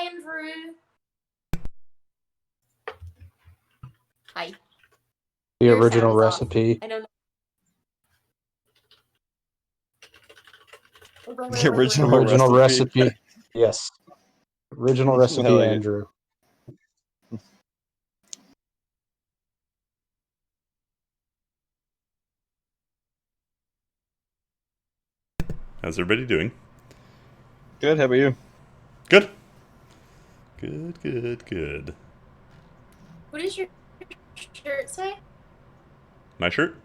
Andrew. Hi. The Your original sound is off. recipe. I don't know. The original Original recipe. recipe. Yes. Original recipe, I like it. Andrew. How's everybody doing? Good, how about you? Good. Good. What does your shirt say? My shirt?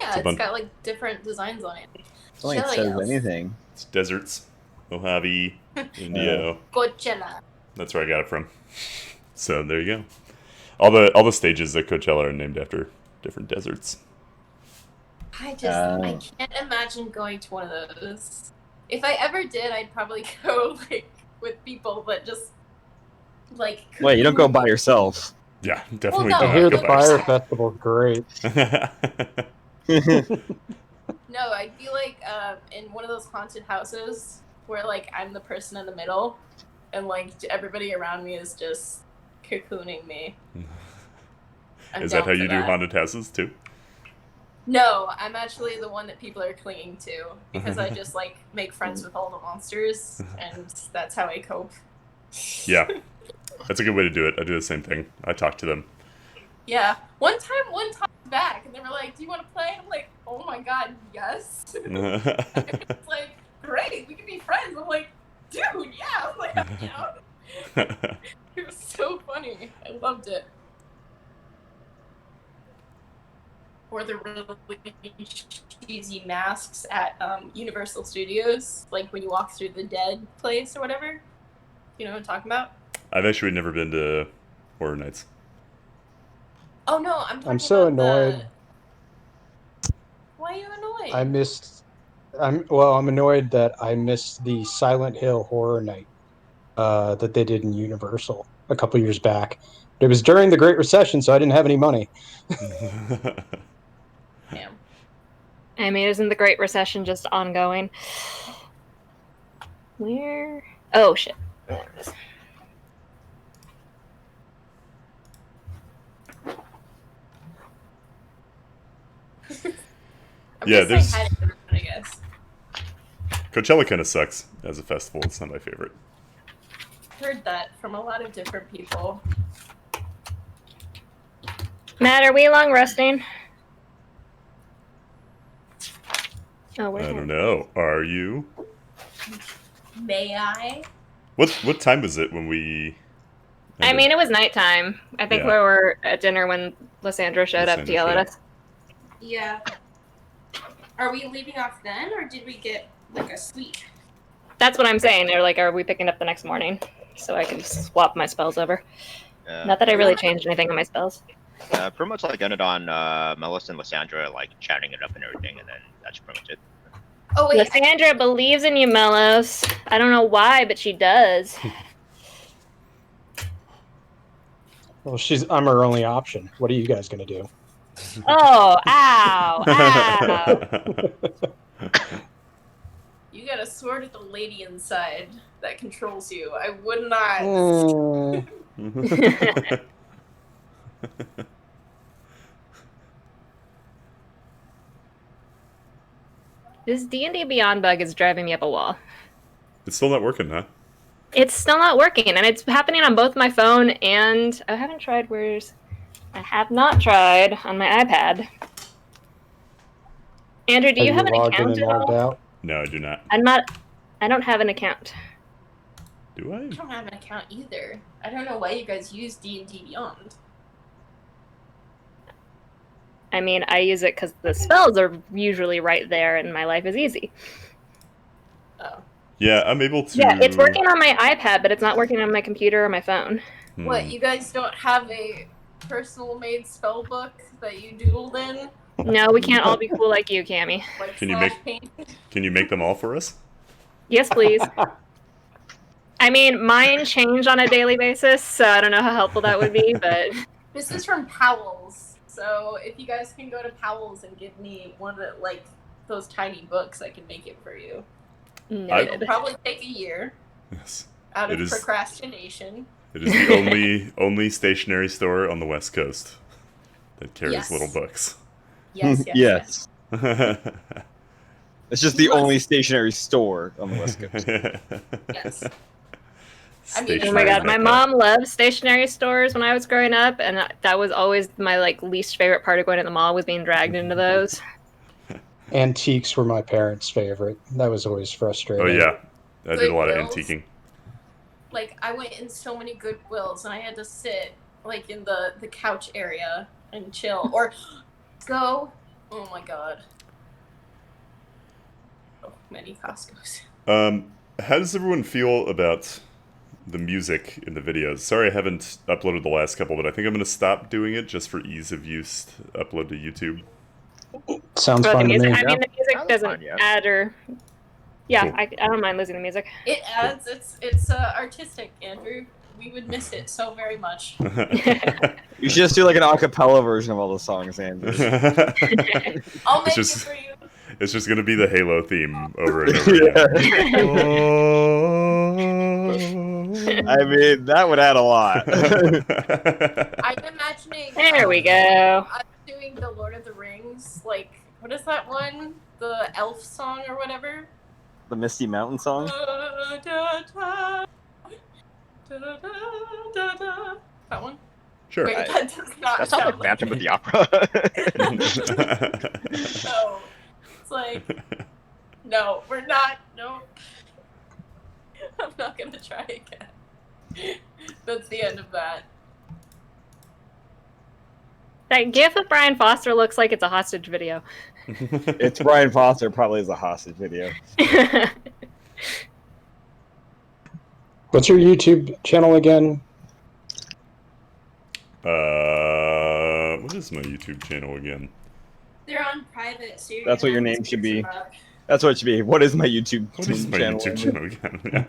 Yeah, a it's got like different designs on it. I don't think it says anything. It's deserts. Mojave, Indio. Coachella. That's where I got it from. So there you go. All the stages at Coachella are named after different deserts. I can't imagine going to one of those. If I ever did, I'd probably go like with people that just like. Wait, you don't go by yourself. Yeah, definitely Well, no, do I not hear go the by fire yourself. festival is great. No, I'd be like in one of those haunted houses where like I'm the person in the middle, and like everybody around me is just cocooning me. Is that how you do haunted houses too? No, I'm actually the one that people are clinging to because I just like make friends with all the monsters, and that's how I cope. Yeah, that's a good way to do it. I do the same thing. I talk to them. Yeah, one time back, and they were like, "Do you want to play?" I'm like, "Oh my god, yes!" It's like, great, we can be friends. I'm like, dude, yeah. I'm like, it was so funny. I loved it. Or the really cheesy masks at Universal Studios, like when you walk through the dead place or whatever. You know what I'm talking about? I've actually never been to Horror Nights. Oh no, I'm so annoyed. Why are you annoyed? I'm annoyed that I missed the Silent Hill Horror Night that they did in Universal a couple years back. It was during the Great Recession, so I didn't have any money. Damn. I mean, isn't the Great Recession just ongoing? Where? Oh, shit. There it is. There's. I guess. Coachella kind of sucks as a festival. It's not my favorite. Heard that from a lot of different people. Matt, are we long resting? Oh, I don't know. Are you? May I? What time was it when we? I mean, it was nighttime. I think we were at dinner when Lysandra showed up to yell at us. Yeah. Are we leaving off then, or did we get like a suite? That's what I'm saying. They're like, are we picking up the next morning? So I can swap my spells over. Not that I really changed anything on my spells. Pretty much like ended on Melissa and Lysandra like chatting it up and everything, and then that's pretty much it. Oh wait, Lysandra believes in you, Melos. I don't know why, but she does. Well, I'm her only option. What are you guys gonna do? Oh, ow. You got a sword with a lady inside that controls you. I would not. This D&D Beyond bug is driving me up a wall. It's still not working, huh? It's still not working, and it's happening on both my phone and I have not tried on my iPad. Andrew, do you have an account at all? No, I do not. I don't have an account. Do I? I don't have an account either. I don't know why you guys use D&D Beyond. I mean, I use it because the spells are usually right there and my life is easy. Oh. Yeah, I'm able to... Yeah, it's working on my iPad, but it's not working on my computer or my phone. What, you guys don't have a personal-made spell book that you doodled in? No, we can't all be cool like you, Cammy. Like Can you make them all for us? Yes, please. I mean, mine change on a daily basis, so I don't know how helpful that would be, but... This is from Powell's, so if you guys can go to Powell's and give me one of the, like, those tiny books, I can make it for you. No. It'll probably take a year. Yes. out It of is- procrastination. It is the only stationery store on the West Coast that carries Yes. little books. Yes, yes, Yes. It's just the only stationary store on the West Coast. yes. I mean, Oh my Stationery god, my Mecca. mom loved stationery stores when I was growing up, and that was always my like least favorite part of going to the mall, was being dragged into those. Antiques were my parents' favorite. That was always frustrating. Oh yeah, I did a lot of Goodwills. antiquing. Like, I went in so many Goodwills, and I had to sit, like, in the couch area and chill. Or go. Oh my god. So many Costco's. How does everyone feel about the music in the videos? Sorry I haven't uploaded the last couple, but I think I'm going to stop doing it just for ease of use to upload to YouTube. Sounds But fun the to music, me. I mean, the music Sounds doesn't fun, yeah. add or. Yeah, Cool. I don't mind losing the music. It adds, it's artistic, Andrew. We would miss it so very much. You should just do like an acapella version of all the songs, Andrew. I'll make just- it for you. It's just going to be the Halo theme over and over again. I mean, that would add a lot. I'm imagining. There we go. I'm doing the Lord of the Rings, like, what is that one? The elf song or whatever? The Misty Mountain song? That one? Sure. Wait, that does not That sounds sound like Phantom of the Opera. No. It's like, no, we're not. No. I'm not gonna try again. That's the end of that. That gif of Brian Foster looks like it's a hostage video. It's Brian Foster, probably is a hostage video. What's your YouTube channel again? What is my YouTube channel again? They're on private, so you're That's what gonna your have to name should search be. them up. That's what it should be. What is my YouTube What is my channel? YouTube channel again?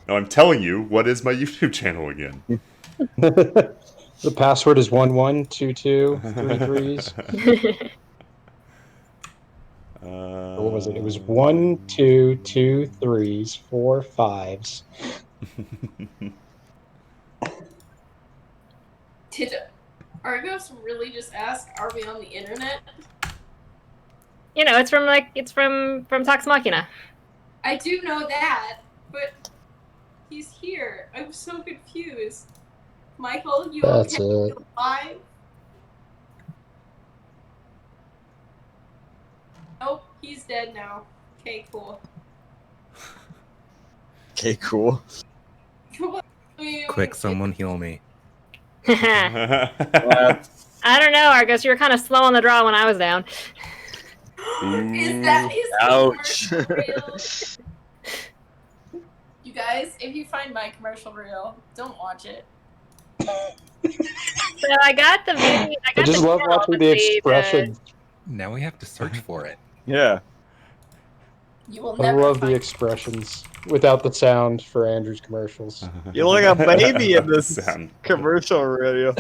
No, I'm telling you, what is my YouTube channel again? The password is 112233s. Or what was it? It was 1, 2, 2, 3s, 4, 5s. Did Argos really just ask, are we on the internet? You know, it's from Vox Machina. I do know that, but he's here. I'm so confused. Michael, you That's okay? it. You alive? Nope, he's dead now. Okay, cool. Okay, cool. Quick, someone heal me. I don't know, Argos. You were kind of slow on the draw when I was down. Is that his Ouch. commercial reel? You guys, if you find my commercial reel, don't watch it. So I got the video. I just love channel watching to the see expression. Now we have to search for it. Yeah. You will I never love the find expressions without the sound for Andrew's commercials. You look like a baby in this Sound. commercial radio.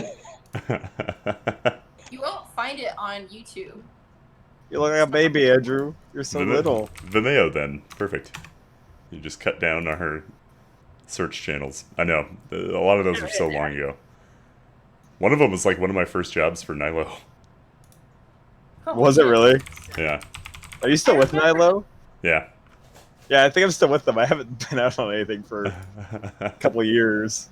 You won't find it on YouTube. You look like a baby, Andrew. You're so Vimeo- little. Vimeo, then. Perfect. You just cut down our search channels. I know. A lot of those are so long ago. One of them was like one of my first jobs for Nilo. Was it really? Yeah. Are you still with Nilo? Yeah. Yeah, I think I'm still with them. I haven't been out on anything for a couple of years.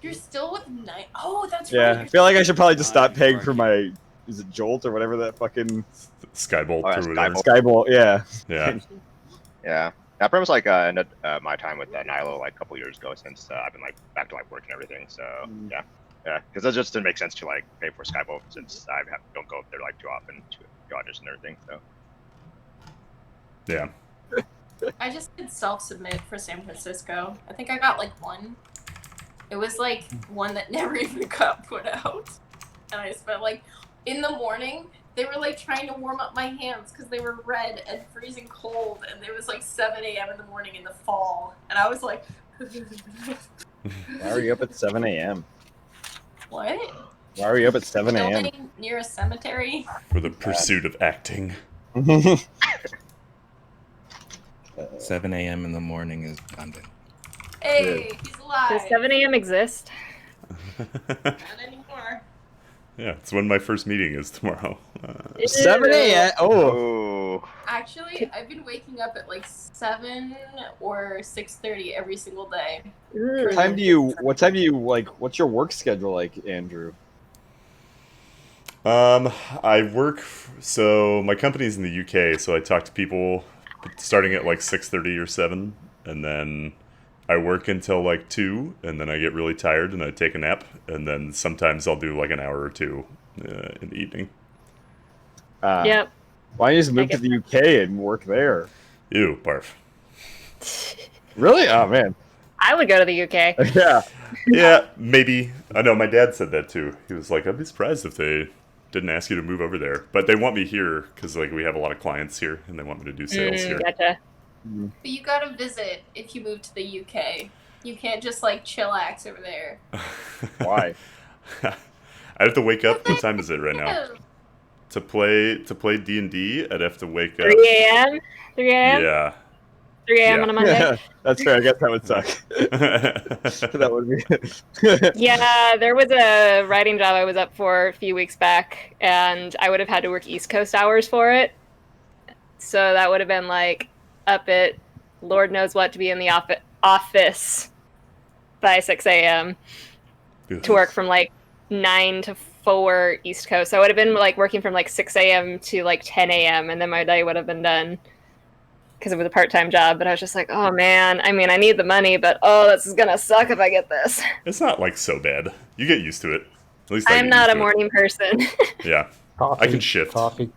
You're still with Night. Oh, that's Yeah, right. I feel like I should probably just stop paying for my. Is it Jolt or whatever that fucking Skybolt Oh, yeah, or whatever. Skybolt? Yeah. Yeah. Yeah. That pretty much like ended my time with Nilo like a couple years ago since I've been like back to like work and everything. So yeah, because it just didn't make sense to like pay for Skybolt since don't go up there like too often to audition and everything. So Yeah. I just did self-submit for San Francisco. I think I got like one. It was like one that never even got put out. And I spent like, in the morning, they were like trying to warm up my hands because they were red and freezing cold. And it was like 7 a.m. in the morning in the fall. And I was like, Why are you up at 7 a.m.? what? Why are you up at 7 a.m.? Building near a cemetery? For the pursuit of acting. 7 a.m. in the morning is abundant. Hey, he's alive. Does 7 a.m. exist? Not anymore. Yeah, it's when my first meeting is tomorrow. 7 a.m. Oh, Oh. Actually, I've been waking up at like 7 or 6:30 every single day. what time do you like? What's your work schedule like, Andrew? I work. So my company's in the UK, so I talk to people starting at like 6:30 or 7, and then I work until like 2, and then I get really tired and I take a nap, and then sometimes I'll do like an hour or two in the evening. Yep. Why don't you just move I to the UK and work there? Ew, barf. Really? Oh man. I would go to the UK. Yeah. Yeah, maybe. I know my dad said that too. He was like, "I'd be surprised if they didn't ask you to move over there," but they want me here because like we have a lot of clients here, and they want me to do sales here. Gotcha. But you gotta visit if you move to the UK. You can't just like chillax over there. Why? I have to wake up. What time is it right now? To play D&D, I'd have to wake up. 3 a.m. 3 a.m. Yeah. 3 a.m. on a Monday. Yeah, that's fair. I guess that would suck. That would be. Yeah, there was a writing job I was up for a few weeks back, and I would have had to work East Coast hours for it. So that would have been like up at Lord knows what to be in the office by 6 a.m. to work from like 9 to 4 East Coast. So I would have been like working from like 6 a.m. to like 10 a.m. and then my day would have been done because it was a part-time job. But I was just like, oh man, I mean, I need the money, but oh, this is gonna suck if I get this. It's not like so bad. You get used to it. At least I'm not a morning person. Yeah, Coffee, I can shift. Coffee.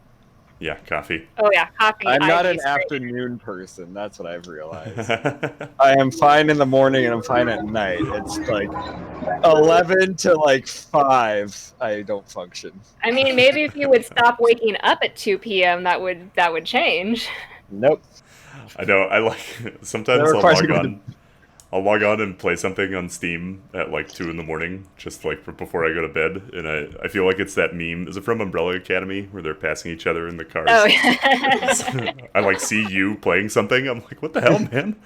Yeah, coffee. Oh yeah, coffee. I'm not an IV's great. afternoon person. That's what I've realized. I am fine in the morning and I'm fine at night. It's like 11 to like 5. I don't function. I mean, maybe if you would stop waking up at 2 p.m., that would change. Nope. I know. I like sometimes That I'll requires log you to- on. I'll log on and play something on Steam at like 2 in the morning, just like before I go to bed. And I feel like it's that meme. Is it from Umbrella Academy where they're passing each other in the cars? Oh yeah. I like see you playing something. I'm like, what the hell, man?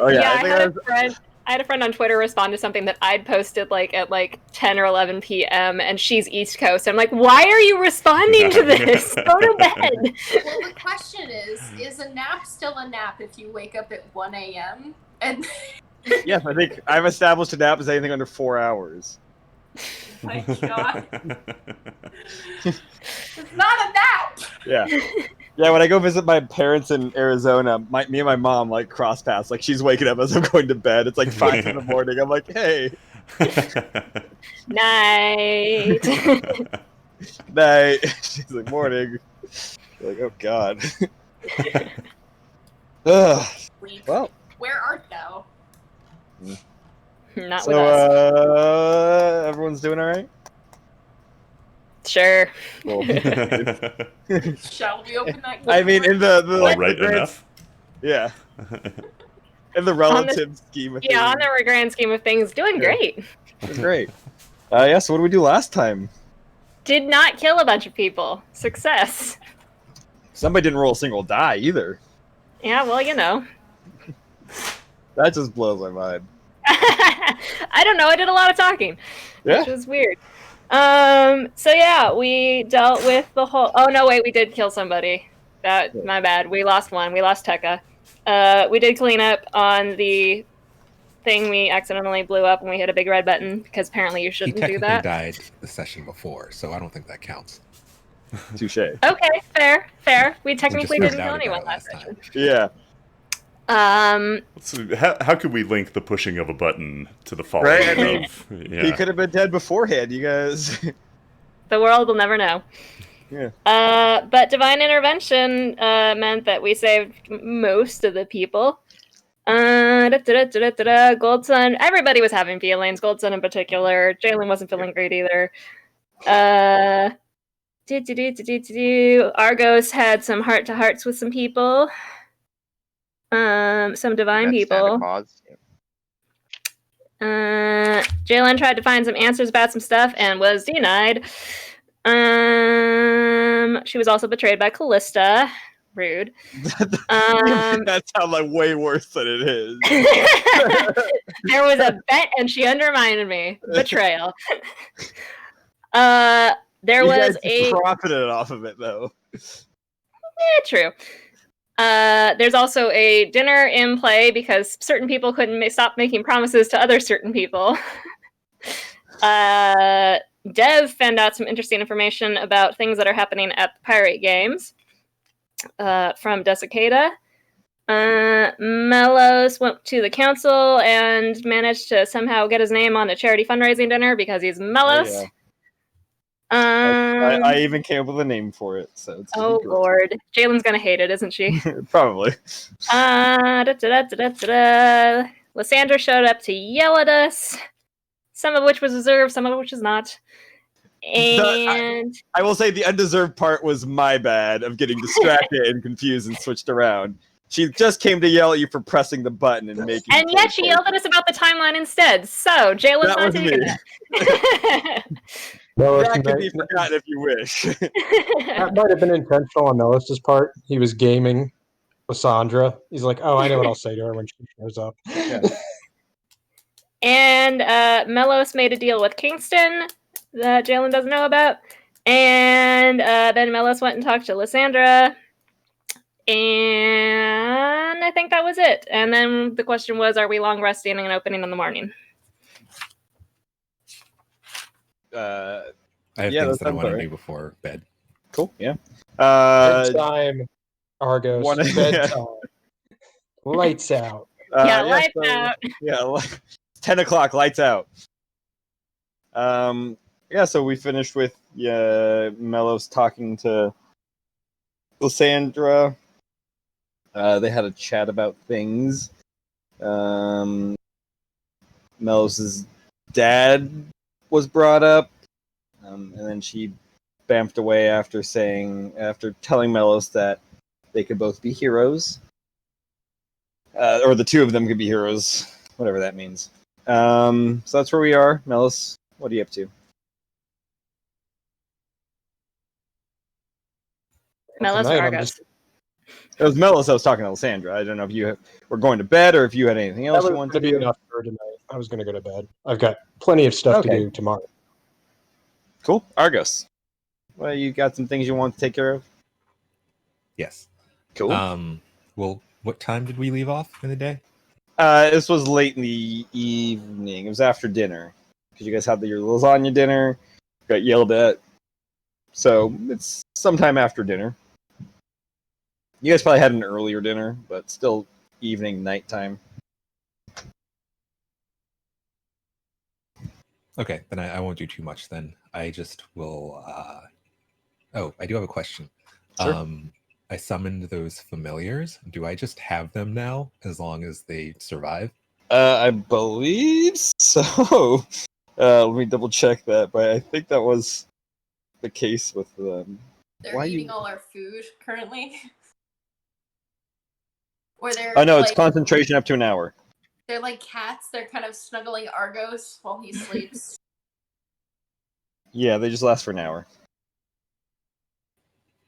Oh yeah, Yeah, I think I had a friend on Twitter respond to something that I'd posted like at like 10 or 11 p.m. and she's East Coast. I'm like, why are you responding to this? Go to bed. Well, the question is a nap still a nap if you wake up at 1 a.m.? And yes, I think I've established a nap is anything under 4 hours. my God, it's not a nap. Yeah. Yeah, when I go visit my parents in Arizona, me and my mom like cross paths. Like she's waking up as I'm going to bed. It's like 5 in the morning. I'm like, hey, Night. night. She's like, morning. I'm like, oh god. Ugh. Sleep. Well, Where art thou? Not so with us. everyone's doing all right. Sure. Cool. Shall we open that? I mean, in the All right enough. yeah, in the relative scheme of things, Yeah, on the grand scheme of things, doing Yeah. great. it's great. Yeah. So what did we do last time? Did not kill a bunch of people. Success. Somebody didn't roll a single die either. Yeah, well, you know. That just blows my mind. I don't know. I did a lot of talking, Yeah. which was weird. So yeah, we dealt with the whole. Oh no, wait, we did kill somebody. My bad. We lost one. We lost Tekka. We did clean up on the thing we accidentally blew up when we hit a big red button because apparently you He shouldn't do technically that. died the session before, so I don't think that counts. Touche. Okay, fair. We technically found didn't out kill about anyone it last last session. Yeah. So how could we link the pushing of a button to the falling Right, I mean, of? He Yeah. could have been dead beforehand. You guys. The world will never know. Yeah. But divine intervention meant that we saved most of the people. Gold Sun. Everybody was having feelings. Gold Sun in particular. Jalen wasn't feeling great either. Argos had some heart to hearts with some people. Some divine That's Santa people. Claus. Jalen tried to find some answers about some stuff and was denied. She was also betrayed by Callista. Rude. That sounds like way worse than it is. There was a bet, and she undermined me. Betrayal. There You was guys profited off of it, though. True. There's also a dinner in play because certain people couldn't stop making promises to other certain people. Dev found out some interesting information about things that are happening at the Pirate Games from Desicada. Melos went to the council and managed to somehow get his name on a charity fundraising dinner because he's Melos. Oh, yeah. I even came up with a name for it, so it's oh great. Lord, Jalen's gonna hate it, isn't she? Probably. Lysandra showed up to yell at us, some of which was deserved, some of which is not. And I will say the undeserved part was my bad of getting distracted and confused and switched around. She just came to yell at you for pressing the button and making. And yet she yelled at us about the timeline instead. So Jalen's not taking that. That can be forgotten if you wish. That might have been intentional on Melis's part. He was gaming Lysandra. He's like, "Oh, I know what I'll say to her when she shows up." Yeah. And Melos made a deal with Kingston that Jalen doesn't know about. And then Melos went and talked to Lysandra. And I think that was it. And then the question was, are we long resting and opening in the morning? I have things that I want to do before bed. Cool, yeah. Bedtime, Argos, One- bedtime. Lights out. Lights out. Yeah, 10 o'clock, lights out. So we finished with Melos talking to Lysandra. They had a chat about things. Melos's dad was brought up, and then she bamfed away after telling Melos that they could both be heroes, or the two of them could be heroes, whatever that means. So that's where we are. Melos, what are you up to? Melos or Tonight, I'm Argos? just- It was Melos I was talking to Lysandra. I don't know if you were going to bed or if you had anything else That you was wanted going to to be do. enough for tonight. I was going to go to bed. I've got plenty of stuff to Okay. do tomorrow. Cool. Argos. Well, you got some things you want to take care of? Yes. Cool. Well, what time did we leave off in the day? This was late in the evening. It was after dinner. Because you guys had your lasagna dinner, got yelled at. So it's sometime after dinner. You guys probably had an earlier dinner, but still evening, nighttime. Okay, then I won't do too much then. I just will... Oh, I do have a question. Sure. I summoned those familiars. Do I just have them now, as long as they survive? I believe so. Let me double check that, but I think that was the case with them. They're Why eating you- all our food currently. Or they're Oh no, it's like, concentration up to an hour. they're like cats. They're kind of snuggling Argos while he sleeps. Yeah, they just last for an hour.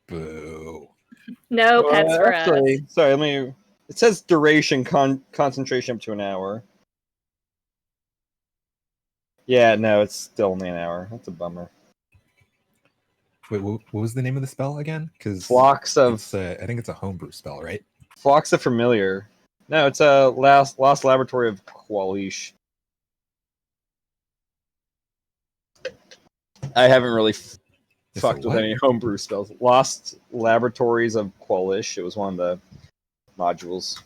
Boo. No pets for us. Sorry, it says duration concentration up to an hour. Yeah, no, it's still only an hour. That's a bummer. Wait, what was the name of the spell again? Because Flocks of I think it's a homebrew spell, right? Flocks of Familiar. No, it's a Lost Laboratory of Qualish. I haven't really fucked with what? any homebrew spells. Lost Laboratories of Qualish. It was one of the modules.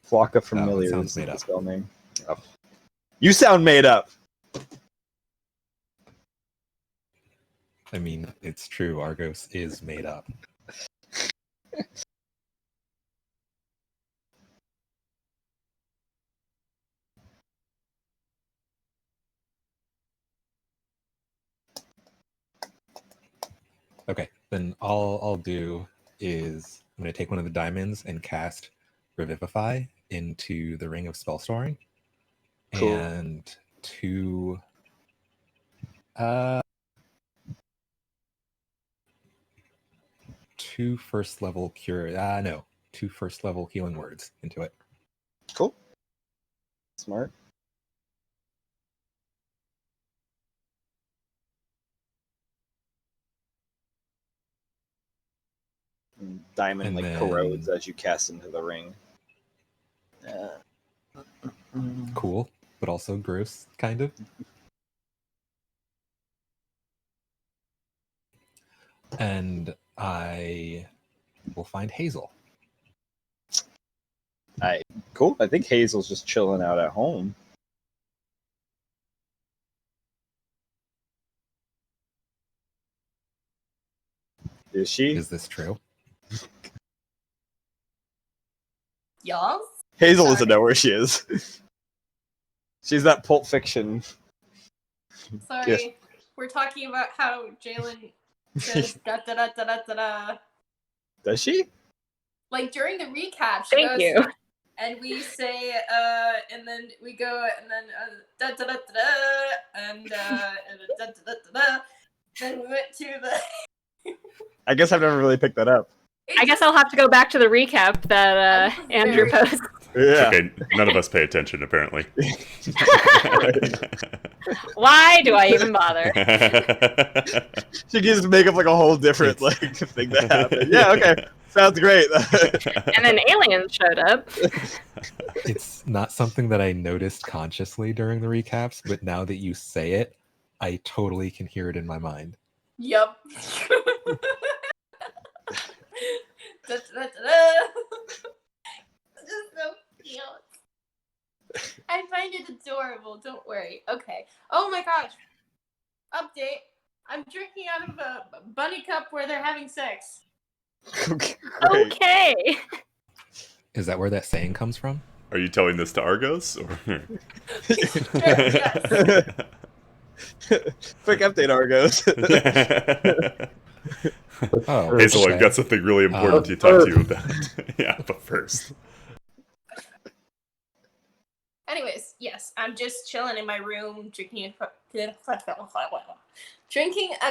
Flock of Familiar sounds is made the up. spell name. Oh. You sound made up. I mean, it's true. Argos is made up. Okay, then all I'll do is I'm going to take one of the diamonds and cast Revivify into the Ring of Spell Storing. Cool. And two 2 first level two first level healing words into it. Cool. Smart. And diamond And corrodes then- as you cast into the ring. Cool, but also gross, kind of. And I will find Hazel. Cool. I think Hazel's just chilling out at home. Is she? Is this true? Y'all? Hazel Sorry. doesn't know where she is. She's that Pulp Fiction. Sorry. Yes. We're talking about how Jalen says da da da da da da da. Does she? Like during the recap, she Thank goes, you. and we say, and then we go, and then da da da da da, and da da da da da. Then we went to the. I guess I've never really picked that up. I guess I'll have to go back to the recap that Andrew Very- posted. Yeah. Okay, none of us pay attention apparently. Why do I even bother? She gives make up like a whole different like thing that happened. Yeah, okay. Sounds great. And then aliens showed up. It's not something that I noticed consciously during the recaps, but now that you say it, I totally can hear it in my mind. Yup. Da, da, da, da. Just so cute. I find it adorable. Don't worry. Okay. Oh my gosh. Update. I'm drinking out of a bunny cup where they're having sex. Great. Okay. Is that where that saying comes from? Are you telling this to Argos? Or... Yes. Quick update, Argos. Oh, Hazel, okay. I've got something really important to talk to you about. Yeah, but first. Anyways, yes, I'm just chilling in my room, drinking a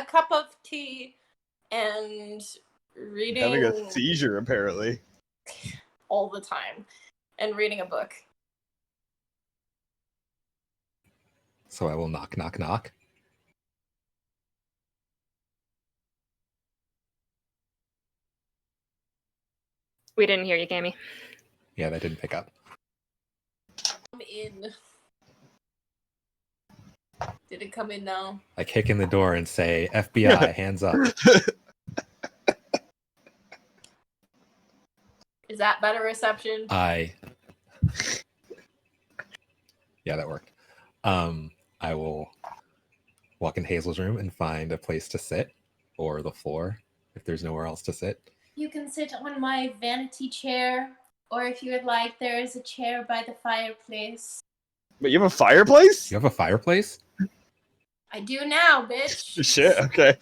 cup of tea and reading Having a seizure, apparently. all the time and reading a book. So I will knock, knock, knock. We didn't hear you, Cammy. Yeah, that didn't pick up. Come in. Did it come in now? I kick in the door and say, FBI, hands up. Is that better reception? Yeah, that worked. I will walk in Hazel's room and find a place to sit, or the floor, if there's nowhere else to sit. You can sit on my vanity chair, or if you would like, there is a chair by the fireplace. But you have a fireplace? You have a fireplace? I do now, bitch. Shit, okay.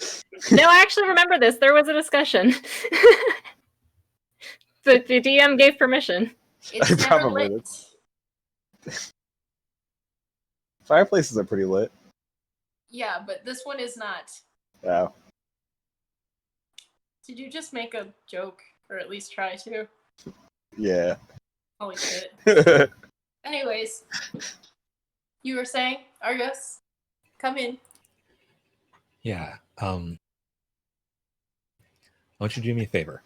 No, I actually remember this. There was a discussion. The DM gave permission. It's I never probably lit. Fireplaces are pretty lit. Yeah, but this one is not. Wow. Did you just make a joke, or at least try to? Yeah. Holy shit. Anyways, you were saying, Argos, come in. Yeah. I want you to do me a favor.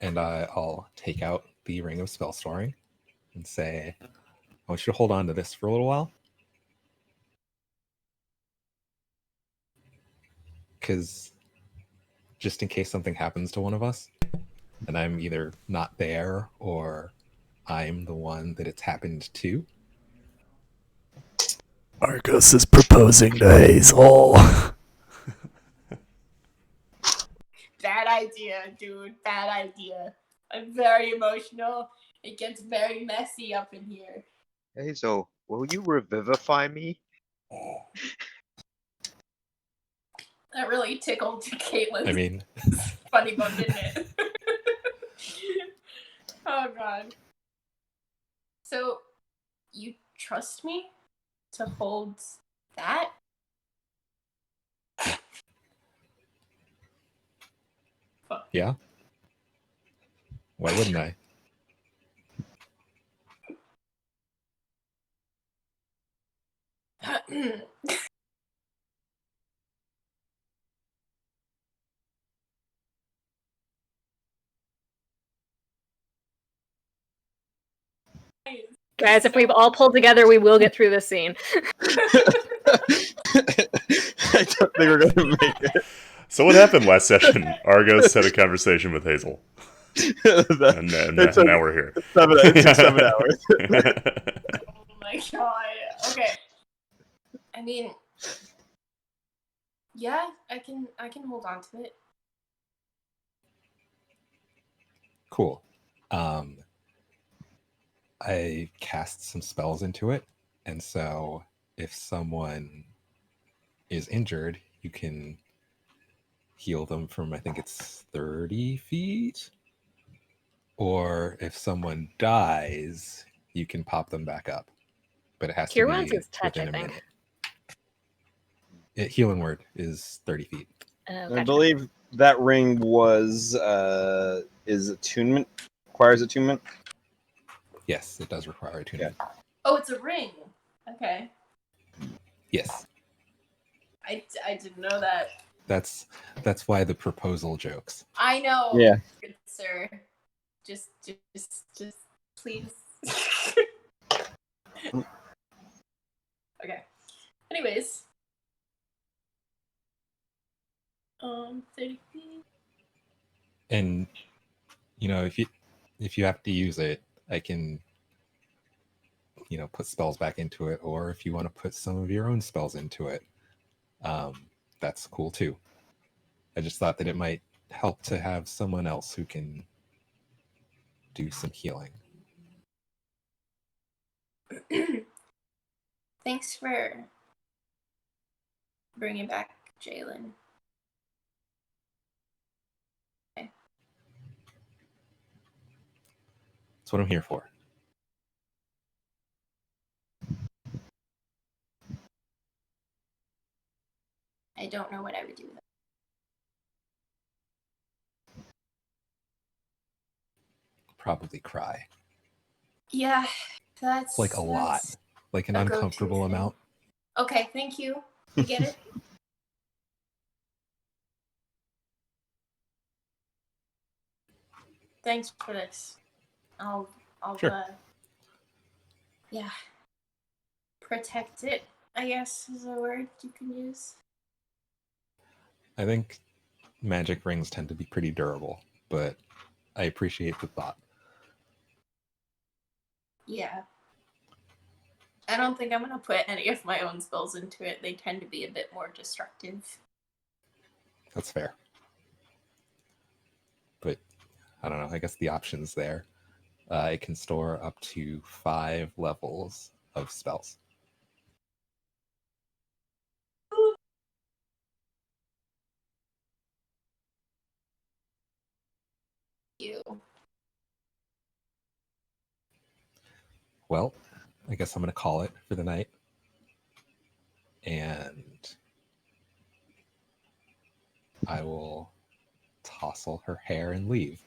And I'll take out the Ring of Spell Storing and say, I want you to hold on to this for a little while. Because just in case something happens to one of us, and I'm either not there or I'm the one that it's happened to. Argos is proposing to Hazel. Bad idea, dude. Bad idea. I'm very emotional. It gets very messy up in here. Hey, so will you revivify me? That really tickled Caitlin's I mean, funny bone, didn't it? Oh god. So, you trust me to hold that? Yeah? Why wouldn't I? Guys, if we've all pulled together, we will get through this scene. I don't think we're going to make it. So what happened last session? Argos had a conversation with Hazel. And now we're here. It took 7 hours. Oh my god. Okay. I mean, yeah, I can hold on to it. Cool. I cast some spells into it, and so if someone is injured, you can heal them from, I think it's 30 feet. Or if someone dies, you can pop them back up. But it has Cure to Wounds be is touch, within I a think. minute. Healing Word is 30 feet. Oh, I gotcha. believe that ring is attunement. Requires attunement. Yes, it does require attunement. Yeah. Oh, it's a ring. Okay. Yes. I didn't know that. That's why the proposal jokes. I know. Yeah. Good sir. Just please. Okay. Anyways. 30 feet. And if you have to use it, I can put spells back into it, or if you want to put some of your own spells into it, that's cool too. I just thought that it might help to have someone else who can do some healing. Thanks for bringing back Jalen. Okay. That's what I'm here for. I don't know what I would do with it. Probably cry. Yeah, that's Like a lot. Like an a go-to uncomfortable thing. amount. Okay, thank you. You get it? Thanks for this. I'll Sure. Yeah. Protect it, I guess is a word you can use. I think magic rings tend to be pretty durable, but I appreciate the thought. Yeah. I don't think I'm gonna put any of my own spells into it. They tend to be a bit more destructive. That's fair. But I don't know. I guess the option's there. It can store up to 5 levels of spells. You. Well, I guess I'm going to call it for the night. And I will tousle her hair and leave.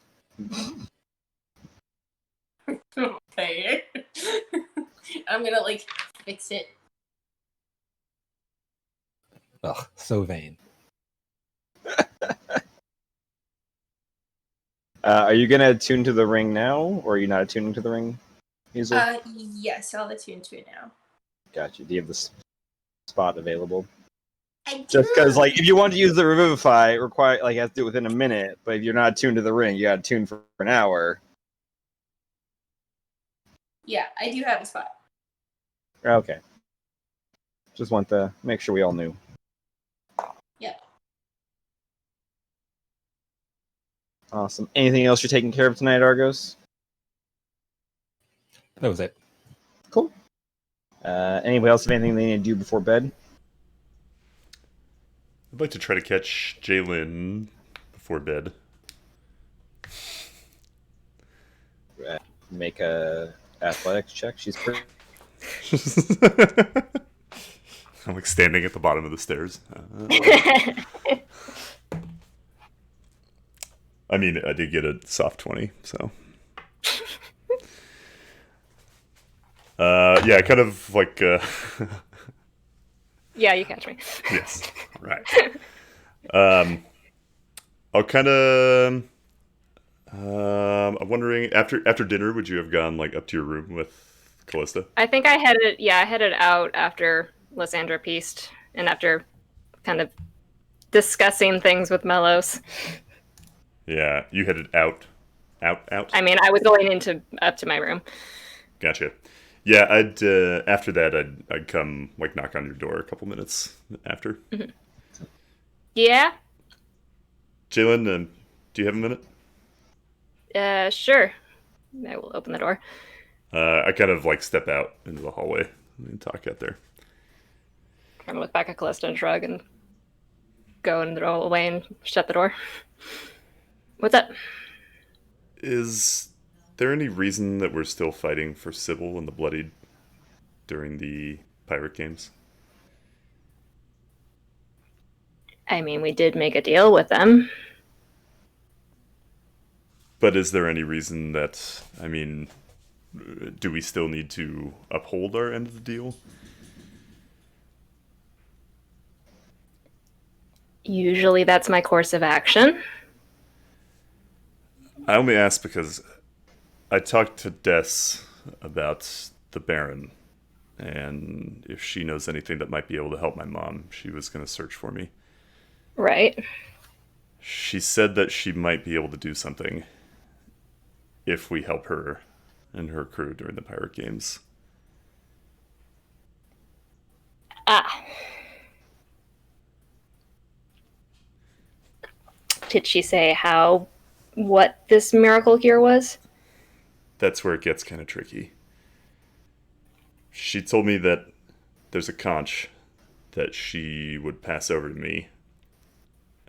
Okay. I'm gonna fix it. Ugh, so vain. Are you going to attune to the ring now, or are you not attuning to the ring, Hazel? Yes, I'll attune to it now. Gotcha. Do you have the spot available? I do. Just because, if you want to use the Revivify, you have to do it within a minute. But if you're not tuned to the ring, you got to tune for an hour. Yeah, I do have a spot. Okay. Just want to make sure we all knew. Yeah. Awesome. Anything else you're taking care of tonight, Argos? That was it. Cool. Anybody else have anything they need to do before bed? I'd like to try to catch Jalen before bed. Make a athletics check. She's pretty. I'm standing at the bottom of the stairs. I mean, I did get a soft 20, so. Yeah, kind of like. Yeah, you catch me. Yes. Right. I'll kind of. I'm wondering after dinner, would you have gone like up to your room with Callista? I think I headed out after Lysandra pieced and after kind of discussing things with Melos. Yeah, you headed out. I mean, I was going up to my room. Gotcha. Yeah, I'd after that I'd come like knock on your door a couple minutes after. Mm-hmm. Yeah. Jalen, do you have a minute? Sure. I will open the door. I kind of like step out into the hallway and talk out there. Kind of look back at Callista and shrug and go and throw away and shut the door. What's up? Is there any reason that we're still fighting for Sybil and the Bloodied during the pirate games? I mean, we did make a deal with them. But is there any reason that, I mean, do we still need to uphold our end of the deal? Usually that's my course of action. I only ask because I talked to Des about the Baron, and if she knows anything that might be able to help my mom, she was going to search for me. Right. She said that she might be able to do something if we help her and her crew during the pirate games. Ah. Did she say what this miracle cure was? That's where it gets kind of tricky. She told me that there's a conch that she would pass over to me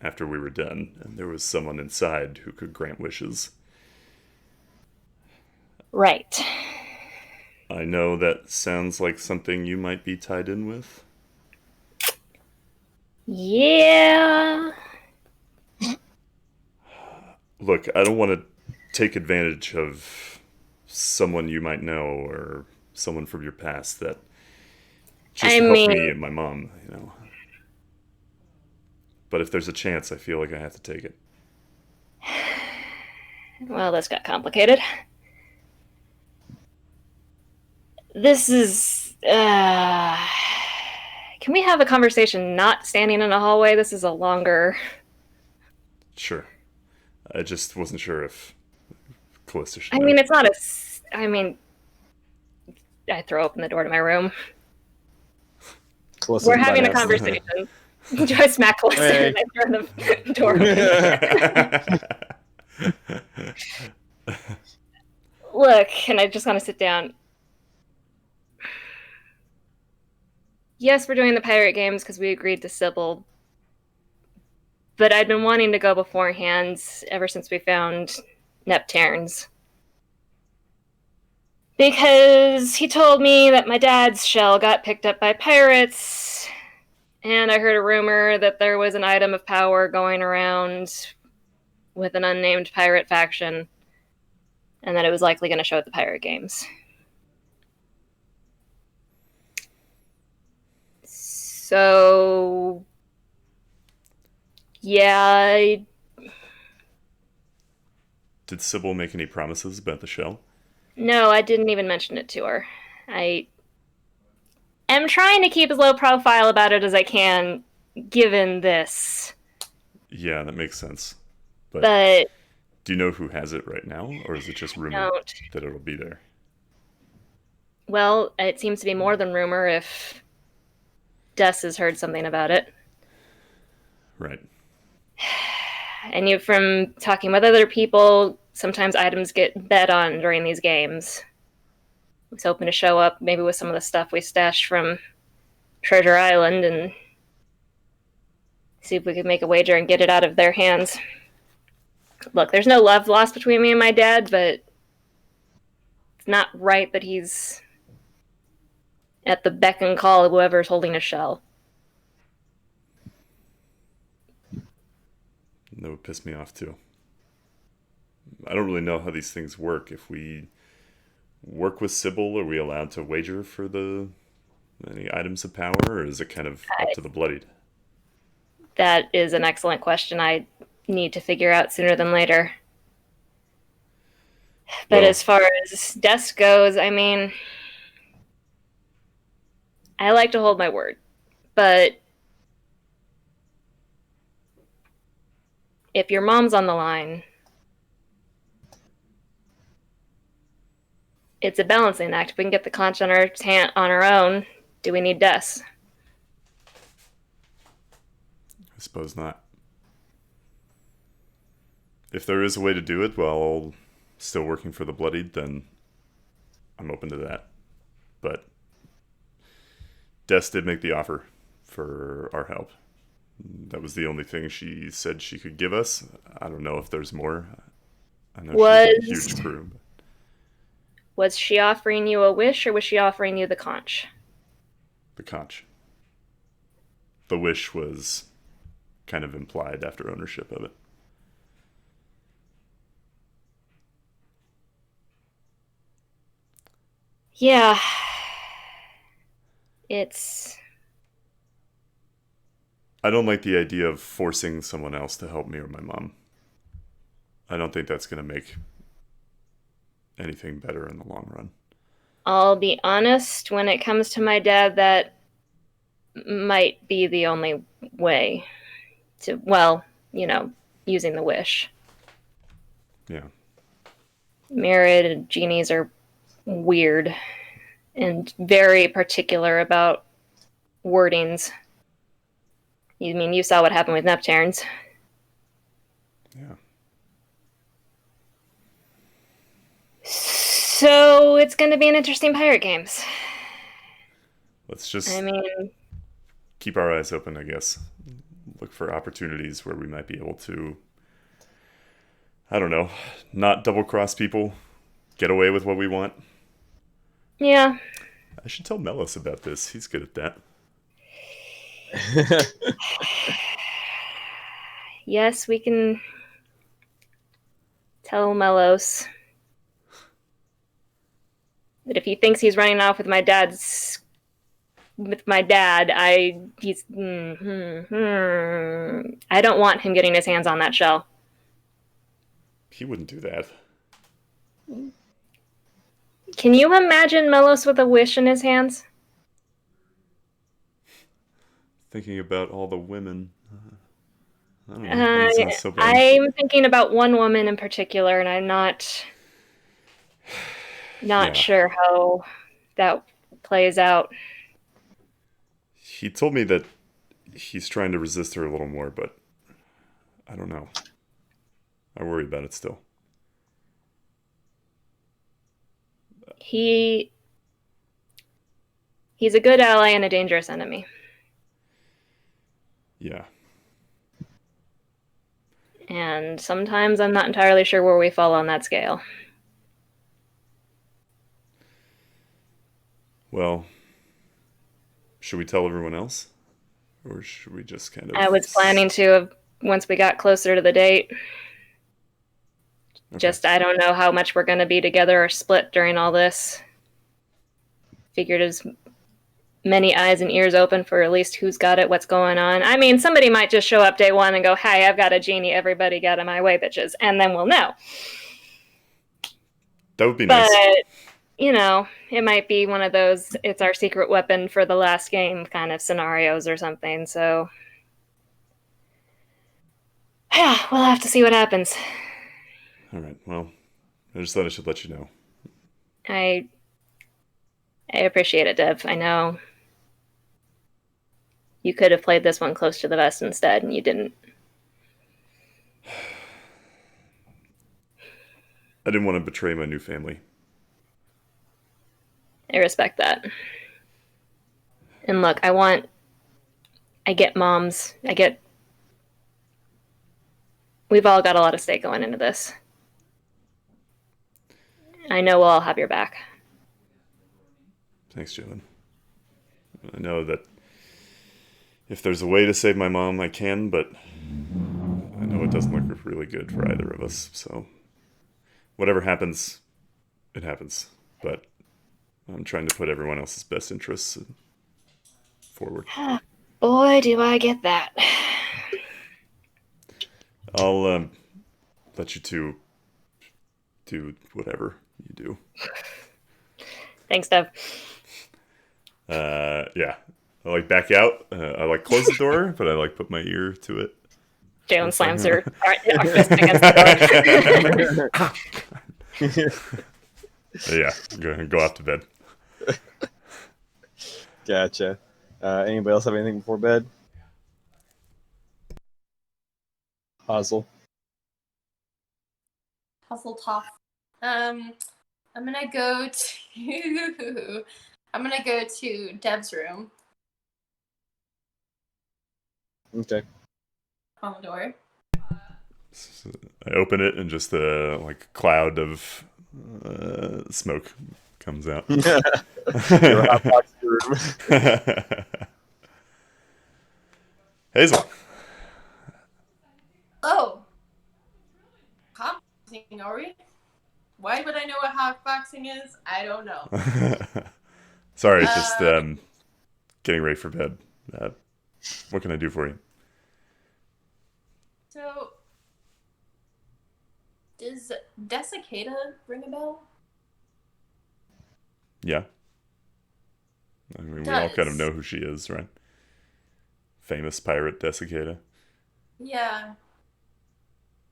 after we were done, and there was someone inside who could grant wishes. Right. I know that sounds like something you might be tied in with. Yeah. Look, I don't want to take advantage of someone you might know or someone from your past that just helped me and my mom, you know. But if there's a chance, I feel like I have to take it. Well, this got complicated. This is... Can we have a conversation not standing in a hallway? This is a longer... Sure. I just wasn't sure if Callista should I know. mean, it's not a... I mean... I throw open the door to my room. Callista's We're having a butt-ass. conversation. Do I smack Callista Hey. and I throw the door? Look, and I just want to sit down. Yes, we're doing the pirate games because we agreed to Sybil. But I'd been wanting to go beforehand ever since we found Nepterns. Because he told me that my dad's shell got picked up by pirates, and I heard a rumor that there was an item of power going around with an unnamed pirate faction, and that it was likely going to show at the pirate games. So, yeah, Did Sybil make any promises about the shell? No, I didn't even mention it to her. I am trying to keep as low profile about it as I can, given this. Yeah, that makes sense. But do you know who has it right now, or is it just rumor that it'll be there? Well, it seems to be more than rumor if Des has heard something about it. Right. And from talking with other people, sometimes items get bet on during these games. I was hoping to show up maybe with some of the stuff we stashed from Treasure Island and see if we could make a wager and get it out of their hands. Look, there's no love lost between me and my dad, but it's not right that he's at the beck and call of whoever's holding a shell. That would piss me off too. I don't really know how these things work. If we work with Sybil, are we allowed to wager for any items of power, or is it kind of up to the bloodied? That is an excellent question. I need to figure out sooner than later. But Well, as far as desk goes, I mean, I like to hold my word. But if your mom's on the line, it's a balancing act. If we can get the conch on our own, do we need Des? I suppose not. If there is a way to do it while still working for the bloodied, then I'm open to that. But Des did make the offer for our help. That was the only thing she said she could give us. I don't know if there's more. I know she's a huge crew. But... Was she offering you a wish, or was she offering you the conch? The conch. The wish was kind of implied after ownership of it. Yeah. It's... I don't like the idea of forcing someone else to help me or my mom. I don't think that's going to make anything better in the long run. I'll be honest, when it comes to my dad, that might be the only way to, well, using the wish. Yeah. Mirrored genies are weird and very particular about wordings. You saw what happened with Nepterns. Yeah. So it's going to be an interesting Pirate Games. Let's just I keep our eyes open, I guess. Look for opportunities where we might be able to, I don't know, not double-cross people, get away with what we want. Yeah. I should tell Melis about this. He's good at that. Yes, we can tell Melos that if he thinks he's running off with my dad, I don't want him getting his hands on that shell. He wouldn't do that. Can you imagine Melos with a wish in his hands? Thinking about all the women. I don't know. That sounds so bad. I'm thinking about one woman in particular, and I'm not sure how that plays out. He told me that he's trying to resist her a little more, but I don't know. I worry about it still. He's a good ally and a dangerous enemy. Yeah. And sometimes I'm not entirely sure where we fall on that scale. Well, should we tell everyone else? Or should we just kind of... I was planning to once we got closer to the date. Okay. Just, I don't know how much we're going to be together or split during all this. Figured as many eyes and ears open for at least who's got it, what's going on. I mean, somebody might just show up day one and go, "Hey, I've got a genie. Everybody get out of my way, bitches." And then we'll know. That would be nice. But, it might be one of those, it's our secret weapon for the last game kind of scenarios or something. So, yeah, we'll have to see what happens. All right. Well, I just thought I should let you know. I appreciate it, Dev. I know you could have played this one close to the vest instead, and you didn't. I didn't want to betray my new family. I respect that. And look, I get moms. We've all got a lot of stake going into this. I know we'll all have your back. Thanks, Jalen. I know that if there's a way to save my mom, I can, but I know it doesn't look really good for either of us, so whatever happens, it happens. But I'm trying to put everyone else's best interests forward. Boy, do I get that. I'll let you two do whatever you do. Thanks, Dev. Yeah. I like back out. I like close the door, but I like put my ear to it. Jalen slams her fist against the door. Yeah, go off to bed. Gotcha. Anybody else have anything before bed? Hazel. Hufflepuff. I'm gonna go to Dev's room Okay. on the door. I open it and just a cloud of smoke comes out. Your hotbox room. Hazel. Oh, hotboxing, are we? Why would I know what hotboxing is? I don't know. Sorry, just getting ready for bed. What can I do for you? So, does Desicata ring a bell? Yeah. I mean, we all kind of know who she is, right? Famous pirate Desicata. Yeah.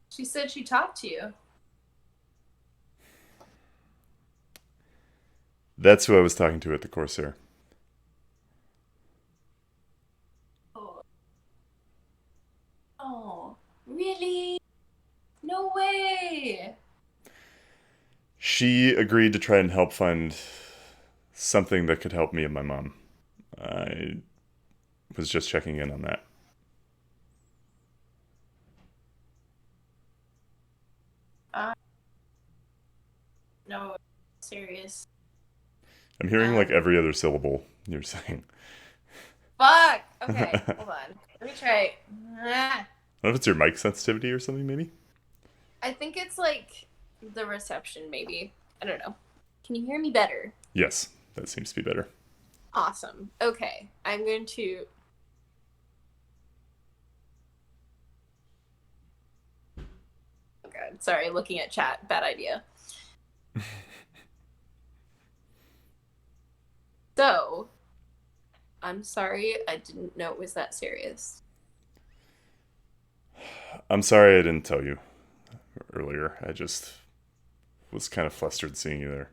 She said she talked to you. That's who I was talking to at the Corsair. Oh, really? No way. She agreed to try and help find something that could help me and my mom. I was just checking in on that. No, serious. I'm hearing every other syllable you're saying. Fuck. Okay, hold on. Let me try. I don't know if it's your mic sensitivity or something, maybe? I think it's the reception, maybe. I don't know. Can you hear me better? Yes, that seems to be better. Awesome. Okay, I'm going to... Oh god, sorry, looking at chat. Bad idea. So, I'm sorry, I didn't know it was that serious. I'm sorry I didn't tell you earlier. I just was kind of flustered seeing you there.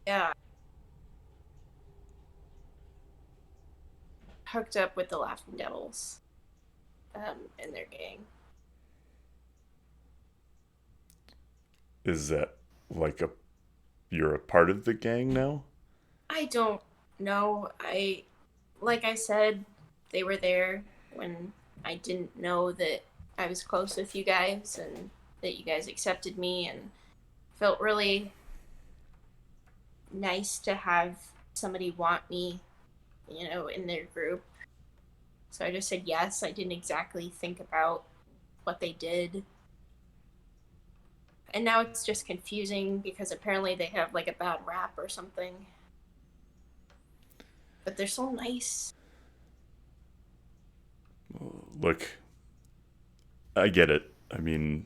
Yeah. Hooked up with the Laughing Devils. And their gang. Is that you're a part of the gang now? I don't know. Like I said, they were there when I didn't know that I was close with you guys and that you guys accepted me, and felt really nice to have somebody want me, in their group. So I just said yes. I didn't exactly think about what they did. And now it's just confusing because apparently they have a bad rap or something. But they're so nice. Look, I get it. I mean,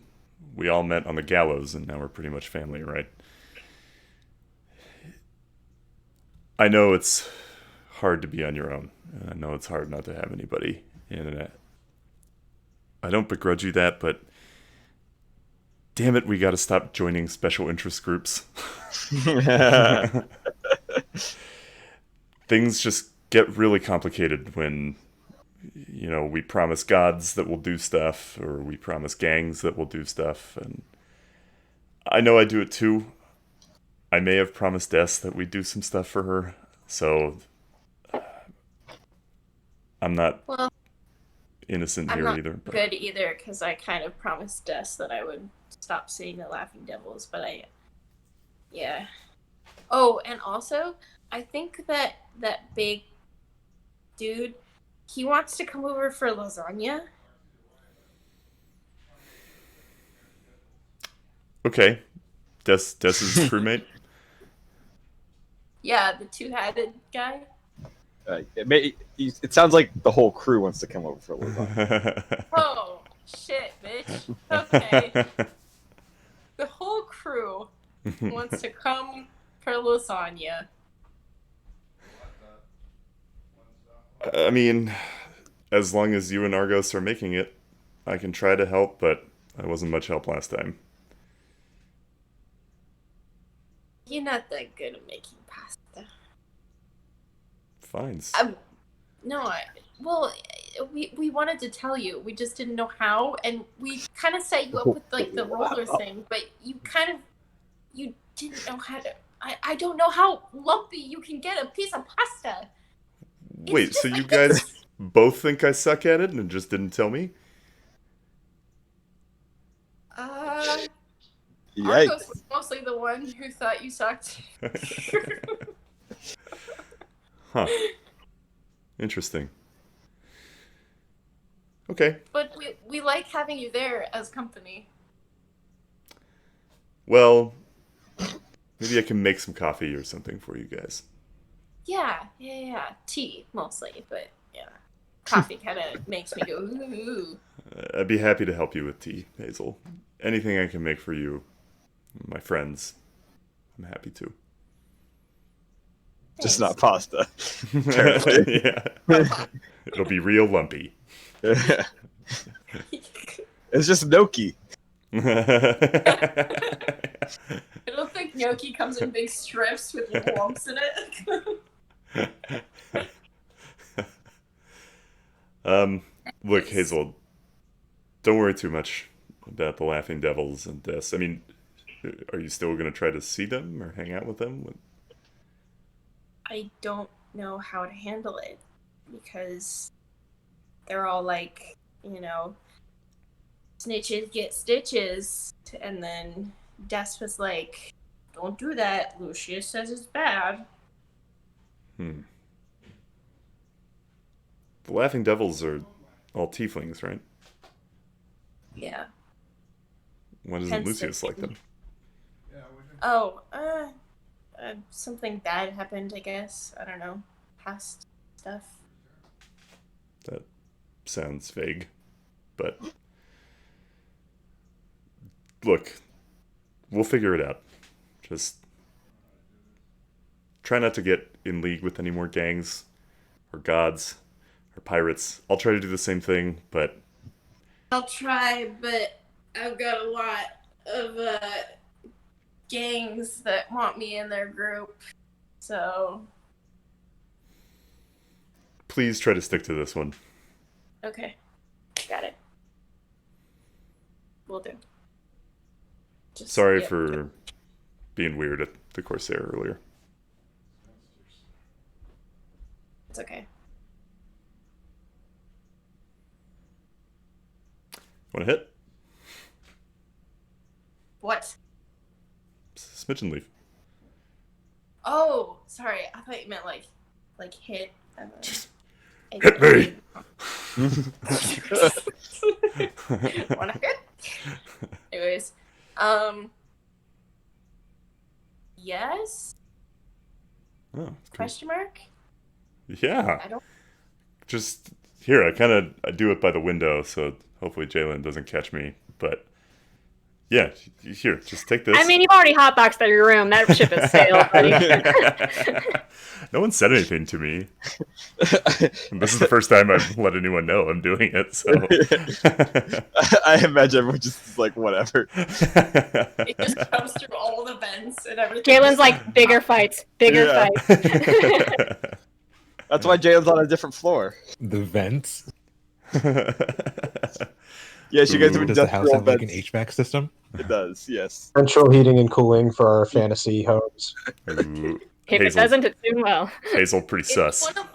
we all met on the gallows and now we're pretty much family, right? I know it's hard to be on your own. And I know it's hard not to have anybody. And I don't begrudge you that, but damn it, we gotta stop joining special interest groups. Things just get really complicated when, we promise gods that we'll do stuff, or we promise gangs that we'll do stuff, and I know I do it too. I may have promised Des that we'd do some stuff for her, so I'm not innocent I'm here not either. But... good either, because I kind of promised Des that I would stop seeing the Laughing Devils, but yeah. Oh, and also, I think that big dude, he wants to come over for lasagna. Okay. Des's crewmate? Yeah, the two-headed guy. It sounds like the whole crew wants to come over for a little while. Oh, shit, bitch. Okay. The whole crew wants to come for lasagna. I mean, as long as you and Argos are making it, I can try to help, but I wasn't much help last time. You're not that good at making pasta. Fine. No, well, we wanted to tell you. We just didn't know how, and we kind of set you up with like the roller thing, but you didn't know how to. I don't know how lumpy you can get a piece of pasta. Wait, so you guys both think I suck at it and just didn't tell me? Argos Yikes. was mostly the one who thought you sucked. Huh. Interesting. Okay. But we like having you there as company. Well, maybe I can make some coffee or something for you guys. Yeah. Tea, mostly, but yeah. Coffee kind of makes me go, ooh. I'd be happy to help you with tea, Hazel. Anything I can make for you, my friends, I'm happy to. Just not pasta. Yeah. It'll be real lumpy. It's just gnocchi. I don't think gnocchi comes in big strips with little lumps in it. Look, Hazel, don't worry too much about the Laughing Devils and Des. I mean, are you still going to try to see them or hang out with them? I don't know how to handle it because they're all like, snitches get stitches, and then Des was like, don't do that. Lucius says it's bad. The Laughing Devils are all tieflings, right? Yeah. Why doesn't Lucius like them? Oh, something bad happened, I guess. I don't know. Past stuff. That sounds vague, but look, we'll figure it out. Just try not to get in league with any more gangs or gods or pirates. I'll try to do the same thing, but I'll try, but I've got a lot of gangs that want me in their group, so please try to stick to this one. okay, got it. Will do. Sorry for being weird at the Corsair earlier. It's okay. Want to hit? What? Smidgen leaf. Oh, sorry. I thought you meant like hit. Hit me! Wanna hit? Anyways, yes? Oh, cool. Question mark? Yeah. I don't. Just here, I do it by the window, so hopefully Jalen doesn't catch me. But yeah, here, just take this. I mean, you've already hotboxed out your room. That ship has sailed, buddy. No one said anything to me. And this is the first time I've let anyone know I'm doing it, so I imagine everyone just is like, whatever. It just comes through all the vents and everything. Galen's like, bigger fights. Yeah. Fights. That's why Jalen's on a different floor. The vents. Yes, you guys have Does the house industrial have like an vents. HVAC system? It does, yes. Central heating and cooling for our fantasy homes. Ooh, If it doesn't, it's doing well. Hazel, pretty It's sus. one of-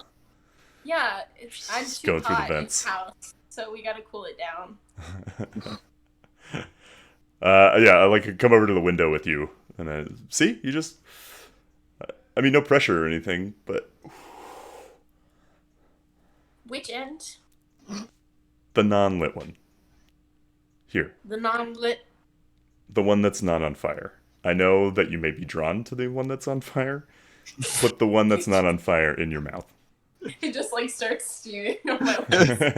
yeah, I'm Just too going through the hot in vents. this house, so we gotta cool it down. Yeah, I like come over to the window with you, and I see you just. I mean, no pressure or anything, but Which end? the non-lit one. Here. The non-lit. the one that's not on fire. I know that you may be drawn to the one that's on fire. Put the one that's not on fire in your mouth. It just like starts steaming on my lips.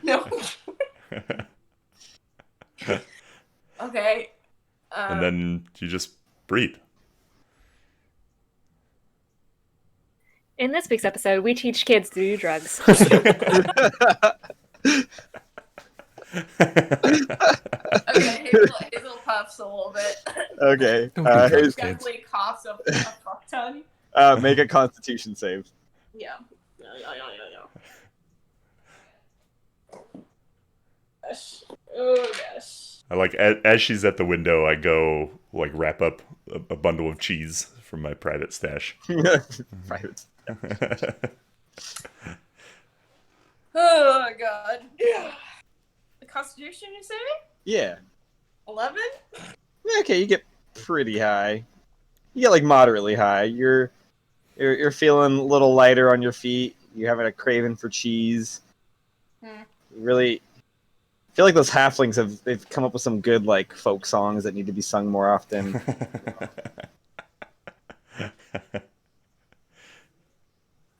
No. Okay. And then you just breathe. In this week's episode, we teach kids to do drugs. Okay, Hazel puffs a little bit. Okay. Don't do drugs, kids. Definitely coughs a fuck ton. Make a Constitution save. Yeah. Gosh. Oh gosh. I like as she's at the window, I go like wrap up a bundle of cheese from my private stash. Private. Oh god. The Constitution, you say? Yeah. 11? Okay, you get pretty high. You get like moderately high. You're feeling a little lighter on your feet. You're having a craving for cheese. You really feel like those halflings they've come up with some good like folk songs that need to be sung more often.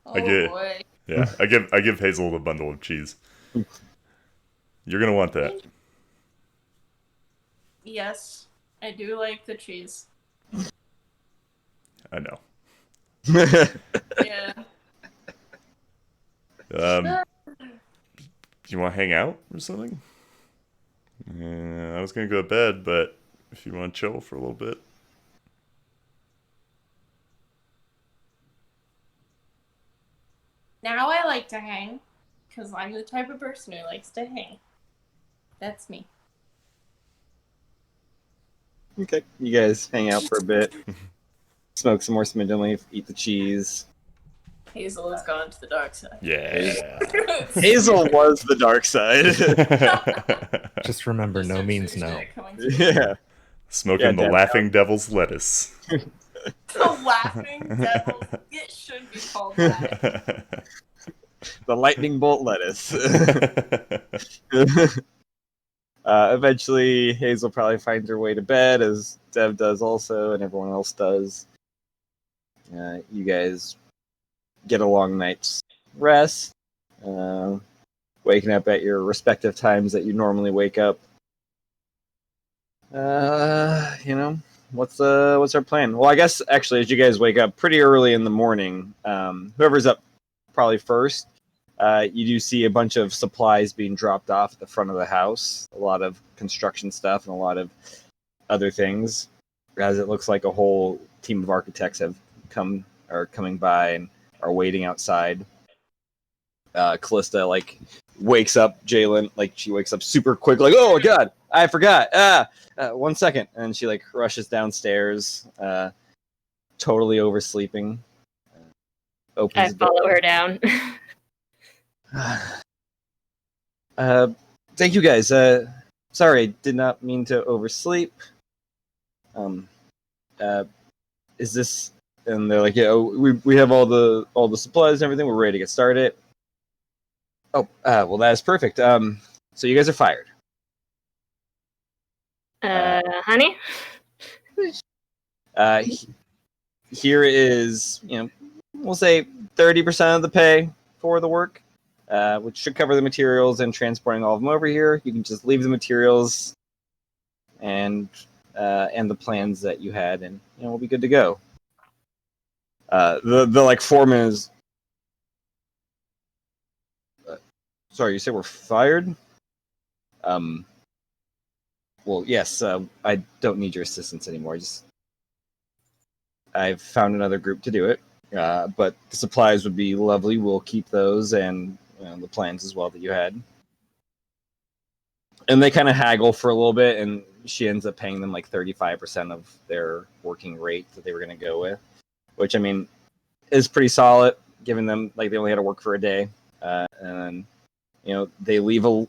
Boy. Yeah, I give Hazel the bundle of cheese. You're gonna want that. Yes, I do like the cheese. I know. Yeah. You want to hang out or something? I was gonna go to bed, but if you want to chill for a little bit. Now I like to hang, because I'm the type of person who likes to hang. That's me. Okay, you guys hang out for a bit, smoke some more smidgen leaf, eat the cheese. Hazel has gone to the dark side. Yeah. Hazel was the dark side. Just remember, no means no. Yeah. Smoking the laughing devil's lettuce. The laughing devil. It should be called that. The lightning bolt lettuce. Eventually, Hazel probably finds her way to bed, as Dev does also, and everyone else does. You guys get a long night's rest, waking up at your respective times that you normally wake up. What's our plan? Well, I guess actually, as you guys wake up pretty early in the morning, whoever's up probably first, you do see a bunch of supplies being dropped off at the front of the house. A lot of construction stuff and a lot of other things, as it looks like a whole team of architects are coming by and are waiting outside. Callista wakes up Jalen, she wakes up super quick, oh my god, I forgot. 1 second, and she rushes downstairs, totally oversleeping. I follow her down. Thank you guys. Sorry, did not mean to oversleep. Is this? And they're like, yeah, we have all the supplies and everything. We're ready to get started. Oh, well, that is perfect. So you guys are fired. Honey? Here is, we'll say 30% of the pay for the work, which should cover the materials and transporting all of them over here. You can just leave the materials and the plans that you had, and we'll be good to go. The foreman is. Sorry, you said we're fired? Well, yes. I don't need your assistance anymore. I've found another group to do it. But the supplies would be lovely. We'll keep those and the plans as well that you had. And they kind of haggle for a little bit, and she ends up paying them 35% of their working rate that they were going to go with, which is pretty solid, given them they only had to work for a day, and they leave a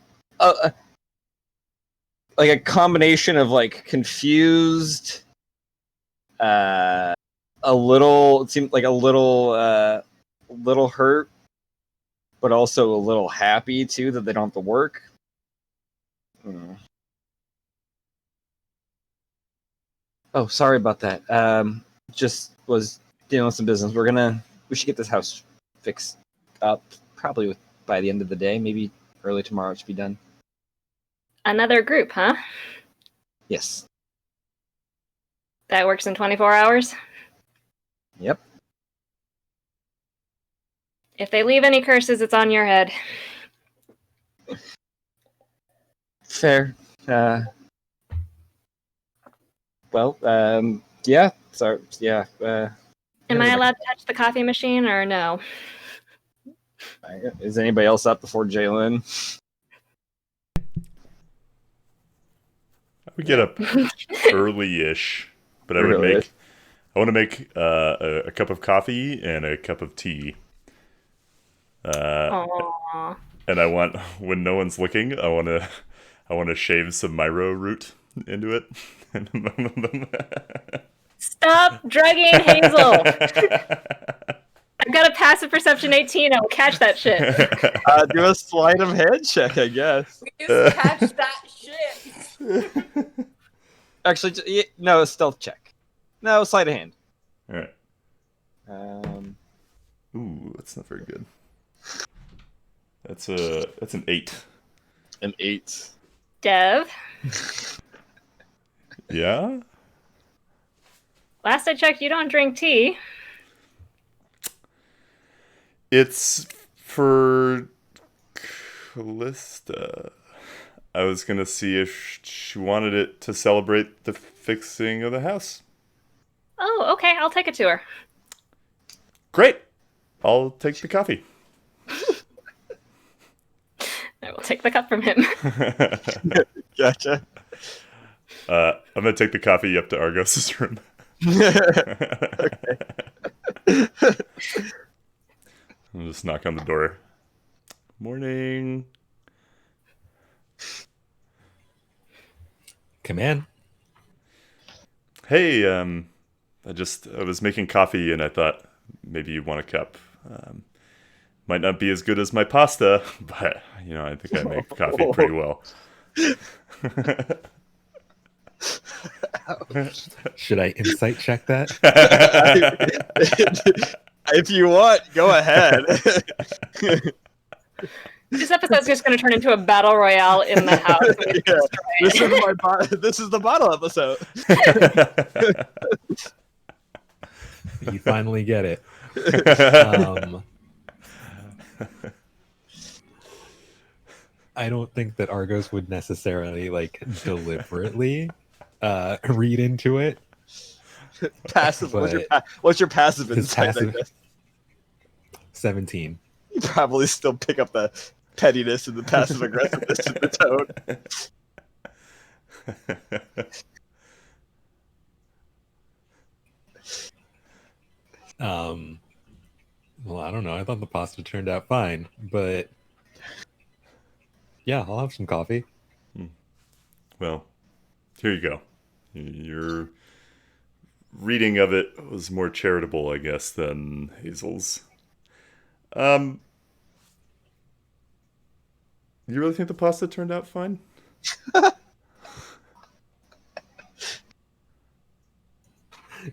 combination of confused, a little, it seemed a little hurt, but also a little happy too that they don't have to work. Oh, sorry about that. Just was dealing with some business. We should get this house fixed up probably by the end of the day. Maybe early tomorrow it should be done. Another group, huh? Yes. That works in 24 hours? Yep. If they leave any curses, it's on your head. Fair. Yeah. Sorry. Yeah. Am I allowed to touch the coffee machine or no? Is anybody else up before Jalen? I would get up early-ish, but I want to make a cup of coffee and a cup of tea. Aww. And I want, when no one's looking, I want to shave some Myro root into it. Stop drugging Hazel. I've got a passive perception 18. I will catch that shit. Do a sleight of hand check, I guess. Please catch that shit. Actually, no, a stealth check. No, sleight of hand. All right. Ooh, that's not very good. That's an 8. An 8. Dev, Yeah? last I checked, you don't drink tea. It's for Callista. I was gonna see if she wanted it to celebrate the fixing of the house. Oh, okay. I'll take it to her. Great! I'll take the coffee. I will take the cup from him. Gotcha. I'm gonna take the coffee up to Argos's room. I'll just knock on the door. Morning. Come in. Hey, I was making coffee and I thought maybe you want a cup. Might not be as good as my pasta, but I think I make coffee pretty well. Should I insight check that? If you want, go ahead. This episode's just going to turn into a battle royale in the house. This is the bottle episode. You finally get it. I don't think that Argos would necessarily deliberately read into it. Passive. What's your passive His insight? passive- 17. You probably still pick up the pettiness and the passive aggressiveness in the tone. Well, I don't know. I thought the pasta turned out fine, but yeah, I'll have some coffee. Well, here you go. Your reading of it was more charitable, I guess, than Hazel's. You really think the pasta turned out fine?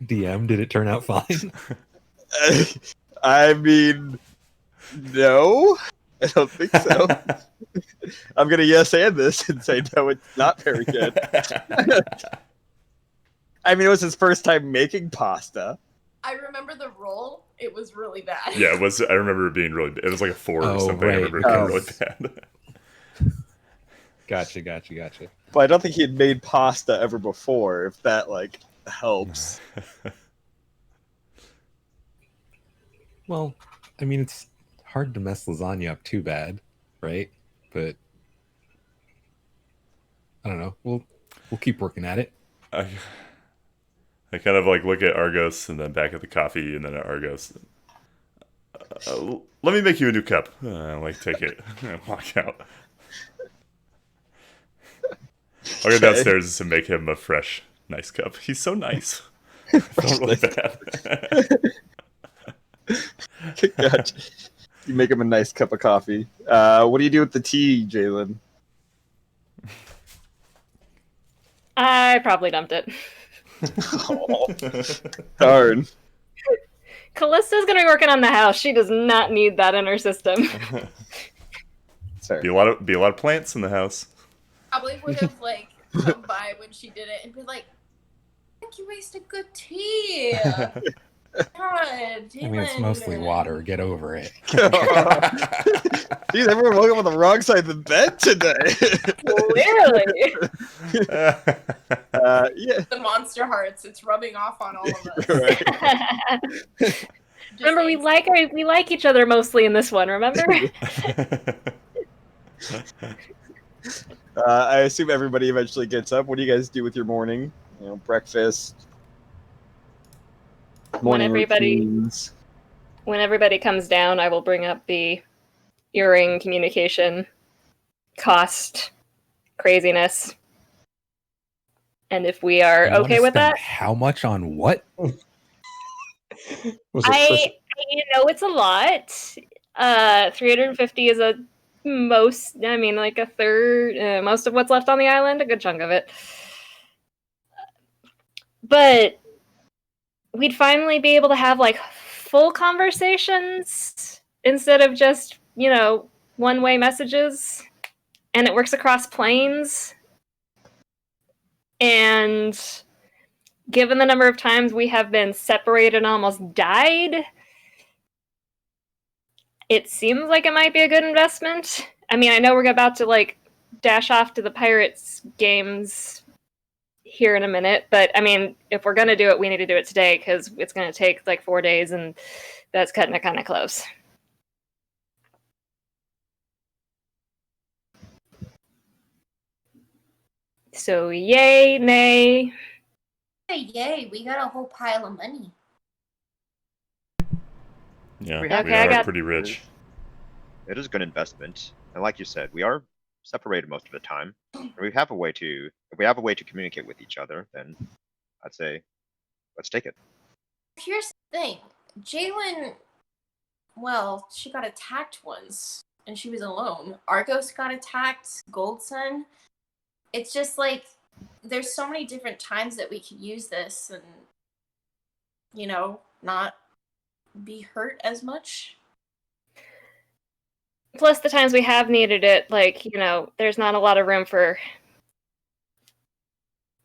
DM, did it turn out fine? I mean, no, I don't think so. I'm gonna yes and this and say no, it's not very good. I mean, it was his first time making pasta. I remember the roll. It was really bad. Yeah, it was. I remember it being really bad. It was like a 4 or Oh, something. I right. remember it being really bad. Gotcha. But I don't think he had made pasta ever before, if that helps. Well, I mean, it's hard to mess lasagna up too bad, right? But I don't know. We'll keep working at it. I kind of look at Argos and then back at the coffee and then at Argos. Let me make you a new cup. Take it and walk out. I'll go downstairs and make him a fresh, nice cup. He's so nice. I felt really bad. Gotcha. You make him a nice cup of coffee. What do you do with the tea, Jalen? I probably dumped it. Oh, darn. Callista's gonna be working on the house. She does not need that in her system. Sorry. Be a lot of plants in the house. Probably would have like come by when she did it and be like, "I think you wasted good tea." God, I mean, it's mostly Jalen. water. Get over it. Jeez, everyone woke up on the wrong side of the bed today. Clearly. Yeah. The monster hearts. It's rubbing off on all of us. Right. Remember, we like each other mostly in this one. Remember? I assume everybody eventually gets up. What do you guys do with your morning? Breakfast. Morning routines. When everybody comes down, I will bring up the earring communication cost craziness. And if we are You wanna okay with spend that, how much on what? Was it it's a lot. 350 is like a third, most of what's left on the island, a good chunk of it. But we'd finally be able to have like full conversations instead of just, one-way messages. And it works across planes. And given the number of times we have been separated and almost died, it seems like it might be a good investment. I mean, I know we're about to like dash off to the Pirates games here in a minute, but I mean, if we're gonna do it, we need to do it today because it's gonna take like 4 days, and that's cutting it kind of close. So, yay, nay. Hey, yay, we got a whole pile of money. Yeah, We we have- are pretty rich. It is a good investment, and like you said, we are separated most of the time. And if we have a way to communicate with each other, then I'd say let's take it. Here's the thing. Jalen, well, she got attacked once, and she was alone. Argos got attacked, Gold Sun. It's just like, there's so many different times that we could use this and, not be hurt as much. Plus, the times we have needed it, there's not a lot of room for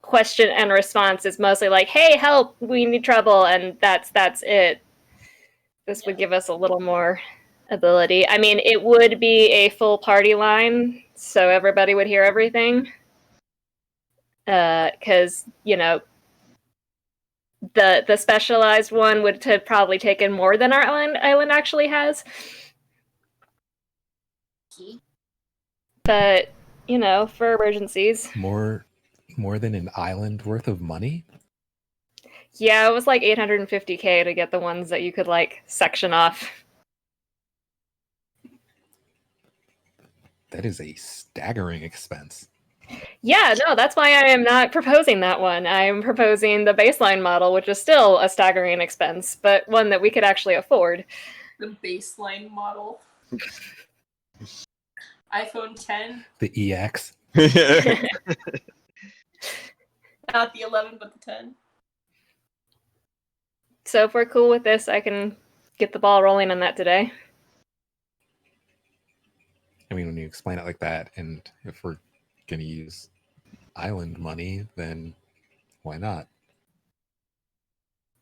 question and response. It's mostly like, hey, help, we need trouble, and that's it. This would give us a little more ability. I mean, it would be a full party line, so everybody would hear everything. Because, the specialized one would have probably taken more than our island actually has. But, for emergencies. More than an island worth of money? Yeah, it was like 850k to get the ones that you could, section off. That is a staggering expense. Yeah, no, that's why I am not proposing that one. I am proposing the baseline model, which is still a staggering expense, but one that we could actually afford. The baseline model. iPhone 10. The EX. Not the 11, but the 10. So if we're cool with this, I can get the ball rolling on that today. I mean, when you explain it like that, and if we're going to use island money, then why not?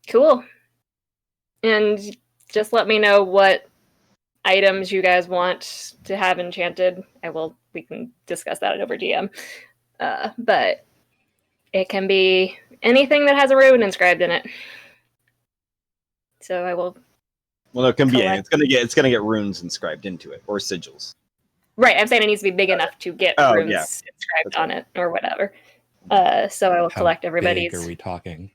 Cool. And just let me know what items you guys want to have enchanted. We can discuss that over DM. But it can be anything that has a rune inscribed in it. So I will. Well, it can be. Collect- It's gonna get runes inscribed into it or sigils. Right, I'm saying it needs to be big enough to get runes inscribed on it or whatever. So I will collect everybody's. How big are we talking?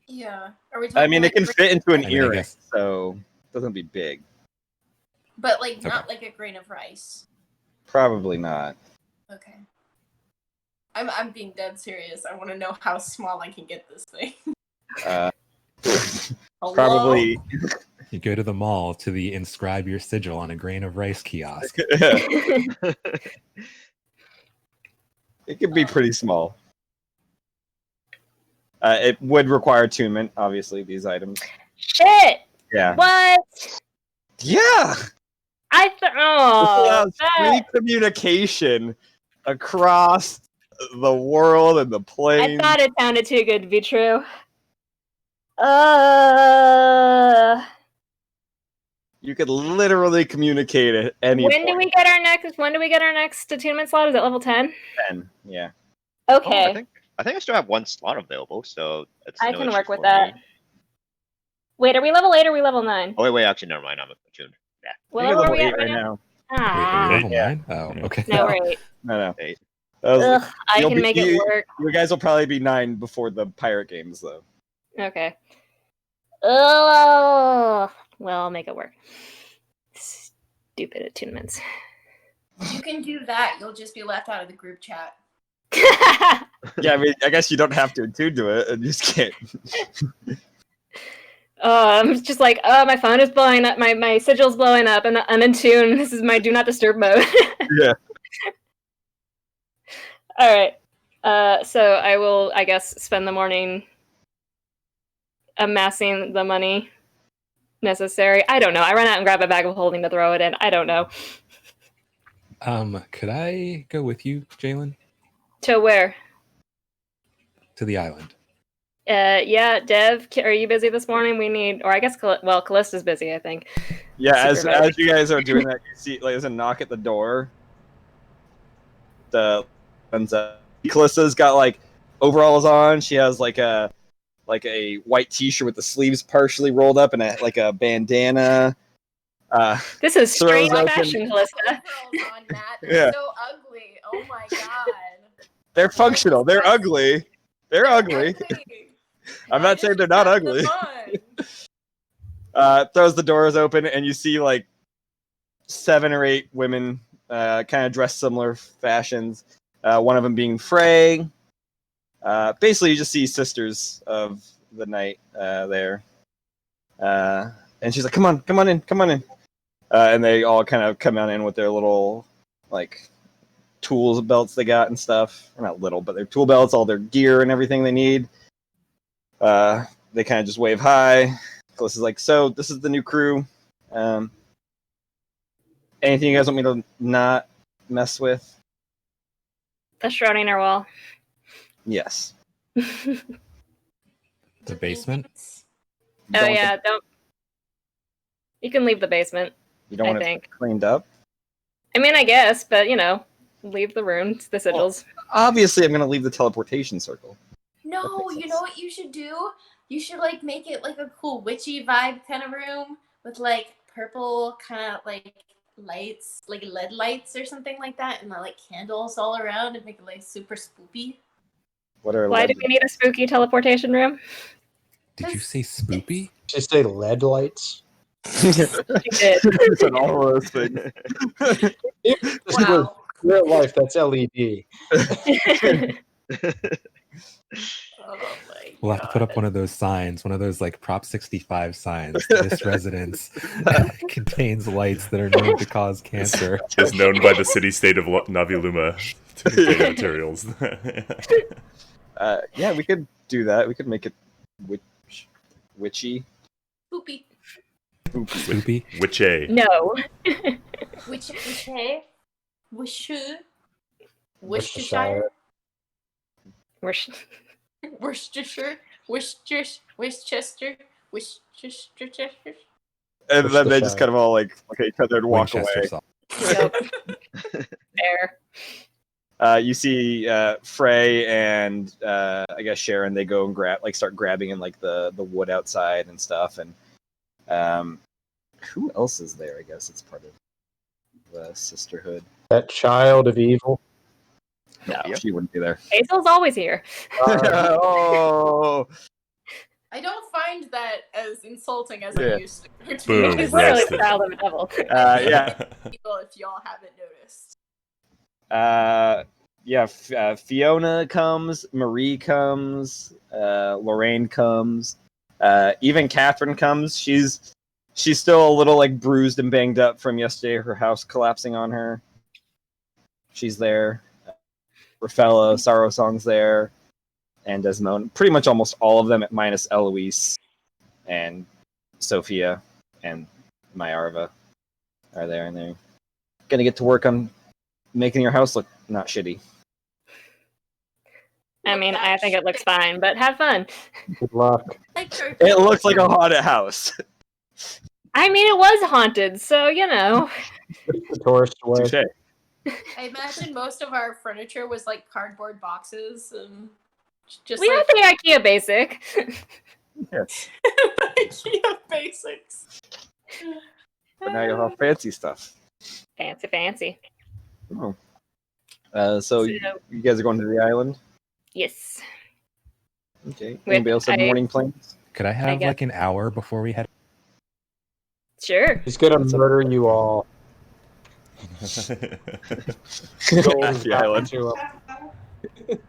Yeah. Are we I talking mean, it can fit into an I earring, guess- so it doesn't be big. But not like a grain of rice. Probably not. Okay. I'm being dead serious. I want to know how small I can get this thing. Hello? Probably. You go to the mall to the inscribe your sigil on a grain of rice kiosk. It could be pretty small. It would require attunement, obviously, these items. Shit! Yeah. What? Yeah! This This allows free communication across the world and the I plane. thought it sounded too good to be true. You could literally communicate at any When do point. we get our next attunement slot? Is it level 10? 10, yeah. Okay. I think I still have one slot available, so it's I no can issue work with for that. me. Wait, are we level 8 or are we level 9? Oh wait, actually, never mind. I'm attuned. Yeah. What You're level are level we 8 at right now. Wait, are Ah. we level Yeah. 9? Oh, okay. No, we're 8. No. 8. Ugh, I You'll can be- make it work. You guys will probably be 9 before the pirate games, though. Okay. Oh, well, I'll make it work. Stupid attunements. You can do that. You'll just be left out of the group chat. Yeah, I mean, I guess you don't have to attune to it, and you just can't. I'm just like, oh, my phone is blowing up, my sigil's blowing up, and I'm in tune. This is my do not disturb mode. Yeah. All right. So I will, I guess, spend the morning amassing the money necessary. I don't know. I run out and grab a bag of holding to throw it in. I don't know. Could I go with you, Jalen, To where? to the island? Yeah, Dev, are you busy this morning? We need, or I guess, Callista's busy, I think. Yeah, as Supervisor. you guys are doing that, you see, like, there's a knock at the door. Callista's got, like, overalls on. She has, like a white t-shirt with the sleeves partially rolled up and a bandana. This is Throws strange open- fashion, Callista. Overalls on, Matt. They're Yeah. so ugly. Oh my god. They're functional. They're ugly. They're ugly. I'm not saying they're not ugly. Throws the doors open, and you see like 7 or 8 women, kind of dressed similar fashions. One of them being Frey. Basically, you just see sisters of the night there. And she's like, "Come on in." And they all kind of come on in with their little like tools belts they got and stuff. Or not little, but their tool belts, all their gear and everything they need. They kind of just wave hi. Callista's like, "So this is the new crew. Anything you guys want me to not mess with?" The Schrodinger wall. Yes. The basement? Oh yeah, don't. You can leave the basement. You don't I want think. it cleaned up? I mean, I guess, but leave the runes, the sigils. Obviously, I'm going to leave the teleportation circle. No, you know what you should do? You should like make it like a cool witchy vibe kind of room with like purple kind of like lights, like LED lights or something like that, and like candles all around and make it like super spoopy. What are Why do we need a spooky teleportation room? Did you say spoopy? Just say LED lights. You did. said all of those things. Wow. Real life, that's LED. Oh my We'll have to put up one of those signs, one of those like Prop 65 signs. This residence contains lights that are known to cause cancer. Is known by the city-state of Novi'luma to contain materials. Yeah, we could do that. We could make it witchy. Spoopy. Spoopy? Witchay. No. Worcestershire. Worcestershire. Worcestershire. Worcester. And then they just kind of all like look at each other and walk Winchester away. sauce. Nope. Fair. You see Frey and I guess Sharon. They go and start grabbing in like the wood outside and stuff. And who else is there? I guess it's part of the sisterhood. That child of evil. No, Yeah. she wouldn't be there. Hazel's always here. Oh, I don't find that as insulting as Yeah. I used to. Boom. She's literally roasted. the child of a devil. yeah. People, if y'all haven't noticed. Yeah. Fiona comes. Marie comes. Lorraine comes. Even Catherine comes. She's still a little like bruised and banged up from yesterday. Her house collapsing on her. She's there. Rafaela, Sorrow Song's there. and Desmond. Pretty much almost all of them, minus Eloise and Sophia and Myarva are there, and they're gonna get to work on making your house look not shitty. I mean, I think it looks fine, but have fun. Good luck. It looks like a haunted house. I mean, it was haunted, so you know. The tourist way. Touché. I imagine most of our furniture was like cardboard boxes and just We like have the IKEA basic. Yes. IKEA basics. But now you'll have fancy stuff. Fancy. Oh. So you guys are going to the island? Yes. Okay. With- Anybody else have I- morning plans? Could I have guess. like an hour before we head? Sure. He's gonna murder you all. At the island. To him.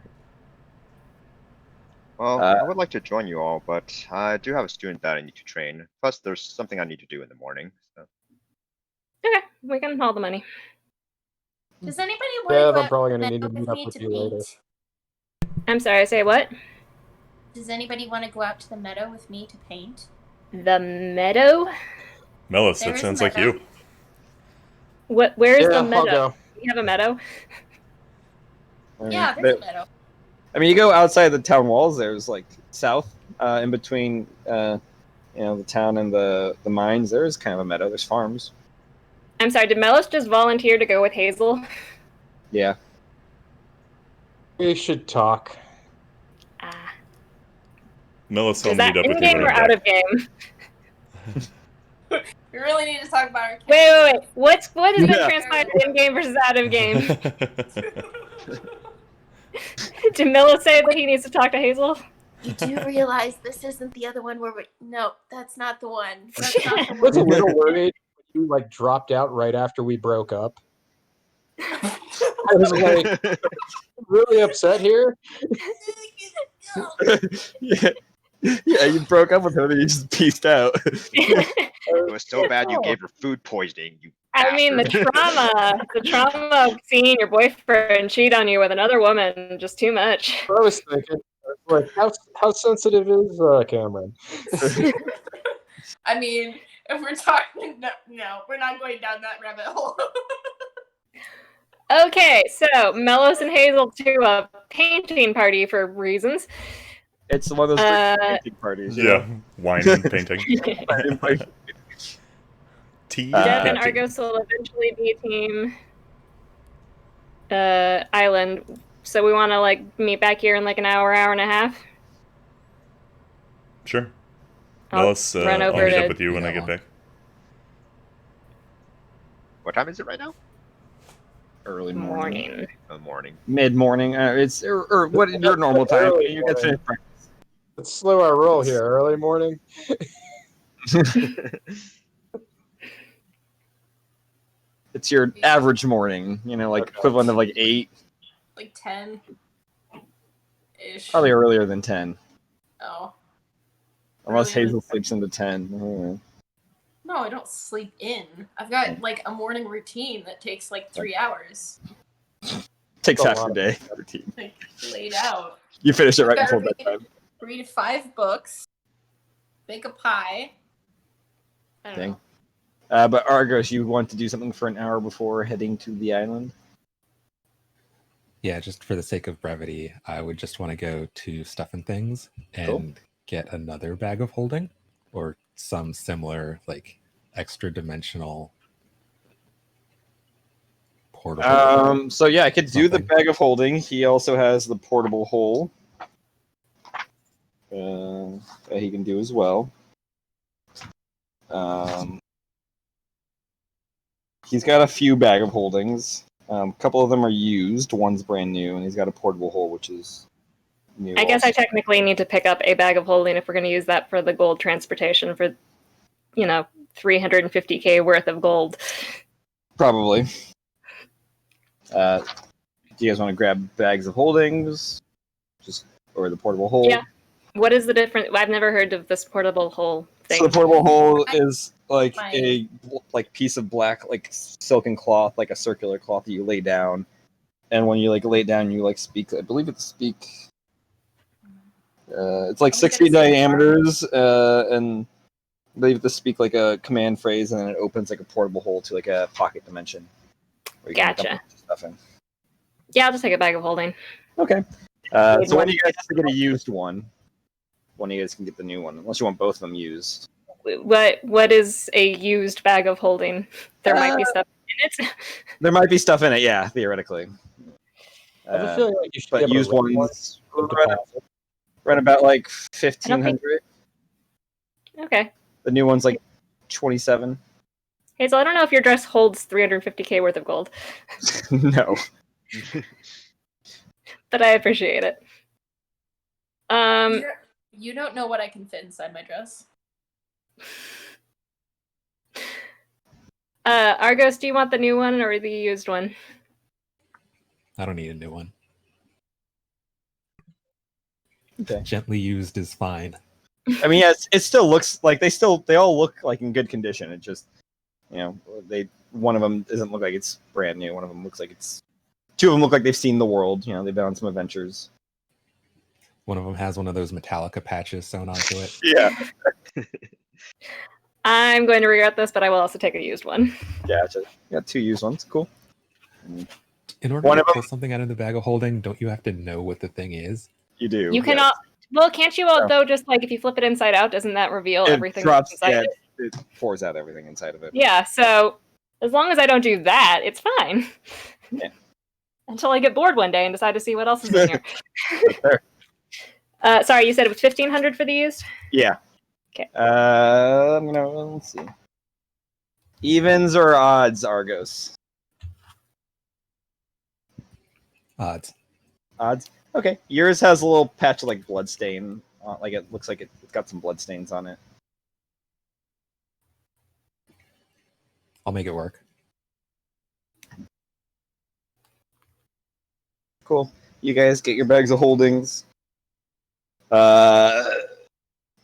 Well, I would like to join you all, but I do have a student that I need to train. Plus, there's something I need to do in the morning. So. Okay, we can haul the money. Does anybody want Yeah, to I'm go probably out gonna to need to the meet meadow up with me with to you later. paint? I'm sorry, say what? Does anybody want to go out to the meadow with me to paint? The meadow? Melis, There that is sounds a like meadow. you. Where's Yeah, the I'll meadow? go. You have a meadow? Yeah, there's a meadow. I mean, you go outside the town walls. There's like south, in between, the town and the mines. There's kind of a meadow. There's farms. I'm sorry, did Melis just volunteer to go with Hazel? Yeah. We should talk. Ah. Melis, I'll Is that meet up with you in-game when or I'm out back. of game? We really need to talk about our Wait. What has been Yeah. transpired in-game versus out of game? Did Melis say that he needs to talk to Hazel? You do realize this isn't the other one where we... No, that's not the one. That's not the I was a one. little worried when you like dropped out right after we broke up. I was like really upset here. yeah. Yeah, you broke up with her and you just pieced out. It was so bad you gave her food poisoning. You. I mean, the trauma of seeing your boyfriend cheat on you with another woman, just too much. I was thinking, like, how sensitive is Cameron? I mean, if we're talking... No, we're not going down that rabbit hole. Okay, so Melis and Hazel to a painting party for reasons. It's one of those painting parties. You Yeah, wine and painting. know? Tea. Dev and painting. Argos will eventually be team island. So we want to like meet back here in like an hour and a half. Sure. I'll Melis, run I'll over meet to- up with you when I get back. What time is it right now? Early morning. Morning. Oh, morning. Mid morning. It's or what your normal time. Early You get morning. to Let's slow our roll here. Early morning. It's your average morning. Like Okay. equivalent of like 8, Like 10-ish. probably earlier than 10, Oh. unless Earlier Hazel than- sleeps into 10. No, I don't sleep in. I've got like a morning routine that takes like 3 hours. Takes A half lot your of- day. Routine. Like laid out. You finish it right Gotta before read- bedtime. Read 5 books. Bake a pie. I don't Dang. know. But Argos, you want to do something for an hour before heading to the island? Yeah, just for the sake of brevity, I would just want to go to Stuff and Things and Cool. get another bag of holding or some similar, like, extra dimensional portable. So yeah, I could do the Something. bag of holding. He also has the portable hole that he can do as well. He's got a few bag of holdings. A couple of them are used. One's brand new, and he's got a portable hole, which is new. I guess I also. technically need to pick up a bag of holding if we're going to use that for the gold transportation for, 350k worth of gold. Probably. Do you guys want to grab bags of holdings, or the portable hole? Yeah. What is the difference? I've never heard of this portable hole thing. So the portable hole is like My- a piece of black, like silken cloth, like a circular cloth that you lay down, and when you lay it down, you speak. I believe it's speak It's like Are we 6 gonna feet say diameters, and they have to speak like a command phrase, and then it opens like a portable hole to like a pocket dimension. Where you can like, Gotcha. dump stuff in. Yeah, I'll just take a bag of holding. Okay. Need So one one. of you guys has to get a used one. One of you guys can get the new one, unless you want both of them used. What is a used bag of holding? There might be stuff in it. There might be stuff in it, yeah, theoretically. I have a feeling like you should be But able to used rent one ones with run, deposit. run about like I don't think- 1,500. Okay. The new one's like 27. Hazel, I don't know if your dress holds 350k worth of gold, No. but I appreciate it. You don't know what I can fit inside my dress. Argos, do you want the new one or the used one? I don't need a new one. Okay. Gently used is fine. I mean, yeah, it still looks like they all look like in good condition. It just, one of them doesn't look like it's brand new. One of them looks like two of them look like they've seen the world. They've been on some adventures. One of them has one of those Metallica patches sewn onto it. Yeah. I'm going to regret this, but I will also take a used one. Gotcha. Got 2 used ones. Cool. In order One to of them- pull something out of the bag of holding, don't you have to know what the thing is? You do. You can yes. well, can't you Yeah. though? Just like if you flip it inside out, doesn't that reveal It everything drops. that's inside Yeah, it? it pours out everything inside of it. Yeah. So as long as I don't do that, it's fine. Yeah. Until I get bored one day and decide to see what else is in here. Fair. Sorry, you said it was 1,500 for the used? Yeah. Okay. Let's see. Evens or odds, Argos? Odds. Odds. Okay. Yours has a little patch of like blood stain. Like it looks like it's got some blood stains on it. I'll make it work. Cool. You guys get your bags of holdings.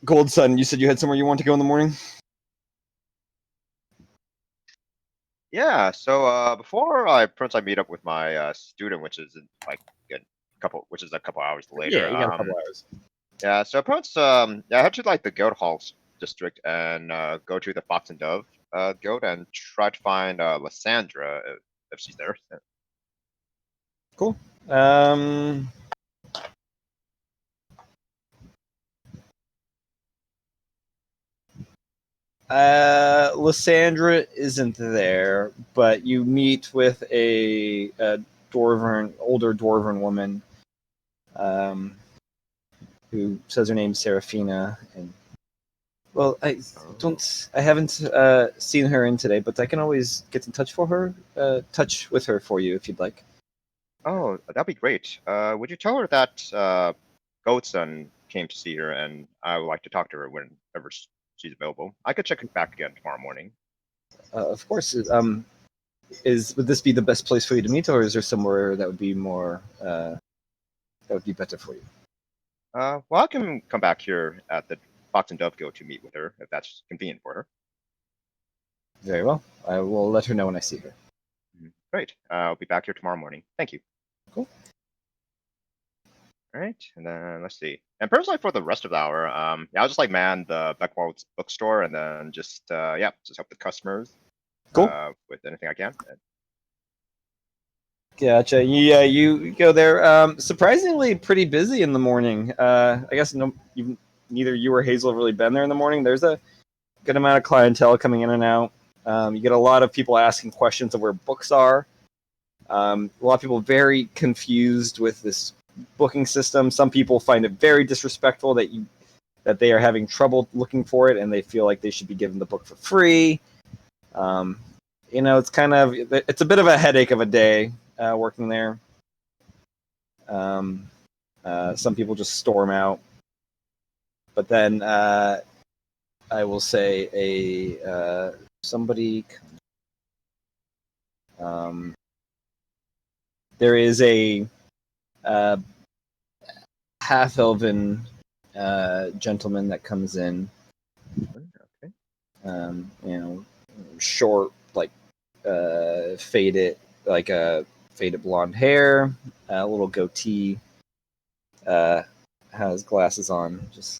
Gold Sun, you said you had somewhere you want to go in the morning? Yeah. So before I meet up with my student, which is a couple hours later. Yeah, you got a couple hours. Yeah. So I head to like the Goat Halls district and go to the Fox and Dove goat and try to find Lysandra if she's there. Cool. Lysandra isn't there, but you meet with a older dwarven woman, who says her name's Seraphina, and I haven't seen her in today, but I can always get in touch with her for you if you'd like. Oh, that'd be great. Would you tell her that Goatson came to see her, and I would like to talk to her whenever she's available. I could check it back again tomorrow morning. Of course. Would this be the best place for you to meet, or is there somewhere that would be more that would be better for you? Well, I can come back here at the Fox and Dove Go to meet with her if that's convenient for her. Very well. I will let her know when I see her. Great. I'll be back here tomorrow morning. Thank you. Cool. All right, and then let's see. And personally, for the rest of the hour, I'll just like man the Beckwald's bookstore, and then just help the customers. Cool. With anything I can. Gotcha. Yeah, you go there. Surprisingly, pretty busy in the morning. I guess neither you or Hazel have really been there in the morning. There's a good amount of clientele coming in and out. You get a lot of people asking questions of where books are. A lot of people very confused with this booking system. Some people find it very disrespectful that they are having trouble looking for it, and they feel like they should be given the book for free. It's it's a bit of a headache of a day working there. Some people just storm out, but then I will say somebody. There is a half-elven gentleman that comes in. Okay. Short, faded blonde hair, a little goatee. How has glasses on. Just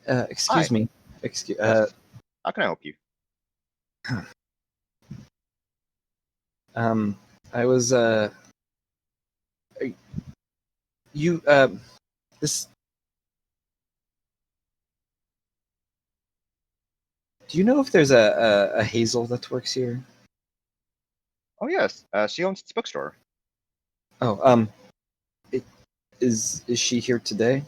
excuse Hi. me. Excuse. Yes. How can I help you? I was you this. Do you know if there's a Hazel that works here? Oh yes. She owns this bookstore. Oh, is she here today?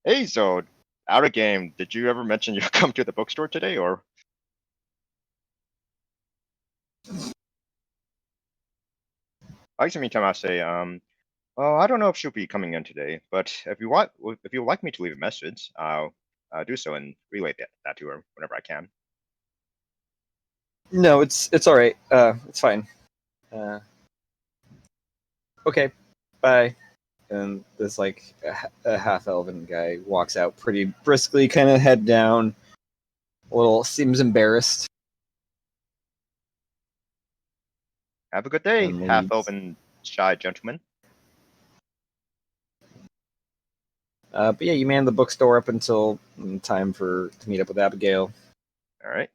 Hey, so out of game. Did you ever mention you come to the bookstore today, or? I guess meantime I say, well, I don't know if she'll be coming in today, but if you would like me to leave a message, I'll do so and relay that to her whenever I can. No, it's all right. It's fine. Okay, bye. And this like a half elven guy walks out pretty briskly, kind of head down, a little seems embarrassed. Have a good day, And half leaves. elven shy gentleman. But yeah, you man the bookstore up until time to meet up with Abigail. All right.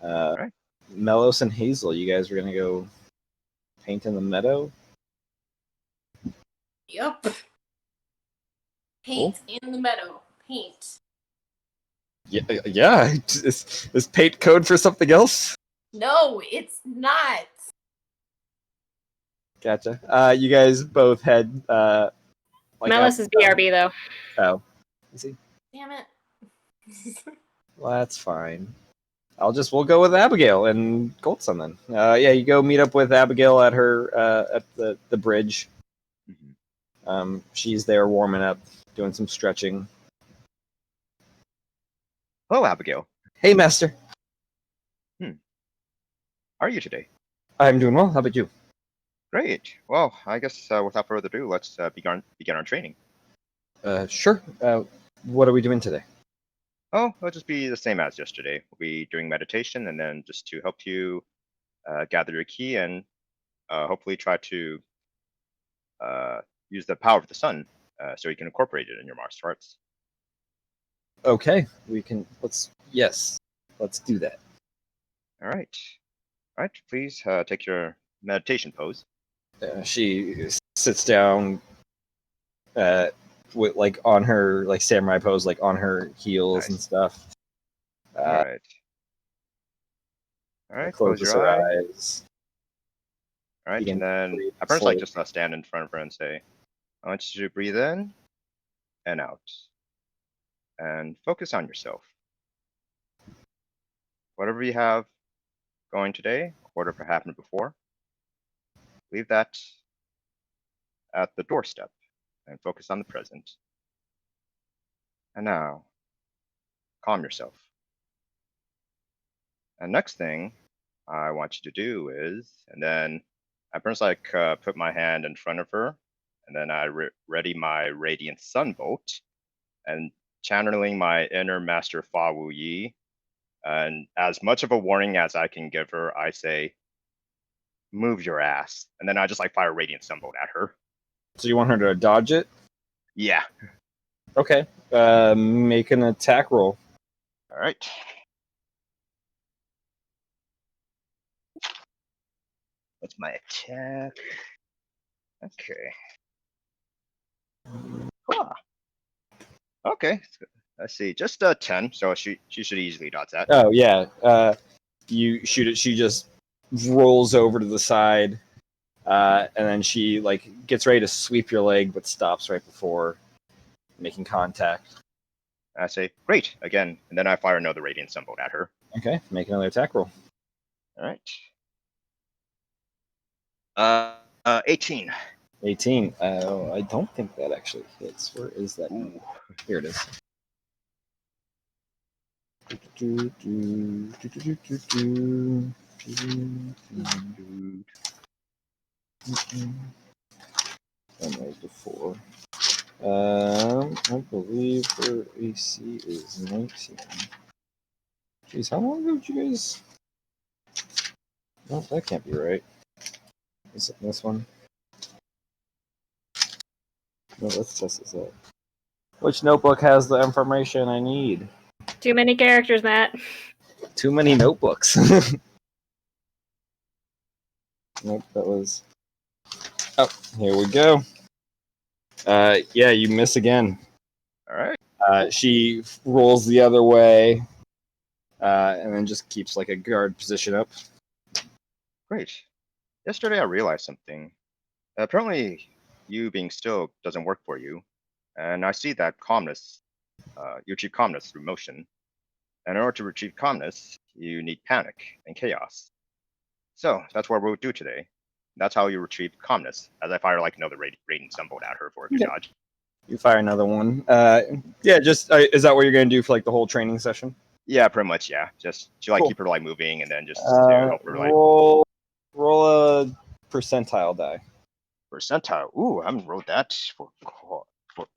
Right. Melos and Hazel, you guys were gonna go paint in the meadow. Yep. Paint in the meadow. Paint. Yeah. Is paint code for something else? No, it's not. Gotcha. You guys both head like Melis is BRB though. Oh, is he? Damn it. Well, that's fine. We'll go with Abigail and Goldson then. Yeah, you go meet up with Abigail at her at the bridge. Mhm. She's there warming up, doing some stretching. Hello, Abigail. Hey, Master. How are you today? I'm doing well. How about you? Great. Well, I guess without further ado, let's begin our training. Sure. What are we doing today? Oh, it'll just be the same as yesterday. We'll be doing meditation, and then just to help you gather your key and hopefully try to use the power of the sun so you can incorporate it in your martial arts. Okay, we can. Let's do that. All right. All right. Please take your meditation pose. She sits down, with like on her like samurai pose, like on her heels and Nice. stuff. All right. All right. Close Closes your her eyes. eyes. All right. Begin And then breathe I first slowly. like just stand in front of her and say, I want you to breathe in and out, and focus on yourself. Whatever you have going today, whatever happened before, leave that at the doorstep and focus on the present. And now, calm yourself. And next thing I want you to do is, and then I first like put my hand in front of her, and then I ready my radiant sunbolt, and channeling my inner master Fa Wu Yi. And as much of a warning as I can give her, I say, "Move your ass," and then I just like fire radiant sunbolt at her. So you want her to dodge it? Yeah. Okay. Make an attack roll. All right. What's my attack? Okay. Huh. Okay. Let's see. Just a 10, so she should easily dodge that. Oh yeah. You shoot it. She just rolls over to the side, and then she like gets ready to sweep your leg, but stops right before making contact. I say, great, again, and then I fire another radiant sunbolt at her. Okay. Make another attack roll. All right. 18. 18. Oh, I don't think that actually hits. Where is that? Ooh. Here it is. And there's the 4. I believe her AC is 19. Jeez, how long ago did you guys? No, that can't be right. Is it this one? No, let's test this out. Which notebook has the information I need? Too many characters, Matt. Too many notebooks. Nope, that was. Oh, here we go. Yeah, you miss again. All right. She rolls the other way, and then just keeps like a guard position up. Great. Yesterday I realized something. Apparently, you being still doesn't work for you, and I see that calmness. You achieve calmness through motion, and in order to achieve calmness, you need panic and chaos. So that's what we'll do today. That's how you retrieve calmness. As I fire like another rating symbol at her for a good Okay. dodge. You fire another one. Yeah, just is that what you're gonna do for like the whole training session? Yeah, pretty much. Yeah, just to like Cool. keep her like moving, and then just to help her like Roll a percentile die. percentile. Ooh, I haven't rolled that for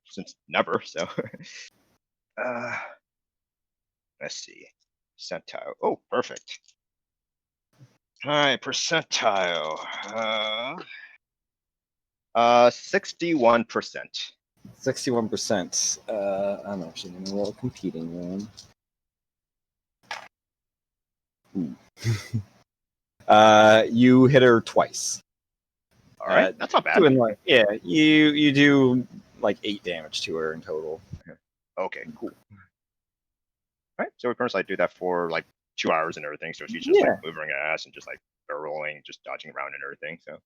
since never. So, let's see, percentile. Oh, perfect. All right, percentile. 61%. 61%. I'm actually gonna roll a competing one. You hit her twice. All right, that's not bad. Doing like, yeah, you do like 8 damage to her in total. Okay, cool. All right, so we pretty much like do that for like 2 hours and everything. So she's just like moving her ass and just like barrel rolling, just dodging around and everything. So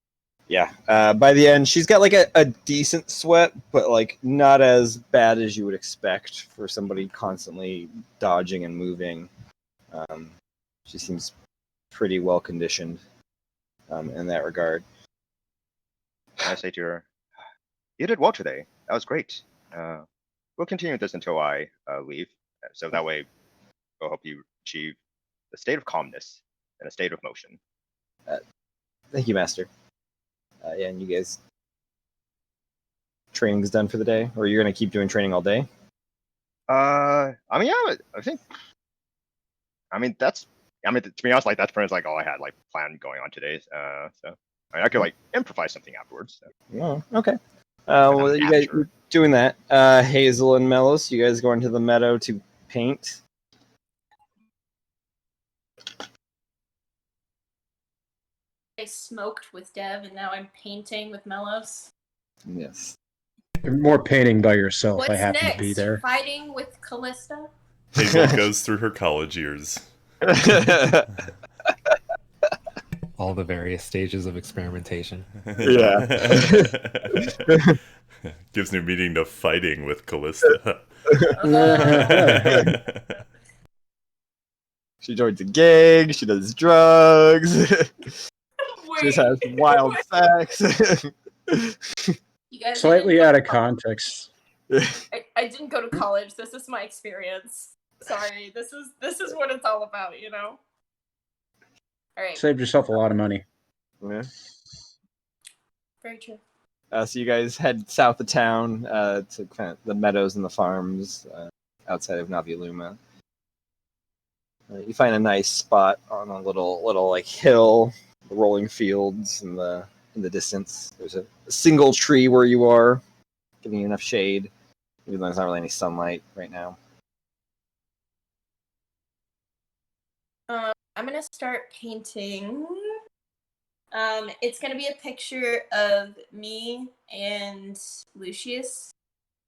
yeah, by the end, she's got like a decent sweat, but like not as bad as you would expect for somebody constantly dodging and moving. She seems pretty well conditioned in that regard. I say to her, "You did well today. That was great. We'll continue this until I leave. So that way, we'll help you achieve the state of calmness and a state of motion." Thank you, Master. Yeah, and you guys, training's done for the day, or you're gonna keep doing training all day? I mean, yeah, I think. I mean, that's. I mean, to be honest, like that's pretty much like all I had like planned going on today. So I mean, I could like improvise something afterwards. So. Oh, okay. Well, you guys are doing that. Hazel and Melos, you guys going to the meadow to paint? I smoked with Dev, and now I'm painting with Melos. Yes. More painting by yourself. What's I happen next? to be there. Fighting with Callista? Hazel goes through her college years. All the various stages of experimentation. Yeah. Gives new meaning to fighting with Callista. She joins a gang. She does drugs. She just has wild sex. You guys Slightly out of context. I didn't go to college. This is my experience. Sorry, this is what it's all about, you know. All right. Saved yourself a lot of money. Yeah. Very true. So you guys head south of town to kind of the meadows and the farms outside of Novi'luma. You find a nice spot on a little like hill, the rolling fields in the distance. There's a single tree where you are, giving you enough shade, even though there's not really any sunlight right now. I'm gonna start painting. It's gonna be a picture of me and Lucius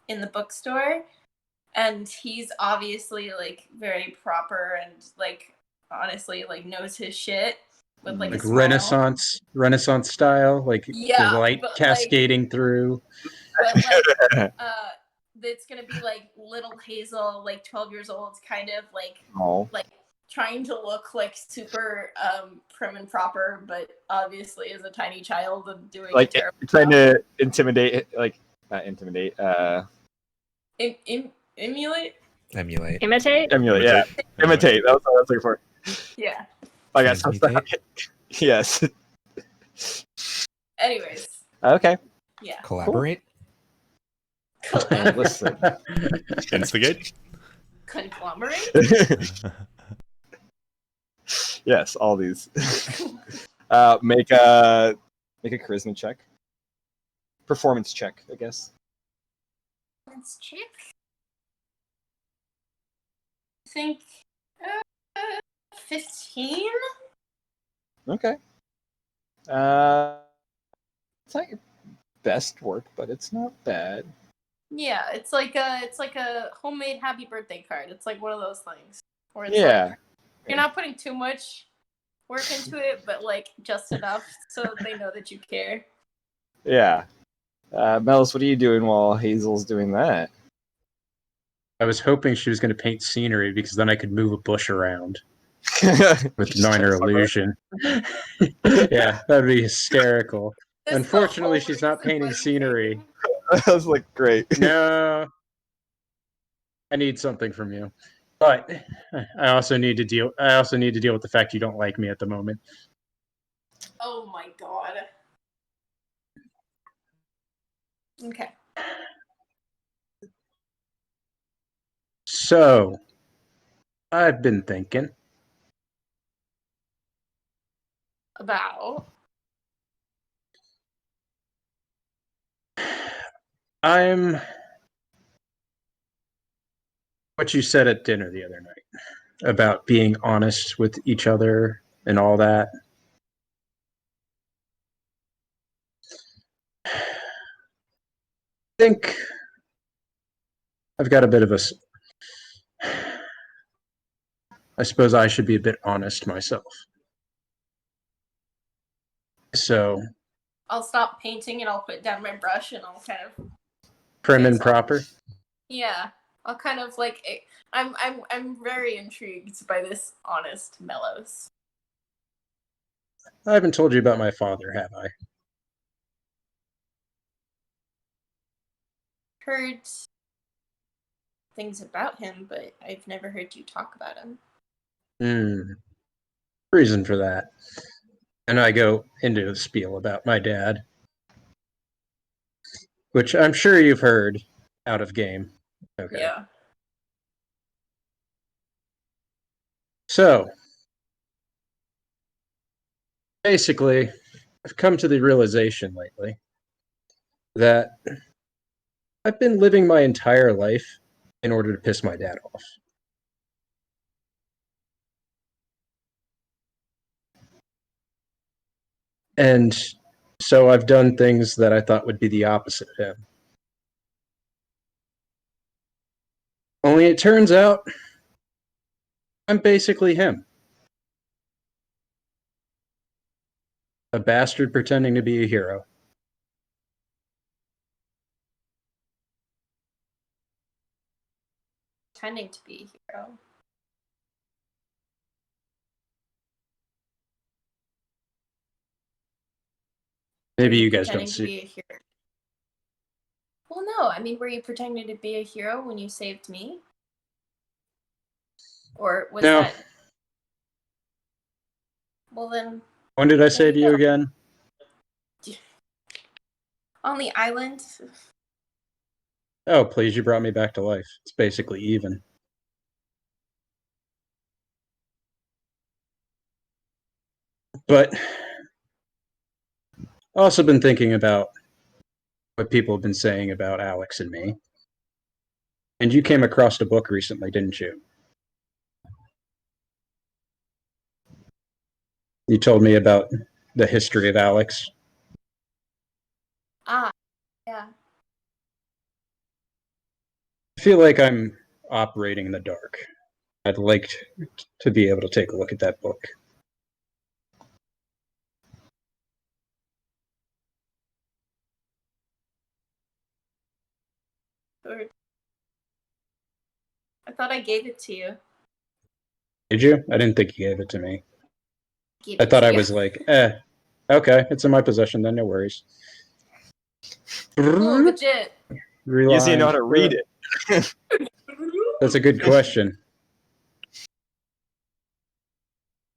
in the bookstore, and he's obviously like very proper and like honestly like knows his shit with like a smile. Renaissance style, like Yeah, the light but, cascading like, through. But like, it's gonna be like little Hazel, like 12 years old, kind of like trying to look like super prim and proper, but obviously as a tiny child and doing Like terrible trying stuff. to intimidate, like not intimidate, Emulate. Emulate. Imitate? emulate, yeah, imitate. That was what I was looking for. Yeah. I got some stuff. Transmutate? Yes. Anyways. Okay. Yeah. Collaborate? Listen. Instigate? Conglomerate. Yes, all these. Make a charisma check. Performance check, I guess. Let's check. I think 15. Okay. It's not your best work, but it's not bad. Yeah, it's like a homemade happy birthday card. It's like one of those things where it's Yeah. like you're not putting too much work into it, but like just enough so they know that you care. Yeah. Melis, what are you doing while Hazel's doing that? I was hoping she was going to paint scenery because then I could move a bush around with Just minor fuck with illusion. Yeah, that'd be hysterical. That's Unfortunately, the whole she's not reason painting why you scenery. came. That was like great. No, I need something from you, but I also need to deal. I also need to deal with the fact you don't like me at the moment. Oh my god. Okay. So, I've been thinking. About. I'm what you said at dinner the other night about being honest with each other and all that. I think I've got a bit of a. I suppose I should be a bit honest myself. So, I'll stop painting and I'll put down my brush and I'll kind of prim and proper. Yeah. I'll kind of like I'm very intrigued by this honest Mellows. I haven't told you about my father, have I? Heard things about him, but I've never heard you talk about him. Reason for that. And I go into a spiel about my dad, which I'm sure you've heard out of game. Okay. Yeah. So, basically, I've come to the realization lately that I've been living my entire life in order to piss my dad off. And so I've done things that I thought would be the opposite of him. Only it turns out I'm basically him. A bastard pretending to be a hero. Pretending to be a hero. Maybe Were you guys don't pretending to see. be a hero? Well, no. I mean, were you pretending to be a hero when you saved me? Or was No. that... Well, then... When did I save you go. again? On the island? Oh, please, you brought me back to life. It's basically even. But I've also been thinking about what people have been saying about Alex and me. And you came across a book recently, didn't you? You told me about the history of Alex. Ah, yeah. I feel like I'm operating in the dark. I'd like to be able to take a look at that book. I thought I gave it to you. Did you? I didn't think you gave it to me. Gave I it thought to I you. was like, okay, it's in my possession then, no worries. Oh, legit. You just need to know how to read it. That's a good question.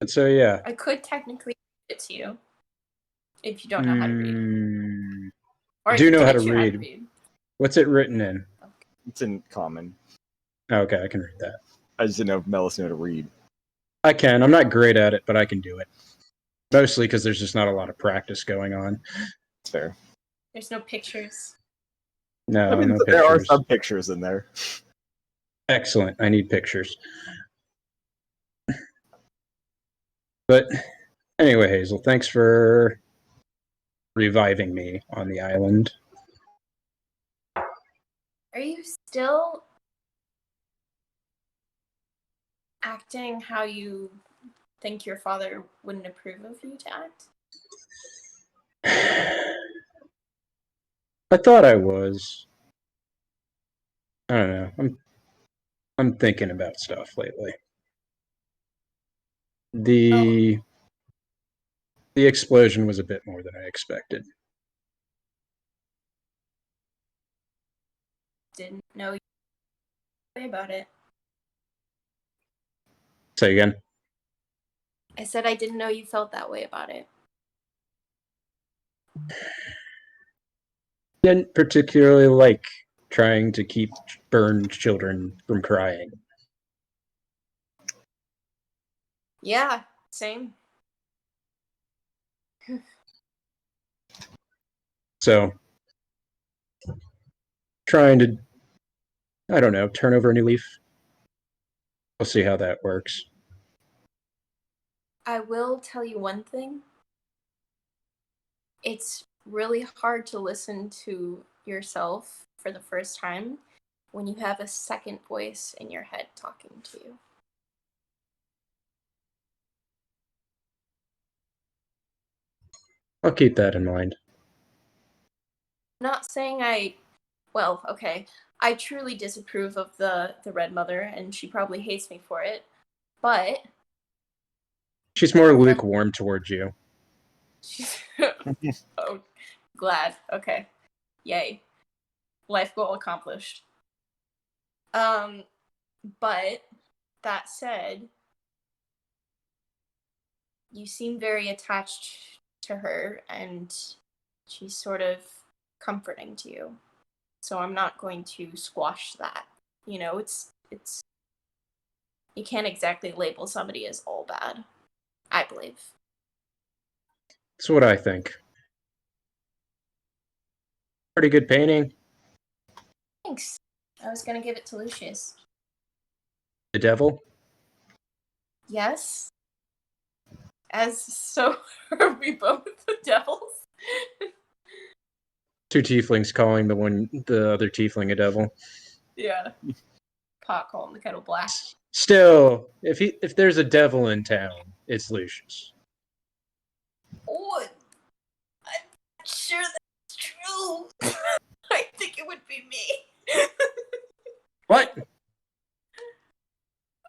And so, yeah. I could technically give it to you. If you don't know how to read. Or I do know how to teach you read. What's it written in? It's in common. Okay, I can read that. I just didn't know if Melis knew how to read. I can. I'm not great at it, but I can do it. Mostly because there's just not a lot of practice going on. It's fair. There's no pictures. No, I mean, no there are pictures. some pictures in there. Excellent. I need pictures. But anyway, Hazel, thanks for reviving me on the island. Are you still acting how you think your father wouldn't approve of you to act? I thought I was. I don't know. I'm thinking about stuff lately. The explosion was a bit more than I expected. Didn't know you about it. Say again. I said I didn't know you felt that way about it. Didn't particularly like trying to keep burned children from crying. Yeah, same. So, trying to, I don't know, turn over a new leaf. We'll see how that works. I will tell you one thing. It's really hard to listen to yourself for the first time when you have a second voice in your head talking to you. I'll keep that in mind. Not saying well, okay. I truly disapprove of the Red Mother, and she probably hates me for it. But She's more lukewarm towards you. she's oh, glad. Okay, yay, life goal accomplished. But that said, you seem very attached to her, and she's sort of comforting to you. So I'm not going to squash that. You know, it's you can't exactly label somebody as all bad, I believe. That's what I think. Pretty good painting. Thanks. I was gonna give it to Lucius. The devil. Yes. As so are we both the devils? Two tieflings calling the other tiefling a devil. Yeah. Pot calling the kettle black. Still, if there's a devil in town, it's Lucius. Oh, I'm not sure that's true. I think it would be me. What?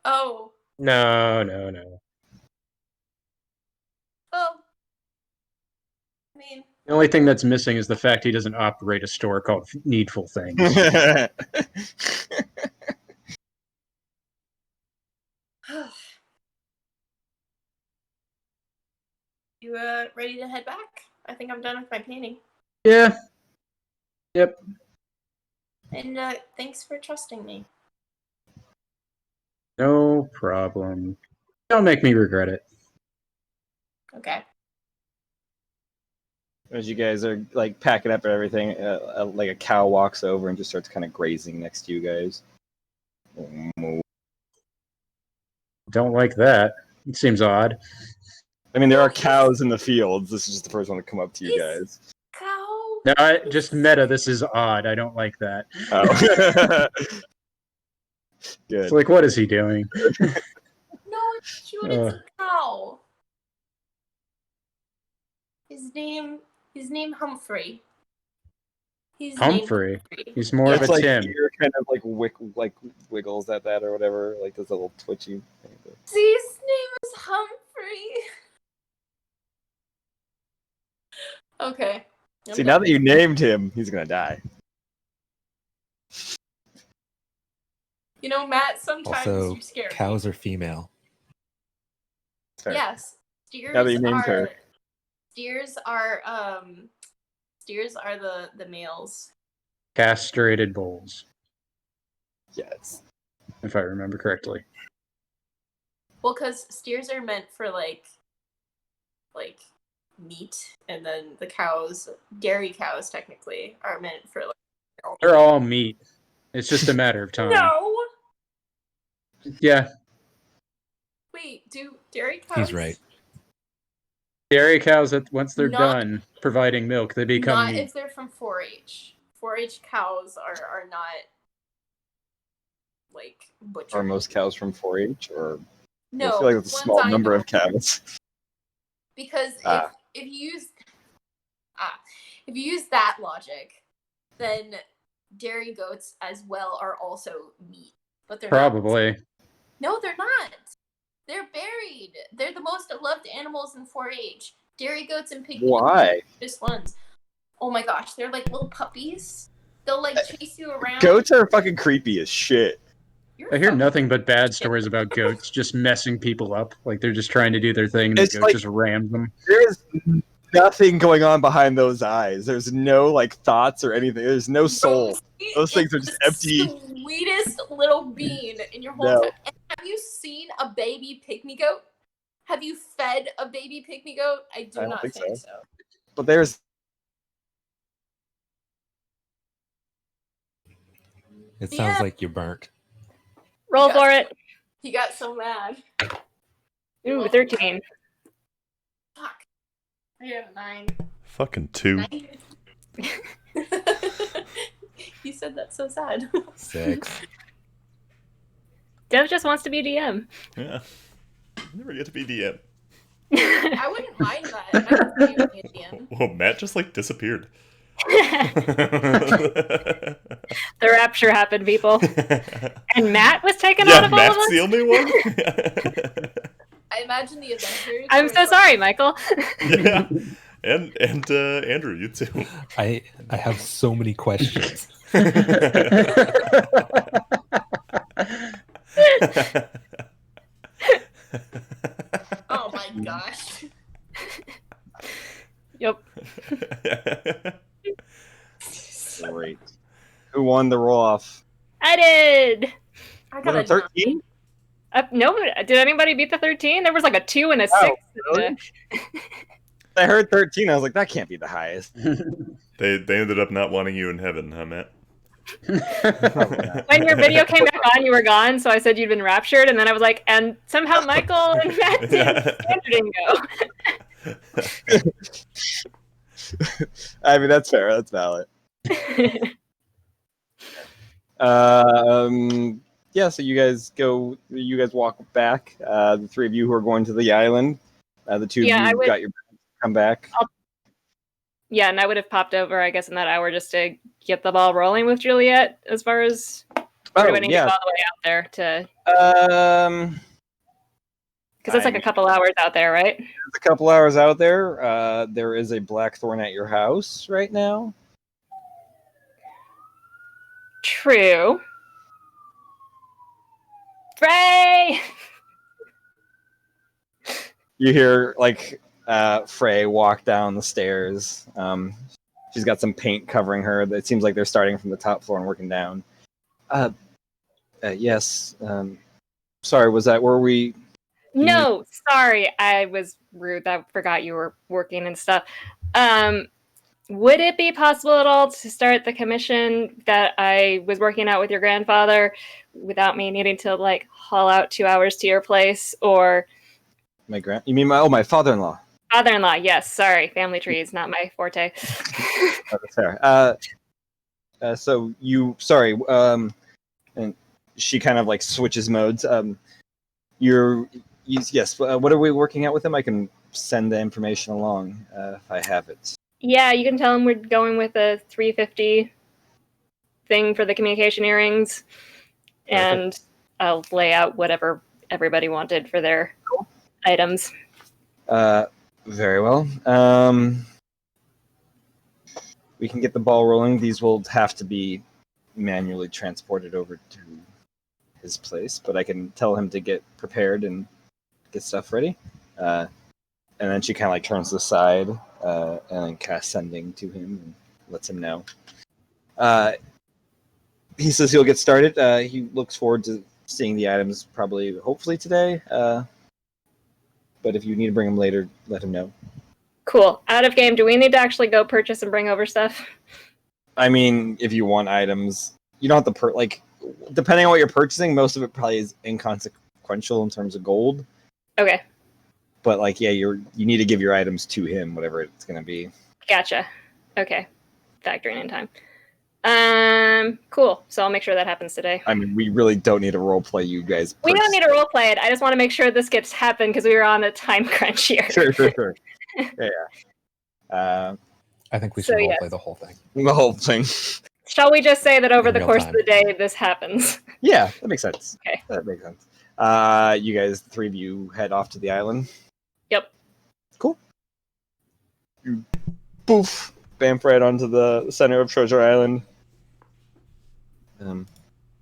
Oh. No. Well. I mean. The only thing that's missing is the fact he doesn't operate a store called Needful Things. You ready to head back? I think I'm done with my painting. Yeah. Yep. And thanks for trusting me. No problem. Don't make me regret it. Okay. As you guys are like packing up and everything, like a cow walks over and just starts kind of grazing next to you guys. Don't like that. It seems odd. I mean, there are cows in the fields. This is just the first one to come up to you guys. Cow. No, just meta. This is odd. I don't like that. Oh. Good. It's like, what is he doing? No, it's cute. It's a cow. His name Humphrey. He's Humphrey. Humphrey. He's more of a like Tim. ear kind of like wiggles at that or whatever, like does a little twitchy thing. See, his name is Humphrey. Okay. See, now that you named him, he's gonna die. You know, Matt, sometimes Also, you scare cows are female. Fair. me. Yes. Steers Now that you named her. Steers are the males. Castrated bulls, Yes. if I remember correctly. Well, because steers are meant for like meat, and then the cows, dairy cows, technically are meant for like. They're all meat. It's just a matter of time. No. Yeah, Wait, do dairy cows? He's right. dairy cows, once they're Not- done providing milk, they become Not meat. if they're from 4-H. 4-H cows are not like butchered. Are most cows from 4-H, or No, I feel like it's a ones small I number know. of cows. Because Ah. if you use that logic, then dairy goats as well are also meat, but they're Probably. not. No, they're not. They're buried. They're the most loved animals in 4-H. Dairy goats and pig Why? just ones. Oh my gosh, they're like little puppies. They'll like chase you around. Goats are fucking creepy as shit. You're I hear fucking- nothing but bad stories about goats just messing people up. Like they're just trying to do their thing and the It's goat like- just rams them. There's nothing going on behind those eyes. There's no like thoughts or anything. There's no soul. Rosie Those things is are just the empty. Sweetest little bean in your whole No. time. And have you seen a baby pygmy goat? Have you fed a baby pygmy goat? I do I don't not think think so. so. But there's It sounds Yeah. like you're burnt. Roll Yeah. for it. He got so mad. Ooh, 13. Fuck. I have a 9. Fucking 2. 9. You said that's so sad. 6. Dev just wants to be DM. Yeah. Never get to be DM. I wouldn't mind that. I would be a DM. Whoa, Matt just like disappeared. The rapture happened, people. And Matt was taken out Yeah, of all of Matt's us? the only one. I imagine the Avengers. I'm were so like- sorry, Michael. Yeah, and Andrew, you too. I have so many questions. Oh my gosh. Yep. great. Who won the roll off? I did. I got Was a it 13? No, did anybody beat the 13? There was like a 2 and a 6. Oh, really? I heard 13. I was like, that can't be the highest. They ended up not wanting you in heaven, huh, Matt? When your video came back on, you were gone, so I said you'd been raptured, and then I was like, and somehow Michael and Matt didn't, Andrew didn't go. I mean, that's fair. That's valid. Yeah, so you guys walk back. The three of you who are going to the island. The two Yeah, of I you would- got your come back. Yeah, and I would have popped over, I guess, in that hour just to get the ball rolling with Juliet, as far as Oh, we didn't yeah. get all the way out there to, because it's like a couple hours out there, right? It's a couple hours out there. There is a blackthorn at your house right now. True. Frey! You hear like Frey walk down the stairs. She's got some paint covering her. It seems like they're starting from the top floor and working down. Yes. Sorry, were we? No, sorry, I was rude. I forgot you were working and stuff. Would it be possible at all to start the commission that I was working out with your grandfather without me needing to like haul out 2 hours to your place? Or You mean my father-in-law? father-in-law? Yes, sorry, family tree is not my forte. Oh, that's fair. And she kind of like switches modes. Yes. What are we working out with him? I can send the information along if I have it. Yeah, you can tell him we're going with a 350 thing for the communication earrings, and I'll lay out whatever everybody wanted for their items. Very well. We can get the ball rolling. These will have to be manually transported over to his place, but I can tell him to get prepared and get stuff ready. And then she kind of like turns to the side and then casts sending to him and lets him know. He says he'll get started. He looks forward to seeing the items probably, hopefully today. But if you need to bring them later, let him know. Cool. Out of game, do we need to actually go purchase and bring over stuff? I mean, if you want items, you don't have to depending on what you're purchasing, most of it probably is inconsequential in terms of gold. Okay. But like, yeah, you need to give your items to him, whatever it's gonna be. Gotcha. Okay. Factoring in time. Cool. So I'll make sure that happens today. I mean, we really don't need to roleplay you guys. We don't need to roleplay it. I just want to make sure this gets happened because we were on a time crunch here. Sure. Yeah. I think we should So, roleplay the whole thing. The whole thing. Shall we just say that over In the real course time. of the day, this happens? Yeah, that makes sense. Okay. That makes sense. You guys, the three of you, head off to the island. Yep. Cool. You poof, bamf right onto the center of Treasure Island.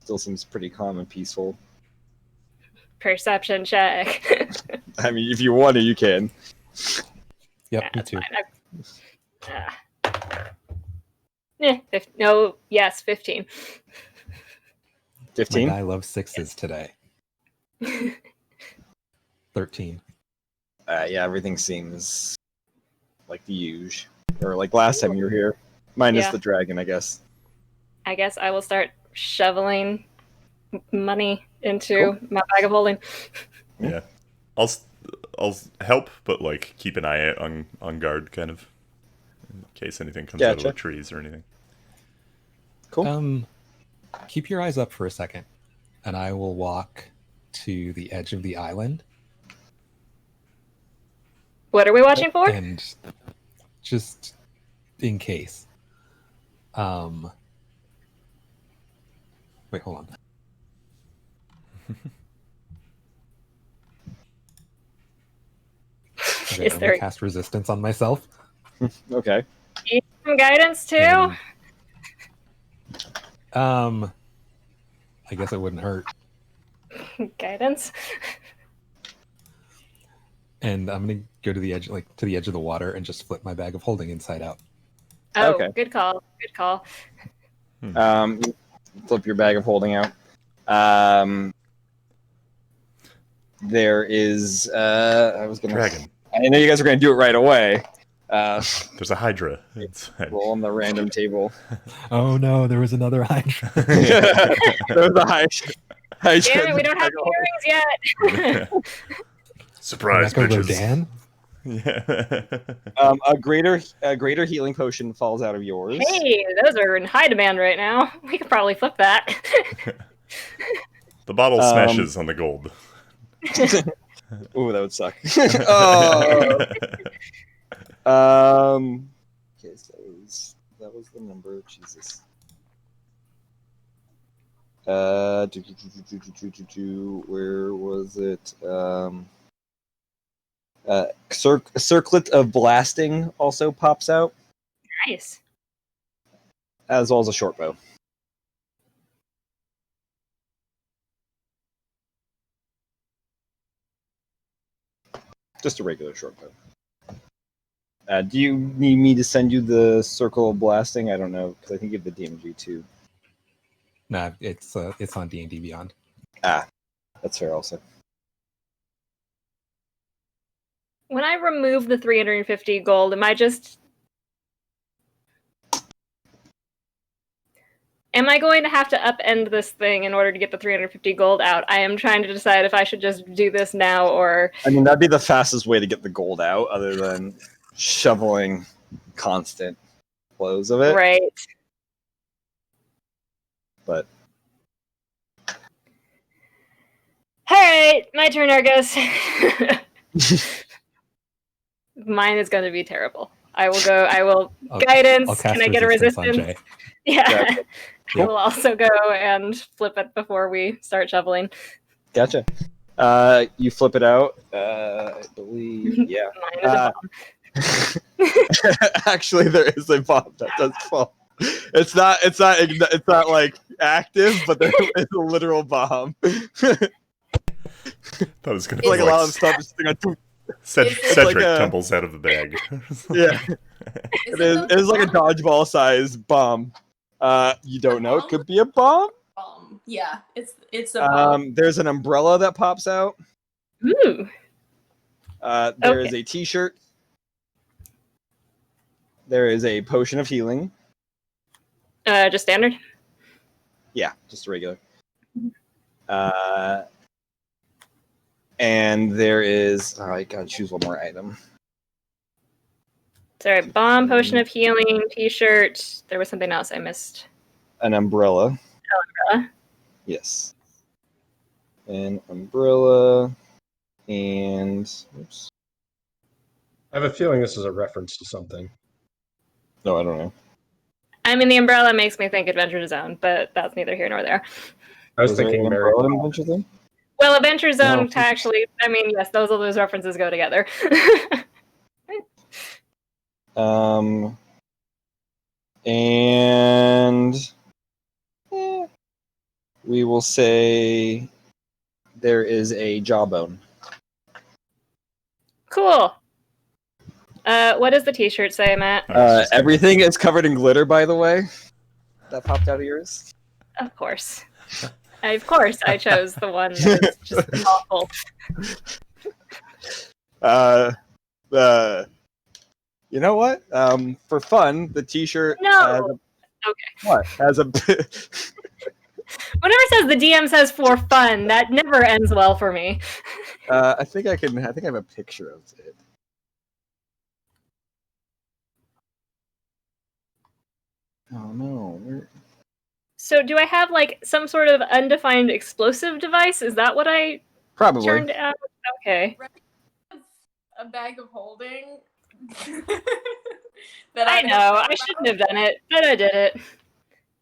Still seems pretty calm and peaceful. Perception check. I mean, if you want to, you can. Yep, me That's too. fine. 15. 15? My guy loves sixes today. 13. Yeah, everything seems like the usual. Or like last time you were here. Minus Yeah. the dragon, I guess. I guess I will start shoveling money into my bag of holding. Yeah, I'll help, but like keep an eye out on guard, kind of, in case anything comes out of Gotcha. the trees or anything. Cool. Keep your eyes up for a second, and I will walk to the edge of the island. What are we watching for? And just in case. Wait, hold on. Okay, Is I'm there gonna cast resistance on myself. Okay. some guidance too? And, I guess it wouldn't hurt. Guidance? And I'm gonna go to the edge, to the edge of the water, and just flip my bag of holding inside out. Oh, Okay. good call. Good call. You flip your bag of holding out. There is. I was gonna. Dragon. I know you guys are gonna do it right away. There's a Hydra inside. Roll on the random table. Oh no, there was another Hydra. There's a Hydra. Damn it, we don't have earrings yet. Surprise, Rebecca bitches. Rodan? Yeah. A greater healing potion falls out of yours. Hey, those are in high demand right now. We could probably flip that. The bottle smashes on the gold. Ooh, that would suck. Oh. Okay, so that was the number. Jesus. Where was it? Circlet of blasting also pops out, Nice. as well as a short bow. Just a regular short bow. Do you need me to send you the circle of blasting? I don't know, because I think you have the DMG too. Nah, it's on D&D Beyond. That's fair also. When I remove the 350 gold, am I going to have to upend this thing in order to get the 350 gold out? I am trying to decide if I should just do this now or... I mean, that'd be the fastest way to get the gold out, other than shoveling constant flows of it. Right. But Alright, my turn, Argos. Mine is going to be terrible. I will guidance. I'll cast Can I get a resistance on resistance? Jay. Yeah. I Cool. will also go and flip it before we start shoveling. gotcha. You flip it out. I believe, yeah. Mine is a bomb. Actually, there is a bomb that does fall. It's not like active, but there is a literal bomb. That was gonna It's like be a lot of stuff is like Cedric like a- tumbles out of the bag. yeah. It is like a dodgeball size bomb. You don't know. It could be a bomb. Yeah, it's a There's an umbrella that pops out. Ooh. There is a T-shirt. There is a potion of healing. Just standard. Yeah, just regular. And there is. Oh, I gotta choose one more item. Sorry, bomb, potion of healing, T-shirt. There was something else I missed. An umbrella. Umbrella. Yes. An umbrella. And. Oops. I have a feeling this is a reference to something. No, I don't know. I mean, the umbrella makes me think Adventure Zone, but that's neither here nor there. I was Was there thinking an Mary. umbrella in Adventure Zone? Well, Adventure Zone No. actually, I mean, yes, those references go together. And we will say there is a jawbone. Cool. What does the T-shirt say, Matt? Everything is covered in glitter, by the way. That popped out of yours. Of course. I chose the one that is just awful. You know what? For fun, the T-shirt. No. Has a. Whenever it says the DM says for fun, that never ends well for me. I think I have a picture of it. Oh no! So do I have like some sort of undefined explosive device? Is that what I Probably turned out? Okay. a bag of holding. I know. I shouldn't have done it, but I did it.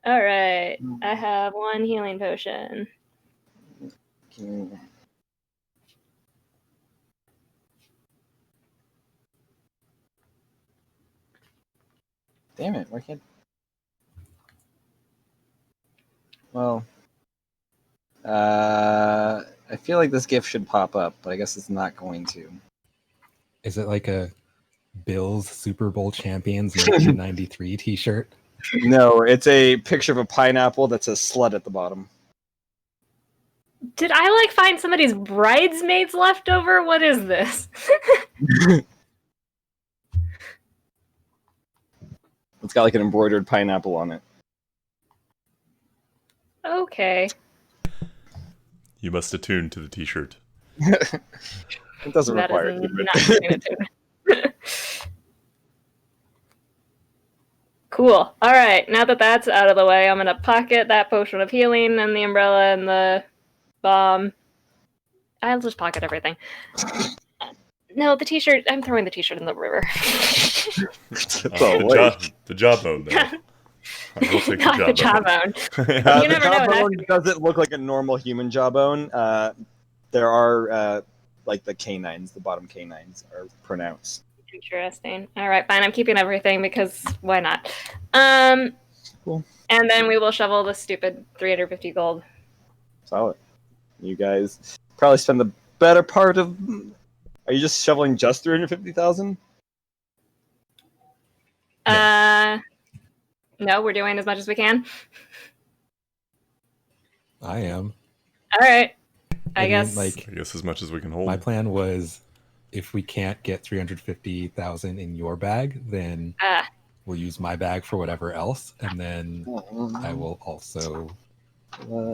All right. I have one healing potion. Damn it! Why can't? Well, I feel like this gift should pop up, but I guess it's not going to. Is it like a Bills Super Bowl champions 1993 T-shirt? No, it's a picture of a pineapple that's a slut at the bottom. Did I like find somebody's bridesmaids leftover? What is this? It's got like an embroidered pineapple on it. Okay. You must attune to the T-shirt. It doesn't That require is attunement. not doing it to me. Cool. All right. Now that that's out of the way, I'm gonna pocket that potion of healing and the umbrella and the bomb. I'll just pocket everything. No, the T-shirt. I'm throwing the T-shirt in the river. The jawbone, though. I will take Not the jawbone. You never know. Jawbone doesn't look like a normal human jawbone. There are like the canines, the bottom canines are pronounced. Interesting. All right, fine. I'm keeping everything because why not? Cool. And then we will shovel the stupid 350 gold. Solid. You guys probably spend the better part of. Are you just shoveling just 350,000? No, we're doing as much as we can. I am. All right. I mean, guess. I guess as much as we can hold. My plan was, if we can't get 350,000 in your bag, then we'll use my bag for whatever else, and then I will also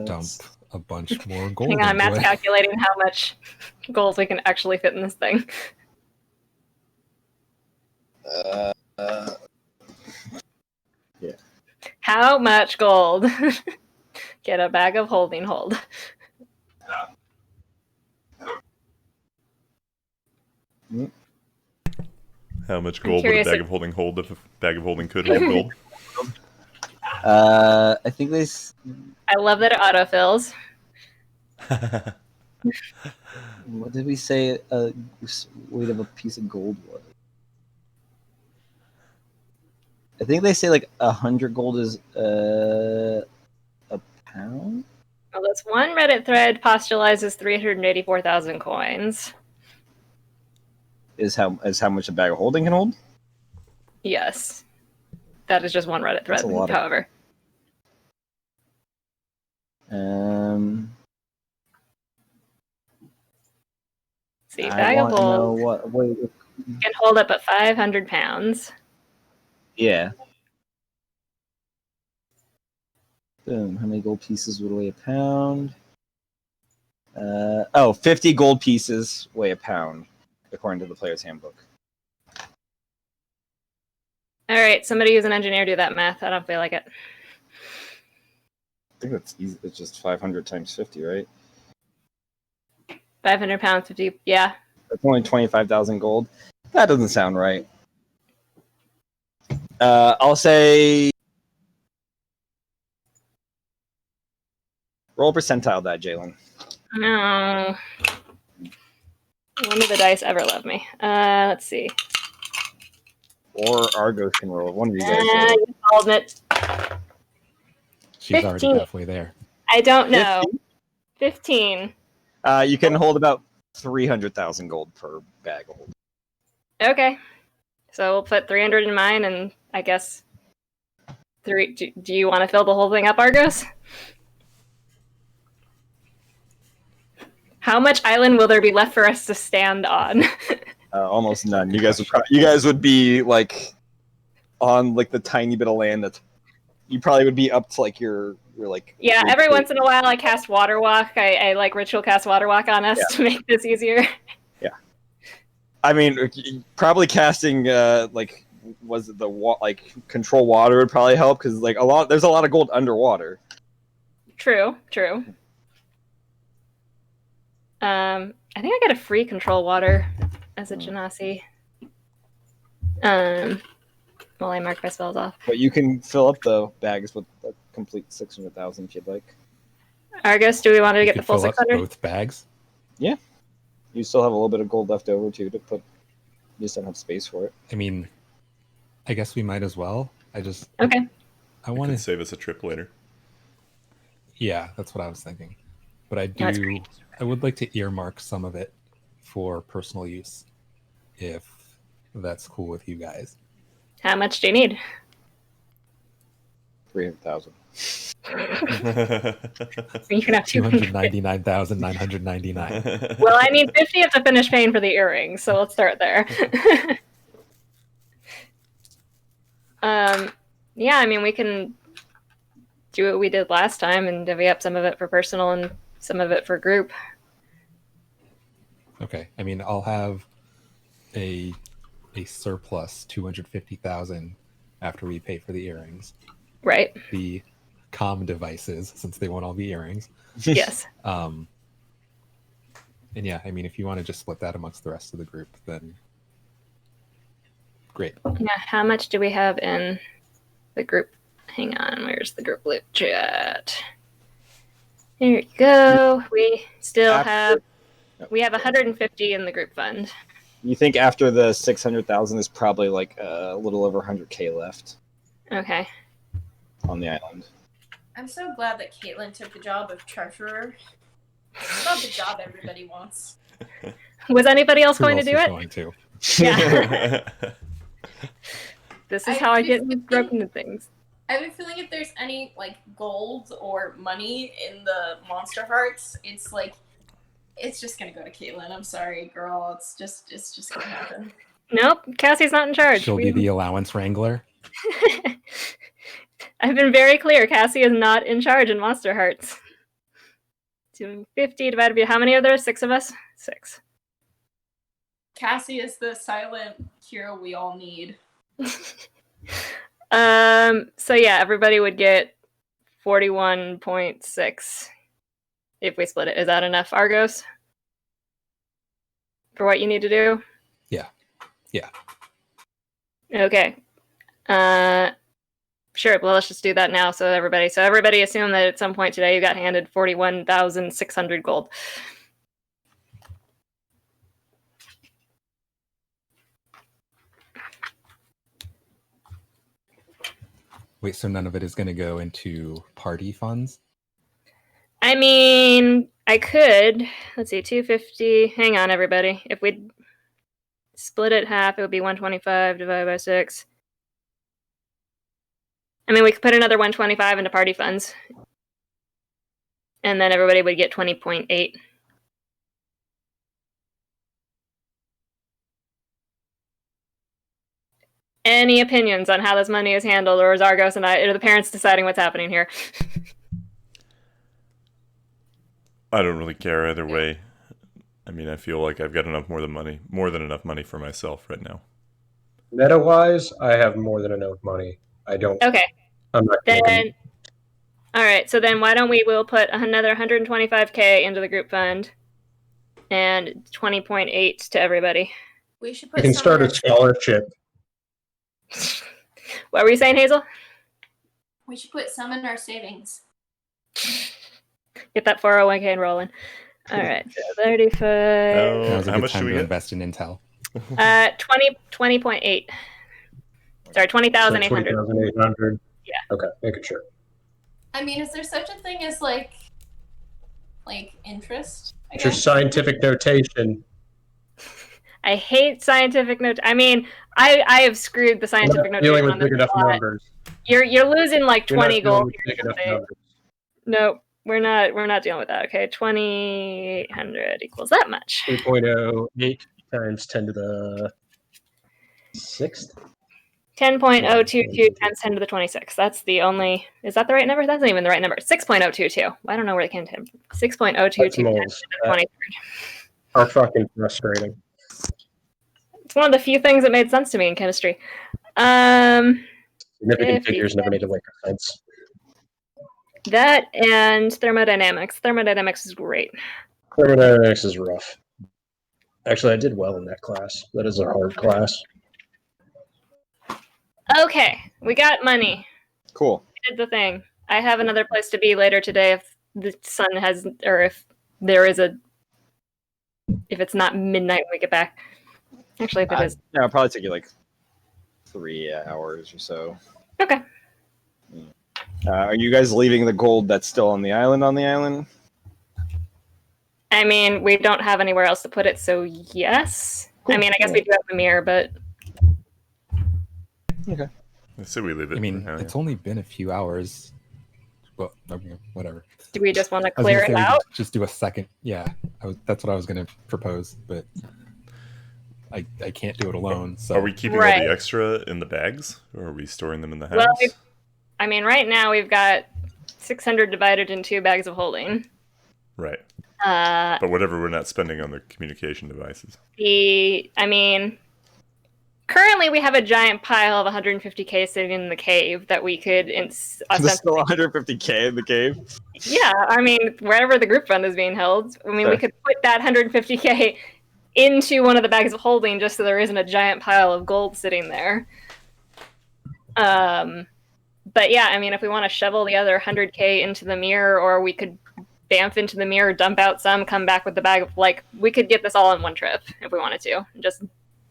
dump a bunch more gold. Hang on, into Matt's it. calculating how much gold we can actually fit in this thing. Yeah. How much gold? Get a bag of holding hold. How much gold would a bag of holding hold if a bag of holding could hold gold? I think they. I love that it autofills. What did we say? Weight of a piece of gold was. I think they say like 100 gold is a pound. Well, this one Reddit thread postulizes 384,000 coins. Is how much a bag of holding can hold? Yes. That is just one Reddit thread, That's a lot however. See, I bag of want to know holes what weight. can hold up at 500 pounds. Yeah. Boom. How many gold pieces would weigh a pound? 50 gold pieces weigh a pound, according to the player's handbook. All right, somebody who's an engineer do that math. I don't feel like it. I think that's easy. It's just 500 times 50, right? 500 pounds, 50. Yeah. That's only 25,000 gold. That doesn't sound right. I'll say. Roll percentile that, Jalen. No. When did the dice ever love me? Let's see. Or Argos can roll. One of you guys. You called it. She's 15. already halfway there. I don't know. 15. You can hold about 300,000 gold per bag of hold. Okay. So we'll put 300 in mine, and I guess three. Do you want to fill the whole thing up, Argos? How much island will there be left for us to stand on? Almost none. You guys would be like on like the tiny bit of land that you probably would be up to like your like. Yeah, every once in a while I cast Water Walk. I like ritual cast Water Walk on us to make this easier. Yeah. I mean, probably casting like was it the like control water would probably help because like there's a lot of gold underwater. True. I think I got a free control water as a Genasi. While I mark my spells off. But you can fill up the bags with a complete 600,000 if you'd like. Argus, do we want to get the full fill up 600? both bags. Yeah. You still have a little bit of gold left over too to put. You just don't have space for it. I mean, I guess we might as well. Okay. I want to save us a trip later. Yeah, that's what I was thinking. But That's great. I would like to earmark some of it for personal use, if that's cool with you guys. How much do you need? 300,000. You can have 299,999. Well, I need 50 to finish paying for the earrings, so let's start there. Yeah, I mean, we can do what we did last time and divvy up some of it for personal and some of it for group. Okay, I mean, I'll have a surplus 250,000 after we pay for the earrings. Right. The comm devices, since they won't all be earrings. Yes. And yeah, I mean, if you want to just split that amongst the rest of the group, then great. Yeah, how much do we have in the group? Hang on, where's the group loot chat? There you go. We still have 150 in the group fund. You think after the 600,000 is probably like a little over 100k left. Okay. On the island. I'm so glad that Caitlin took the job of treasurer. It's not the job everybody wants. Was anybody else Who going else to do is it? going to? Yeah. This is how I get just broken into things. I have a feeling if there's any like gold or money in the Monster Hearts, it's like it's just gonna go to Caitlin. I'm sorry, girl. It's just gonna happen. Nope, Cassie's not in charge. She'll be the allowance wrangler. I've been very clear. Cassie is not in charge in Monster Hearts. 250 divided by how many are there? 6 of us? 6. Cassie is the silent hero we all need. So yeah, everybody would get 41.6 if we split it. Is that enough, Argos? For what you need to do? Yeah. Okay. Sure, well, let's just do that now. So everybody assume that at some point today you got handed 41,600 gold. Wait, so none of it is going to go into party funds? I mean, I could. Let's see, 250. Hang on, everybody. If we split it half, it would be 125 divided by 6. I mean, we could put another 125 into party funds. And then everybody would get 20.8. Any opinions on how this money is handled, or is Argos and are the parents deciding what's happening here? I don't really care either way. I mean, I feel like I've got more than enough money for myself right now. Meta-wise, I have more than enough money. I don't. Okay. I'm not. Then, all right. So then, why don't we'll put another 125K into the group fund, and 20.8 to everybody. We should We put can some start in a our scholarship. What were you saying, Hazel? We should put some in our savings. Get that 401k rolling. All right, so 35. Now's a How good much time do we to get? invest in Intel. 20.8. Sorry, 20,800. 20,800. Yeah. Okay, making sure. I mean, is there such a thing as like interest? I It's your guess? scientific notation. I hate scientific note. I mean, I have screwed the We're scientific not dealing notation with on this big enough a lot. numbers. You're losing like You're not 20 dealing gold with big here enough today. numbers. No, we're not dealing with that. Okay, 2,800 equals that much. 3.08 times 10 to the 6th. 10.022 times 10 to the 26. That's the only. Is that the right number? That's not even the right number. 6.022. I don't know where they came from. 6.022 times 10 to Decimals the 23rd. are fucking frustrating. It's one of the few things that made sense to me in chemistry. Significant 50. figures never made a lick of sense. That and thermodynamics. Thermodynamics is great. Thermodynamics is rough. Actually, I did well in that class. That is a hard class. Okay, we got money. Cool. We did the thing. I have another place to be later today if the sun has, or if there is a, if it's not midnight when we get back. Actually, if it is. Yeah, it'll probably take you like 3 hours or so. Okay. Are you guys leaving the gold that's still on the island? I mean, we don't have anywhere else to put it, so yes. Cool. I mean, I guess we do have the mirror, but Okay. I say we leave it. I mean, for now, it's only been a few hours. Well, okay, whatever. do we just want to I was gonna clear say it we out? could just do a second. Yeah, that's what I was going to propose, but I can't do it alone. So Are we keeping all Right. the extra in the bags, or are we storing them in the house? Well, I mean, right now we've got 600 divided in 2 bags of holding. Right. Uh, But whatever we're not spending on the communication devices. I mean, currently we have a giant pile of 150K sitting in the cave that we could There's still 150K in the cave. Yeah, I mean, wherever the group fund is being held, I mean, we could put that 150K into one of the bags of holding just so there isn't a giant pile of gold sitting there. But yeah, I mean, if we want to shovel the other 100K into the mirror, or we could bamf into the mirror, dump out some, come back with the bag of, like, we could get this all in one trip if we wanted to, and just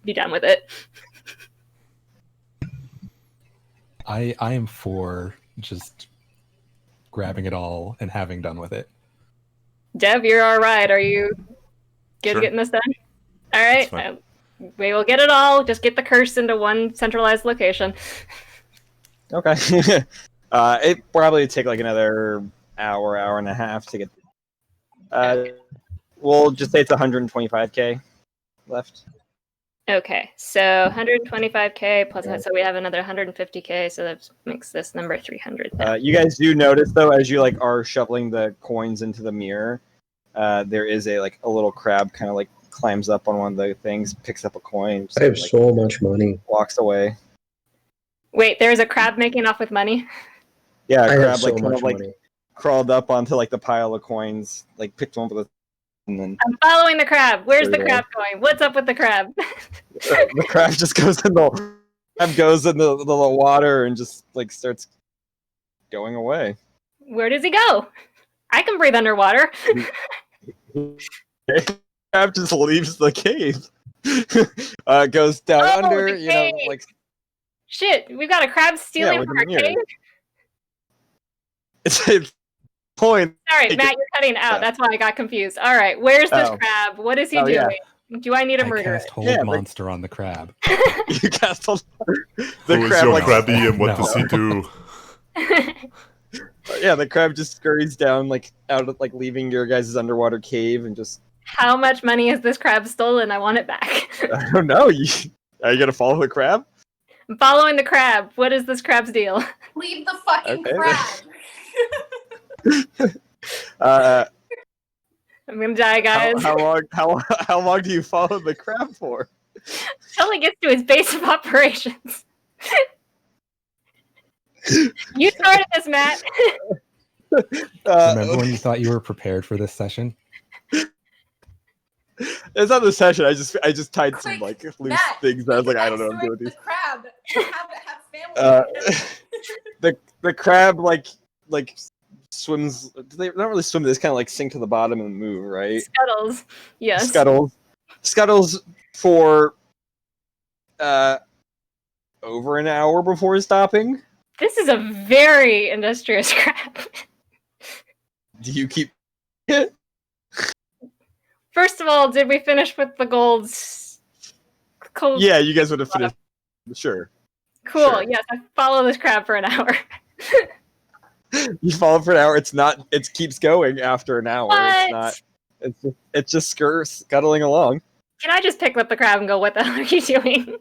be done with it. I am for just grabbing it all and having done with it. Dev, you're all right. Are you good Sure. getting this done? All right. That's fine. We will get it all. Just get the curse into one centralized location. Okay. It probably take like another hour and a half to get. We'll just say it's 125K left. Okay, so 125K plus that, so we have another 150K, so that makes this number 300. You guys do notice though, as you like are shoveling the coins into the mirror, there is a little crab kind of like climbs up on one of the things, picks up a coin, just, I have like, so much money. walks away. Wait, there's a crab making off with money? Yeah, I a have crab so like kind much of like money. crawled up onto like the pile of coins, like picked one with a, and then I'm following the crab. Where's the There you crab going? What's up with the crab? the crab just goes in the water and just like starts going away. Where does he go? I can breathe underwater. Crab just leaves the cave. Goes down Oh, under, the cave. like Shit, we've got a crab stealing with from the our mirror. cave? it's a point. Sorry, Take Matt, you're cutting out. That's why I got confused. All right, where's this Oh. crab? What is he Oh, doing? yeah. Do I need to I murder cast it? Hold Yeah, but- Monster on the crab. You cast the Who is crab your like crabby and what No. does he do? Yeah, the crab just scurries down, like out of like leaving your guys' underwater cave, and just How much money has this crab stolen? I want it back. I don't know. Are you gonna follow the crab? I'm following the crab. What is this crab's deal? Leave the fucking Okay. crab. I'm gonna die, guys. How long do you follow the crab for? Until he gets to his base of operations. You started this, Matt. Remember when you thought you were prepared for this session? It's not the session. I just tied some Quick, like loose Matt, things. I was like, make I a don't know what I'm doing with backstory these. for the crab. Have family. The crab like swims. They don't really swim. They just kind of like sink to the bottom and move, right? Scuttles. Yes. Scuttles for over an hour before stopping. This is a very industrious crab. Do you keep it? First of all, did we finish with the golds? Cool. Yeah, you guys would have finished. Sure. Cool. Sure. Yes, I follow this crab for an hour. You follow for an hour. It's not. It keeps going after an hour. What? It's just scuttling along. Can I just pick up the crab and go, what the hell are you doing?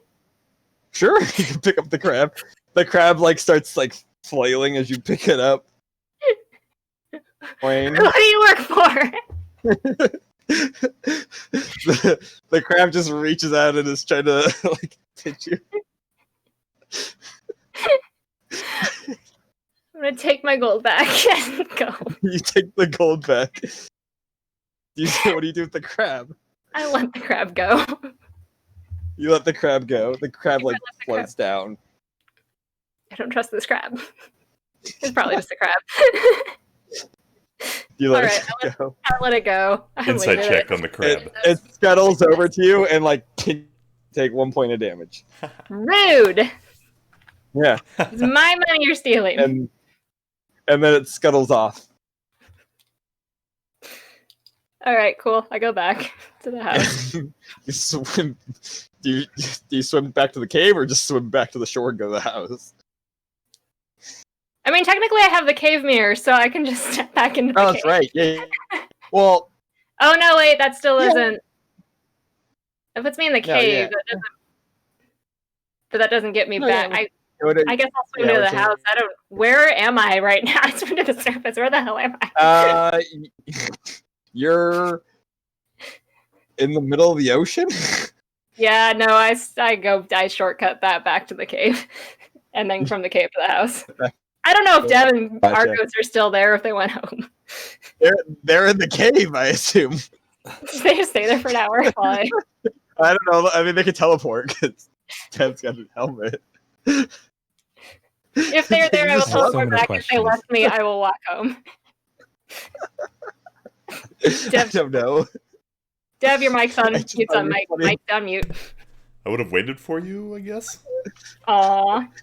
Sure, you can pick up the crab. The crab like starts like flailing as you pick it up. Wayne. Who do you work for? The crab just reaches out and is trying to like hit you. I'm gonna take my gold back and go. You take the gold back. What do you do with the crab? I let the crab go. You let the crab go. The crab like floats down. I don't trust this crab. It's probably just a crab. You let Alright, it go. I let it go. I Inside waited check it. on the crab. It scuttles over to you and like take 1 point of damage. Rude. Yeah, It's my money you're stealing. and then it scuttles off. All right, cool. I go back to the house. You swim. Do you swim back to the cave or just swim back to the shore and go to the house? I mean, technically, I have the cave mirror, so I can just step back into the Oh, cave. that's right. Yeah. Well, Oh no, wait, that still Yeah. isn't. It puts me in the No, cave. yeah. That doesn't get me No, back. yeah. I guess I'll swim to the house. I don't. Where am I right now? I swim to the surface. Where the hell am I? You're in the middle of the ocean. Yeah, no, I shortcut that back to the cave, and then from the cave to the house. I don't know if Dev and Gotcha. Argos are still there, or if they went home. They're in the cave, I assume. They just stay there for an hour. While I don't know. I mean, they could teleport because Ted's got a helmet. If they're there, I will Just so teleport many back. If they questions. left me, I will walk home. I don't know. Dev, your mic's on. I just It's on find it mic. funny. Mic's on mute. I would have waited for you, I guess. Aw.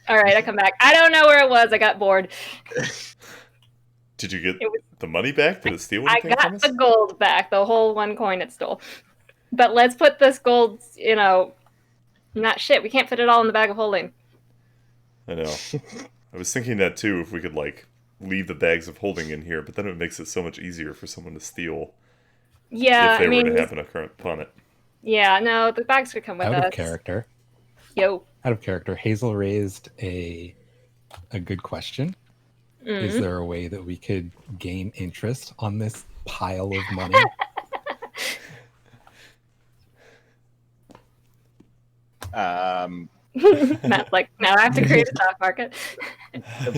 All right, I come back. I don't know where it was. I got bored. Did you get It was- the money back? Did it steal I anything from got us? the gold back, the whole 1 coin it stole. But let's put this gold, not shit. We can't fit it all in the bag of holding. I know. I was thinking that too, if we could, like, leave the bags of holding in here, but then it makes it so much easier for someone to steal Yeah, if they I mean, were to happen upon it. yeah, no, the bags could come with Out us. of character. Yo. Out of character. Hazel raised a good question. Is Mhm. there a way that we could gain interest on this pile of money? Matt's like, now I have to create a stock market.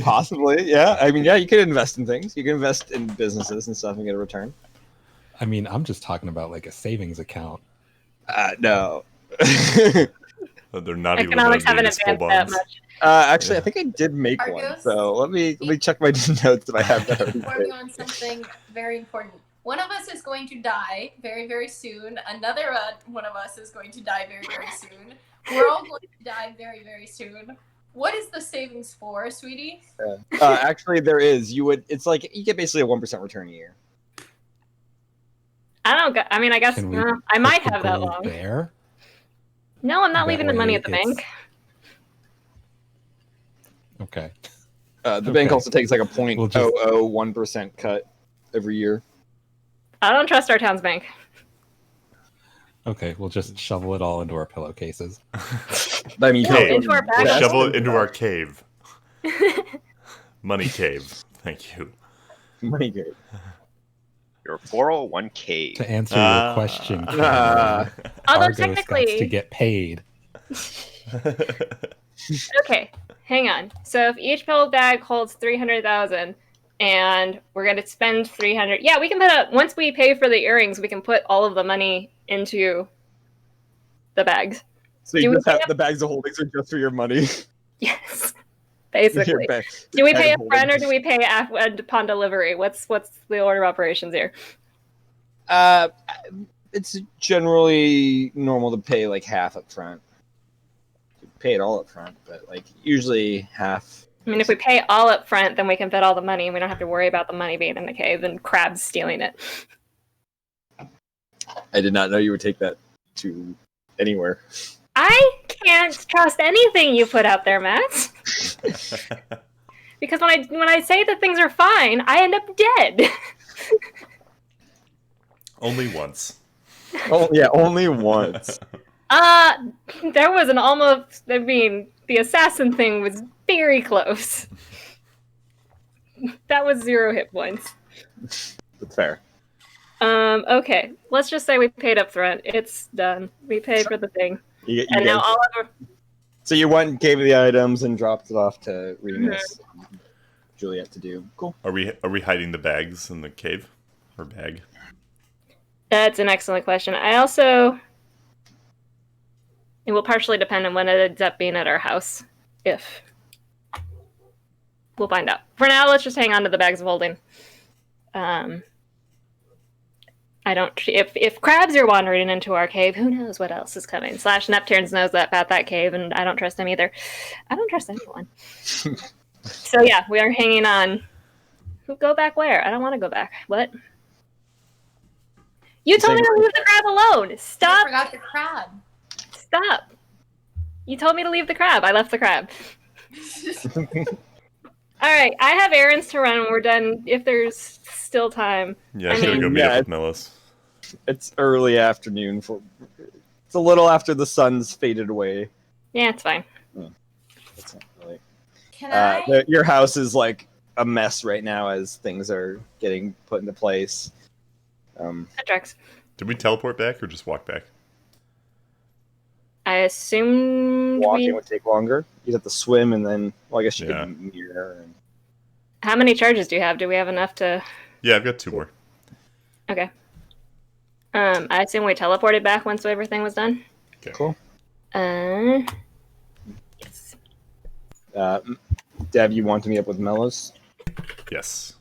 Possibly, yeah. I mean, yeah, you could invest in things. You can invest in businesses and stuff and get a return. I mean, I'm just talking about like a savings account. No. They're not even Economics haven't municipal advanced that bonds. much. Actually, I think I did make one. Argos? So let me check my notes that I have that. Inform you on something very important. One of us is going to die very, very soon. Another one of us is going to die very, very soon. We're all going to die very, very soon. What is the savings for, sweetie? Actually, there is. It's like you get basically a 1% return a year. I guess Can we I might put the have that gold long. there? No, I'm not That leaving the money way at the it's- bank. Okay. The bank also takes like a We'll just- 0.001% cut every year. I don't trust our town's bank. Okay, we'll just shovel it all into our pillowcases. I mean, you No, can't into go our bag We'll of shovel gold. it into our cave. Money cave. Thank you. money good. Your 401k. To answer your question, Ah. Although Argos got technically, to get paid. okay, hang on. So if each pill bag holds 300,000, and we're gonna spend 300, yeah, we can put up. Once we pay for the earrings, we can put all of the money into the bags. So Do you we just have pay the bags of holdings are just for your money. Yes, Your basically. bag- Do we bag pay of up front or holdings. do we pay upon delivery? What's the order of operations here? It's generally normal to pay like half up front. Pay it all up front, but like usually half. I mean, if we pay all up front, then we can fit all the money, and we don't have to worry about the money being in the cave and crabs stealing it. I did not know you would take that to anywhere. I can't trust anything you put out there, Matt. Because when I say that things are fine, I end up dead. Only once. Oh yeah, only once. There was an almost. I mean, the assassin thing was very close. That was 0 hit points. That's fair. Okay. Let's just say we paid up front. It's done. We paid for the thing, You and now guys- all of our. So you went, gave the items, and dropped it off to Remus and Juliet to do. Cool. Are we hiding the bags in the cave? Or bag? That's an excellent question. I also. It will partially depend on when it ends up being at our house. If. We'll find out. For now, let's just hang on to the bags of holding. I don't. If crabs are wandering into our cave, who knows what else is coming? / Neptunes knows about that cave, and I don't trust him either. I don't trust anyone. So yeah, we are hanging on. Who go back where? I don't want to go back. What? You told me to leave the crab alone. I Stop. forgot the crab. Stop. You told me to leave the crab. I left the crab. All right, I have errands to run when we're done. If there's still time. Yeah, I I should mean- go meet Yeah, up with Melis. It's early afternoon. It's a little after the sun's faded away. Yeah, it's fine. It's not really. Can I? Your house is like a mess right now as things are getting put into place. That tracks. Did we teleport back or just walk back? I assumed Walking we. would take longer. You'd have to swim, and then, well, I guess you Yeah. could mirror. And... How many charges do you have? Do we have enough to? Yeah, I've got 2 more. Okay. I assume we teleported back once everything was done. Okay. Cool. Yes. Dev, you want to meet up with Melos? Yes.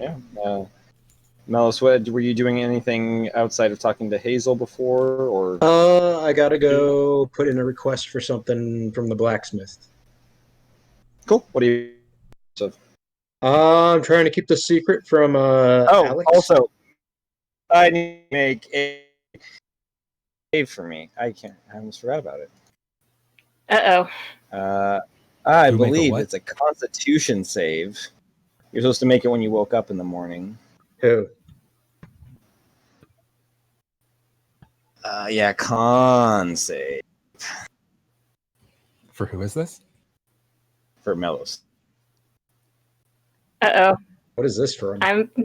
Yeah. Melos, what were you doing? Anything outside of talking to Hazel before, or? I gotta go put in a request for something from the blacksmith. Cool. What do you? I'm trying to keep the secret from Alex. Also, I need to make a save for me. I almost forgot about it. I You make a believe what? it's a Constitution save. You're supposed to make it when you woke up in the morning. Who? Yeah, con save For who is this? for Melos. What is this for?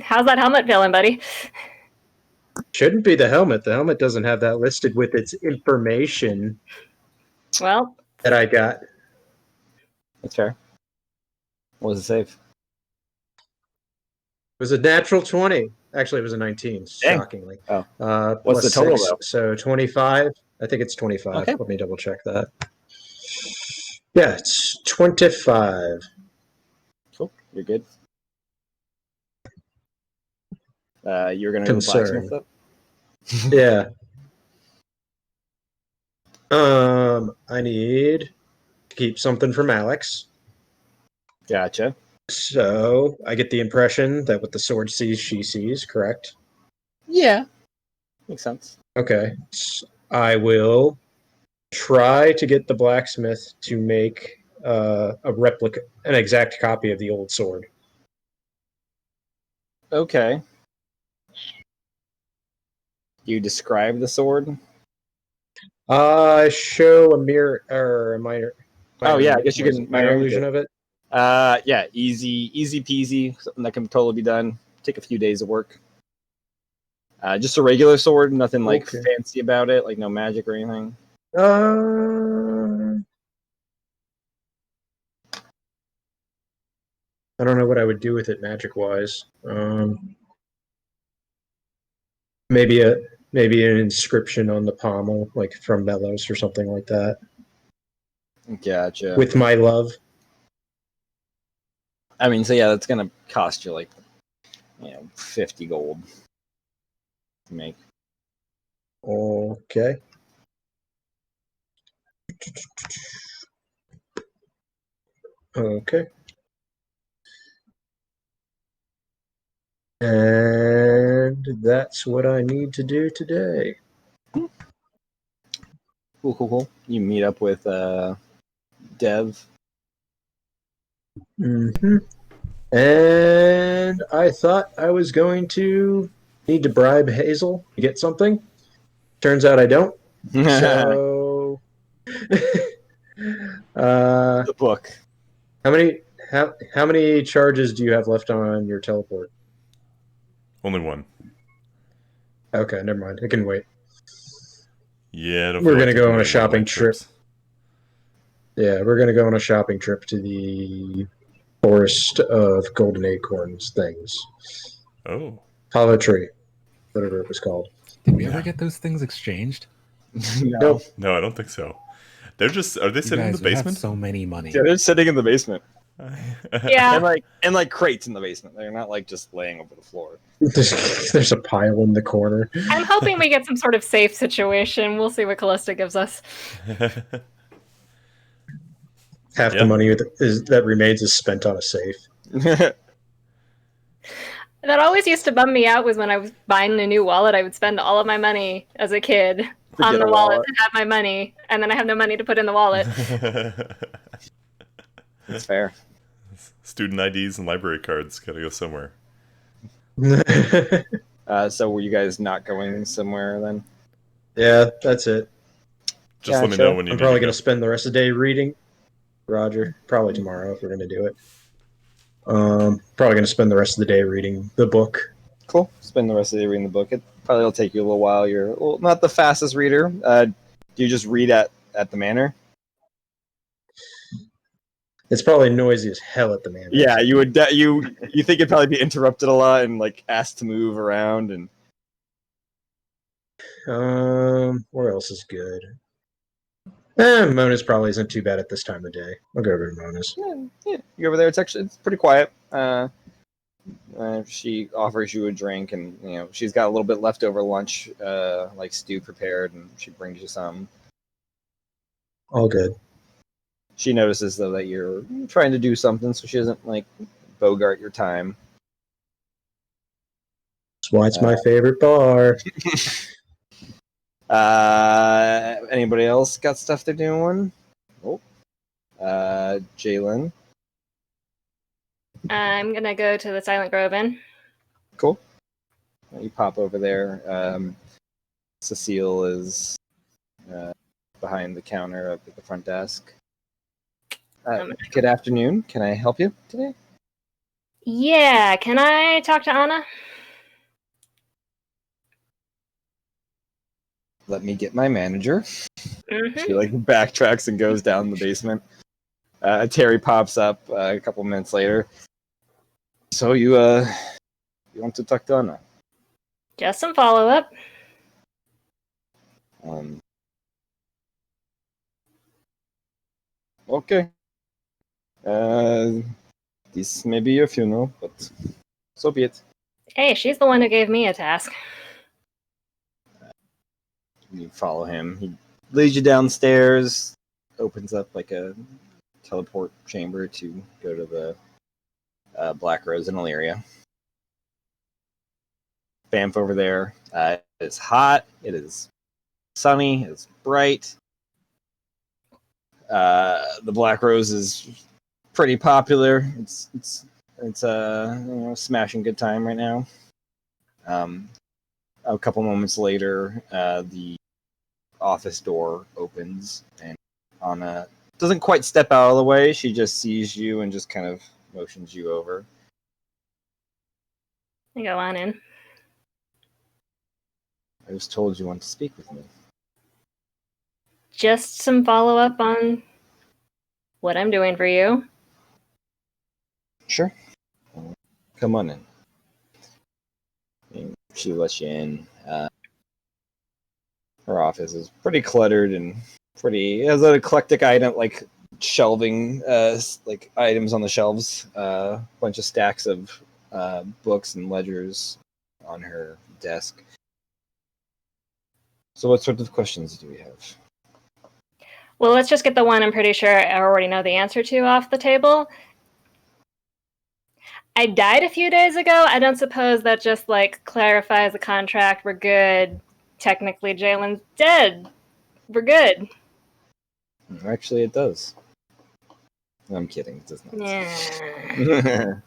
How's that helmet feeling, buddy? Shouldn't be the helmet. The helmet doesn't have that listed with its information Well, that I got. That's fair. What was the save? It was a natural 20. Actually, it was a 19, Dang. shockingly. Oh. Plus the total, 6, though? so 25. I think it's 25. Okay. Let me double check that. Yeah, it's 25. Cool. You're good. You're gonna Concern. go blacksmith Yeah. I need to keep something from Alex. Gotcha. So I get the impression that what the sword sees, she sees, correct? Yeah. Makes sense. Okay. I will try to get the blacksmith to make a replica, an exact copy of the old sword. Okay. You describe the sword? Show a mirror or a minor. Oh yeah, I guess you can minor illusion of it. Yeah, easy peasy. Something that can totally be done. Take a few days of work. Just a regular sword, nothing like Okay. fancy about it, like no magic or anything. I don't know what I would do with it magic wise. Maybe an inscription on the pommel, like from Melos or something like that. Gotcha. With my love. I mean, so yeah, that's gonna cost you like 50 gold to make. Okay. Okay. And that's what I need to do today. Cool. You meet up with Dev. Mm-hmm. And I thought I was going to need to bribe Hazel to get something. Turns out I don't. So, The book. how many charges do you have left on your teleport? Only one. Okay, never mind. I can wait. Yeah, I don't We're feel like gonna go taking on a any shopping one-night trip. trips. Yeah, we're gonna go on a shopping trip to the Forest of Golden Acorns things. Oh. Hollow Tree, whatever it was called. Did we ever Yeah. get those things exchanged? Nope. No, I don't think so. Are they You sitting in the guys, we have basement? so many money. Yeah, they're sitting in the basement. Yeah. And like crates in the basement. They're not like just laying over the floor. There's a pile in the corner. I'm hoping we get some sort of safe situation. We'll see what Callista gives us. Half the money that remains is spent on a safe. That always used to bum me out was when I was buying a new wallet, I would spend all of my money as a kid on get the a wallet wallet. to have my money, and then I have no money to put in the wallet. That's fair. Student IDs and library cards gotta go somewhere. So were you guys not going somewhere then? Yeah, that's it. Just let me Gotcha. know when you I'm need probably to going go. to spend the rest of the day reading. Roger. Probably tomorrow if we're going to do it. Probably going to spend the rest of the day reading the book. Cool. Spend the rest of the day reading the book. It probably will take you a little while. You're not the fastest reader. Do you just read at the manor? It's probably noisy as hell at the manor. Yeah, you would. You think it'd probably be interrupted a lot and like asked to move around and. Where else is good? Mona's probably isn't too bad at this time of day. I'll go over to Mona's. Yeah, you go over there. It's pretty quiet. She offers you a drink, and she's got a little bit leftover lunch, like stew prepared, and she brings you some. All good. She notices though that you're trying to do something, so she doesn't like bogart your time. That's why it's my favorite bar. Anybody else got stuff they're doing? Oh, Jalen. I'm gonna go to the Silent Grove Inn. Cool. You pop over there. Cecile is behind the counter up at the front desk. Good afternoon. Can I help you today? Yeah, can I talk to Anna? Let me get my manager. Mm-hmm. She like backtracks and goes down the basement. Terry pops up a couple minutes later. So you want to talk to Anna? Just some follow-up. Okay. This may be your funeral, but so be it. Hey, she's the one who gave me a task. You follow him. He leads you downstairs, opens up like a teleport chamber to go to the Black Rose and Illyria. Bamf over there. It is hot. It is sunny. It's bright. The Black Rose is pretty popular. It's smashing good time right now. A couple moments later, the office door opens, and Anna doesn't quite step out of the way. She just sees you and just kind of motions you over. I go on in. I was told you want to speak with me. Just some follow up on what I'm doing for you. Sure. Come on in. And she lets you in. Her office is pretty cluttered and pretty. It has an eclectic item like shelving, like items on the shelves. A bunch of stacks of books and ledgers on her desk. So, what sort of questions do we have? Well, let's just get the one I'm pretty sure I already know the answer to off the table. I died a few days ago. I don't suppose that just like clarifies the contract. We're good. Technically, Jalen's dead. We're good. Actually, it does. I'm kidding. It does not. Yeah.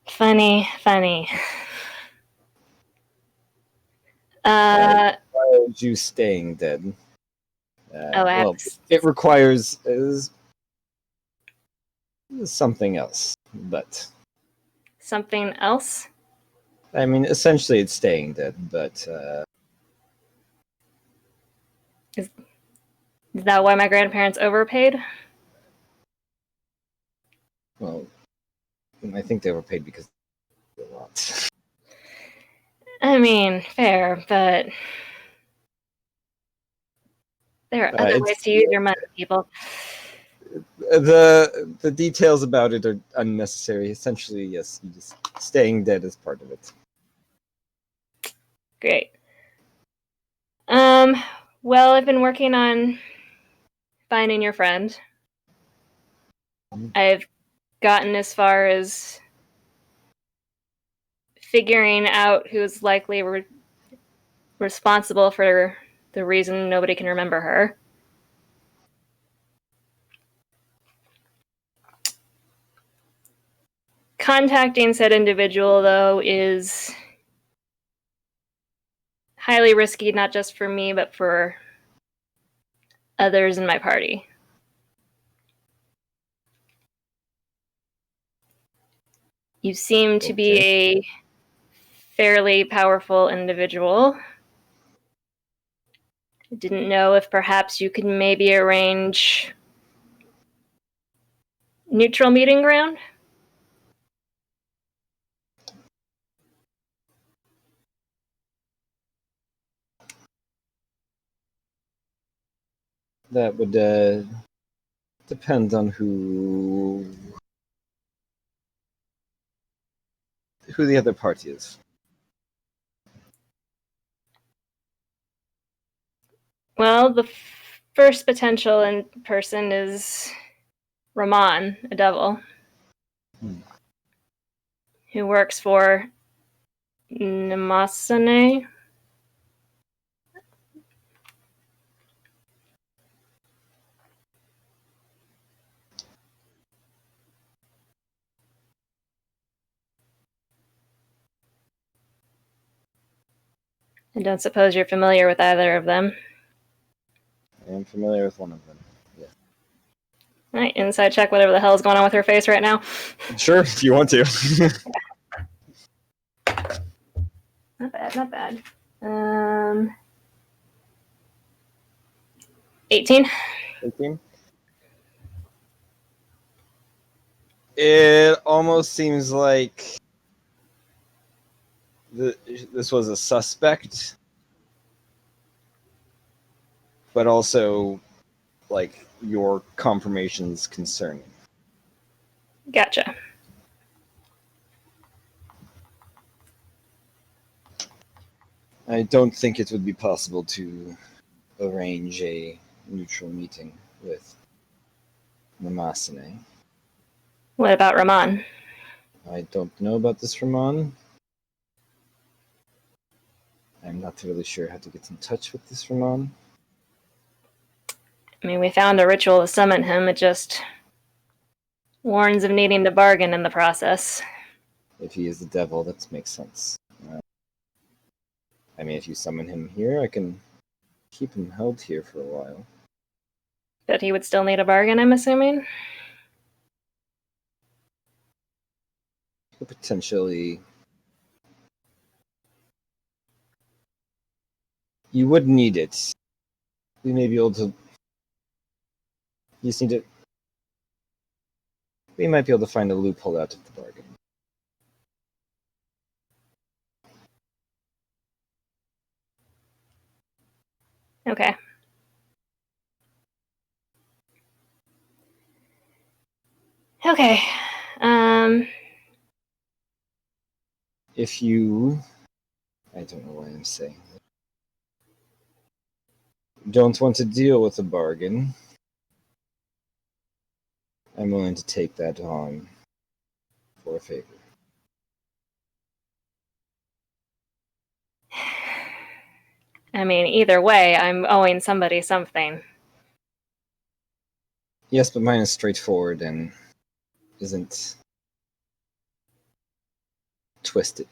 Funny. Why are you staying dead? Well, it requires something else, but something else? I mean, essentially, it's staying dead, but Is that why my grandparents overpaid? well, I think they were paid because they were lots. I mean, fair, but there are other ways to use your money, people. The details about it are unnecessary. Essentially, yes, you just staying dead is part of it. Great. Well, I've been working on finding your friend. I've gotten as far as figuring out who's likely responsible for the reason nobody can remember her. Contacting said individual, though, is highly risky, not just for me, but for others in my party. You seem to be a fairly powerful individual. I didn't know if perhaps you could maybe arrange neutral meeting ground? That would depend on who the other party is. Well, the first potential in person is Rahman, a devil, who works for Namasane. I don't suppose you're familiar with either of them. I am familiar with one of them. Yeah. All right, inside check whatever the hell is going on with her face right now. Sure, if you want to. Not bad. 18. 18? It almost seems like this was a suspect, but also like your confirmation's concerning. Gotcha. I don't think it would be possible to arrange a neutral meeting with Namasane. What about Rahman? I don't know about this Rahman. I'm not really sure how to get in touch with this Rahman. I mean, we found a ritual to summon him. It just warns of needing to bargain in the process. If he is the devil, that makes sense. I mean, if you summon him here, I can keep him held here for a while. But he would still need a bargain, I'm assuming? Could potentially... You would need it. We may be able to... You just need to... We might be able to find a loophole out of the bargain. Okay. Okay. If you... I don't know what I'm saying. Don't want to deal with a bargain, I'm willing to take that on for a favor. I mean, either way, I'm owing somebody something. Yes, but mine is straightforward and isn't twisted.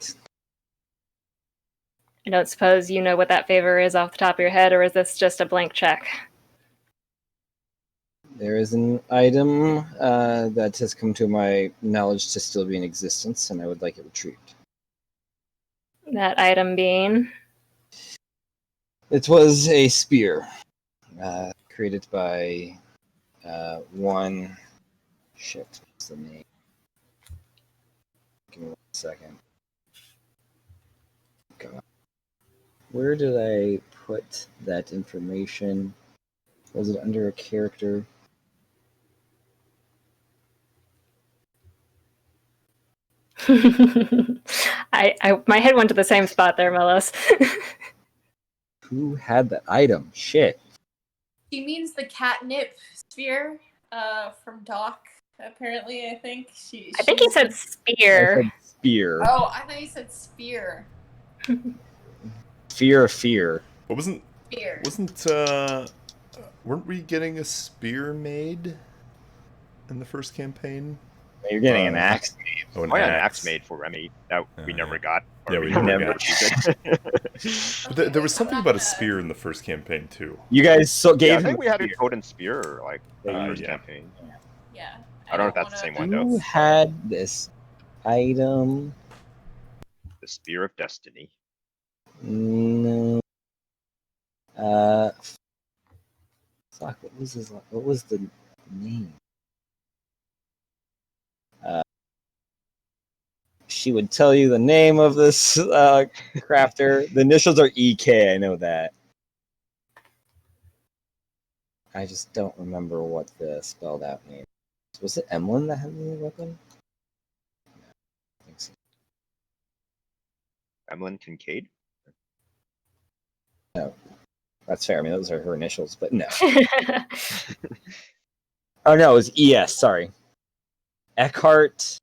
I don't suppose you know what that favor is off the top of your head, or is this just a blank check? There is an item that has come to my knowledge to still be in existence, and I would like it retrieved. That item being? It was a spear created by one... Shit, what's the name? Give me 1 second. God. Where did I put that information? Was it under a character? My head went to the same spot there, Melos. Who had that item? Shit. She means the catnip sphere from Doc, apparently, I think. I think he said spear. I said spear. Oh, I thought you said spear. Fear of fear. What wasn't... Spear. Weren't we getting a spear made in the first campaign? You're getting an axe made. Oh, I got an axe made for Remy that we never got. Yeah, we never got. But there was something about a spear in the first campaign too. You guys gave Yeah, I him think we had a spear. Totem Spear like the first yeah. campaign. Yeah. I don't know if that's the same one Who though. had this item? The Spear of Destiny. No. Fuck. What was the name? She would tell you the name of this crafter. The initials are EK. I know that. I just don't remember what the spelled out name was. Was it Emlyn that had the weapon? No, I think so. Emlyn Kincaid? No. That's fair. I mean, those are her initials, but no. Oh, no, it was ES. Sorry. Eckhart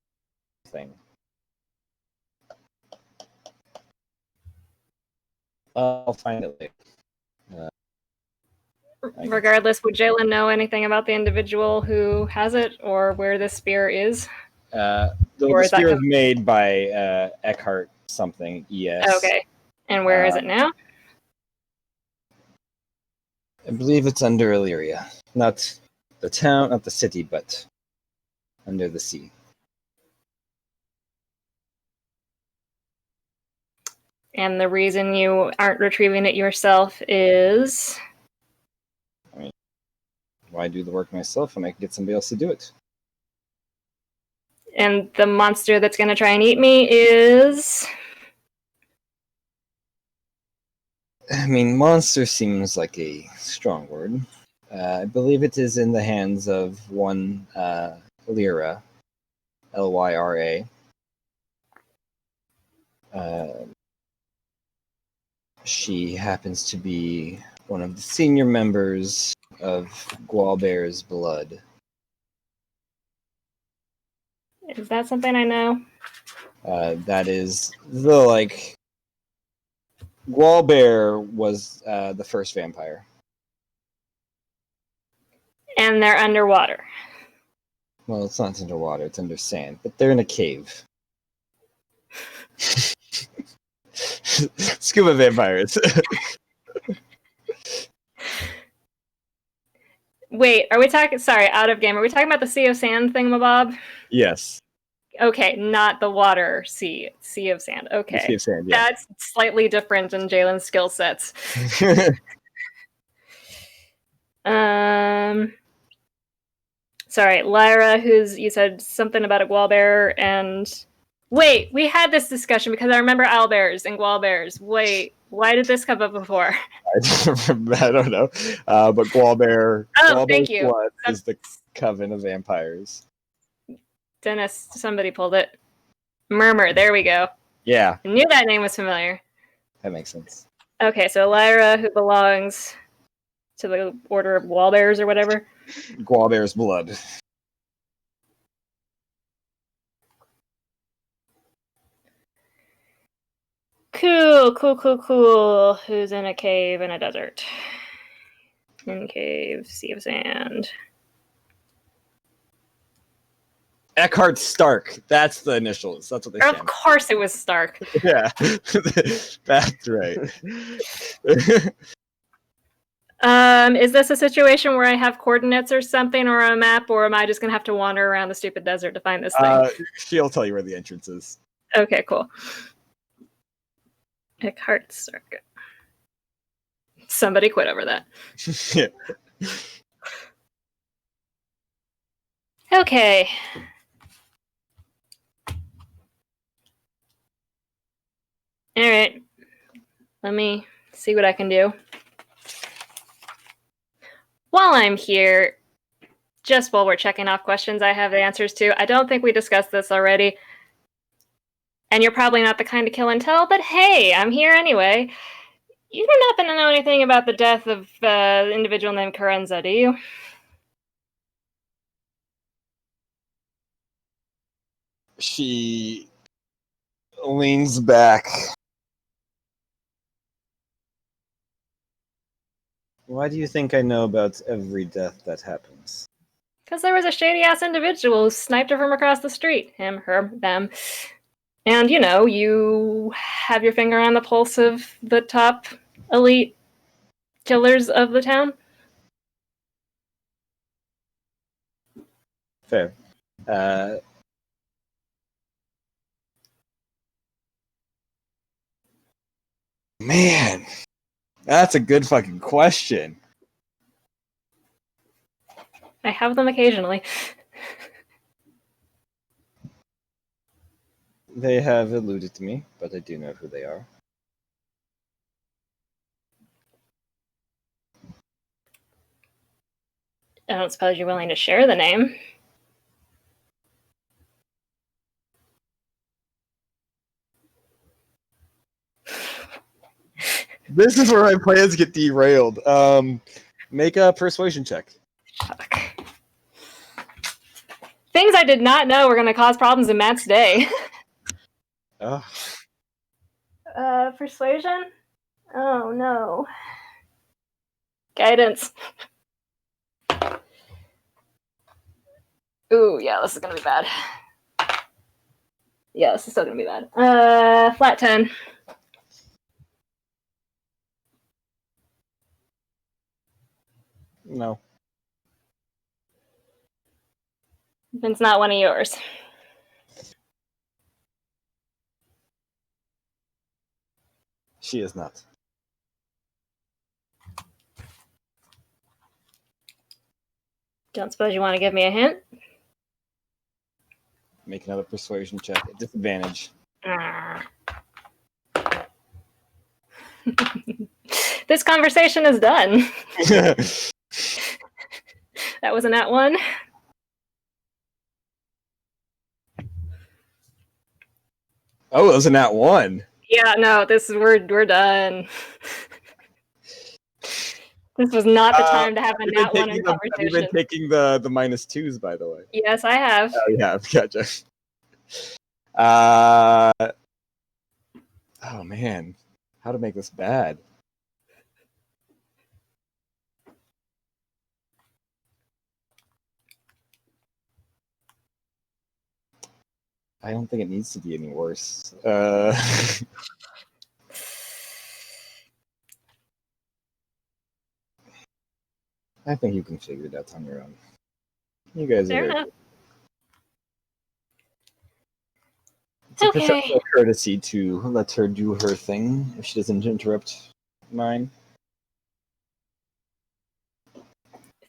thing. I'll find it later. Regardless, would Jalen know anything about the individual who has it or where this spear is? The is that spear is made by Eckhart something, ES. Okay. And where is it now? I believe it's under Illyria. Not the town, not the city, but under the sea. And the reason you aren't retrieving it yourself is... I mean, why do the work myself when I can get somebody else to do it? And the monster that's going to try and eat me is... I mean, monster seems like a strong word. I believe it is in the hands of one Lyra, Lyra. She happens to be one of the senior members of Gwalbear's blood. Is that something I know? That is the, Gwalbear was the first vampire. And they're underwater. Well, it's not underwater, it's under sand, but they're in a cave. Scuba vampires. Wait, are we talking? Sorry, out of game. Are we talking about the Sea of Sand thingamabob? Yes. Okay, not the water sea. Sea of Sand. Okay. Sea of sand, yeah. That's slightly different than Jalen's skill sets. Sorry, Lyra, you said something about a Gwalbear and... Wait, we had this discussion because I remember owlbears and Gwalbears. Wait, why did this come up before? I don't know. But Gwalbear, thank you. blood is the coven of vampires. Dennis, somebody pulled it. Murmur, there we go. Yeah. I knew that name was familiar. That makes sense. Okay, so Lyra, who belongs to the Order of Gwalbears or whatever. Gwalbear's blood. Cool. Who's in a cave in a desert? In cave, Sea of Sand. Eckhart Stark. That's the initials. That's what they stand Of course it was Stark. for. Yeah. That's right. Is this a situation where I have coordinates or something or a map, or am I just going to have to wander around the stupid desert to find this thing? She'll tell you where the entrance is. Okay, cool. Eckhart Stark. Somebody quit over that. Yeah. Okay. Alright. Let me see what I can do. While I'm here, just while we're checking off questions I have the answers to, I don't think we discussed this already. And you're probably not the kind to kill and tell, but hey, I'm here anyway. You don't happen to know anything about the death of an individual named Carenza, do you? She leans back. Why do you think I know about every death that happens? Because there was a shady-ass individual who sniped her from across the street. Him, her, them. And, you know, you have your finger on the pulse of the top elite killers of the town. Fair. Man, that's a good fucking question. I have them occasionally. They have eluded to me, but I do know who they are. I don't suppose you're willing to share the name. This is where my plans get derailed. Make a persuasion check. Fuck. Things I did not know were going to cause problems in Matt's day. Oh. Persuasion? Oh, no. Guidance. Ooh, yeah, this is going to be bad. Yeah, this is still going to be bad. Flat 10. No. It's not one of yours. She is not. Don't suppose you want to give me a hint? Make another persuasion check at disadvantage. This conversation is done. That was a nat 1. Oh, it was a nat 1. Yeah, no, we're done. This was not the time to have a nat 1 in conversation. Have you been taking the -2s, by the way? Yes, I have. Oh, yeah, gotcha. Oh, man. How to make this bad? I don't think it needs to be any worse. I think you can figure it out on your own. You guys Fair are very enough. good. It's a Okay. professional courtesy to let her do her thing if she doesn't interrupt mine.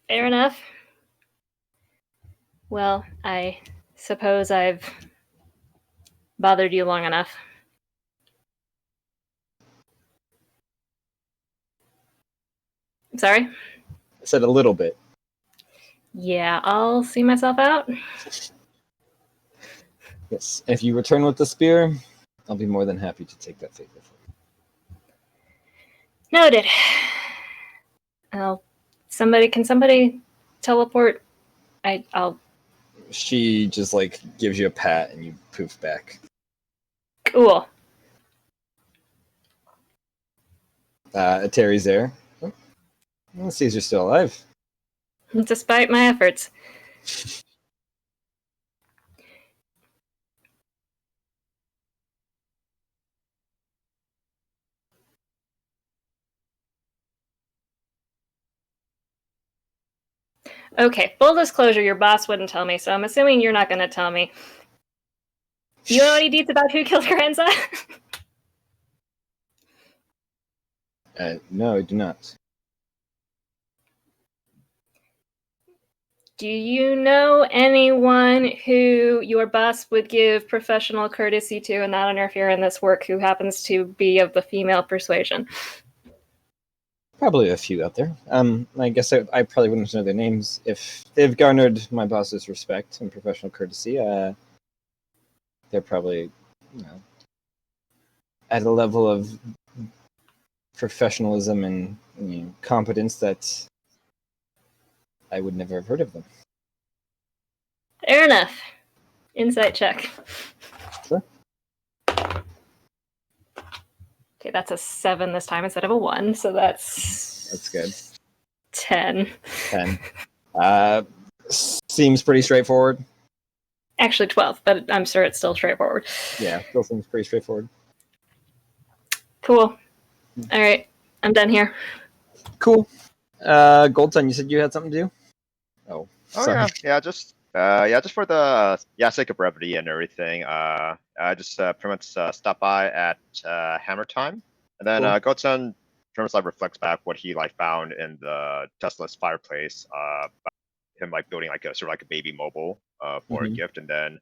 Fair enough. Well, I suppose I've bothered you long enough. Sorry? I said a little bit. Yeah, I'll see myself out. Yes. If you return with the spear, I'll be more than happy to take that favor for you. Noted. Can somebody teleport? I'll. She just like gives you a pat and you poof back. Cool. Terry's there. Oh, Caesar's still alive. Despite my efforts. Okay, full disclosure, your boss wouldn't tell me, so I'm assuming you're not going to tell me. You know any deets about who killed Granza? No, I do not. Do you know anyone who your boss would give professional courtesy to and not interfere in this work who happens to be of the female persuasion? Probably a few out there. I guess I probably wouldn't know their names if they've garnered my boss's respect and professional courtesy. They're probably, at a level of professionalism and competence that I would never have heard of them. Fair enough. Insight check. Sure. Okay, that's a 7 this time instead of a 1, so that's good. 10. 10. Seems pretty straightforward. Actually 12, but I'm sure it's still straightforward. Yeah, still seems pretty straightforward. Cool. All right, I'm done here. Cool. Goldson, you said you had something to do? Oh, sorry. Just for the sake of brevity and everything. I just pretty much stop by at Hammer Time, and then Cool. Goldson pretty much like reflects back what he like found in the Tesla's fireplace. Him like building like a sort of like a baby mobile for a gift, and then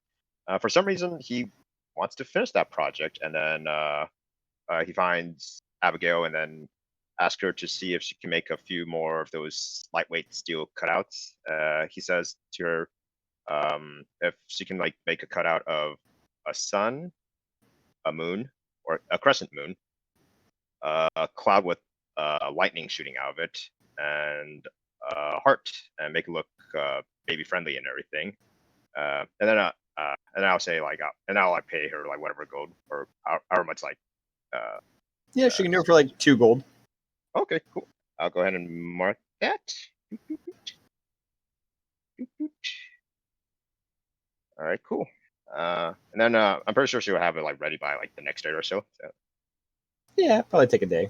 for some reason he wants to finish that project, and then he finds Abigail and then asks her to see if she can make a few more of those lightweight steel cutouts. He says to her if she can like make a cutout of a sun, a moon, or a crescent moon, a cloud with lightning shooting out of it, and a heart, and make it look baby friendly and everything. And then I'll say like, and I'll like pay her like whatever gold or however much like. Yeah, she can do it for like 2 gold. Okay, cool. I'll go ahead and mark that. All right, cool. And then I'm pretty sure she'll have it like ready by like the next day or so. Yeah, probably take a day.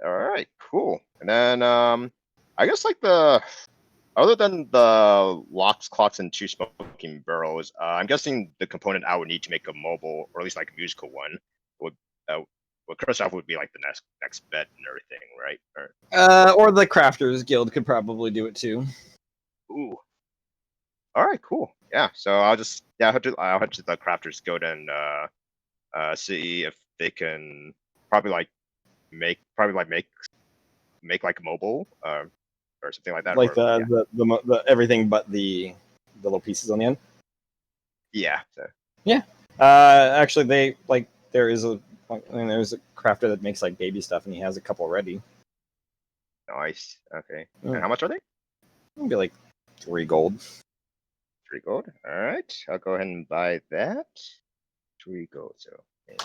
All right, cool. And then I guess like other than the locks, clocks, and 2 smoking barrels, I'm guessing the component I would need to make a mobile or at least like a musical one would Christoph would be like the next bet and everything, right? Or the Crafters Guild could probably do it too. Ooh. All right, cool. Yeah, so I'll head to the Crafters Guild and see if they can probably make like a mobile or something like that. Like or, the everything but the little pieces on the end. yeah. So. Yeah. Actually, there's a crafter that makes like baby stuff, and he has a couple ready. Nice. Okay. Mm. And how much are they? Maybe like 3 gold. 3 gold. All right. I'll go ahead and buy that. 3 gold. So 18.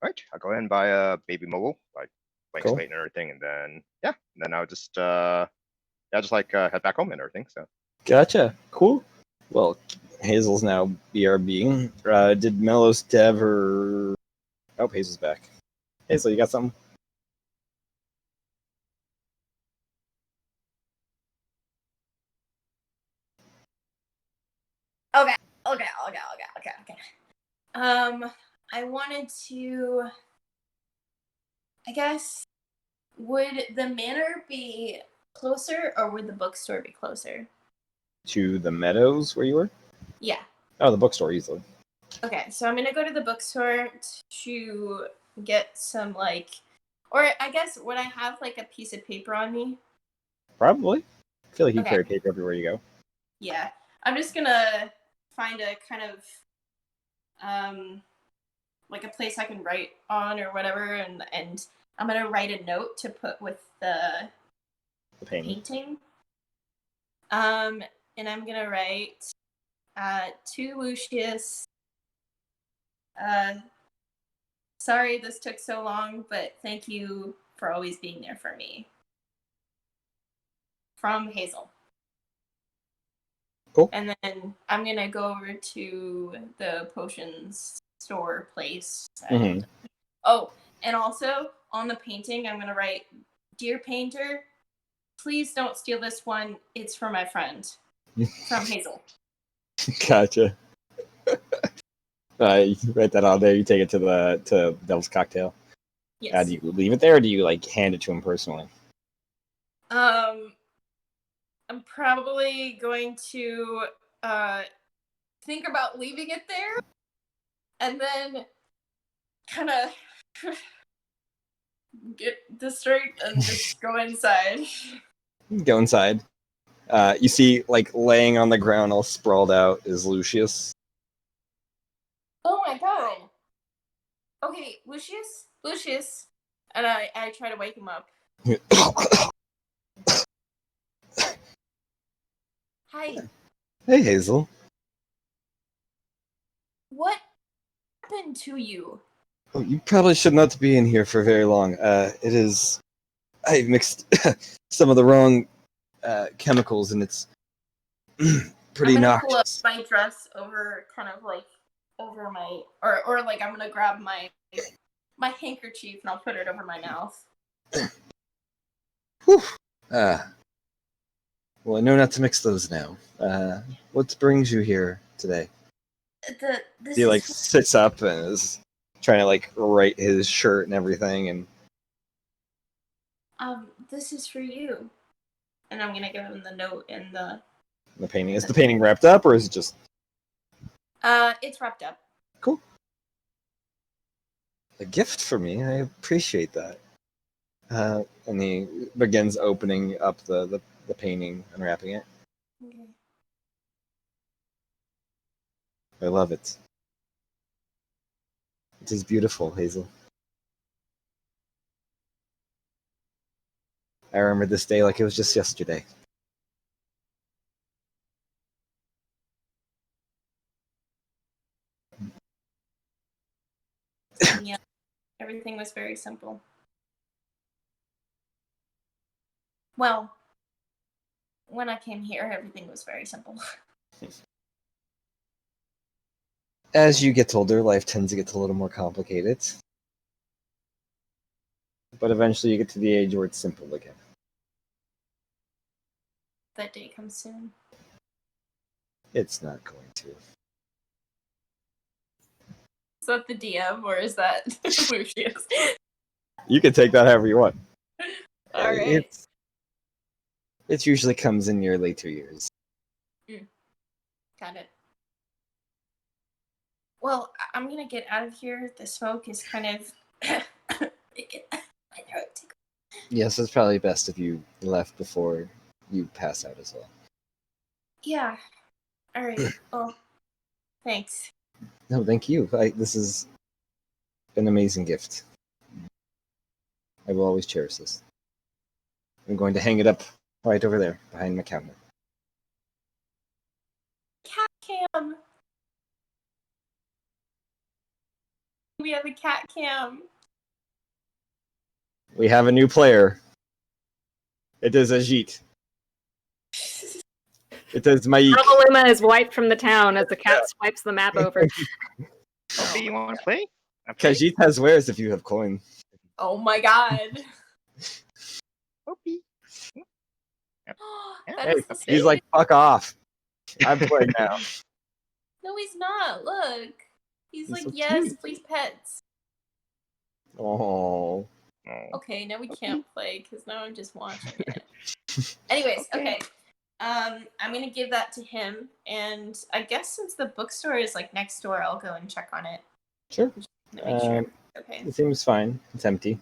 All right. I'll go ahead and buy a baby mobile, like blank Cool. slate and everything, and then I'll just head back home and everything. So. Gotcha. Cool. Well, Hazel's now BRB. Did Melos ever... Oh, Hazel's back. Hazel, you got something? Okay. I wanted to. I guess would the manor be closer, or would the bookstore be closer? To the meadows where you were? Yeah. Oh, the bookstore, easily. Okay, so I'm gonna go to the bookstore to get some or I guess would I have like a piece of paper on me? Probably. I feel like you Okay. carry paper everywhere you go. Yeah, I'm just gonna find a kind of like a place I can write on or whatever, and I'm gonna write a note to put with the painting. And I'm gonna write to Lucius. Sorry this took so long, but thank you for always being there for me. From Hazel. Cool. And then I'm gonna go over to the potions store place. And, oh, and also on the painting, I'm gonna write, "Dear painter, please don't steal this one. It's for my friend." From Hazel. Gotcha. You write that on there. You take it to Devil's Cocktail. Yes. Do you leave it there, or do you like hand it to him personally? I'm probably going to think about leaving it there, and then kind of get this straight and just go inside. Go inside. You see, like, laying on the ground, all sprawled out, is Lucius. Oh my god. Okay, Lucius, and I try to wake him up. Hi. Hey, Hazel. What happened to you? Oh, you probably should not be in here for very long. I mixed some of the wrong chemicals, and it's pretty I'm gonna pull up noxious. my dress over, kind of like over my, or like I'm gonna grab my handkerchief and I'll put it over my mouth. Whew. Well, I know not to mix those now. What brings you here today? He like sits up and is trying to like write his shirt and everything, and this is for you. And I'm gonna give him the note and the painting. Is the painting wrapped up, or is it just? It's wrapped up. Cool. A gift for me. I appreciate that. And he begins opening up the painting, unwrapping it. Okay. I love it. It is beautiful, Hazel. I remember this day like it was just yesterday. Yeah, everything was very simple. Well, when I came here, everything was very simple. As you get older, life tends to get a little more complicated. But eventually you get to the age where it's simple again. That day comes soon. It's not going to. Is that the DM or is that Lucius? You can take that however you want. All right. It usually comes in your later years. Got it. Well, I'm gonna get out of here. The smoke is kind of making my throat tickle. Yes, it's probably best if you left before you pass out as well. Yeah. All right. Well, thanks. No, thank you. This is an amazing gift. I will always cherish this. I'm going to hang it up right over there, behind my counter. Cat cam. We have a cat cam. We have a new player. It is Ajit. It says Maik. Novi'luma is wiped from the town as the cat swipes the map over. Opie, you want to play? Khajiit has wares if you have coin. Oh my god. Opie. That Hey, is the he's like, fuck off. I'm playing now. No, he's not. Look. He's like, so yes, cute. please pets. Oh. Okay, now we can't play because now I'm just watching it. Anyways, okay. I'm gonna give that to him, and I guess since the bookstore is like next door, I'll go and check on it. Sure. To make sure. Okay. It seems fine. It's empty.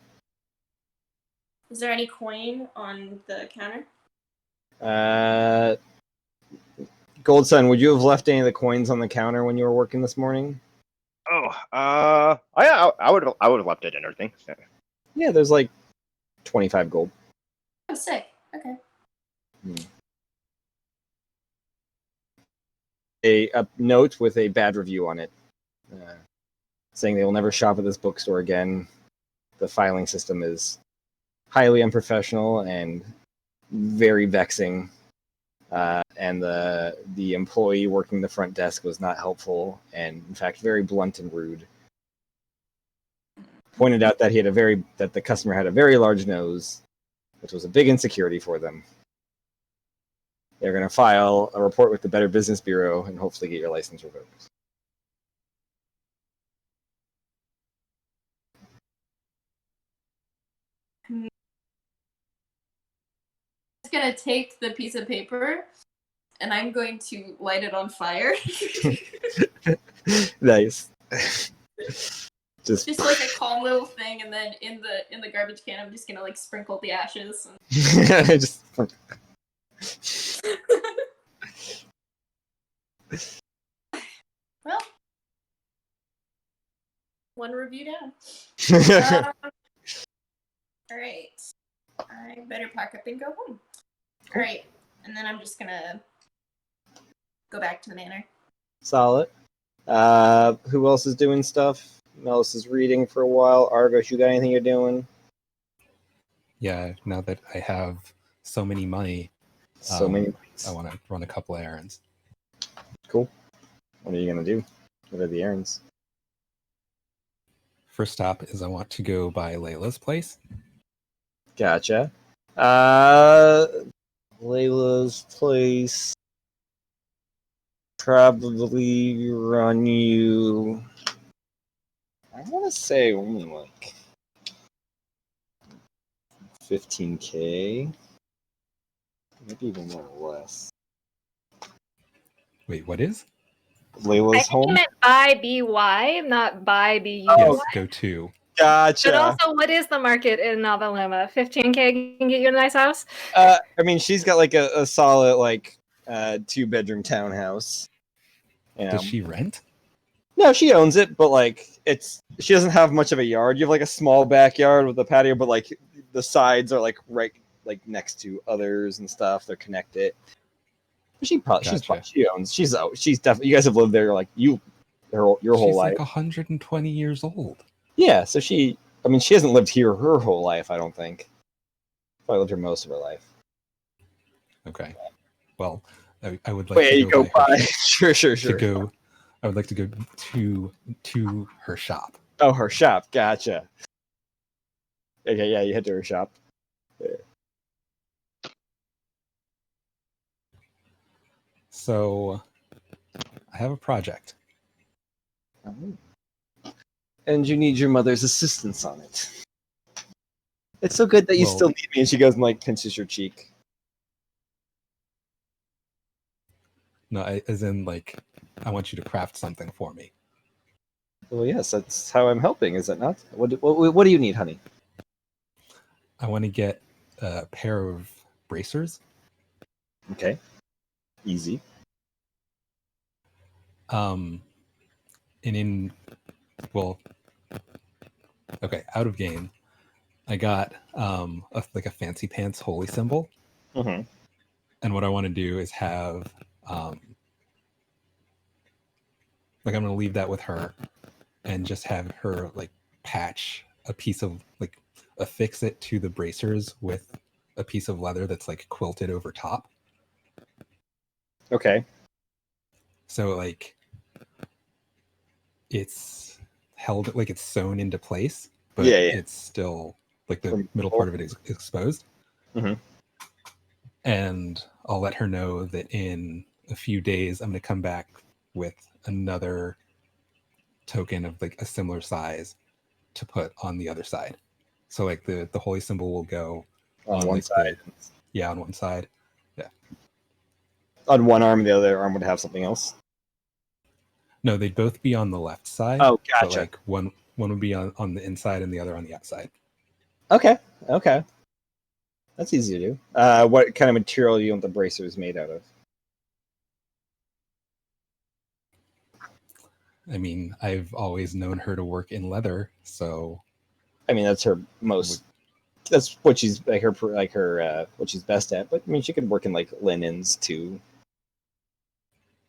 Is there any coin on the counter? Gold Sun, would you have left any of the coins on the counter when you were working this morning? I would have left it and everything. Yeah, there's like 25 gold. Oh, sick. Okay. A note with a bad review on it, saying they will never shop at this bookstore again. The filing system is highly unprofessional and very vexing, and the employee working the front desk was not helpful and, in fact, very blunt and rude. Pointed out that that the customer had a very large nose, which was a big insecurity for them. They're going to file a report with the Better Business Bureau and hopefully get your license revoked. I'm just gonna take the piece of paper and I'm going to light it on fire. Nice. Just like a calm little thing, and then in the garbage can, I'm just gonna like sprinkle the ashes. just Well, one review down. All right, I better pack up and go home. All right, and then I'm just gonna go back to the manor. solid. Who else is doing stuff? Melis is reading for a while. Argos, you got anything you're doing? Yeah, now that I have so many money, So many. I want to run a couple of errands. Cool. What are you gonna do? What are the errands? First stop is I want to go by Layla's place. Gotcha. Layla's place probably run you. I want to say only like 15K, maybe even more or less. Wait, what is? Layla's I think home. you meant buy BY, not buy BU. Yes, go to. Gotcha. But also, what is the market in Novi'luma? 15K can get you a nice house? I mean, she's got like a solid like 2-bedroom townhouse. Does she rent? No, she owns it, but like she doesn't have much of a yard. You have like a small backyard with a patio, but like the sides are like right like next to others and stuff. They're connected. She Gotcha. she definitely. You guys have lived there like your whole She's life. like 120 years old. Yeah, so she hasn't lived here her whole life. I don't think. Probably lived here most of her life. Okay. Well, I would like Wait, to you go by her by. Sure. to go. I would like to go to her shop. Oh, her shop. Gotcha. Okay, yeah, you head to her shop. So, I have a project. And you need your mother's assistance on it. It's so good that you still need me. And she goes and like pinches your cheek. No, as in like, I want you to craft something for me. Well, yes, that's how I'm helping, is it not? What do you need, honey? I want to get a pair of bracers. Okay. Easy. And okay, out of game, I got like a fancy pants holy symbol. Mm-hmm. And what I want to do is have like I'm going to leave that with her and just have her like patch a piece of like affix it to the bracers with a piece of leather that's like quilted over top. Okay. So like it's held, like it's sewn into place, but Yeah, yeah. it's still like the From middle before? part of it is exposed. Mhm. And I'll let her know that in a few days I'm going to come back with another token of like a similar size to put on the other side. So like the holy symbol will go On one like side. on one side. Yeah. On one arm, the other arm would have something else. No, they'd both be on the left side. Oh, But gotcha. like one would be on the inside and the other on the outside. Okay. That's easy to do. What kind of material do you want the bracers made out of? I mean, I've always known her to work in leather, so I mean, that's her most. That's what she's like her what she's best at. But I mean, she could work in like linens too.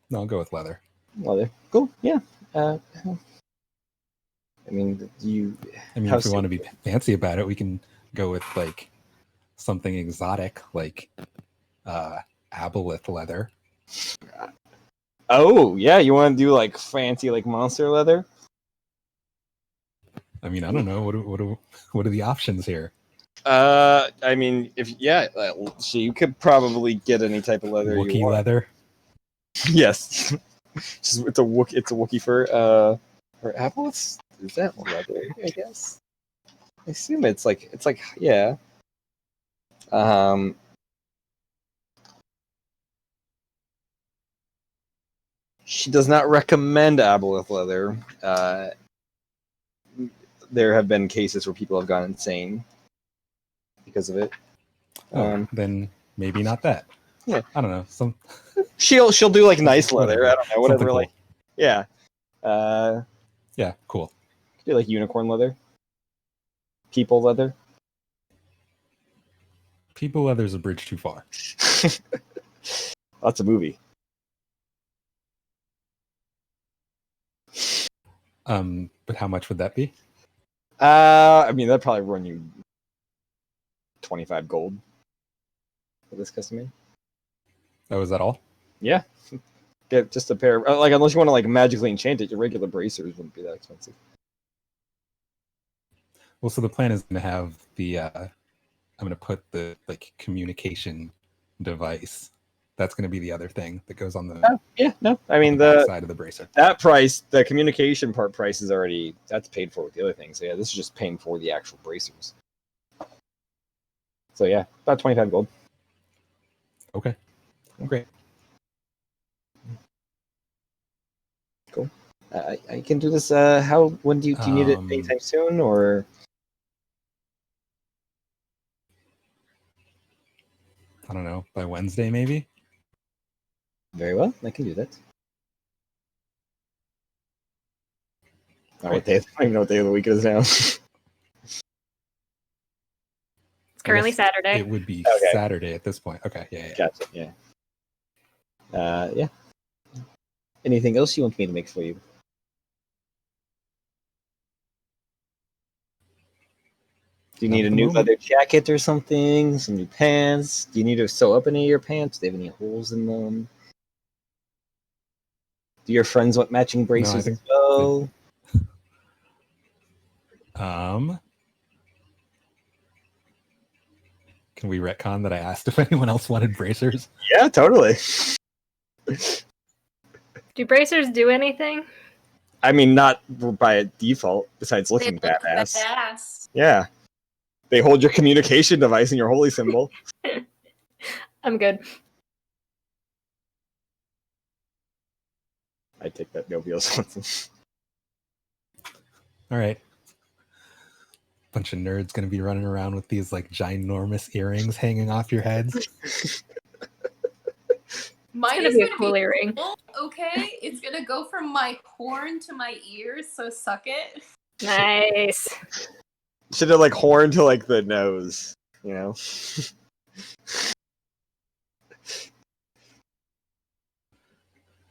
no, I'll go with leather. Leather, cool. Yeah. I mean, you. I mean, How if we want to be soon- fancy about it, we can go with like something exotic, like aboleth leather. Oh yeah, you want to do like fancy like monster leather? I mean, I don't know what are the options here. I mean, if so you could probably get any type of leather you Wookiee want. leather. Yes, it's a Wookiee fur. Or apples? Is that leather? I guess. I assume it's like yeah. She does not recommend aboleth leather. There have been cases where people have gone insane because of it. Then maybe not that. Yeah. I don't know. She'll do like nice leather. Whatever. I don't know, whatever. Something Like cool. yeah. Yeah, cool. Do like unicorn leather, people leather. People leather's a bridge too far. That's a movie. But how much would that be? I mean that'd probably run you 25 gold for this custom made. Oh, is that all? Yeah. Get just a pair. Like unless you want to like magically enchant it, your regular bracers wouldn't be that expensive. Well, so the plan is going to have the I'm going to put the like communication device. That's going to be the other thing that goes on the Yeah, no. I mean back side of the bracer. that price, the communication part price is already that's paid for with the other things. So yeah, this is just paying for the actual bracers. So yeah, about 25 gold. Okay. Great. Cool. I can do this. When do you need it anytime soon or? I don't know, by Wednesday maybe? Very well, I can do that. What day? I don't even know what day of the week it is now. It's currently Saturday. It would be Okay. Saturday at this point. Okay, yeah. Gotcha. Yeah. Yeah. Anything else you want me to make for you? Do you Not need at a the new moment. leather jacket or something? Some new pants? Do you need to sew up any of your pants? Do they have any holes in them? Do your friends want matching braces think as well? Can we retcon that I asked if anyone else wanted bracers? Yeah, totally. Do bracers do anything? I mean, not by default, besides They looking look badass. badass. Yeah. They hold your communication device and your holy symbol. I'm good. I take that Novio Swanson. All right. Bunch of nerds going to be running around with these like ginormous earrings hanging off your heads. Mine gonna is be a gonna cool be earring. full, okay? It's gonna go from my horn to my ears, so suck it. Nice. Should have like horn to like the nose, you know?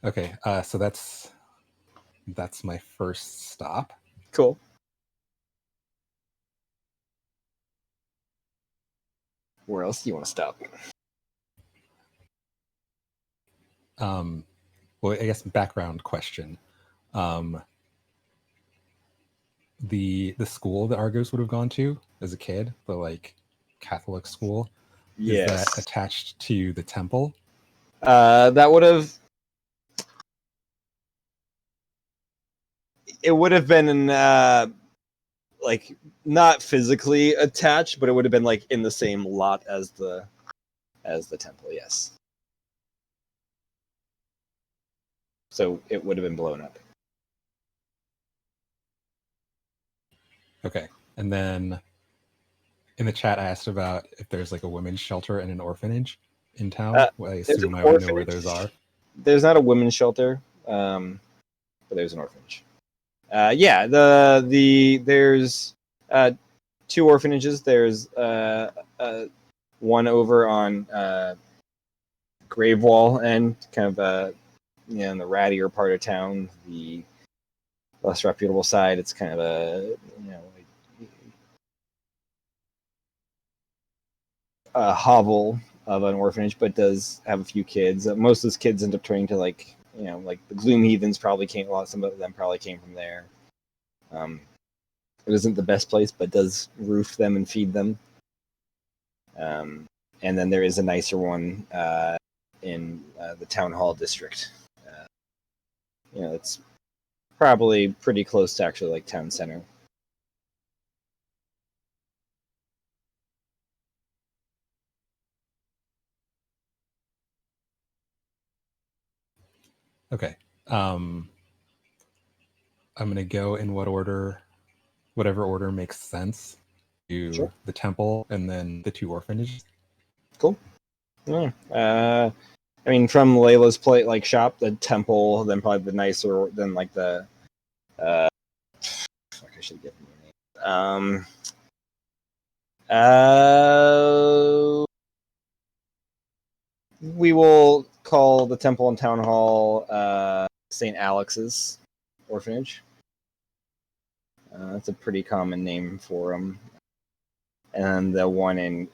Okay, so that's my first stop. Cool. Where else do you want to stop? Well, I guess background question. The school that Argos would have gone to as a kid, the like Catholic school, is that Yes. attached to the temple? That would have. It would have been like not physically attached, but it would have been like in the same lot as the temple. Yes. So it would have been blown up. Okay. And then in the chat, I asked about if there's like a women's shelter and an orphanage in town. Well, I There's assume an I would know where orphanage. those are. There's not a women's shelter, but there's an orphanage. Yeah, there's 2 orphanages. There's one over on Gravewall and kind of in the rattier part of town, the less reputable side. It's kind of a hovel of an orphanage, but does have a few kids. Most of those kids end up turning to like the Gloom Heathens probably came. Some of them probably came from there. It isn't the best place, but does roof them and feed them. And then there is a nicer one in the town hall district. It's probably pretty close to actually like town center. Okay. I'm gonna go in whatever order makes sense. To Sure. the temple and then the 2 orphanages. Cool. Yeah. I mean, from Layla's plate like shop, the temple, then probably the nicer, then like the. Fuck, I should get the name. We will call the temple and town hall St. Alex's Orphanage. That's a pretty common name for them. And the one in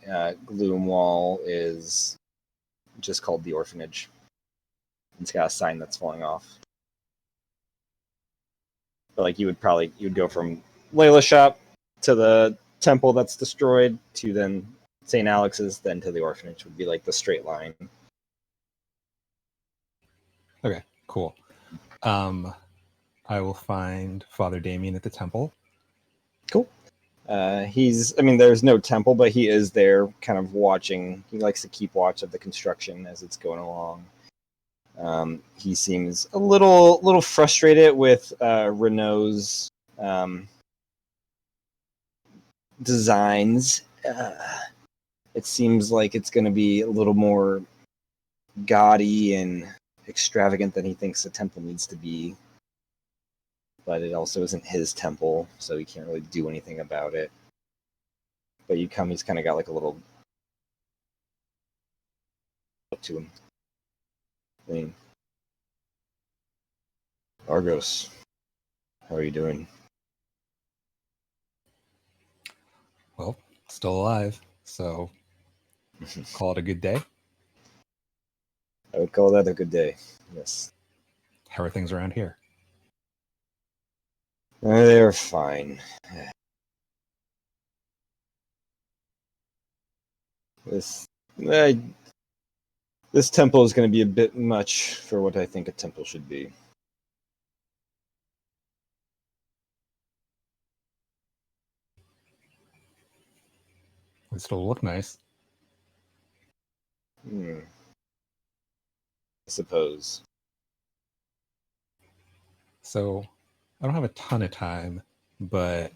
Gloomwall is just called the Orphanage. It's got a sign that's falling off. But like you'd go from Layla's shop to the temple that's destroyed to then St. Alex's, then to the orphanage would be like the straight line. Okay, cool. I will find Father Damien at the temple. Cool. There's no temple, but he is there kind of watching. He likes to keep watch of the construction as it's going along. He seems a little frustrated with Renault's designs. It seems like it's going to be a little more gaudy and extravagant than he thinks the temple needs to be. But it also isn't his temple, so he can't really do anything about it. But he's kind of got like a little up to him. I mean, Argos, how are you doing? Well, still alive, so call it a good day. I would call that a good day. Yes. How are things around here? They're fine. This temple is going to be a bit much for what I think a temple should be. It still look nice. I suppose. So I don't have a ton of time, but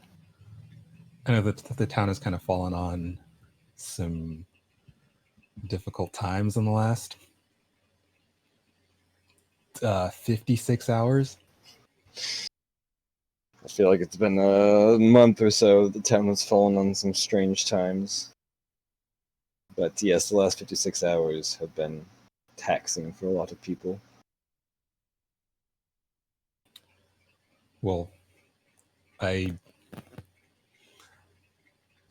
I know that the town has kind of fallen on some difficult times in the last 56 hours. I feel like it's been a month or so that the town has fallen on some strange times. But yes, the last 56 hours have been taxing for a lot of people. Well, I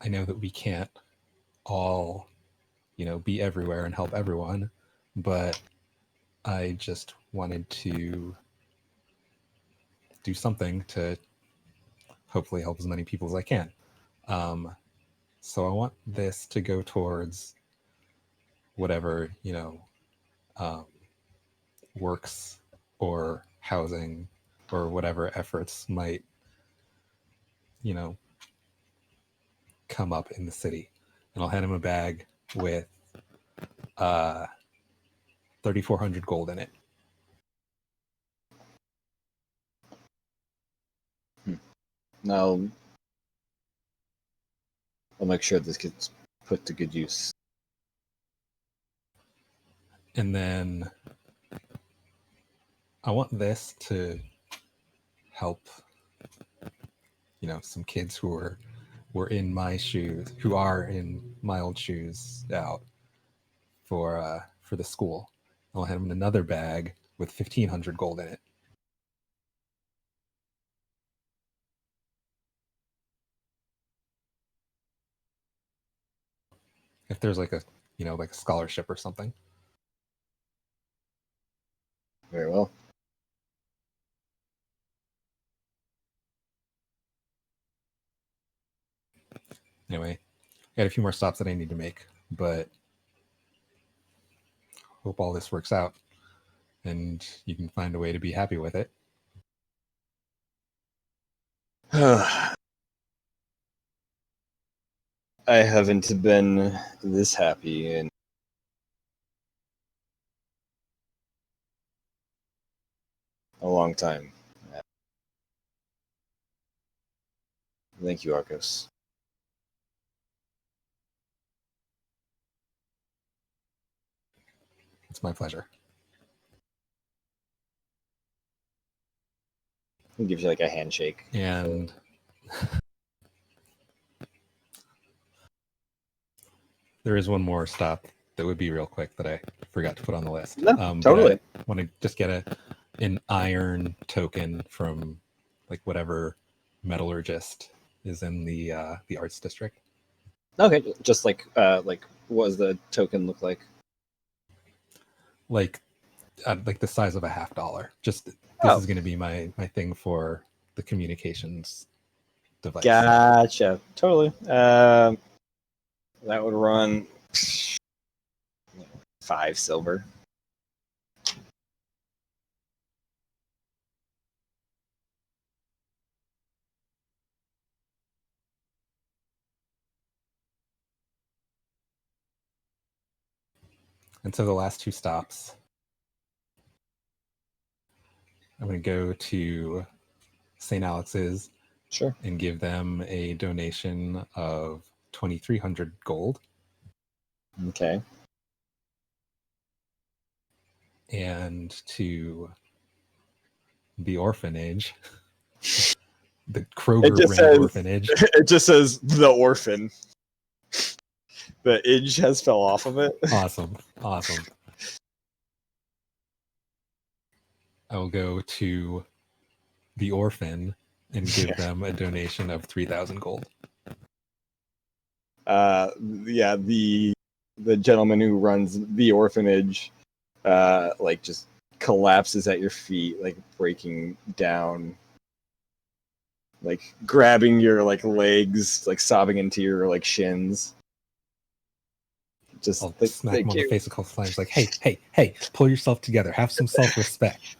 know that we can't all, be everywhere and help everyone, but I just wanted to do something to hopefully help as many people as I can. So I want this to go towards whatever, works or housing or whatever efforts might, come up in the city. And I'll hand him a bag with 3,400 gold in it. Now, I'll make sure this gets put to good use. And then I want this to help, some kids who were in my shoes, who are in my old shoes out for the school. I'll hand them another bag with 1,500 gold in it. If there's like a scholarship or something. Very well. Anyway, I got a few more stops that I need to make, but hope all this works out and you can find a way to be happy with it. I haven't been this happy in a long time. Thank you, Arcos. It's my pleasure. He gives you like a handshake. And there is one more stop that would be real quick that I forgot to put on the list. No, totally. I want to just get an iron token from like whatever metallurgist is in the arts district. Okay, just like what does the token look like? Like the size of a $50. Just this is going to be my thing for the communications device. Gotcha. Totally. That would run 5 silver. And so the last 2 stops, I'm going to go to St. Alex's, sure, and give them a donation of 2,300 gold. Okay. And to the orphanage, the Kroger orphanage. It just says the orphan. The edge has fell off of it. Awesome. I will go to the orphan and give them a donation of 3,000 gold. Yeah, the gentleman who runs the orphanage, just collapses at your feet, like breaking down, like grabbing your legs, like sobbing into your shins. Just I'll smack him on the face a couple times, like, hey, pull yourself together. Have some self-respect.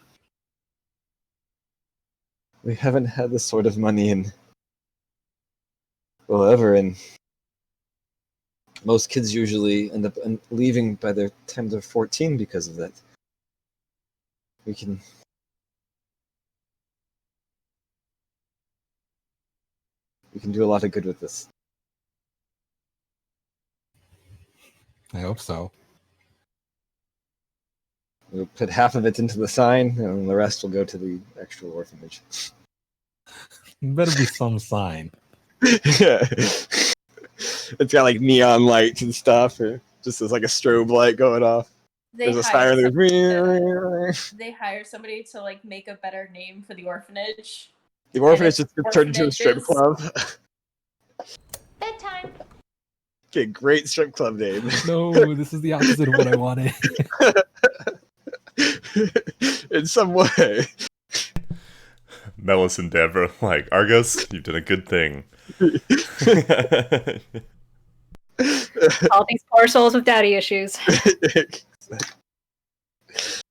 We haven't had this sort of money ever, and most kids usually end up leaving by the time they're 14 because of that. We can do a lot of good with this. I hope so. We'll put half of it into the sign, and the rest will go to the actual orphanage. Better be some sign. Yeah. It's got neon lights and stuff. Or just as a strobe light going off. There's a siren. They hire somebody to make a better name for the orphanage. The orphanage just turned into a strip club. Bedtime. Okay, great strip club name. No, this is the opposite of what I wanted. in some way. Melis and Dev are like, Argos, you've done a good thing. All these poor souls with daddy issues.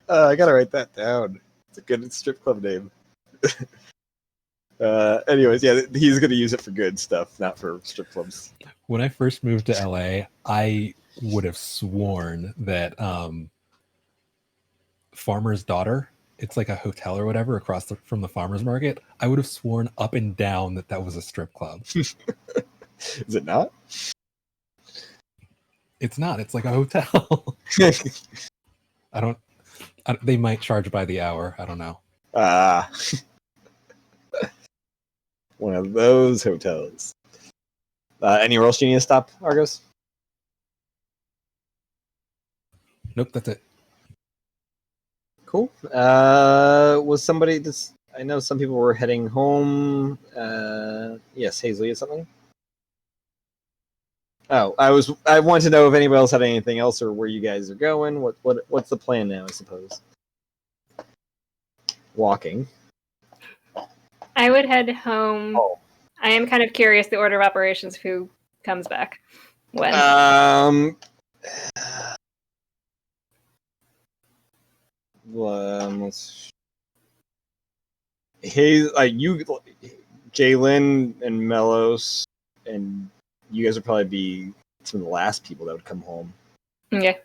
I gotta write that down. It's a good strip club name. Anyways, yeah, he's gonna use it for good stuff, not for strip clubs. When I first moved to LA, I would have sworn that Farmer's Daughter, it's like a hotel or whatever across from the farmer's market. I would have sworn up and down that was a strip club. Is it not? It's not. It's like a hotel. They might charge by the hour. I don't know. One of those hotels. Anywhere else you need to stop, Argos? Nope, that's it. Cool. Was somebody this? I know some people were heading home. Yes, Hazel, you had something? Oh, I wanted to know if anybody else had anything else or where you guys are going. What's the plan now, I suppose? Walking. I would head home. Oh. I am kind of curious the order of operations of who comes back. When? Jalen and Melos, and you guys would probably be some of the last people that would come home. Okay.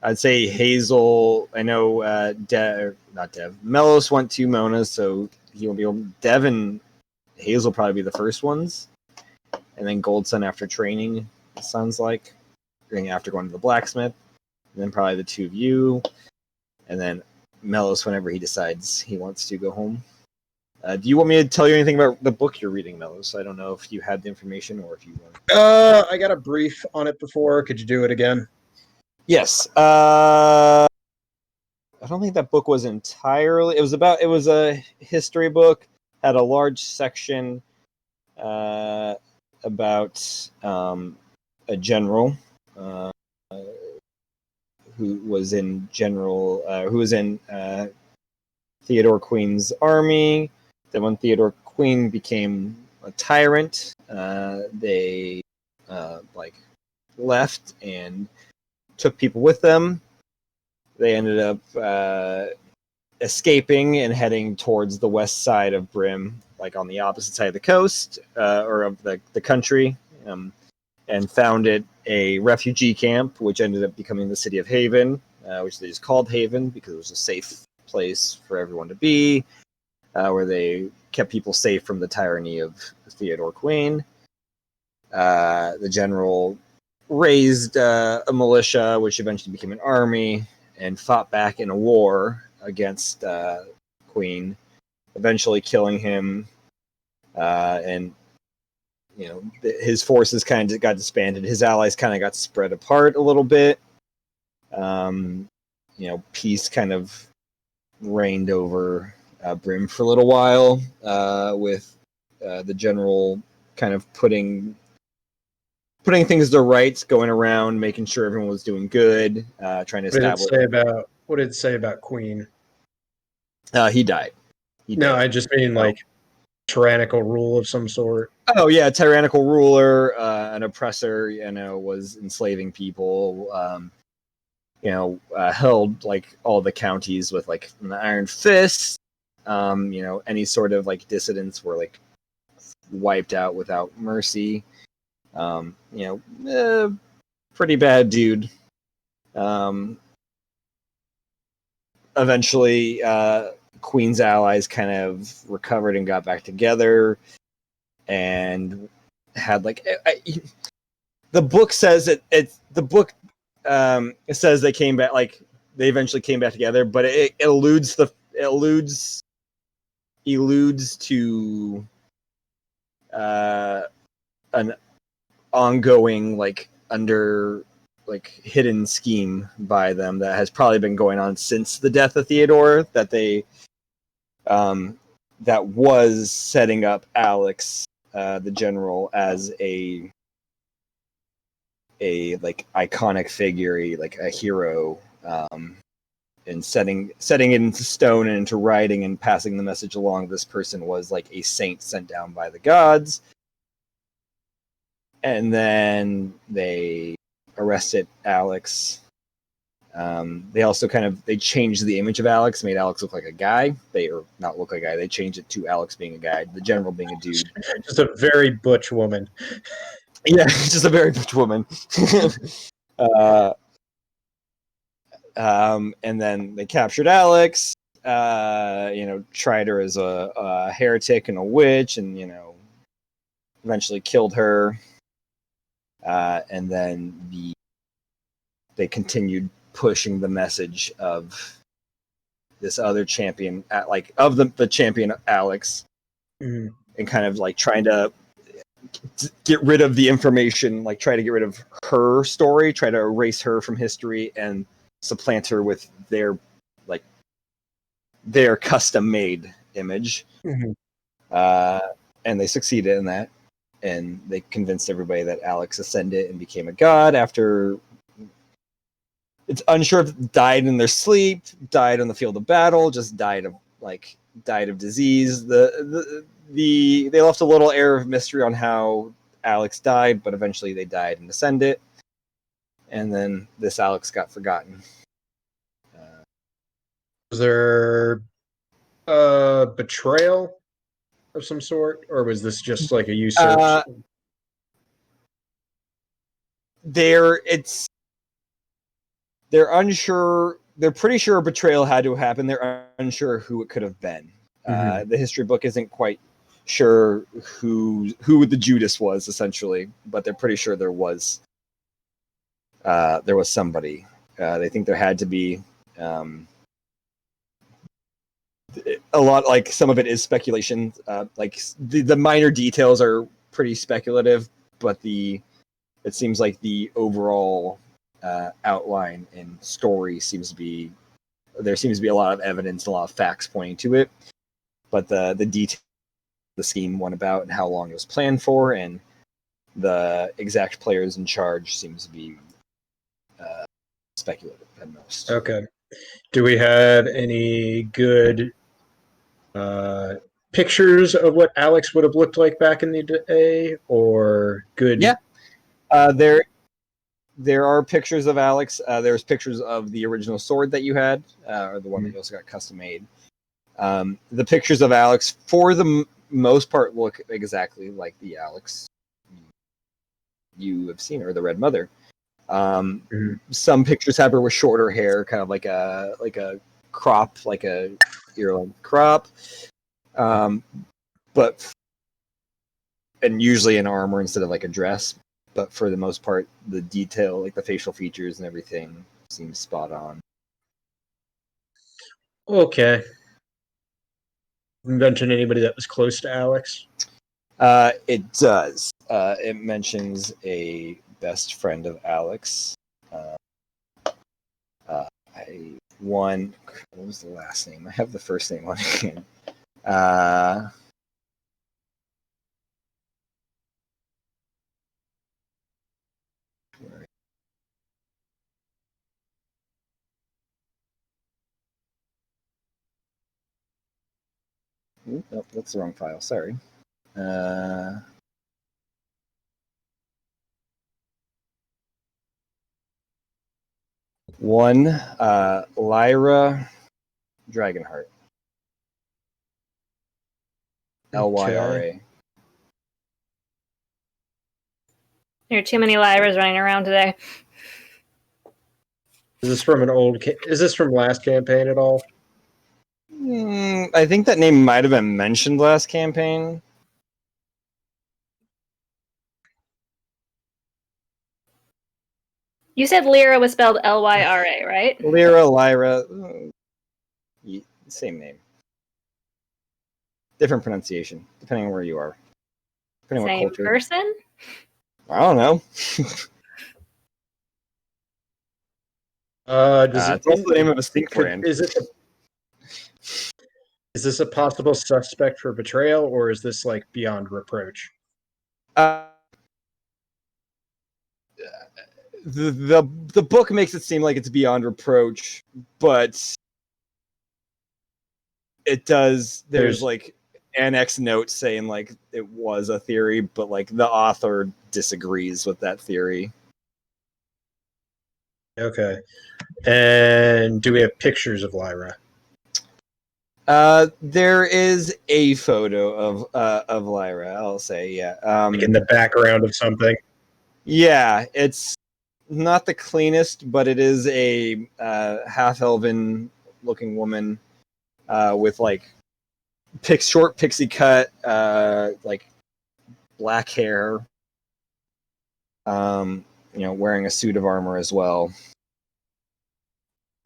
I'd say Hazel. I know not Dev. Melos went to Mona, so he won't be able. Dev and Hazel will probably be the first ones, and then Goldson after training. It sounds like after going to the blacksmith, and then probably the two of you, and then Melos whenever he decides he wants to go home. Do you want me to tell you anything about the book you're reading, Melos? I don't know if you had the information or if you want. I got a brief on it before. Could you do it again? Yes. I don't think that book was entirely. It was a history book. Had a large section about a general who was in Theodore Queen's army. Then when Theodore Queen became a tyrant, they left and took people with them. They ended up escaping and heading towards the west side of Brim, like on the opposite side of the coast or of the country, and founded a refugee camp, which ended up becoming the city of Haven, which they just called Haven because it was a safe place for everyone to be, where they kept people safe from the tyranny of Theodore Queen. The general raised a militia, which eventually became an army, and fought back in a war against Queen, eventually killing him. And his forces kind of got disbanded. His allies kind of got spread apart a little bit. Peace kind of reigned over Brim for a little while, with the general kind of putting things to rights, going around, making sure everyone was doing good, trying to establish. What did it say about Queen? He died. I just mean like tyrannical rule of some sort. Oh yeah, tyrannical ruler, an oppressor. Was enslaving people. Held like all the counties with like an iron fist. Any sort of like dissidents were like wiped out without mercy. Pretty bad dude. Eventually, Queen's allies kind of recovered and got back together, and had like the book says it says they came back, like they eventually came back together, but it alludes to an ongoing hidden scheme by them that has probably been going on since the death of Theodore, that they that was setting up Alex, the general, as a like iconic figure, like a hero and setting it into stone and into writing and passing the message along. This person was like a saint sent down by the gods. And then they arrested Alex. They also they changed the image of Alex, made Alex look like a guy. Not look like a guy. They changed it to Alex being a guy, the general being a dude. Just a very butch woman. Yeah, just a very butch woman. And then they captured Alex. Tried her as a heretic and a witch, and eventually killed her. And then they continued pushing the message of this other champion, of the champion Alex, and kind of trying to get rid of the information, try to get rid of her story, try to erase her from history, and supplant her with their custom-made image. And they succeeded in that, and they convinced everybody that Alex ascended and became a god after. It's unsure if died in their sleep, died on the field of battle, just died of disease. They left a little air of mystery on how Alex died, but eventually they died and ascended. And then this Alex got forgotten. Was there betrayal of some sort, or was this just like a usurpation? They're unsure. They're pretty sure a betrayal had to happen. They're unsure who it could have been. The history book isn't quite sure who the Judas was, essentially, but they're pretty sure there was somebody. They think there had to be. A lot, some of it is speculation. The minor details are pretty speculative, but it seems like the overall outline and story seems to be a lot of evidence, a lot of facts pointing to it. But the detail, the scheme went about, and how long it was planned for, and the exact players in charge seems to be speculative at most. Okay. Do we have any good pictures of what Alex would have looked like back in the day, or good? Yeah. There are pictures of Alex. There's pictures of the original sword that you had, or the one that you also got custom made. The pictures of Alex, for the most part, look exactly like the Alex you have seen, or the Red Mother. Some pictures have her with shorter hair, kind of like a crop, like a ear-length crop. But and usually in armor instead of a dress. But for the most part, the detail, the facial features and everything, seems spot on. Okay. Mention anybody that was close to Alex? It does. It mentions a best friend of Alex. What was the last name? I have the first name on hand. Nope, that's the wrong file. Sorry. Lyra Dragonheart. Lyra. There are too many Lyras running around today. Is this from is this from last campaign at all? I think that name might have been mentioned last campaign. You said Lyra was spelled Lyra, right? Lyra, same name. Different pronunciation, depending on where you are. Depending Same on what culture. person? I don't know. It's also the name of a stink brand. Is this a possible suspect for betrayal, or is this beyond reproach? the book makes it seem like it's beyond reproach, but it does. There's like annex notes saying like it was a theory, but like the author disagrees with that theory. Okay. And do we have pictures of Lyra? There is a photo of Lyra. I'll say, yeah. Like in the background of something? Yeah, it's not the cleanest, but it is a half-elven looking woman with like short pixie cut, like black hair. Wearing a suit of armor as well.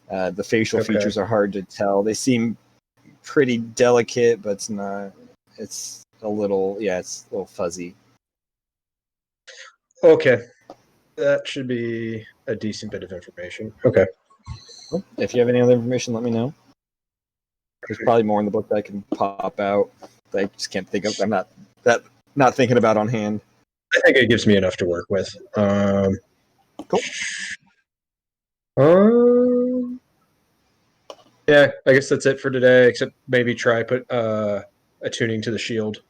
The facial features are hard to tell. They seem pretty delicate, but it's not. It's a little, it's a little fuzzy. Okay. That should be a decent bit of information. Okay. If you have any other information, let me know. There's probably more in the book that I can pop out that I just can't think of. I'm not thinking about on hand. I think it gives me enough to work with. Cool. Yeah, I guess that's it for today, except maybe try put attuning to the shield.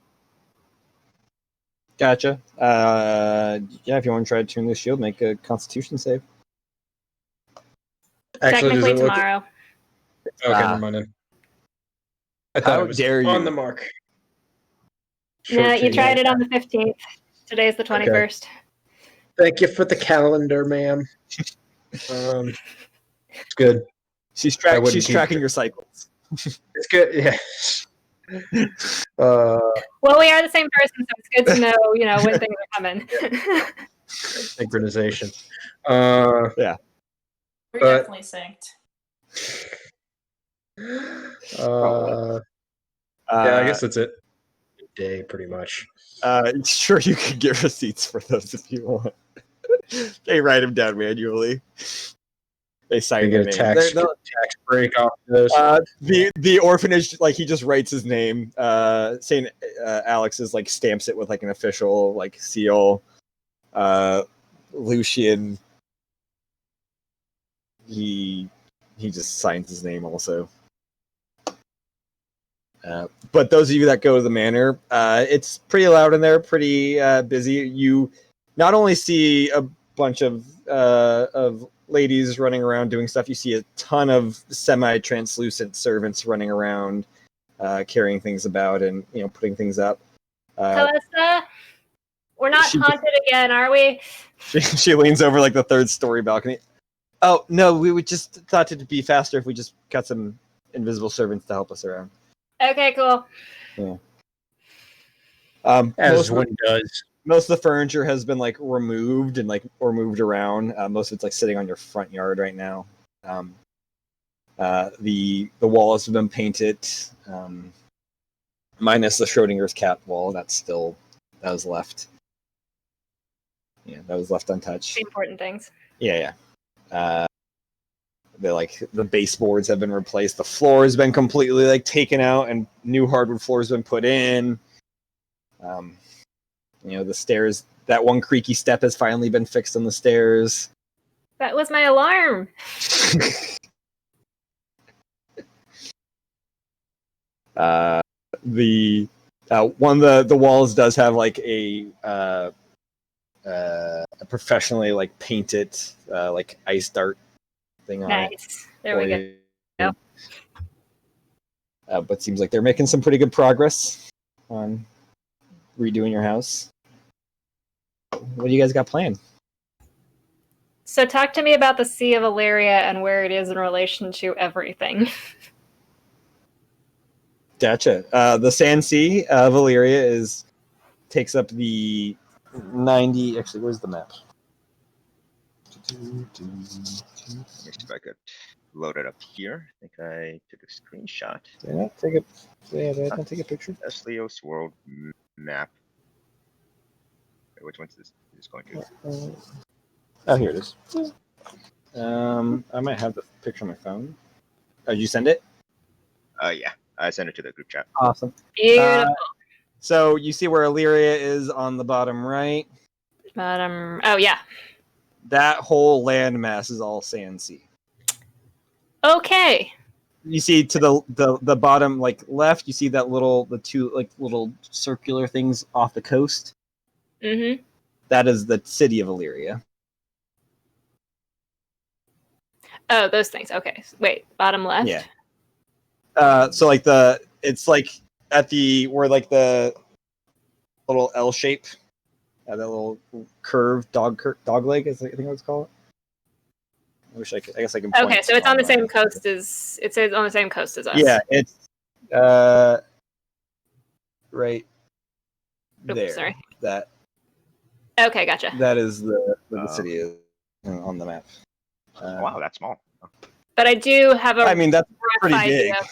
Gotcha. If you want to try to tune the shield, make a Constitution save. Actually, Technically tomorrow. Okay, never mind then. I thought How it was dare on you. the mark. No, you tried it on the 15th. Today's the 21st. Thank you for the calendar, ma'am. It's good. She's tracking your cycles. It's good, yeah. Well, we are the same person, so it's good to know, when things are coming. Synchronization. Yeah. We're definitely synced. Yeah, I guess that's it. Day, pretty much. Sure, you can get receipts for those if you want. They write them down manually. They sign Get their a name. tax break off those. The orphanage, like he just writes his name. Saint Alex is like stamps it with like an official like seal. Lucian, he just signs his name also. But those of you that go to the manor, it's pretty loud in there, pretty busy. You not only see a bunch of ladies running around doing stuff, you see a ton of semi-translucent servants running around, carrying things about and putting things up. Calista, we're not haunted again, are we? She leans over like the third story balcony. Oh no, we would just thought it'd be faster if we just got some invisible servants to help us around. Okay, cool. Yeah. As one does. Most of the furniture has been like removed and or moved around. Most of it's like sitting on your front yard right now. The walls have been painted, minus the Schrodinger's cat wall. That was left. Yeah, that was left untouched. The important things. Yeah. The baseboards have been replaced. The floor has been completely taken out, and new hardwood floor has been put in. The stairs. That one creaky step has finally been fixed on the stairs. That was my alarm. The one of the walls does have a professionally painted ice dart thing on it. Nice. There we go. But seems like they're making some pretty good progress on redoing your house. What do you guys got planned? So talk to me about the Sea of Illyria and where it is in relation to everything. Gotcha. The Sand Sea of Illyria takes up the 90. Actually, where's the map? Let me see if I could load it up here. I think I took a screenshot. Yeah, take a picture. That's Leo's world map. Wait, which one's this? Is going to? Oh, here it is. I might have the picture on my phone. Oh, did you send it? Yeah, I sent it to the group chat. Awesome. Beautiful. So you see where Illyria is on the bottom right. Oh yeah. That whole landmass is all sand sea. Okay. You see to the bottom, like left, you see that the two like little circular things off the coast. Mm-hmm. That is the city of Illyria. Oh, those things. Okay. Wait, bottom left? Yeah. So like it's like at where like the little L shape, that little curved dog leg, I think I would call it. I guess I can. Point Okay, so it's on the same right. coast as it says on the same coast as us. Yeah, it's right Oops, there. sorry. That. Okay, gotcha. That is where the city is on the map. Wow, that's small. But I do have a I mean, that's rough pretty idea. big.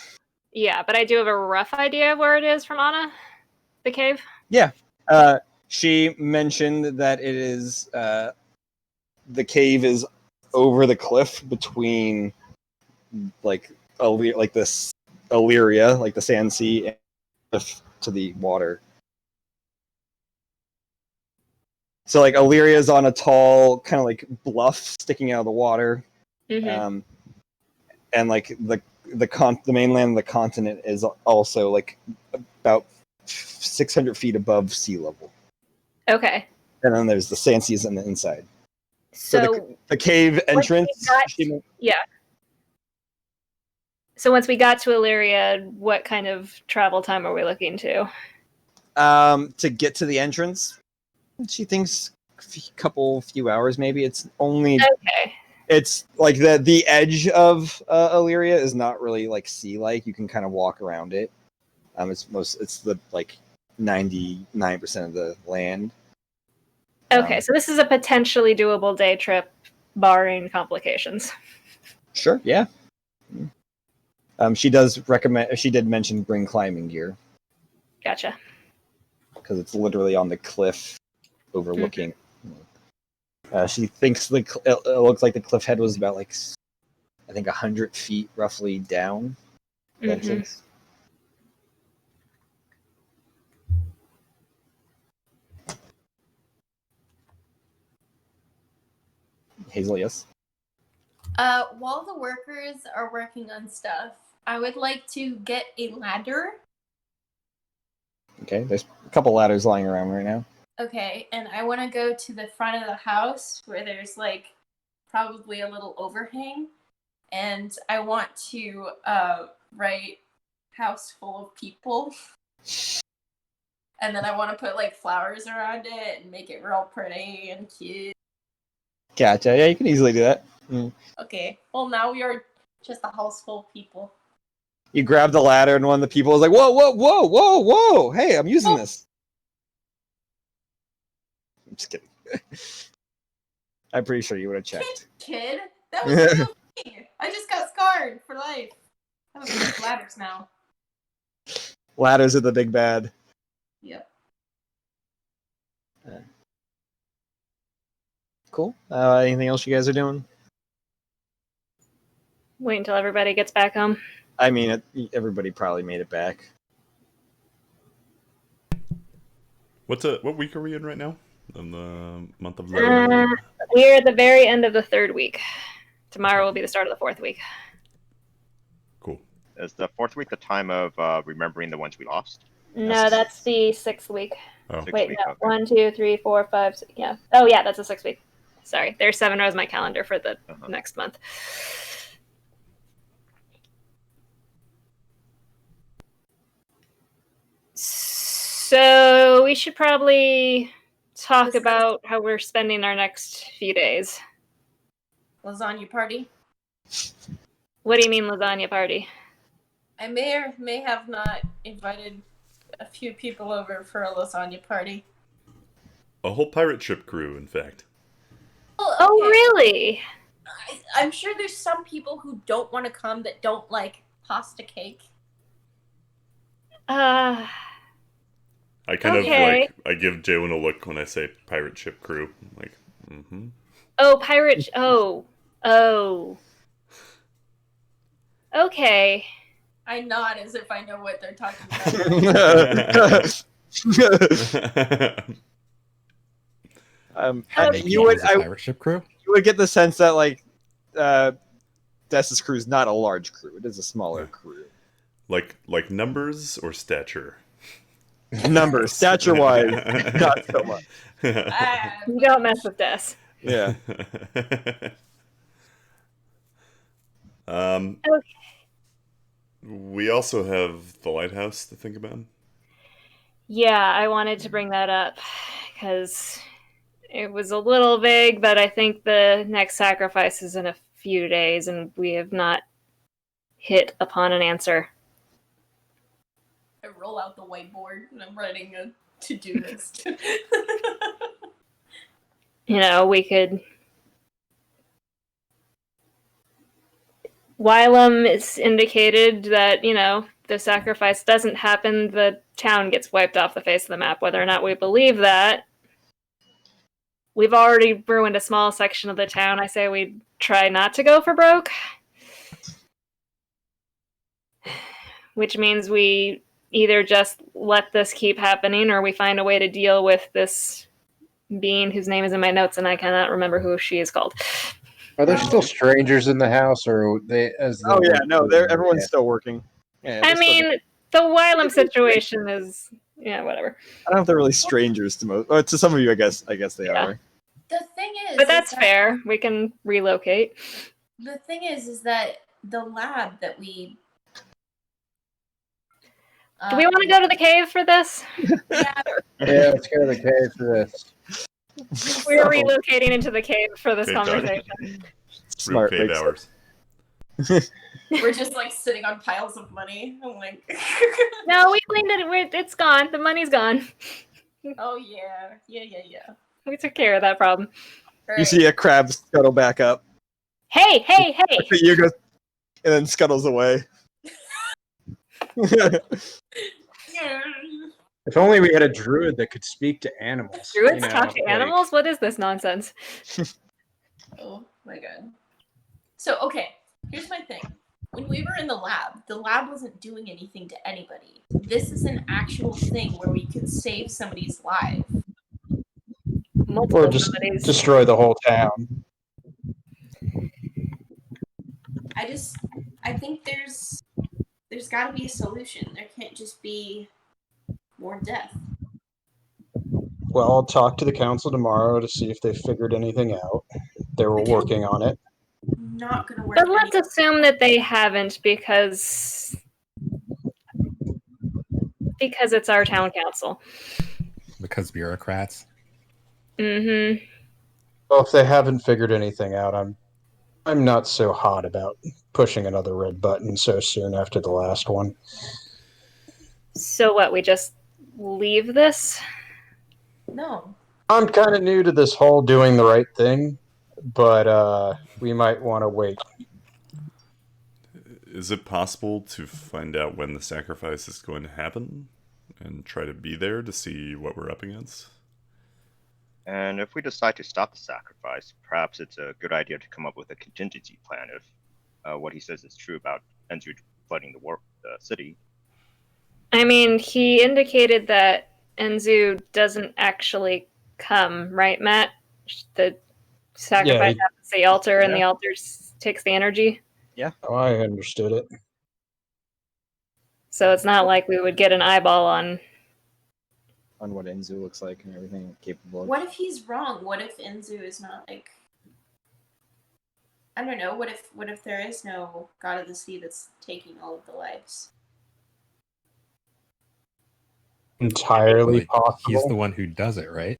Yeah, but I do have a rough idea of where it is from Anna, the cave. Yeah. She mentioned that it is the cave is over the cliff between like this Illyria, like the Sand Sea, and cliff to the water. So like Illyria is on a tall kind of like bluff sticking out of the water, Mm-hmm. and like the mainland of the continent is also like about 600 feet above sea level. Okay. And then there's the Sand Seas on the inside. So the cave entrance. Yeah. So once we got to Illyria, what kind of travel time are we looking to? To get to the entrance, she thinks a few hours maybe. It's only okay. It's like the edge of Illyria is not really like sea-like. You can kind of walk around it. It's the like 99% of the land. Okay, so this is a potentially doable day trip, barring complications. Sure, yeah. She did mention bring climbing gear. Gotcha. Because it's literally on the cliff overlooking. She thinks it looks like the cliff head was about like, I think 100 feet roughly down. Mm-hmm. Hazel, yes? While the workers are working on stuff, I would like to get a ladder. Okay, there's a couple ladders lying around right now. Okay, and I want to go to the front of the house where there's like probably a little overhang, and I want to write house full of people. And then I want to put like flowers around it and make it real pretty and cute. Gotcha. Yeah, you can easily do that. Mm. Okay. Well, now we are just a house full of people. You grab the ladder, and one of the people is like, "Whoa, whoa, whoa, whoa, whoa! Hey, I'm using this." I'm just kidding. I'm pretty sure you would have checked. Kid, that was real thing. I just got scarred for life. I have big ladders now. Ladders are the big bad. Yep. Cool. Anything else you guys are doing? Wait until everybody gets back home. I mean, everybody probably made it back. What week are we in right now? In the month of We're at the very end of the third week. Tomorrow will be the start of the fourth week. Cool. Is the fourth week the time of remembering the ones we lost? No, that's the sixth week. Oh. Wait, no. 1, 2, 3, 4, 5, 6, yeah. Oh, yeah, that's the sixth week. Sorry, there's 7 rows on my calendar for the next month. So we should probably talk about how we're spending our next few days. Lasagna party? What do you mean lasagna party? I may or may have not invited a few people over for a lasagna party. A whole pirate ship crew, in fact. Well, Oh, really? I'm sure there's some people who don't want to come that don't like pasta cake. I kind of like, I give Jalen a look when I say pirate ship crew. I'm like, mm-hmm. Oh, pirate. Oh. Okay. I nod as if I know what they're talking about. You would pirate ship crew? would get the sense that like Dessa's crew is not a large crew; it is a smaller crew. Like numbers or stature? Numbers, stature-wise, not so much. You don't mess with Des. Yeah. Okay. We also have the lighthouse to think about. Yeah, I wanted to bring that up because it was a little vague, but I think the next sacrifice is in a few days, and we have not hit upon an answer. I roll out the whiteboard and I'm writing a to-do list. We could. Wylam is indicated that, the sacrifice doesn't happen, the town gets wiped off the face of the map. Whether or not we believe that, we've already ruined a small section of the town. I say we try not to go for broke. Which means we either just let this keep happening or we find a way to deal with this being whose name is in my notes and I cannot remember who she is called. Are there still strangers in the house, or are they? Everyone's still working. Yeah, I mean, the Wylam situation is whatever. I don't know if they're really strangers to most, or to some of you. I guess they are. The thing is, but that's fair. We can relocate. The thing is that the lab that we. Do we want to go to the cave for this? Yeah, let's go to the cave for this. We're relocating into the cave for this Cave conversation. Smart. Cave hours. we're just like sitting on piles of money. I'm like, No, we cleaned it. It's gone. The money's gone. oh yeah. We took care of that problem. You see a crab scuttle back up. Hey! You go, and then scuttles away. If only we had a druid that could speak to animals. Druids talk to animals? What is this nonsense? Oh my god. So, okay, here's my thing. When we were in the lab wasn't doing anything to anybody. This is an actual thing where we could save somebody's life. Multiple Or just somebody's. destroy the whole town. I think there's got to be a solution. There can't just be more death. Well, I'll talk to the council tomorrow to see if they figured anything out. They were working on it. Not gonna work. But let's assume that they haven't because it's our town council. Because bureaucrats. Mm-hmm. Well, if they haven't figured anything out, I'm not so hot about pushing another red button so soon after the last one. So what, we just leave this? No. I'm kind of new to this whole doing the right thing, but we might want to wait. Is it possible to find out when the sacrifice is going to happen and try to be there to see what we're up against? And if we decide to stop the sacrifice, perhaps it's a good idea to come up with a contingency plan if what he says is true about Enzu flooding the city. I mean, he indicated that Enzu doesn't actually come, right, Matt? The sacrifice happens at the altar, and the altar takes the energy. Yeah. Oh, I understood it. So it's not like we would get an eyeball on what Enzu looks like and everything capable of. What if he's wrong? What if Enzu is not like... I don't know. What if there is no god of the sea that's taking all of the lives? Entirely possible. He's the one who does it, right?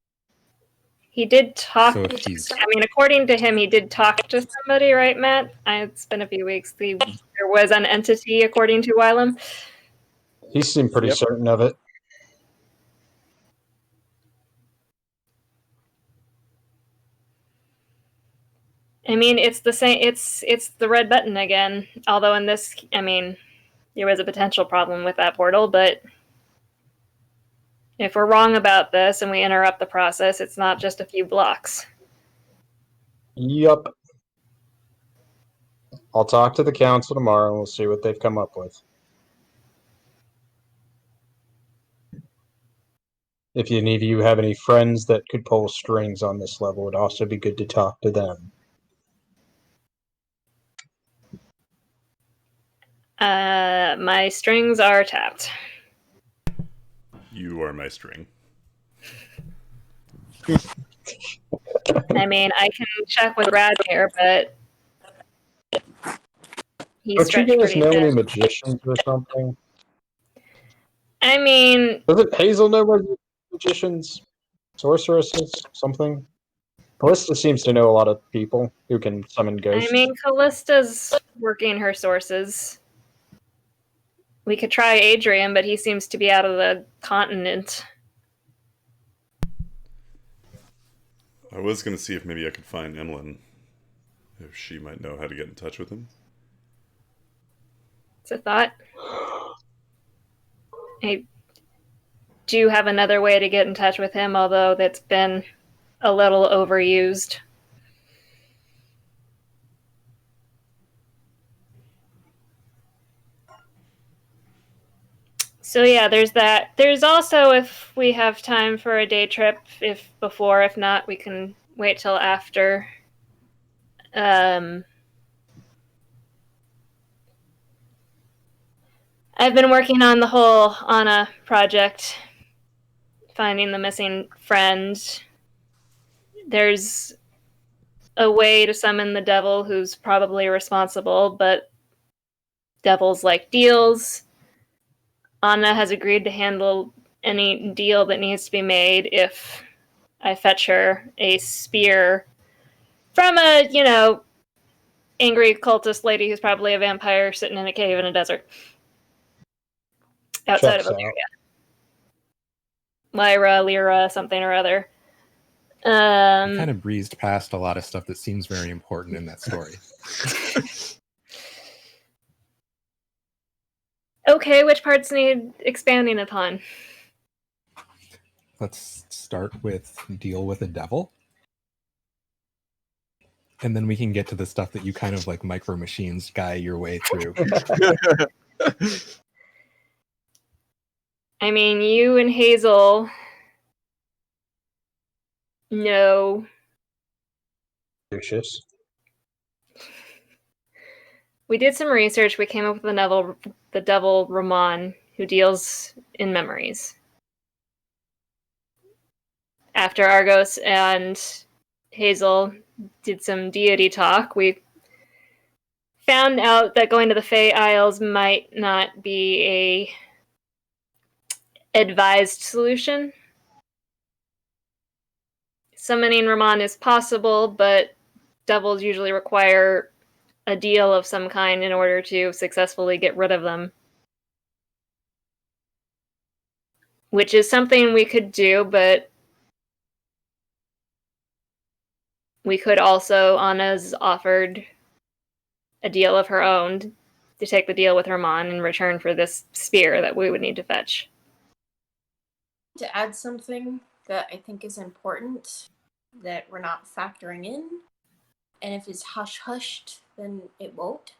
He did talk. So if he's... I mean, according to him, he did talk to somebody, right, Matt? It's been a few weeks. There was an entity, according to Wylam. He seemed pretty certain of it. I mean, it's the same. It's the red button again. Although in this, I mean, there was a potential problem with that portal, but if we're wrong about this and we interrupt the process, it's not just a few blocks. Yup. I'll talk to the council tomorrow and we'll see what they've come up with. If any of you have any friends that could pull strings on this level, it'd also be good to talk to them. My strings are tapped. You are my string. I mean, I can check with Brad here, but he's Don't you stretched guys pretty know any thin. magicians or something? I mean, Doesn't Hazel know magicians, sorceresses, something? Callista seems to know a lot of people who can summon ghosts. Callista's working her sources. We could try Adrian, but he seems to be out of the continent. I was going to see if maybe I could find Emlyn. If she might know how to get in touch with him. It's a thought. I do have another way to get in touch with him, although that's been a little overused. So yeah, there's that. There's also, if we have time for a day trip, if not, we can wait till after. I've been working on the whole Anna project, finding the missing friend. There's a way to summon the devil who's probably responsible, but devils like deals. Anna has agreed to handle any deal that needs to be made if I fetch her a spear from a, angry cultist lady who's probably a vampire sitting in a cave in a desert. Outside Checks of out. Lyra, Lyra, something or other. You kind of breezed past a lot of stuff that seems very important in that story. Okay, which parts need expanding upon? Let's start with deal with a devil. And then we can get to the stuff that you kind of like micro machines guy your way through. I mean, you and Hazel know. Lucius. We did some research. We came up with the devil Ramon, who deals in memories. After Argos and Hazel did some deity talk, we found out that going to the Fey Isles might not be a advised solution. Summoning Ramon is possible, but devils usually require a deal of some kind in order to successfully get rid of them. Which is something we could do, but we could also, Anna's offered a deal of her own to take the deal with Ramon in return for this spear that we would need to fetch. To add something that I think is important that we're not factoring in, and if it's hush-hushed, then it won't.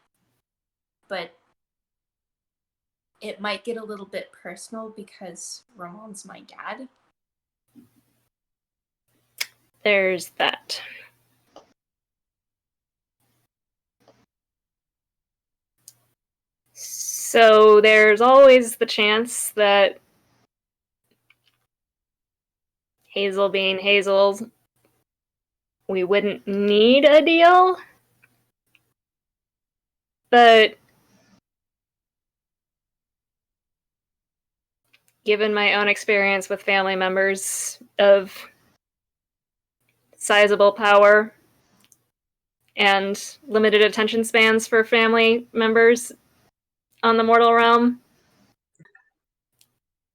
But it might get a little bit personal because Ramon's my dad. There's that. So there's always the chance that Hazel being Hazel, we wouldn't need a deal. But given my own experience with family members of sizable power and limited attention spans for family members on the mortal realm,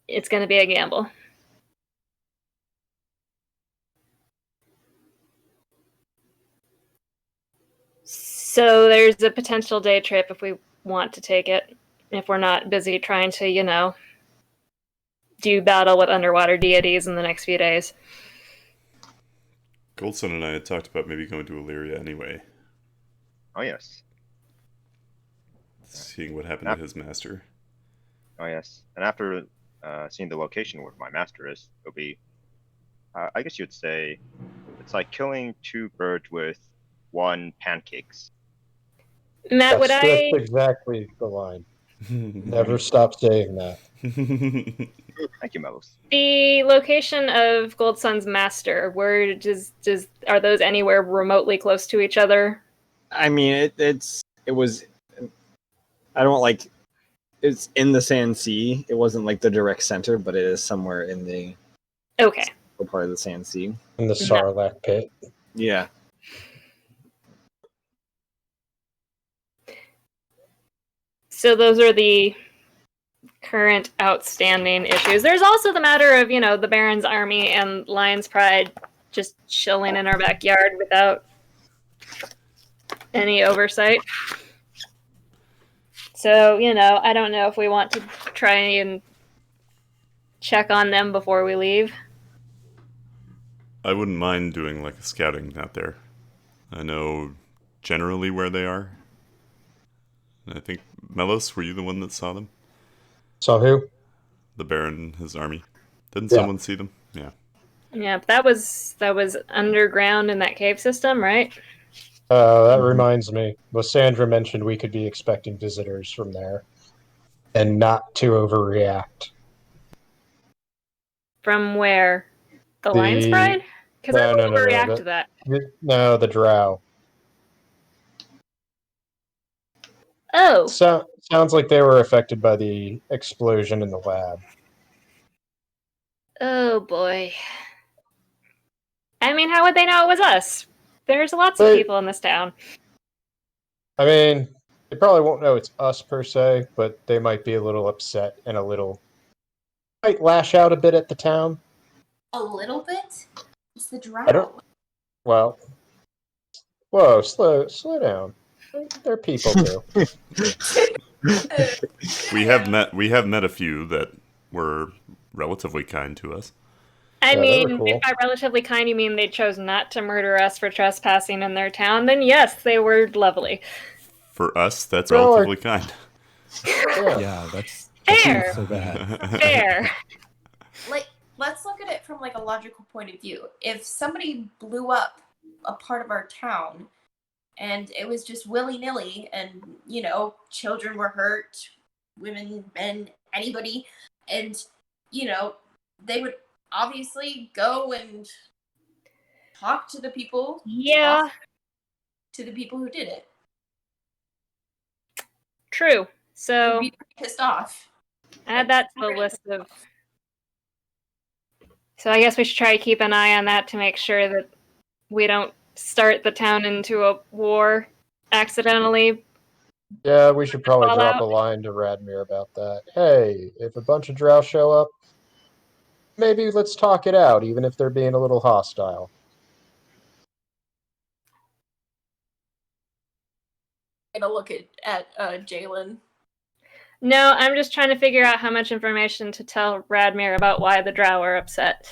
it's going to be a gamble. So there's a potential day trip if we want to take it, if we're not busy trying to, do battle with underwater deities in the next few days. Goldson and I had talked about maybe going to Illyria anyway. Oh yes. Seeing what happened to his master. Oh yes. And after seeing the location where my master is, it'll be, I guess you'd say, it's like killing two birds with one pancakes. Matt, That's exactly the line. Never stop saying that. Thank you, Melos. The location of Gold Sun's master, where are those anywhere remotely close to each other? I mean, it was. I don't like. It's in the Sand Sea. It wasn't like the direct center, but it is somewhere in the Okay. part of the Sand Sea. In the Sarlacc pit. Yeah. So those are the current outstanding issues. There's also the matter of, the Baron's army and Lion's Pride just chilling in our backyard without any oversight. So, I don't know if we want to try and check on them before we leave. I wouldn't mind doing like a scouting out there. I know generally where they are. I think, Melos, were you the one that saw them? Saw who? The Baron and his army. Didn't Yeah. someone see them? Yeah. Yeah, but that was underground in that cave system, right? That reminds me. Lysandra mentioned we could be expecting visitors from there. And not to overreact. From where? The Lion's Pride? Because I No, would no, no, overreact to that. No, the Drow. Oh. Sounds like they were affected by the explosion in the lab. Oh boy. I mean, how would they know it was us? There's lots of people in this town. I mean, they probably won't know it's us per se, but they might be a little upset and might lash out a bit at the town. A little bit? It's the Drow. I don't. Well, whoa, slow down. They're people too. We have met a few that were relatively kind to us. I Yeah, mean, cool. if by relatively kind you mean they chose not to murder us for trespassing in their town, then yes, they were lovely. For us, that's Well, relatively kind. Yeah, that's Fair. not so bad. Fair. Let's look at it from a logical point of view. If somebody blew up a part of our town and it was just willy-nilly and, children were hurt, women, men, anybody, and, they would obviously go and talk to the people. Yeah. Talk to the people who did it. True. So They'd be pretty pissed off. add that to the list of. So I guess we should try to keep an eye on that to make sure that we don't start the town into a war accidentally. Yeah, we should probably Fall drop out. a line to Radmir about that. Hey, if a bunch of Drow show up, maybe let's talk it out, even if they're being a little hostile. I'm gonna look at Jalen. No, I'm just trying to figure out how much information to tell Radmir about why the Drow are upset.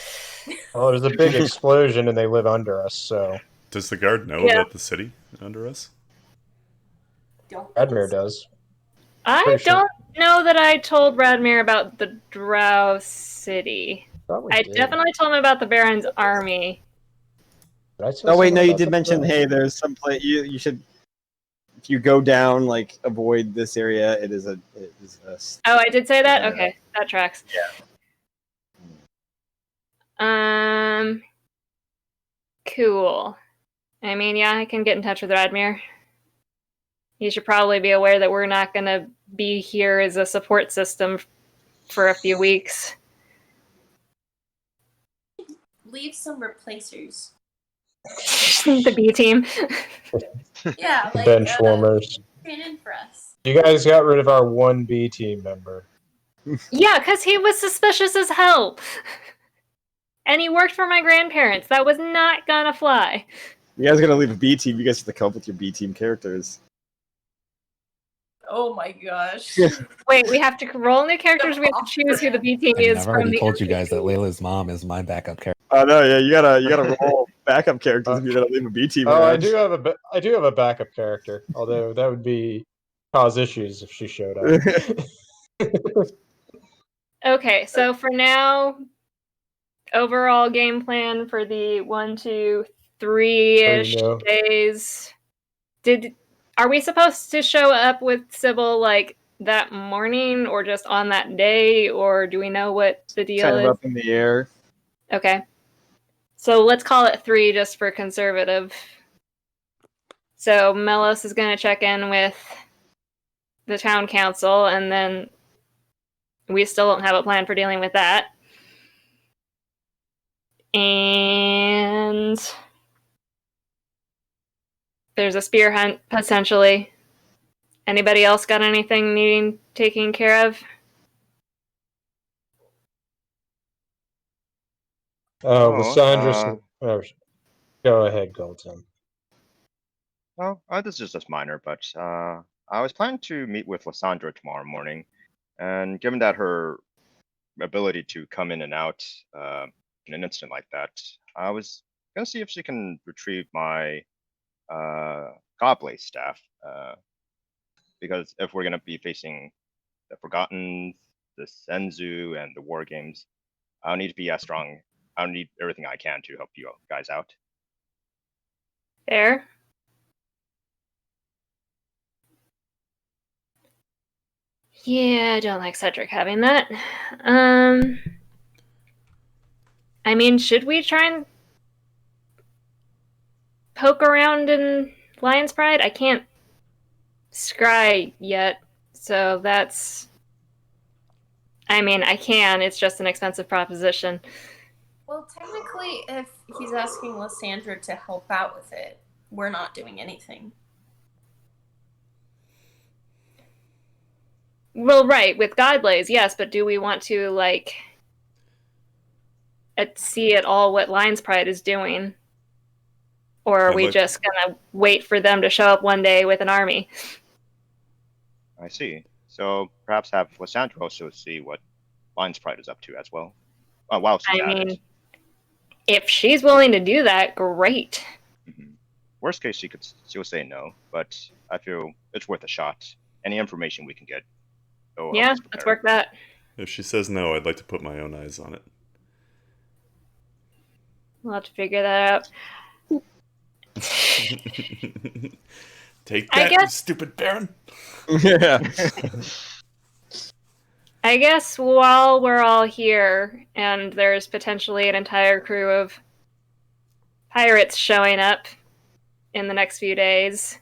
Well, there's a big explosion and they live under us, so Does the guard know Yeah. about the city under us? Radmir does. I Pretty sure. don't know that I told Radmir about the Drow city. Thought we I did. definitely told him about the Baron's army. Did I say Oh wait, something no, you about did the mention. Drow? Hey, there's some place you should. If you go down, avoid this area. It is a. Oh, I did say that? Yeah. Okay, that tracks. Yeah. Cool. I mean, yeah, I can get in touch with Radmir. He should probably be aware that we're not going to be here as a support system for a few weeks. Leave some replacers. The B team. Yeah, Bench warmers. Train in for us. You guys got rid of our one B team member. Yeah, because he was suspicious as hell. And he worked for my grandparents. That was not gonna fly. You guys are gonna leave a B team. You guys have to come up with your B team characters. Oh my gosh. Wait, we have to roll new characters. We have to choose who the B team I mean, is I've from already the told you guys that Layla's mom is my backup character. Oh no, yeah, you gotta roll backup characters if you're gonna leave a B team. Oh, I around. do have a backup character, although that would cause issues if she showed up. Okay, so for now, overall game plan for the 1, 2, 3-ish No. days. Are we supposed to show up with Sybil that morning or just on that day, or do we know what the deal Kind of is? up in the air. Okay. So let's call it 3 just for conservative. So Melos is going to check in with the town council, and then we still don't have a plan for dealing with that. And there's a spear hunt, potentially. Anybody else got anything needing taken care of? Lysandra. Go ahead, Goldson. Well, this is just minor, but I was planning to meet with Lysandra tomorrow morning, and given that her ability to come in and out in an instant like that, I was gonna see if she can retrieve my Godblade staff, because if we're gonna be facing the Forgotten, the Senzu, and the War Games, I'll need to be as strong. I'll need everything I can to help you guys out. Fair. Yeah, I don't like Cedric having that. I mean, should we try and poke around in Lion's Pride? I can't scry yet, so that's... I mean, I can, it's just an expensive proposition. Well, technically, if he's asking Lysandra to help out with it, we're not doing anything. Well, right, with Godblaze, yes, but do we want to, like, see at all what Lion's Pride is doing? Or are we just gonna wait for them to show up one day with an army? I see. So perhaps have Lysandra also see what Lion's Pride is up to as well. While she's at it. If she's willing to do that, great. Worst case, she'll say no, but I feel it's worth a shot. Any information we can get. Yeah, let's work that. If she says no, I'd like to put my own eyes on it. We'll have to figure that out. Take that, you stupid Baron! Yeah. I guess while we're all here, and there's potentially an entire crew of pirates showing up in the next few days,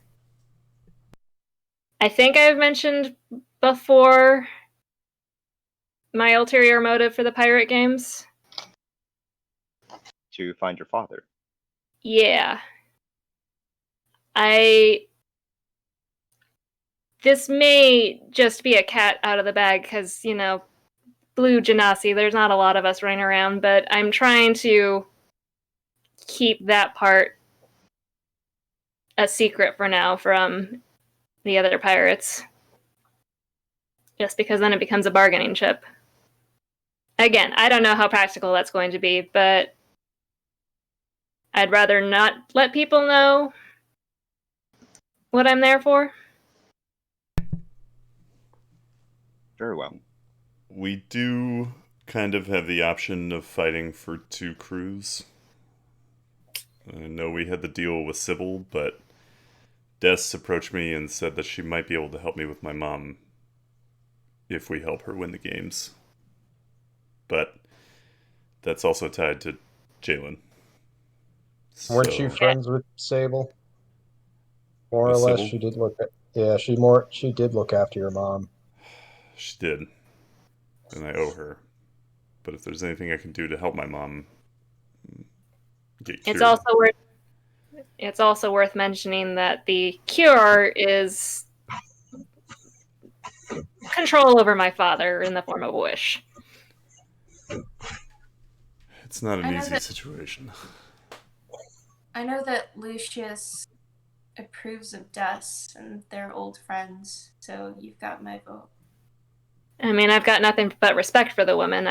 I think I've mentioned before my ulterior motive for the pirate games. To find your father. Yeah. This may just be a cat out of the bag because, you know, Blue Genasi, there's not a lot of us running around, but I'm trying to keep that part a secret for now from the other pirates. Just because then it becomes a bargaining chip. Again, I don't know how practical that's going to be, but I'd rather not let people know what I'm there for. Very well. We do kind of have the option of fighting for 2 crews. I know we had the deal with Sybil, but Des approached me and said that she might be able to help me with my mom if we help her win the games. But that's also tied to Jalen. Weren't you friends with Sable? More or less, Sybil? she did look she did look after your mom. She did. And I owe her. But if there's anything I can do to help my mom get cured... It's also worth mentioning that the cure is control over my father in the form of a wish. It's not an easy situation. I know that Lucius approves of Des, and they're old friends, so you've got my vote. I mean, I've got nothing but respect for the woman.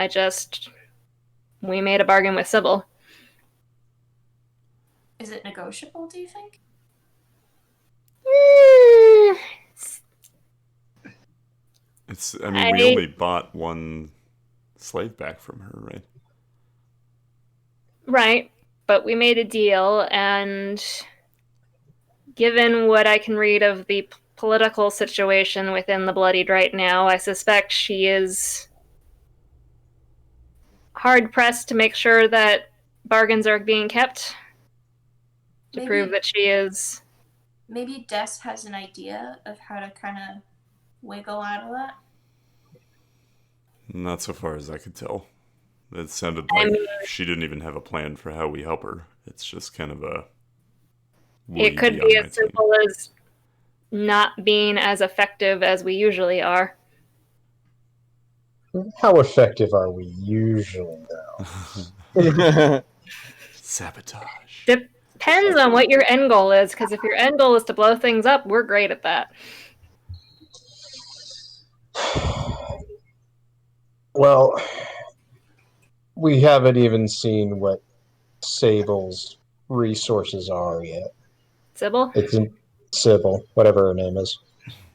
We made a bargain with Sybil. Is it negotiable, do you think? We only bought 1 slave back from her, right? Right, but we made a deal, and given what I can read of the political situation within the Bloodied right now, I suspect she is hard-pressed to make sure that bargains are being kept to prove that she is... Maybe Des has an idea of how to kind of wiggle out of that. Not so far as I could tell. It sounded like she didn't even have a plan for how we help her. It's just kind of a... It could be as simple as not being as effective as we usually are. How effective are we usually, though? Sabotage. Depends on what your end goal is, because if your end goal is to blow things up, we're great at that. Well, we haven't even seen what Sable's resources are yet. Sybil? It's in Sybil, whatever her name is.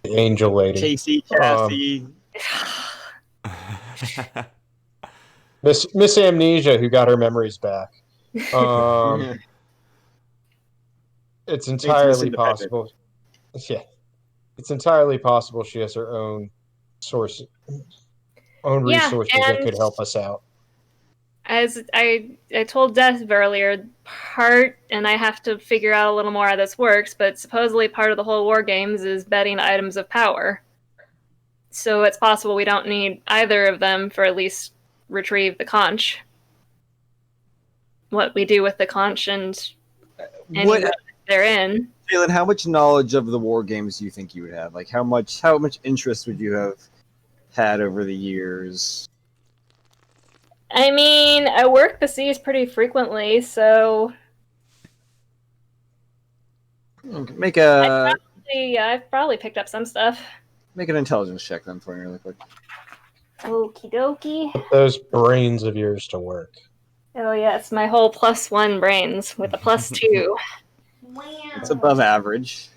The angel lady. Cassie. Miss Amnesia, who got her memories back. It's entirely possible. Yeah. It's entirely possible she has her own resources that could help us out. As I told Death earlier, and I have to figure out a little more how this works, but supposedly part of the whole war games is betting items of power. So it's possible we don't need either of them for at least retrieve the conch. What we do with the conch and what they're in. Jalen, how much knowledge of the war games do you think you would have? Like, how much interest would you have had over the years? I mean, I work the seas pretty frequently, so I've probably picked up some stuff. Make an intelligence check then for me really quick. Okie dokie. Put those brains of yours to work. Oh yes, my whole +1 brains with a +2. Wow. It's above average.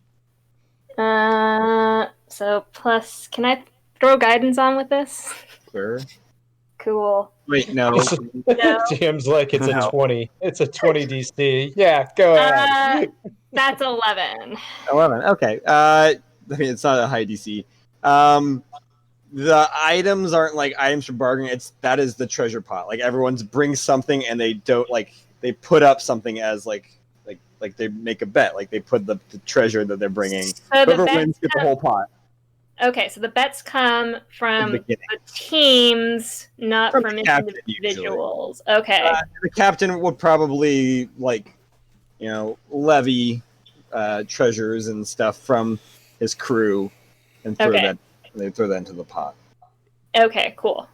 So plus, can I throw guidance on with this? Sure. Cool. Wait, no. Jim's like, it's a 20. It's a 20 DC. Yeah, go ahead. That's 11. 11. Okay. I mean, it's not a high DC. The items aren't like items for bargaining. That is the treasure pot. Like everyone's brings something and they don't they put up something as like they make a bet. Like they put the treasure that they're bringing. So whoever wins gets the whole pot. Okay, so the bets come from the teams, not from individuals. Usually. Okay. The captain would probably levy treasures and stuff from his crew and throw that into the pot. Okay, cool.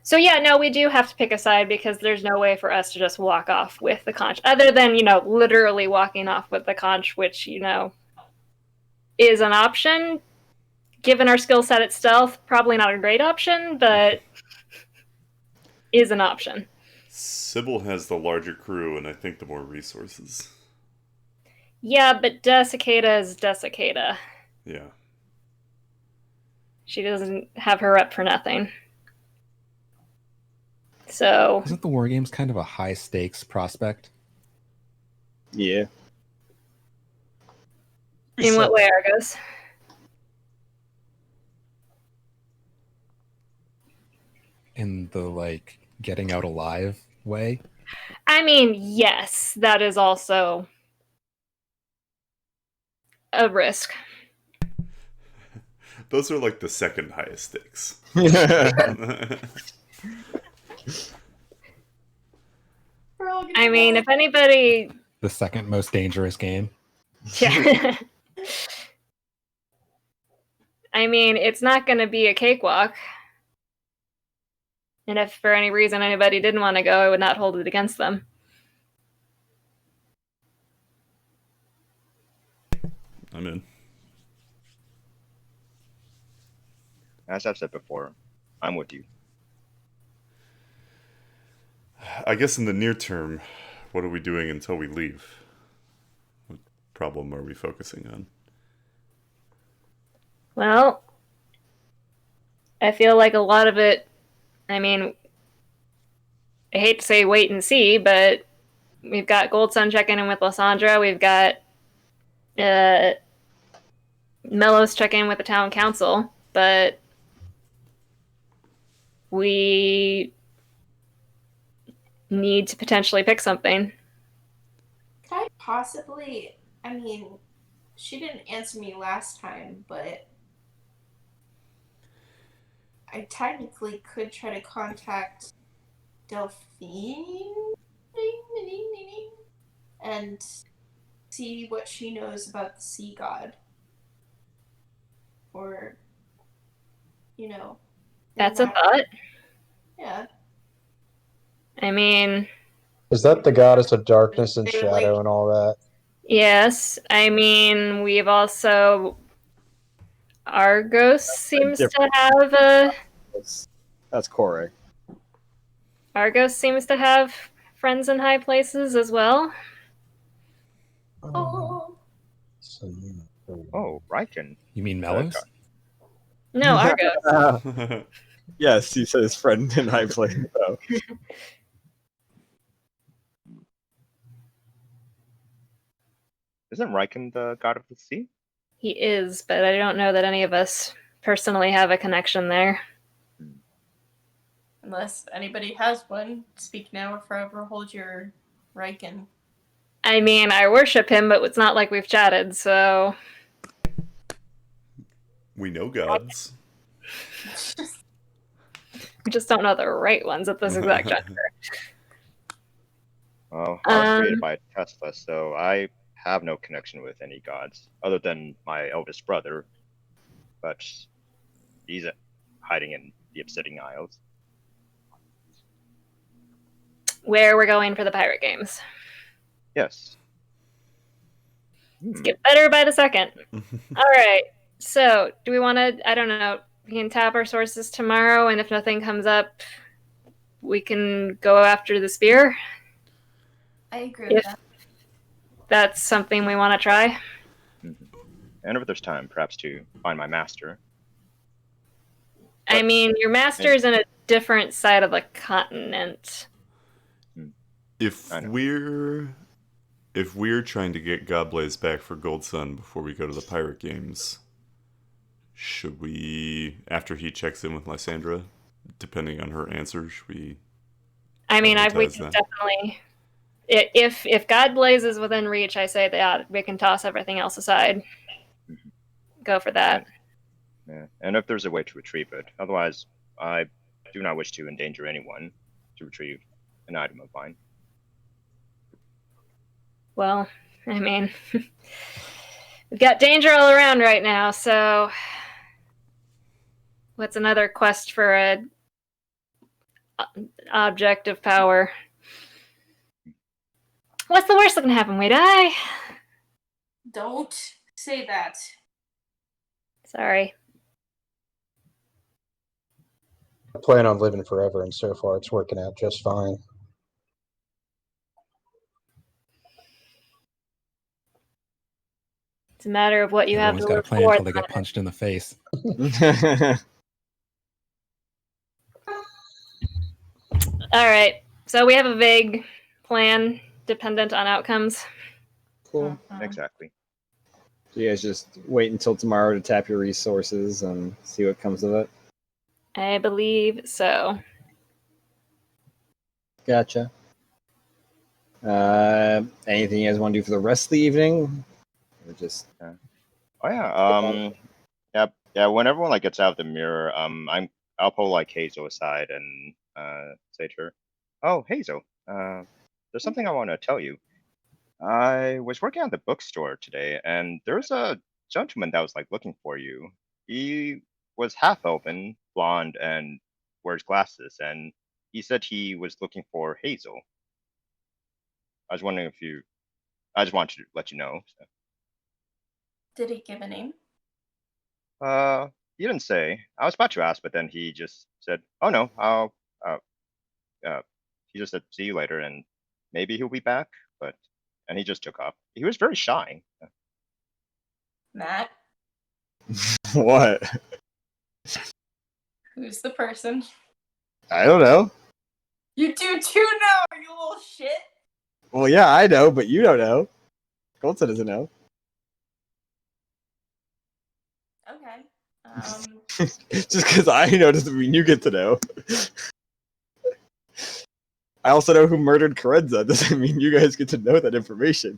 So yeah, no, we do have to pick a side because there's no way for us to just walk off with the conch, other than literally walking off with the conch, which is an option. Given our skill set at stealth, probably not a great option, but is an option. Sybil has the larger crew and I think the more resources. Yeah, but Desicata is Desicata. Yeah. She doesn't have her up for nothing. So... Isn't the war games kind of a high-stakes prospect? Yeah. In what way, Argos? In the, getting out alive way? I mean, yes, that is also a risk. Those are the second highest stakes. I mean, if anybody... The second most dangerous game. Yeah. I mean, it's not going to be a cakewalk. And if for any reason anybody didn't want to go, I would not hold it against them. I'm in. As I've said before, I'm with you. I guess in the near term, what are we doing until we leave? What problem are we focusing on? Well, I feel like a lot of it, I mean, I hate to say wait and see, but we've got Gold Sun checking in with Lysandra. We've got Mello's check in with the town council, but we need to potentially pick something. Could I possibly? I mean, she didn't answer me last time, but I technically could try to contact Delphine and see what she knows about the sea god. Or, That's a thought. Yeah. I mean, Is that the goddess of darkness and They, shadow and all that? yes. I mean, we've also Argos seems to have That's Corey. Argos seems to have friends in high places as well. Oh. Oh, Riken. You mean Mellows? No, Argos. Yes, he said his friend in high place. Though. Isn't Riken the god of the sea? He is, but I don't know that any of us personally have a connection there. Unless anybody has one, speak now or forever hold your Riken. I mean, I worship him, but it's not like we've chatted, so... We know gods. We just don't know the right ones at this exact juncture. Well, I was created by Tesla, so I have no connection with any gods other than my eldest brother, but he's hiding in the Obsidian Isles. Where we're going for the pirate games. Yes. Let's get better by the second. All right. So, do we want to? I don't know. We can tap our sources tomorrow, and if nothing comes up, we can go after the spear. I agree with that. That's something we want to try. And if there's time, perhaps to find my master. I mean, your master's in a different side of the continent. If we're trying to get Godblaze back for Gold Sun before we go to the pirate games, should we, after he checks in with Lysandra, depending on her answer, should we? I mean, we advertise can that? definitely. If Godblaze is within reach, I say that we can toss everything else aside. Go for that. Yeah. And if there's a way to retrieve it. Otherwise, I do not wish to endanger anyone to retrieve an item of mine. Well, I mean, we've got danger all around right now, so what's another quest for a object of power? What's the worst that can happen? We die? Don't say that. Sorry. I plan on living forever, and so far it's working out just fine. It's a matter of what you Everyone's have got to a look plan for. until they get punched in the face. All right. So we have a vague plan dependent on outcomes. Cool. Exactly. So you guys just wait until tomorrow to tap your resources and see what comes of it? I believe so. Gotcha. Anything you guys want to do for the rest of the evening? Or just... Oh yeah. Yeah. When everyone gets out of the mirror, I'll pull Hazel aside and say to her, "Oh, Hazel, there's something I want to tell you. I was working at the bookstore today, and there's a gentleman that was looking for you. He was half elven, blonde, and wears glasses, and he said he was looking for Hazel. I was wondering I just wanted to let you know." So. Did he give a name? He didn't say. I was about to ask, but then he just said, "Oh no, I'll." He just said, "See you later," and maybe he'll be back. And he just took off. He was very shy. Matt, What? who's the person? I don't know. You do too know, you little shit. Well, yeah, I know, but you don't know. Goldson doesn't know. Just because I know doesn't mean you get to know. I also know who murdered Carenza. Doesn't mean you guys get to know that information.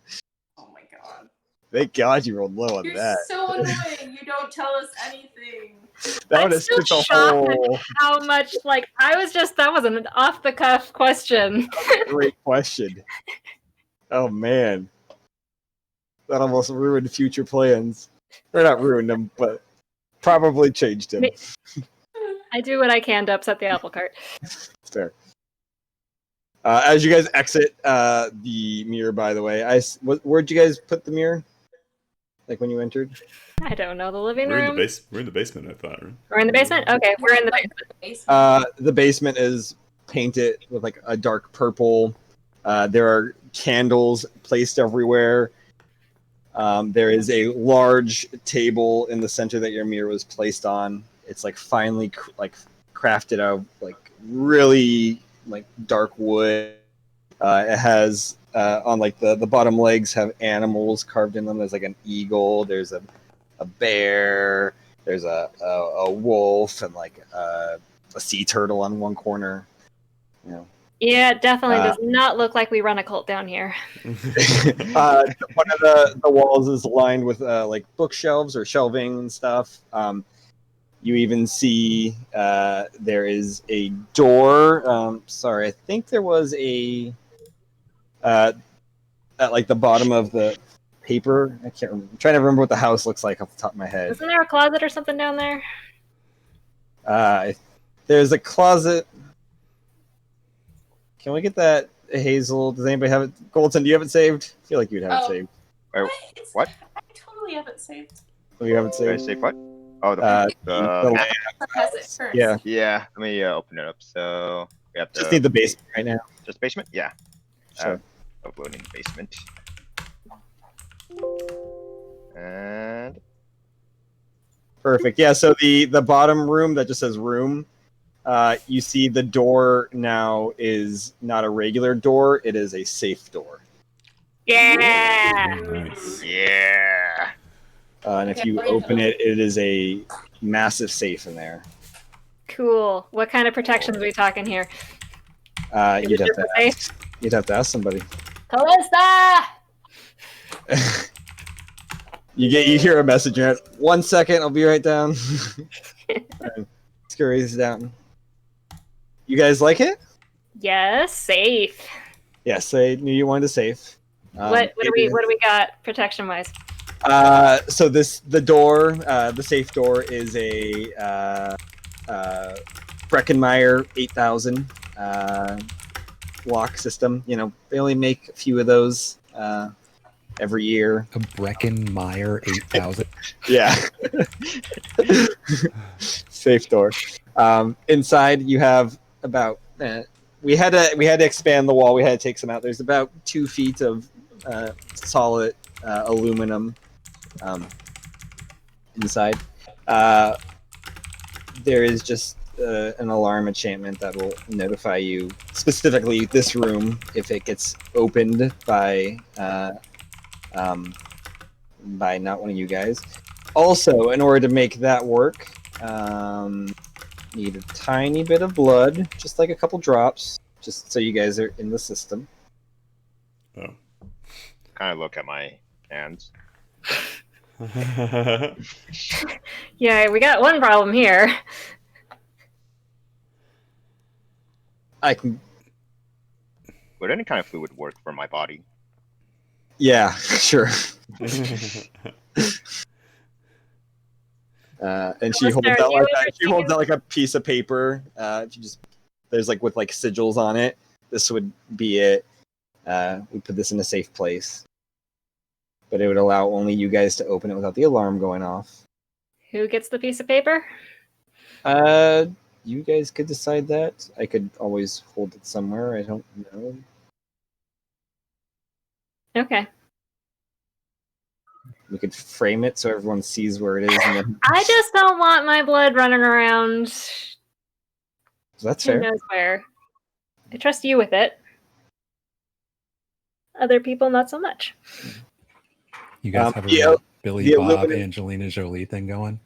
Oh my god. Thank God you rolled low on You're that. so annoying. You don't tell us anything. That I'm would have still skipped a shocked at whole how much, like, that was an off the cuff question. great question. Oh man. That almost ruined future plans. Or not ruined them, but probably changed them. I do what I can to upset the apple cart. It's fair. As you guys exit the mirror, by the way, where'd you guys put the mirror? Like when you entered? I don't know, the living We're in room? we're in the basement, I thought, right? We're in the basement? Okay, we're in the basement. The basement is painted with like a dark purple. There are candles placed everywhere. There is a large table in the center that your mirror was placed on. It's like finely crafted out of like really like dark wood. It has on like the bottom legs have animals carved in them. There's like an eagle. There's a bear. There's a wolf and like a sea turtle on one corner. You know. Yeah, it definitely does not look like we run a cult down here. One of the walls is lined with like bookshelves or shelving and stuff. You even see there is a door. Sorry, I think there was a at like the bottom of the paper. I can't remember. I'm trying to remember what the house looks like off the top of my head. Isn't there a closet or something down there? There's a closet. Can we get that, Hazel? Does anybody have it? Goldson, do you have it saved? I feel like you'd have it saved. What? I totally have it saved. Oh, you have it Did I saved? save what? Oh, the the Has it first. Yeah. Yeah, let me open it up. So we have Just need the basement right now. Just basement? Yeah. Sure. Uploading the basement. And Perfect. Yeah, so the bottom room that just says room, you see the door now is not a regular door, it is a safe door. Yeah! Nice. yeah. And if you open it, it is a massive safe in there. Cool. What kind of protections are we talking here? You'd have to ask somebody. Callista! You hear a message. You're at 1 second. I'll be right down. Scurries down. You guys like it? Yes, safe. Yes, I knew you wanted a safe. What do we got protection wise? So the safe door is a Breckenmeyer 8000 lock system. You know, they only make a few of those every year. A Breckenmeyer 8000. Yeah. Safe door. Inside you have about we had to expand the wall. We had to take some out. There's about 2 feet of solid aluminum inside. There is just an alarm enchantment that will notify you specifically this room if it gets opened by not one of you guys. Also, in order to make that work, need a tiny bit of blood, just like a couple drops, just so you guys are in the system. Oh. Kind of look at my hands. Yeah, we got one problem here. I can. Would any kind of fluid work for my body? Yeah, sure. And she holds out like a piece of paper. There's like with like sigils on it. This would be it. We put this in a safe place, but it would allow only you guys to open it without the alarm going off. Who gets the piece of paper? You guys could decide that. I could always hold it somewhere. I don't know. Okay. We could frame it so everyone sees where it is. And then... I just don't want my blood running around. That's Who fair. knows where? I trust you with it. Other people, not so much. You guys have the a Billy Bob, aluminum- Angelina Jolie thing going?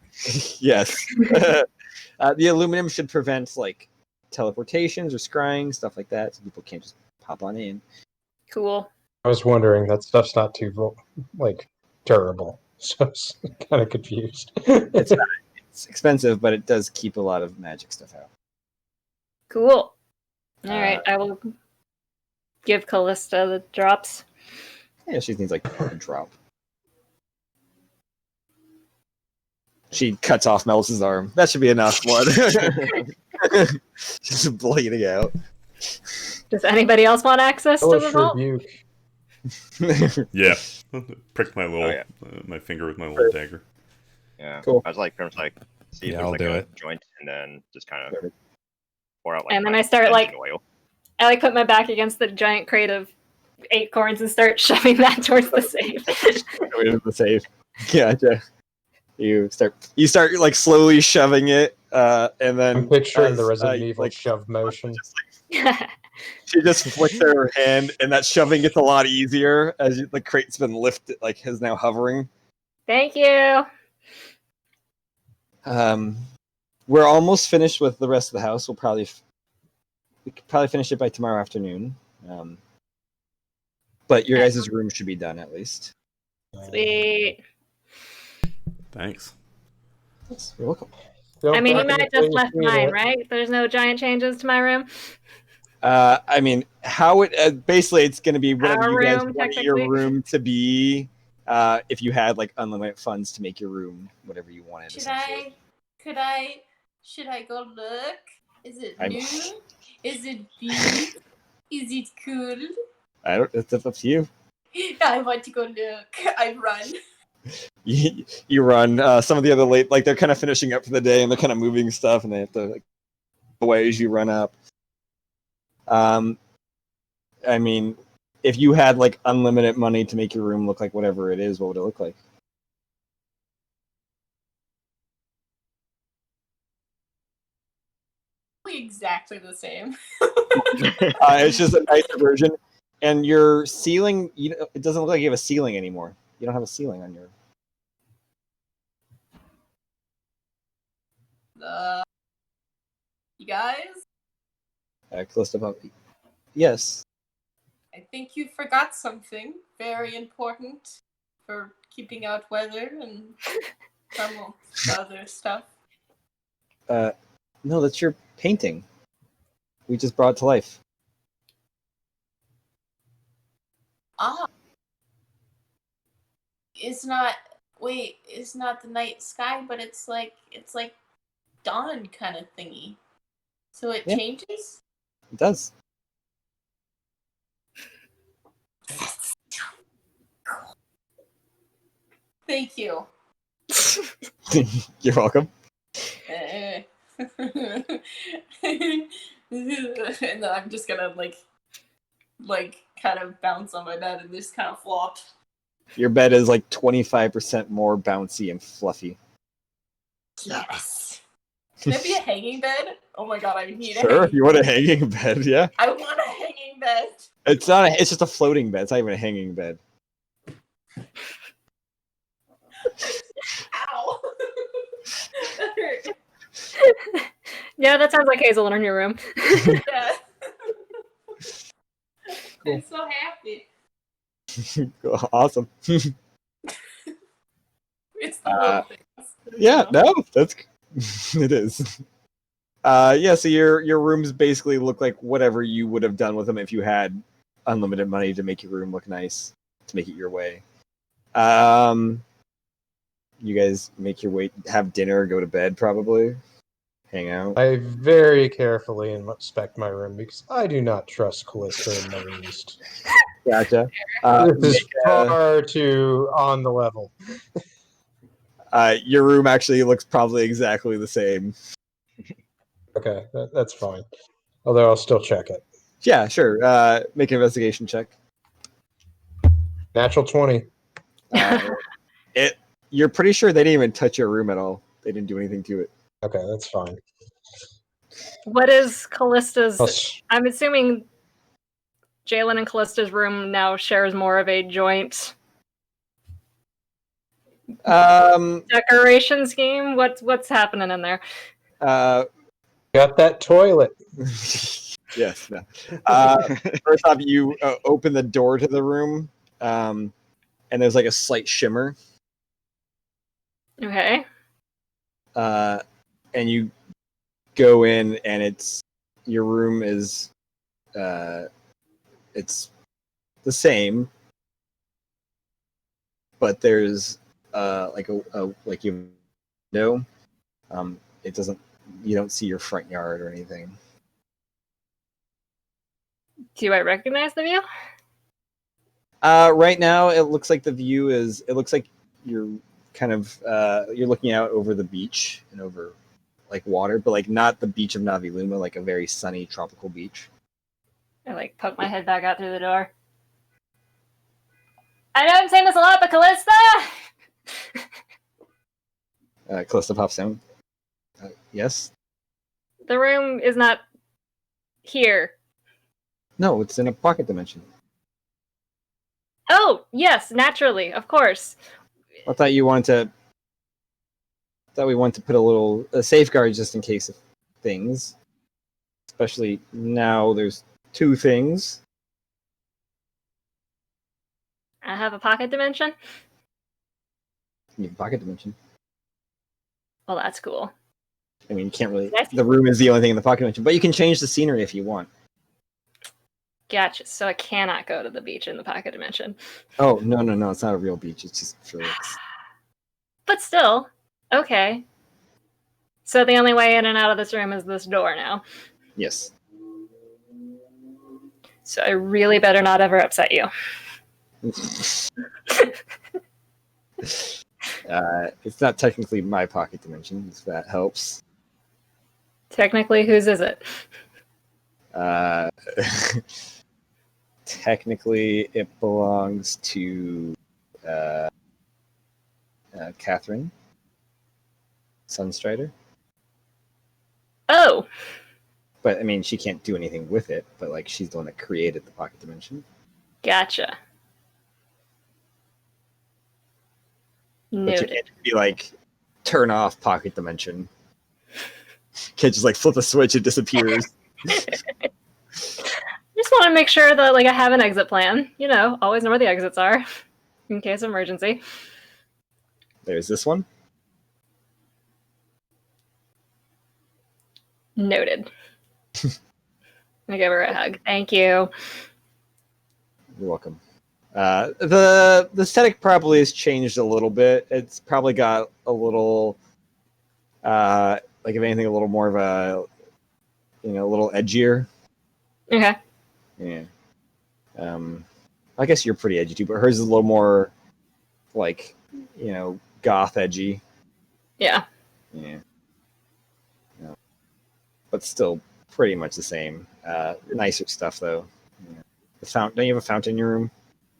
Yes. The aluminum should prevent like teleportations or scrying, stuff like that, so people can't just pop on in. Cool. I was wondering, that stuff's not too durable, so I was kind of confused. It's not. It's expensive, but it does keep a lot of magic stuff out. Cool. All right, I will give Callista the drops. Yeah, she needs like a drop. She cuts off Melis's arm. That should be enough blood. Just bleeding out. Does anybody else want access to the Hellish vault? rebuke. Yeah. Prick my little yeah. my finger with my little dagger. Yeah. Cool. I was like, pretty much like, see if Yeah, there's I'll like do a it. joint, and then just kind of pour out like. And then my I start, like- engine oil. I like put my back against the giant crate of acorns and start shoving that towards the safe. The safe. Gotcha. You start like slowly shoving it, and then I'm picturing the as, Resident Evil like, shove motion. she just flicks her hand, and that shoving gets a lot easier as the crate's been lifted, like is now hovering. Thank you. We're almost finished with the rest of the house. We could probably finish it by tomorrow afternoon. But your guys' room should be done at least. Sweet. Thanks. You're welcome. I mean, you might have just left mine, right? There's no giant changes to my room. I mean, how it basically it's going to be whatever Our you guys room, want your technically. room to be. If you had like unlimited funds to make your room whatever you wanted. essentially. Should I go look? Is it I'm- new? Is it big? Is it cool? I don't. It's up to you. I want to go look. I run. You run. Some of the other like they're kind of finishing up for the day and they're kind of moving stuff and they have to like away as you run up. I mean, if you had like unlimited money to make your room look like whatever it is, what would it look like? Exactly the same. It's just a nicer version. And your ceiling, it doesn't look like you have a ceiling anymore. You don't have a ceiling on your. You guys, Close to puppy. Yes. I think you forgot something very important for keeping out weather and some other stuff. No, that's your painting. We just brought it to life. Ah. It's not the night sky, but it's like dawn kind of thingy. So it Yeah. changes? It does. Thank you. You're welcome. And then I'm just gonna like kind of bounce on my bed and just kind of flop. Your bed is like 25% more bouncy and fluffy. Yes. Can it be a hanging bed? Oh my god, I need a Sure, hanging if you want a hanging bed, yeah. I want a hanging bed. It's not. It's just a floating bed. It's not even a hanging bed. Ow. That hurt. Yeah, that sounds like Hazel in your room. Yeah. Cool. I'm so happy. Awesome. It's the little things. Yeah, no, that's it is. Yeah, so your rooms basically look like whatever you would have done with them if you had unlimited money to make your room look nice, to make it your way. You guys make your way, have dinner, go to bed, probably, hang out. I very carefully inspect my room because I do not trust Callista in the least. Gotcha. This is far too on the level. Your room actually looks probably exactly the same. Okay, that's fine. Although I'll still check it. Yeah, sure. Make an investigation check. Natural 20. You're pretty sure they didn't even touch your room at all. They didn't do anything to it. Okay, that's fine. What is Callista's? I'll I'm assuming Jalen and Callista's room now shares more of a joint Decoration scheme? What's happening in there? Got that toilet. Yes. No. First off, you open the door to the room, and there's like a slight shimmer. Okay. And you go in, and your room is it's the same, but there's like a like you know, it doesn't. You don't see your front yard or anything. Do I recognize the view? Right now, it looks like the view is. It looks like you're kind of you're looking out over the beach and over like water, but like not the beach of Novi'luma, like a very sunny tropical beach. I like poke my head back out through the door. I know I'm saying this a lot, but Callista! Callista pops down. Yes. The room is not here. No, it's in a pocket dimension. Oh, yes, naturally, of course. I thought you wanted to. Thought we wanted to put a safeguard just in case of things. Especially now, there's 2 things. I have a pocket dimension? You have a pocket dimension. Well, that's cool. I mean, you can't really. Yes. The room is the only thing in the pocket dimension, but you can change the scenery if you want. Gotcha. So I cannot go to the beach in the pocket dimension. Oh no! It's not a real beach. It's just for looks. But still, okay. So the only way in and out of this room is this door now. Yes. So I really better not ever upset you. It's not technically my pocket dimension, if that helps. Technically, whose is it? Technically, it belongs to Catherine Sunstrider. Oh, But I mean, she can't do anything with it. But like, she's the one that created the pocket dimension. gotcha. But you Noted. can't be like, turn off pocket dimension. Can't just like flip a switch, it disappears. Just want to make sure that like I have an exit plan. You know, always know where the exits are in case of emergency. There's this one. Noted. I give her a hug. Thank you. You're welcome. The aesthetic probably has changed a little bit. It's probably got a little, like if anything, a little more of a, a little edgier. Okay. Yeah. I guess you're pretty edgy too, but hers is a little more, like, goth edgy. Yeah. Yeah. But still pretty much the same. Nicer stuff though. Yeah. The fountain. Don't you have a fountain in your room?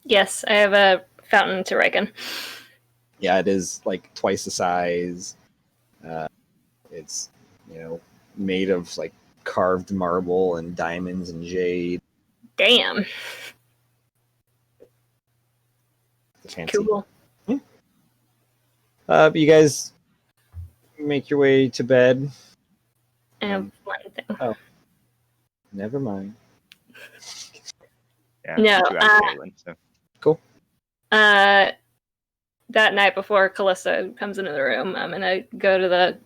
Yes, I have a fountain to Riken. Yeah, it is like twice the size. It's made of like carved marble and diamonds and jade. Damn. Fancy. Cool. Yeah. But you guys make your way to bed. I have one thing. Oh, never mind. Yeah. No, too bad for Caitlin, so. Cool. That night before Callista comes into the room, I'm gonna go to the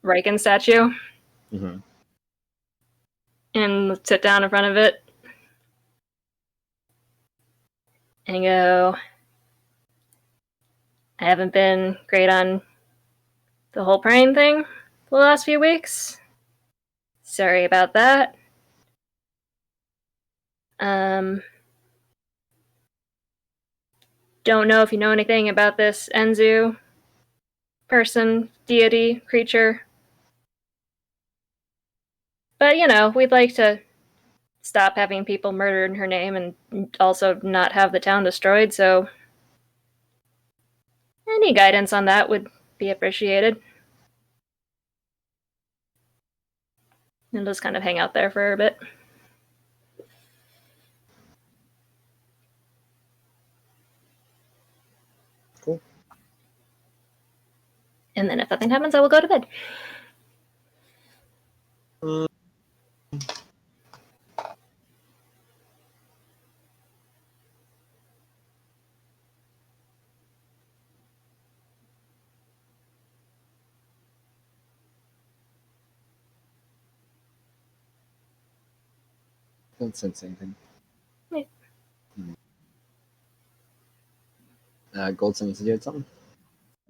Riken statue Mm-hmm. and sit down in front of it and go, I haven't been great on the whole praying thing the last few weeks. Sorry about that. Don't know if you know anything about this Enzu person, deity, creature. But, we'd like to stop having people murdered in her name and also not have the town destroyed, so any guidance on that would be appreciated. And just kind of hang out there for a bit. Cool. And then if nothing happens, I will go to bed. Don't sense anything. Wait. Goldson, you said you had something?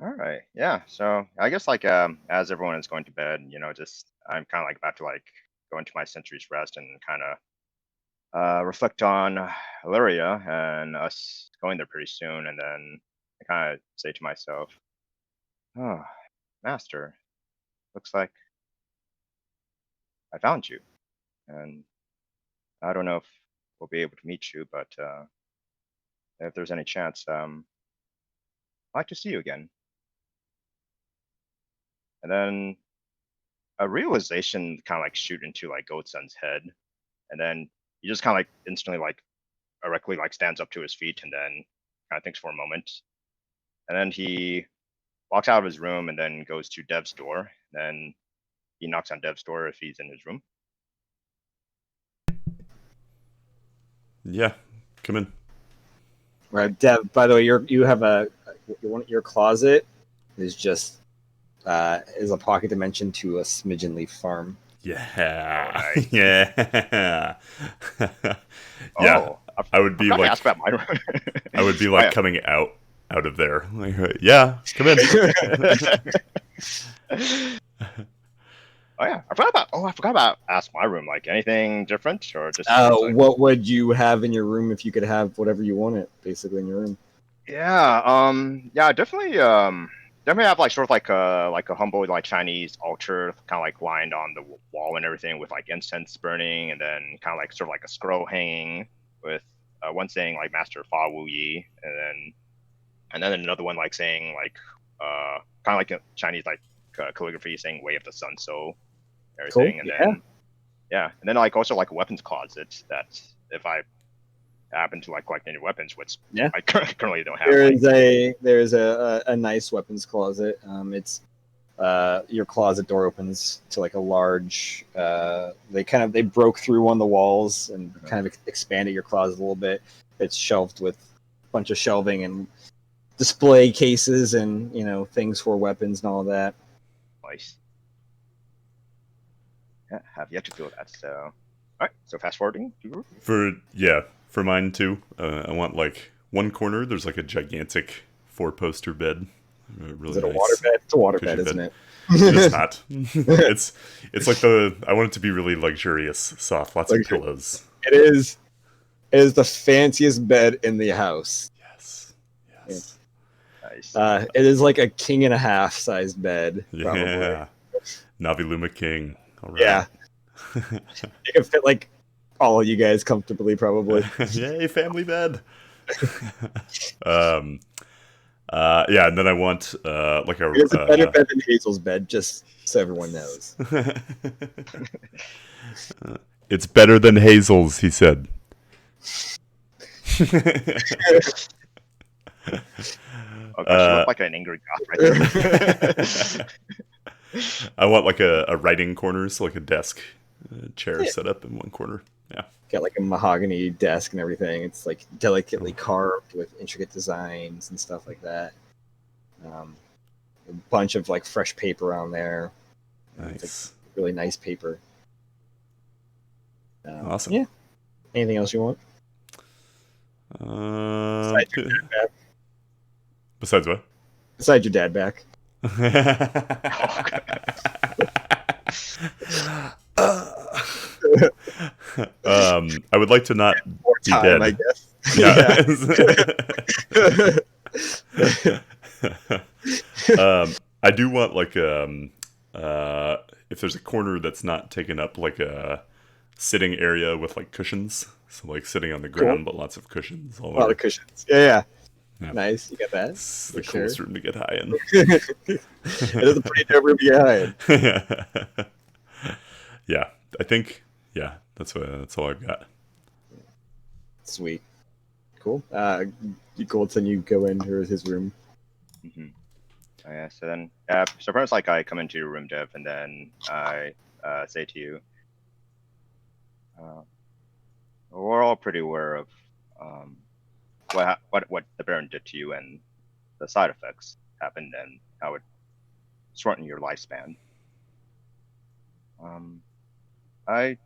All right. Yeah. So I guess like as everyone is going to bed, just I'm kind of like about to like go into my century's rest and kind of reflect on Illyria and us going there pretty soon, and then I kind of say to myself, "Oh, Master, looks like I found you, and I don't know if we'll be able to meet you, but if there's any chance, I'd like to see you again." And then a realization kind of like shoot into like Goatson's head, and then he just kind of like instantly like erectly like stands up to his feet, and then kind of thinks for a moment, and then he walks out of his room and then goes to Dev's door. Then he knocks on Dev's door if he's in his room. Yeah, come in. Right, Dev. By the way, you have your closet is just is a pocket dimension to a smidgen leaf farm. Yeah. Oh, nice. Yeah. Yeah. Oh, I would be forgot to like ask about my room. I would be like yeah. coming out of there. Like, yeah, come in. Oh yeah, I forgot about ask my room. Like anything different or just? Like... What would you have in your room if you could have whatever you wanted, basically in your room? Yeah, yeah, definitely have like sort of like a humble like Chinese altar, kind of like lined on the wall and everything with like incense burning, and then kind of like sort of like a scroll hanging with one saying like Master Fa Wu Yi, and then another one like saying like kind of like a Chinese like calligraphy saying Way of the Sun Soul, everything, Cool. and then and then like also like a weapons closet that if I happen to like collect any weapons, which I currently don't have. There's a nice weapons closet. It's your closet door opens to like a large. They broke through one of the walls and kind of expanded your closet a little bit. It's shelved with a bunch of shelving and display cases and things for weapons and all that. Nice. Yeah, have yet to feel that. So, all right. So fast forwarding. For mine too. I want like one corner. There's like a gigantic 4-poster bed. Really Is it a nice, water bed? It's a water bed, isn't it? It's not. It's like I want it to be really luxurious, soft, lots of pillows. It is. It is the fanciest bed in the house. Yes. Nice. It is like a king and a half sized bed. Yeah. Novi'luma king. All right. Yeah. It can fit like all of you guys comfortably, probably. Yay, family bed. Yeah, and then I want like a. It's a better bed than Hazel's bed, just so everyone knows. It's better than Hazel's, he said. Oh gosh, you look like an angry goth right there. I want like a writing corner, so like a desk, chair set up in one corner. Yeah. Got like a mahogany desk and everything. It's like delicately carved with intricate designs and stuff like that. A bunch of like fresh paper on there. Nice. It's like really nice paper. Awesome. Yeah. Anything else you want? Besides what? Besides your dad back. I would like to not be dead. I guess. Yeah. I do want like if there's a corner that's not taken up, like a sitting area with like cushions, so like sitting on the ground, but lots of cushions. A lot of cushions. Yeah. Yeah. Nice, you got that. It's the coolest room to get high in. It is a pretty dope room to get high in. Yeah, I think. Yeah, that's all I've got. Sweet, cool. Goldson, you go into his room. Mm-hmm. Yeah, so then, so first, like, I come into your room, Dev, and then I say to you, we're all pretty aware of what the Baron did to you and the side effects happened and how it shortened your lifespan. I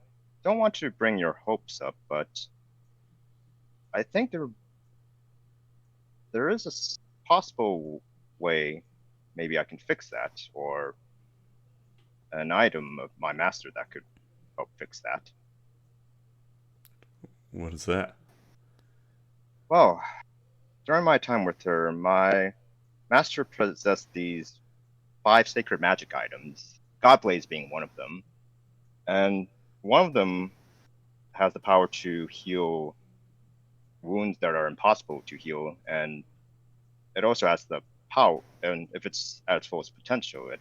don't want to bring your hopes up, but I think there is a possible way maybe I can fix that, or an item of my master that could help fix that. What is that? Well, during my time with her, my master possessed these 5 sacred magic items, Godblaze being one of them. And one of them has the power to heal wounds that are impossible to heal, and it also has the power, and if it's at its fullest potential, it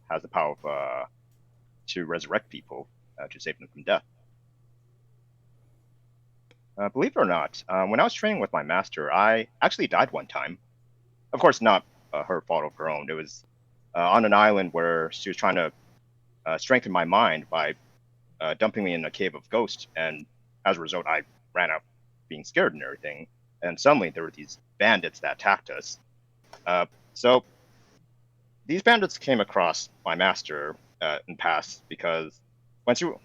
has the power of, to resurrect people, to save them from death. Believe it or not, when I was training with my master, I actually died one time. Of course, not her fault of her own. It was on an island where she was trying to strengthen my mind by dumping me in a cave of ghosts, and as a result, I ran out being scared and everything. And suddenly, there were these bandits that attacked us. So these bandits came across my master in past because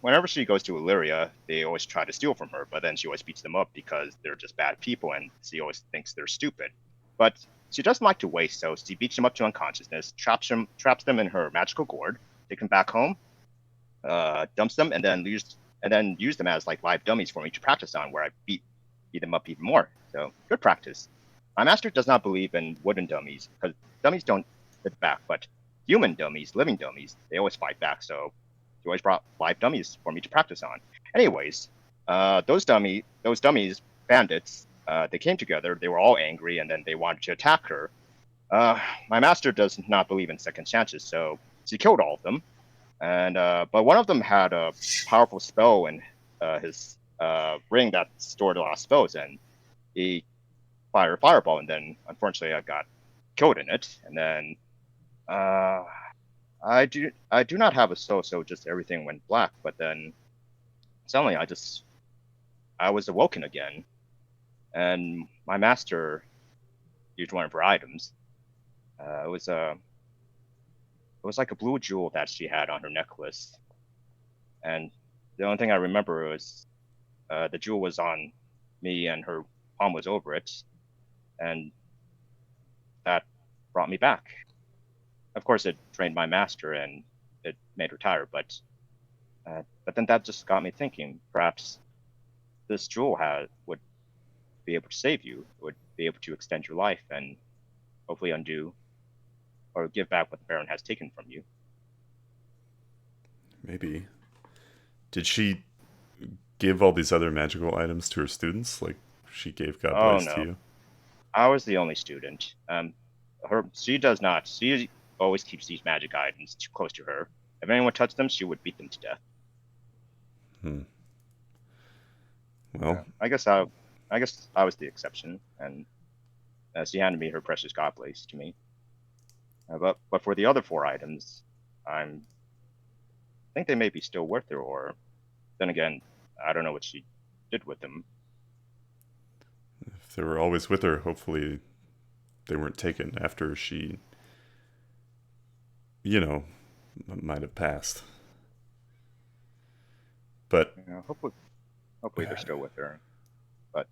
whenever she goes to Illyria, they always try to steal from her, but then she always beats them up because they're just bad people and she always thinks they're stupid. But she doesn't like to waste, so she beats them up to unconsciousness, traps them in her magical gourd, takes them back home, dumps them, and then use them as like live dummies for me to practice on, where I beat them up even more. So good practice. My master does not believe in wooden dummies because dummies don't hit back, but human dummies, living dummies, they always fight back. So he always brought live dummies for me to practice on. Anyways, those dummies, bandits, they came together. They were all angry, and then they wanted to attack her. My master does not believe in second chances, so she killed all of them. And but one of them had a powerful spell in his ring that stored a lot of spells, and he fired a fireball, and then unfortunately I got killed in it. And then I do not have a soul, so just everything went black. But then suddenly I was awoken again, and my master used one of her items. It was like a blue jewel that she had on her necklace, and the only thing I remember was the jewel was on me and her palm was over it, and that brought me back. Of course, it drained my master and it made her tired, but then that just got me thinking. Perhaps this jewel would be able to save you, would be able to extend your life, and hopefully undo or give back what the Baron has taken from you. Maybe. Did she give all these other magical items to her students? Like she gave Godblaze to you? I was the only student. She does not. She always keeps these magic items too close to her. If anyone touched them, she would beat them to death. Well, I guess I was the exception, and she handed me her precious Godblaze to me. But for the other 4 items, I think they may be still worth it, or then again, I don't know what she did with them. If they were always with her, hopefully they weren't taken after she, might have passed. But hopefully they're still with her. But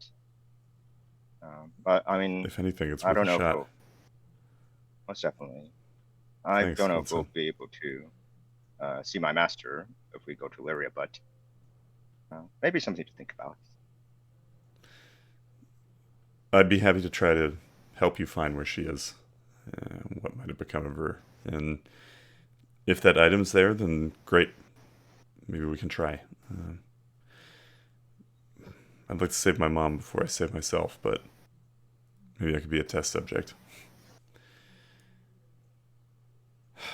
I mean, if anything, it's I worth don't a know. shot. Most definitely. I Thanks, don't know if Wilson. we'll be able to see my master if we go to Illyria, but maybe something to think about. I'd be happy to try to help you find where she is, what might have become of her. And if that item's there, then great. Maybe we can try. I'd like to save my mom before I save myself, but maybe I could be a test subject.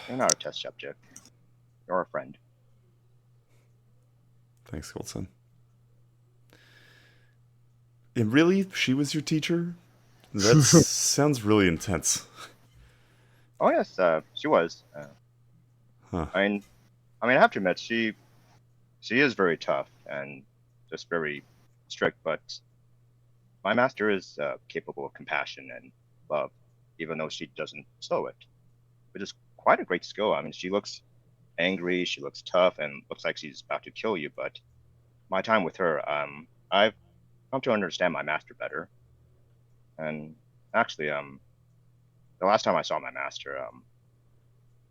You're not a test subject. You're a friend. Thanks, Goldson. And really? She was your teacher? That sounds really intense. Oh yes, she was. Huh. I have to admit, she is very tough and just very strict. But my master is capable of compassion and love, even though she doesn't show it, which is quite a great skill. I mean, she looks angry, she looks tough, and looks like she's about to kill you. But my time with her, I've come to understand my master better. And actually, the last time I saw my master,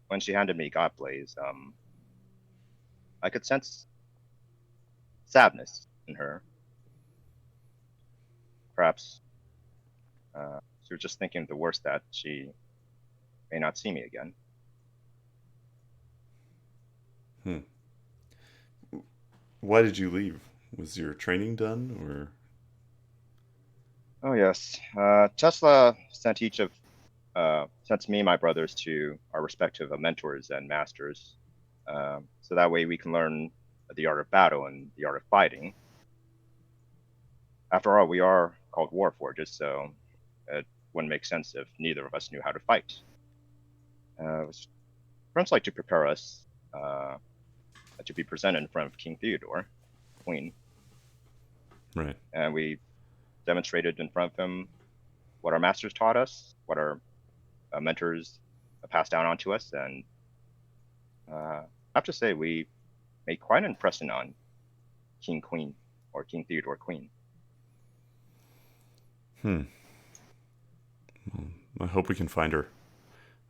when she handed me God Blaze, I could sense sadness in her. Perhaps she was just thinking the worst, that she may not see me again. Why did you leave? Was your training done, or? Oh yes, Tesla sent sent me and my brothers to our respective mentors and masters, so that way we can learn the art of battle and the art of fighting. After all, we are called warforges, so it wouldn't make sense if neither of us knew how to fight. Friends like to prepare us to be presented in front of King Theodore, Queen. Right. And we demonstrated in front of him what our masters taught us, what our mentors passed down onto us, and I have to say we made quite an impression on King Queen, or King Theodore Queen. Well, I hope we can find her.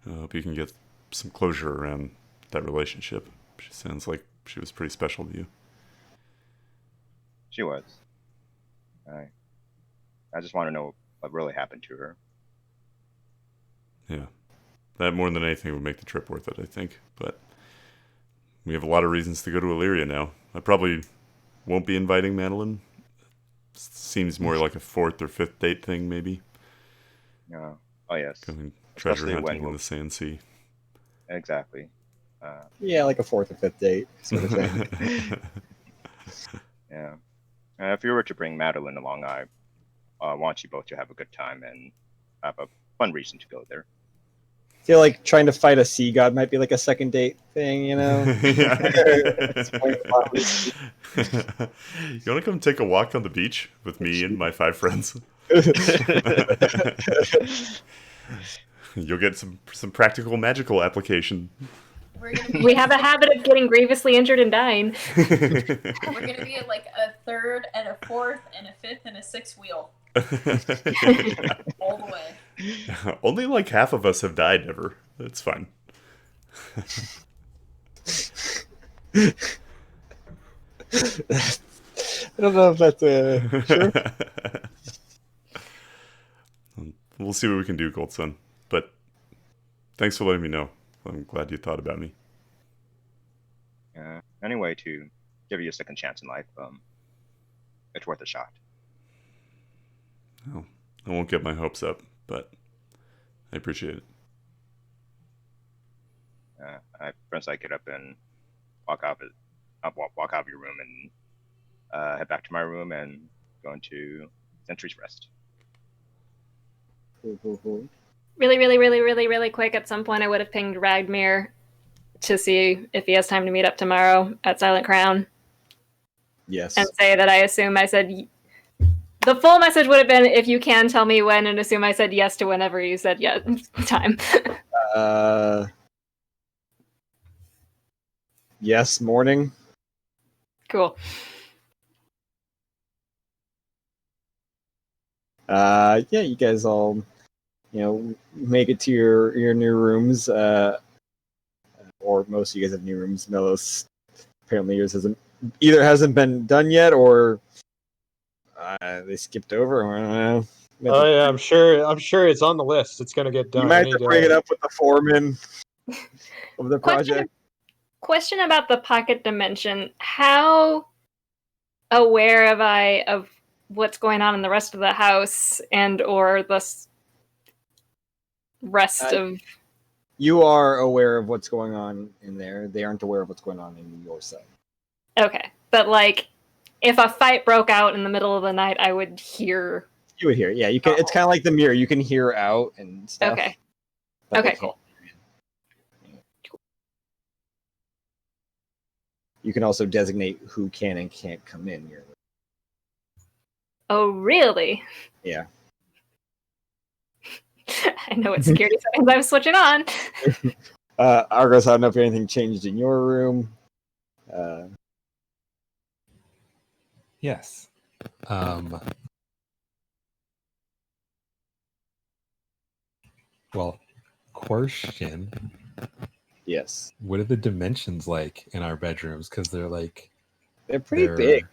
I hope you can get some closure around that relationship. She sounds like she was pretty special to you. She was. I just want to know what really happened to her. Yeah. That more than anything would make the trip worth it, I think. But we have a lot of reasons to go to Illyria now. I probably won't be inviting Madeline. Seems more like a 4th or 5th date thing, maybe. Oh yes. Going treasure Especially hunting when in the Sand Sea. Exactly. Yeah, like a 4th or 5th date sort of thing. Yeah. If you were to bring Madeline along, I want you both to have a good time and have a fun reason to go there. I feel like trying to fight a sea god might be like a second date thing, you know? You want to come take a walk on the beach with me and my 5 friends? You'll get some practical magical application. We have a habit of getting grievously injured and dying. We're gonna be at like a 3rd and a 4th and a 5th and a 6th wheel. All the way. Only like half of us have died ever. That's fine. I don't know if that's sure. We'll see what we can do, Goldson. But thanks for letting me know. I'm glad you thought about me. Anyway, to give you a second chance in life, it's worth a shot. Oh, I won't get my hopes up, but I appreciate it. Once I get up and walk out of your room and head back to my room and go into Sentry's Rest. Really, really, really, really, really quick, at some point I would have pinged Ragmir to see if he has time to meet up tomorrow at Silent Crown. Yes. And say that I assume I said... The full message would have been, if you can, tell me when, and assume I said yes to whenever you said yes time. Yes, morning. Cool. Yeah, you guys all, make it to your new rooms. Or most of you guys have new rooms. Melos, apparently yours hasn't been done yet, or they skipped over. I don't know. Oh yeah, I'm sure it's on the list. It's gonna get done. You might have to bring it up with the foreman of the project. Question about the pocket dimension. How aware am I of what's going on in the rest of the house and or the rest of... You are aware of what's going on in there. They aren't aware of what's going on in your side. Okay. But like, if a fight broke out in the middle of the night, I would hear... You would hear, yeah. You can. It's kind of like the mirror. You can hear out and stuff. Okay. Okay, cool. You can also designate who can and can't come in your room. Oh, really? Yeah. I know what security settings I'm switching on. Argos, I don't know if anything changed in your room. Yes. Well, question. Yes. What are the dimensions like in our bedrooms? Because they're pretty big.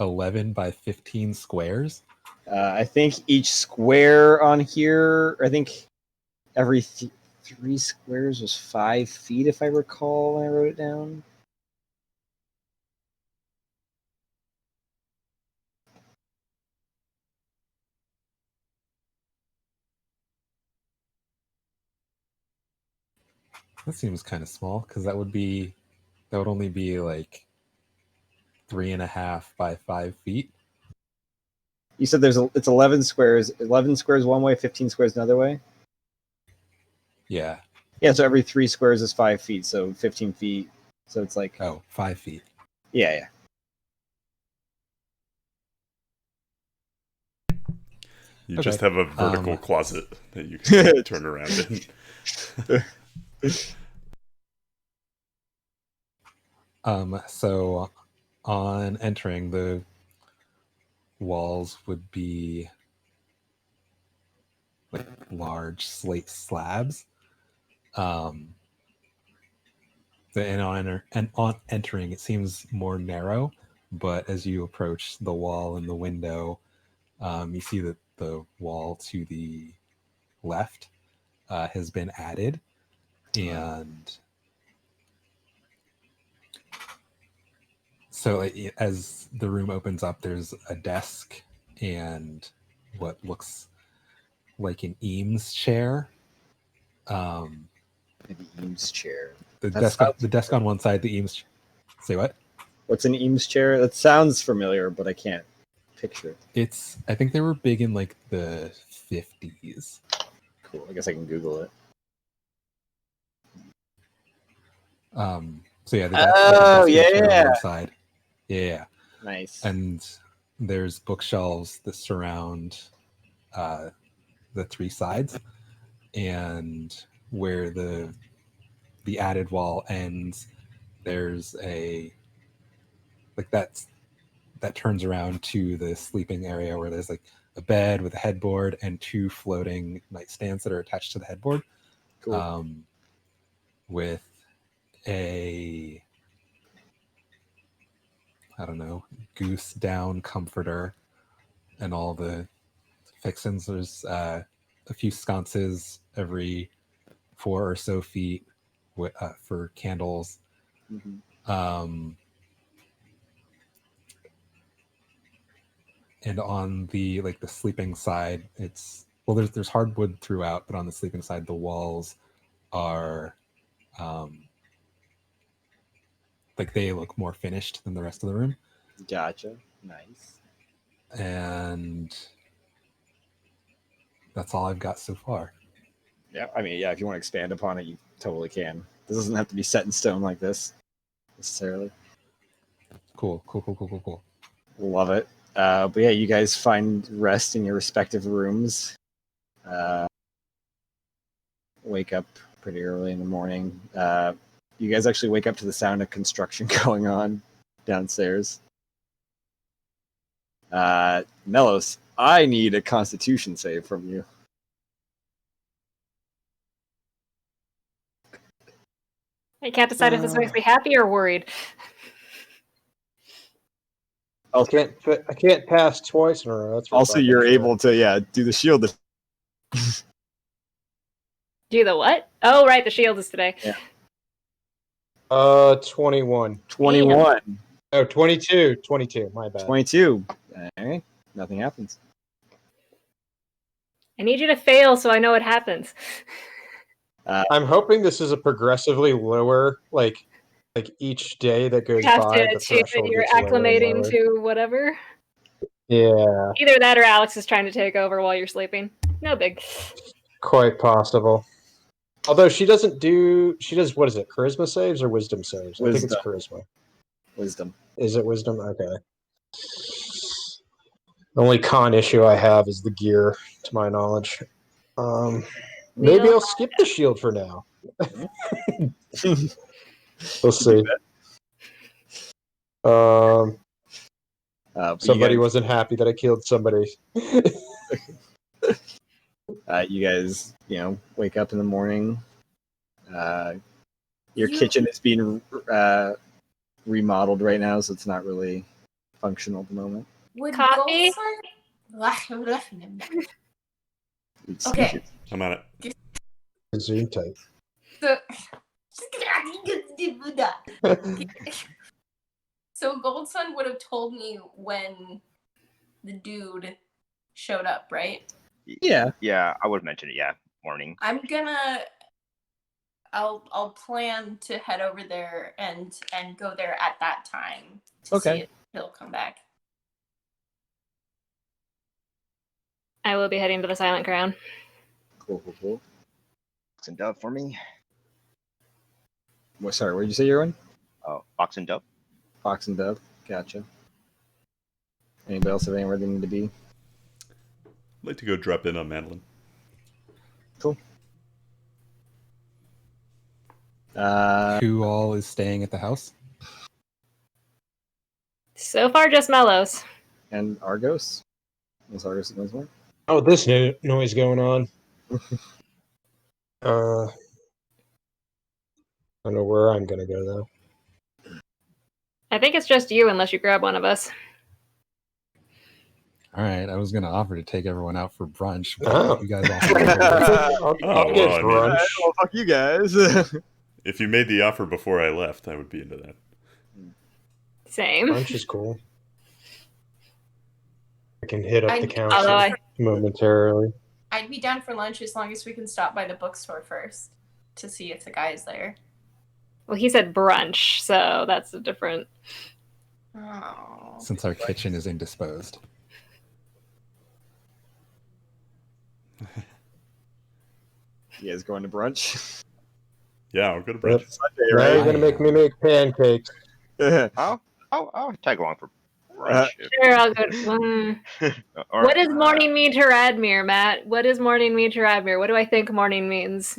11 by 15 squares. I think each square on here, I think every 3 squares was 5 feet, if I recall when I wrote it down. That seems kind of small because that would only be like 3.5 by 5 feet. You said it's 11 squares. 11 squares one way, 15 squares another way. Yeah. Yeah. So every 3 squares is 5 feet, so 15 feet. So it's like 5 feet. Yeah. You Okay. just have a vertical closet that you can turn around in. So on entering, the walls would be like large slate slabs. And on entering, it seems more narrow, but as you approach the wall and the window, you see that the wall to the left has been added, and so as the room opens up, there's a desk and what looks like an Eames chair. Maybe Eames chair. The desk on one side, the Eames. Say what? What's an Eames chair? That sounds familiar, but I can't picture it. I think they were big in like the 50s. Cool. I guess I can Google it. So yeah, the Oh, desk and chair on yeah. one side. Yeah. Nice. And there's bookshelves that surround the 3 sides, and where the added wall ends, there's a that turns around to the sleeping area where there's like a bed with a headboard and 2 floating nightstands that are attached to the headboard. Cool. With a goose down comforter and all the fixins. There's a few sconces every 4 or so feet for candles. Mm-hmm. And on the the sleeping side, there's hardwood throughout, but on the sleeping side, the walls are they look more finished than the rest of the room. Gotcha. Nice. And that's all I've got so far. Yeah, I mean, if you want to expand upon it, you totally can. This doesn't have to be set in stone like this necessarily. Cool. Love it. But yeah, you guys find rest in your respective rooms. Wake up pretty early in the morning. You guys actually wake up to the sound of construction going on downstairs. Melos, I need a Constitution save from you. I can't decide if this makes me happy or worried. I can't pass twice in a row. That's also, you're able to do the shield. Do the what? Oh, right, the shield is today. Yeah. 21. 21. Oh, 22. 22. My bad. 22. All right. Nothing happens. I need you to fail so I know what happens. I'm hoping this is a progressively lower, like each day that goes Have by, to the threshold you're gets lower and acclimating lower. to whatever. Yeah. Either that or Alex is trying to take over while you're sleeping. No big. Quite possible. Although she does, what is it, charisma saves or wisdom saves? I think it's charisma. Wisdom. Is it wisdom? Okay. The only con issue I have is the gear, to my knowledge. Maybe I'll skip the shield for now. We'll see. Somebody wasn't happy that I killed somebody. You guys, wake up in the morning. Your kitchen is being remodeled right now, so it's not really functional at the moment. Would Coffee? Okay. I'm on it. Zoom type. So Gold Sun would have told me when the dude showed up, right? Yeah. Yeah, I would have mentioned it. Yeah, morning. I'll plan to head over there and go there at that time to see if he'll come back. I will be heading to the Silent Crown. Cool. Fox and Dove for me. Sorry, where did you say you're in? Oh, Fox and Dove. Fox and Dove. Gotcha. Anybody else have anywhere they need to be? I'd like to go drop in on Madeline. Cool. Who all is staying at the house? So far, just Mellows. And Argos. Is Argos the one? Oh, this noise going on. I don't know where I'm gonna go though. I think it's just you, unless you grab one of us. All right, I was going to offer to take everyone out for brunch, but Oh. you guys all. I'll get brunch. Well, fuck you guys. If you made the offer before I left, I would be into that. Same. Brunch is cool. I can hit up the council Although momentarily. I'd be down for lunch as long as we can stop by the bookstore first to see if the guy's there. Well, he said brunch, so that's a different. Oh. Since our kitchen is indisposed. You guys going to brunch? Yeah, I'll go to brunch. Yep. Sunday, Now right? you're gonna make me make pancakes. I'll tag along for brunch. Sure, I'll go. Or, What does morning mean to Radmir, Matt? What does morning mean to Radmir? What do I think morning means?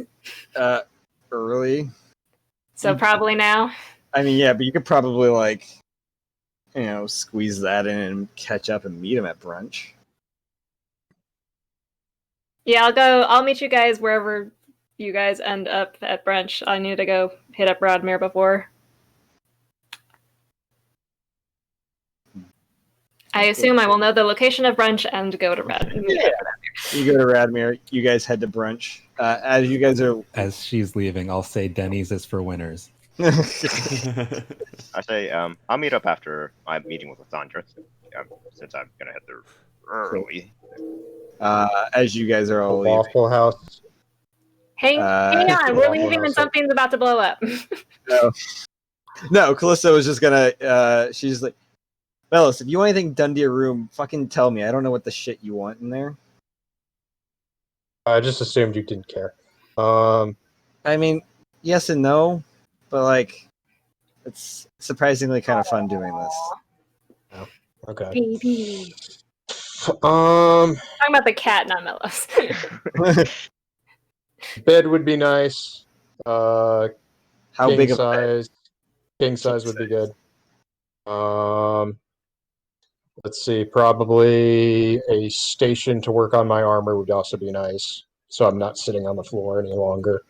Early. So probably now. I mean, yeah, but you could probably squeeze that in and catch up and meet him at brunch. Yeah, I'll meet you guys wherever you guys end up at brunch. I need to go hit up Radmir before. I assume I will know the location of brunch and go to Radmir. Yeah. You go to Radmir. You guys head to brunch. As you guys are... As she's leaving, I'll say Denny's is for winners. I say I'll meet up after my meeting with Lysandra, since I'm gonna head there early. As you guys are all leaving. Waffle House. Hang on, we're leaving and something's about to blow up. No, Callisto was just gonna. She's like, Bellis, if you want anything done to your room, fucking tell me. I don't know what the shit you want in there. I just assumed you didn't care. I mean, yes and no, but it's surprisingly kind of fun doing this. Okay. Baby. Um, Talking about the cat, not Mellows. bed would be nice. How King big of a size? King size would be good. Let's see. Probably a station to work on my armor would also be nice, so I'm not sitting on the floor any longer.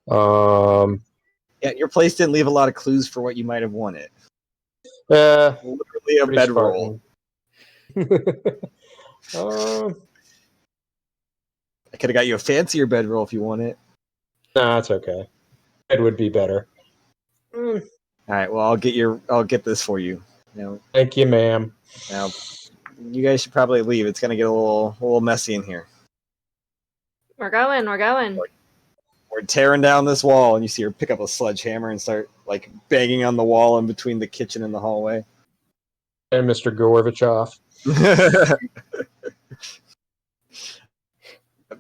Yeah, your place didn't leave a lot of clues for what you might have wanted. Yeah, Literally a bedroll. I could have got you a fancier bedroll if you want it. Nah, it's okay. Bed would be better. All right, well, I'll get this for you. Thank you, ma'am. Now, you guys should probably leave. It's gonna get a little messy in here. We're going. We're tearing down this wall, and you see her pick up a sledgehammer and start banging on the wall in between the kitchen and the hallway. And Mr. Gorbachev.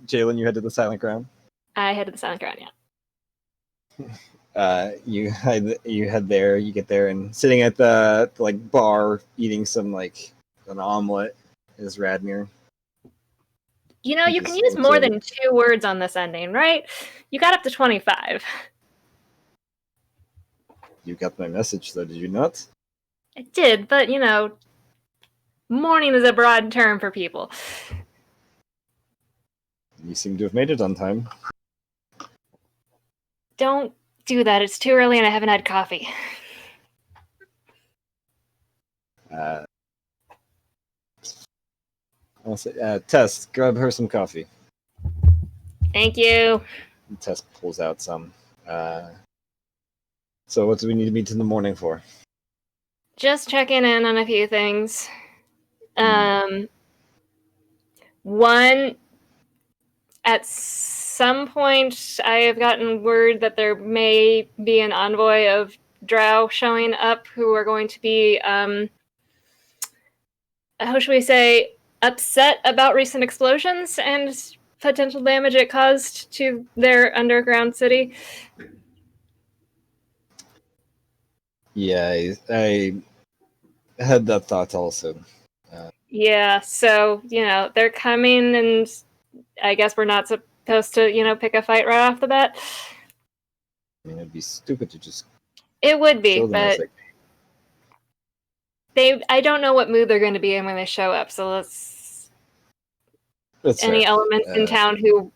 Jalen, you head to the Silent Ground. I head to the Silent Ground, yeah. You head there. You get there, and sitting at the like bar, eating some like an omelet, is Radmir. You know, He you can just use looks more over. than 2 words on this ending, right? You got up to 25. You got my message, though, did you not? I did, but you know, morning is a broad term for people. You seem to have made it on time. Don't do that. It's too early and I haven't had coffee. I'll say, Tess, grab her some coffee. Thank you. Tess pulls out some. So what do we need to meet in the morning for? Just checking in on a few things. One, at some point, I have gotten word that there may be an envoy of Drow showing up who are going to be, how should we say, upset about recent explosions and potential damage it caused to their underground city. Yeah, I had that thought also. Yeah, so, you know, they're coming and I guess we're not supposed to, you know, pick a fight right off the bat. I mean, it'd be stupid to just It would be, kill them. but I don't know what mood they're going to be in when they show up, so let's... That's Any fair. elements in town who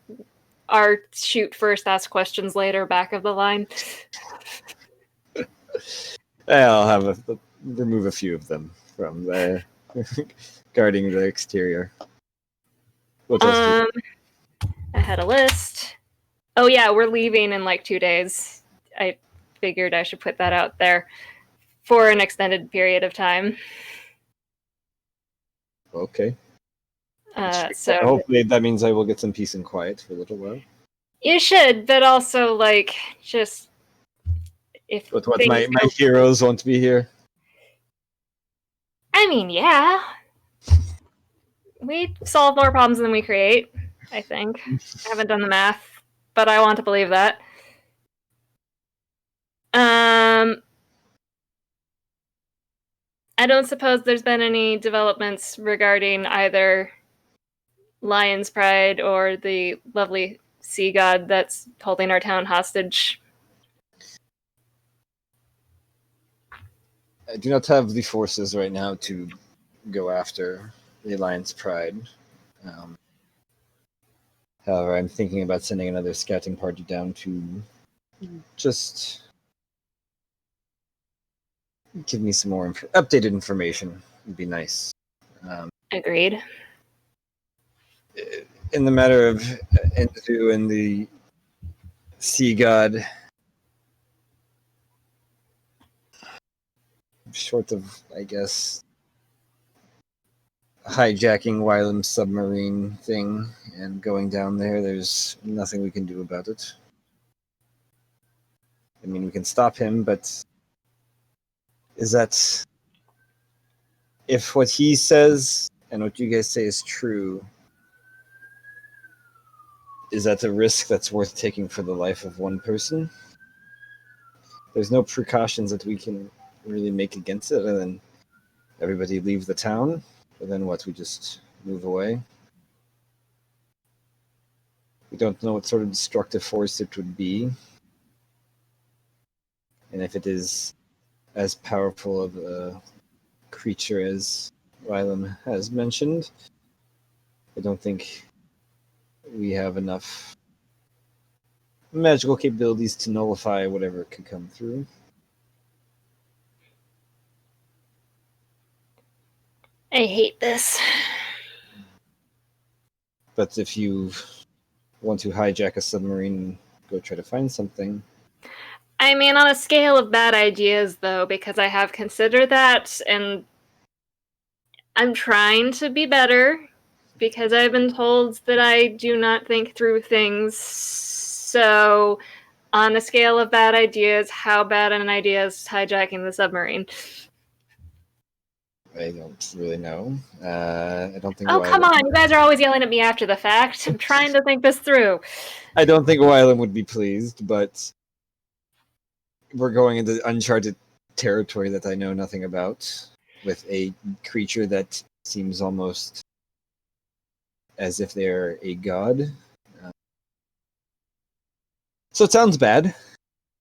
are shoot first, ask questions later, back of the line. I'll have remove a few of them from the guarding the exterior. What else? I had a list. Oh yeah, we're leaving in like 2 days. I figured I should put that out there for an extended period of time. Okay. So hopefully that means I will get some peace and quiet for a little while. you should, but also like just if But what my heroes want to be here. I mean, yeah. We solve more problems than we create, I think. I haven't done the math, but I want to believe that. I don't suppose there's been any developments regarding either Lion's Pride or the lovely sea god that's holding our town hostage. I do not have the forces right now to go after the Alliance Pride. However, I'm thinking about sending another scouting party down to just give me some more updated information. Would be nice. Agreed. In the matter of Enzu and the sea god, short of, I guess, hijacking Wylam's submarine thing and going down there, there's nothing we can do about it. I mean, we can stop him, but is that... If what he says and what you guys say is true, is that a risk that's worth taking for the life of one person? There's no precautions that we can really make against it other than everybody leave the town, but then what, we just move away? We don't know what sort of destructive force it would be, and if it is as powerful of a creature as Rylam has mentioned, I don't think we have enough magical capabilities to nullify whatever could come through. I hate this. But if you want to hijack a submarine and go try to find something... I mean, on a scale of bad ideas, though, because I have considered that, and I'm trying to be better, because I've been told that I do not think through things. So, on a scale of bad ideas, how bad an idea is hijacking the submarine? I don't really know. I don't think. Oh, come on! You guys are always yelling at me after the fact. I'm trying to think this through. I don't think Wylam would be pleased, but we're going into uncharted territory that I know nothing about, with a creature that seems almost as if they're a god. So it sounds bad,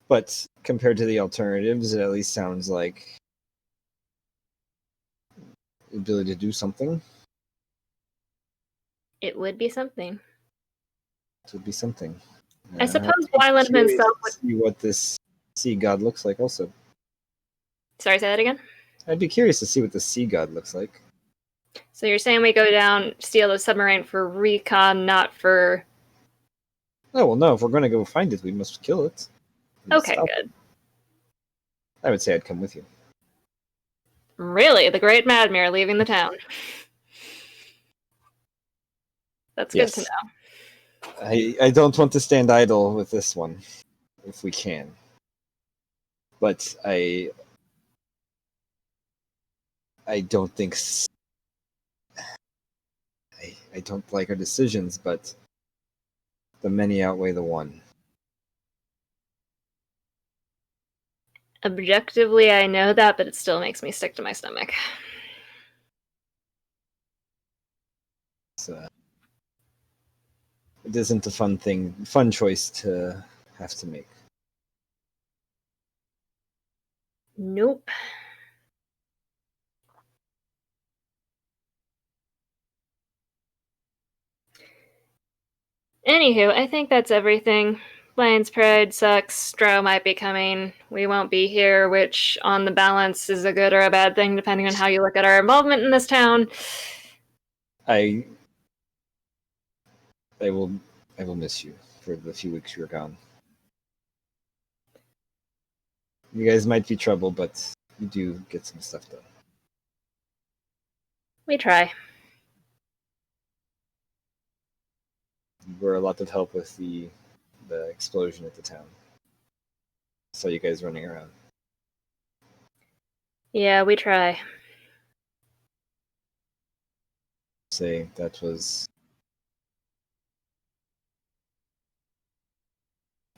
but compared to the alternatives, it at least sounds like the ability to do something. It would be something. It would be something. I suppose I'd be Wyland curious himself to would. see what this sea god looks like. Also, Sorry, say that again. I'd be curious to see what the sea god looks like. So you're saying we go down, steal the submarine for recon, not for. Oh well, no. If we're going to go find it, we must kill it. We must Okay, stop good. it. I would say I'd come with you. Really, the Great Madmere leaving the town. That's good to Yes. know. I don't want to stand idle with this one, if we can. But I don't think I don't like our decisions, but the many outweigh the one. Objectively, I know that, but it still makes me sick to my stomach. So, it isn't a fun choice to have to make. Nope. Anywho, I think that's everything. Lion's Pride sucks. Drow might be coming. We won't be here, which on the balance is a good or a bad thing, depending on how you look at our involvement in this town. I will miss you for the few weeks you're gone. You guys might be trouble, but you do get some stuff done. We try. You were a lot of help with the explosion at the town. Saw you guys running around. Yeah, we try. Say that was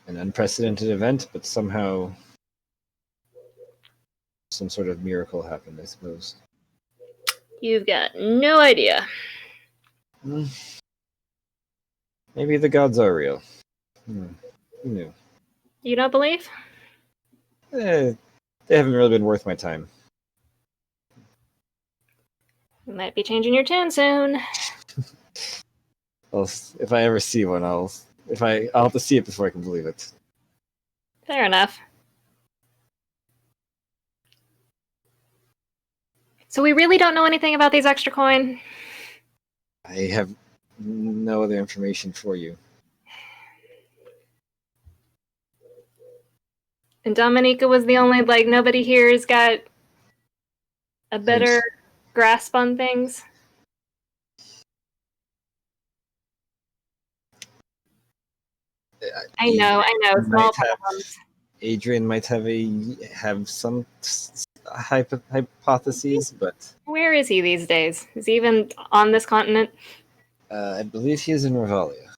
an unprecedented event, but somehow some sort of miracle happened, I suppose. You've got no idea. Maybe the gods are real. Who knew? You don't believe? They haven't really been worth my time. We might be changing your tune soon. If I ever see one, I'll have to see it before I can believe it. Fair enough. So we really don't know anything about these extra coin? I have no other information for you. And Dominica was the only, nobody here has got a better grasp on things? I know, small problems. Adrian might have some hypotheses, but Where is he these days? Is he even on this continent? I believe he is in Revalia.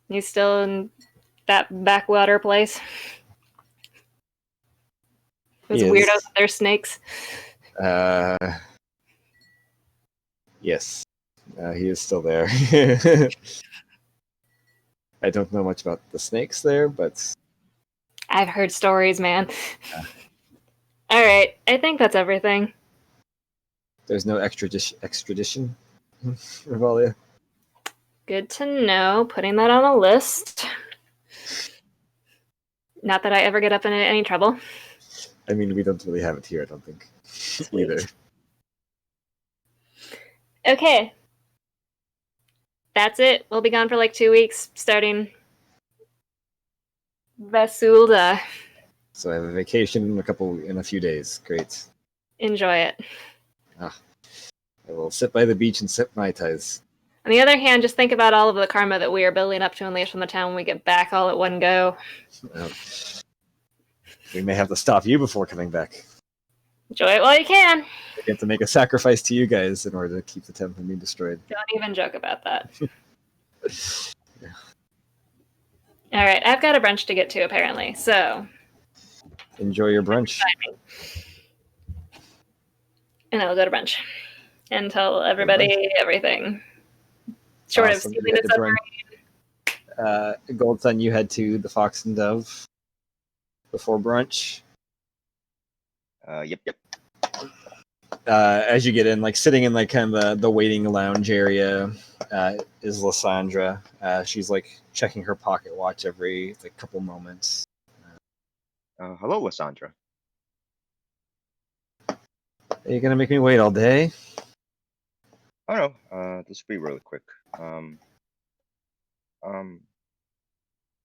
He's still in that backwater place? Those He is. weirdos with their snakes? Yes, he is still there. I don't know much about the snakes there, but I've heard stories, man. Alright, I think that's everything. there's no extradition. Revalia. Good to know. Putting that on a list. Not that I ever get up in any trouble. I mean, we don't really have it here, I don't think. Either. Okay. That's it. We'll be gone for 2 weeks, starting Vasulda. So I have a vacation in a few days. Great. Enjoy it. I will sit by the beach and sip Mai Tais. On the other hand, just think about all of the karma that we are building up to unleash from the town when we get back all at one go. We may have to stop you before coming back. Enjoy it while you can. We have to make a sacrifice to you guys in order to keep the town from being destroyed. Don't even joke about that. All right, I've got a brunch to get to, apparently. So Enjoy your brunch. And I'll go to brunch and tell everybody everything. Short Awesome. of You stealing had a to submarine. Gold Sun, you head to the Fox and Dove before brunch. Yep. As you get in, like sitting in like kind of the waiting lounge area, is Lysandra. She's like checking her pocket watch every like couple moments. Hello, Lysandra. Are you gonna make me wait all day? Oh no, this will be really quick.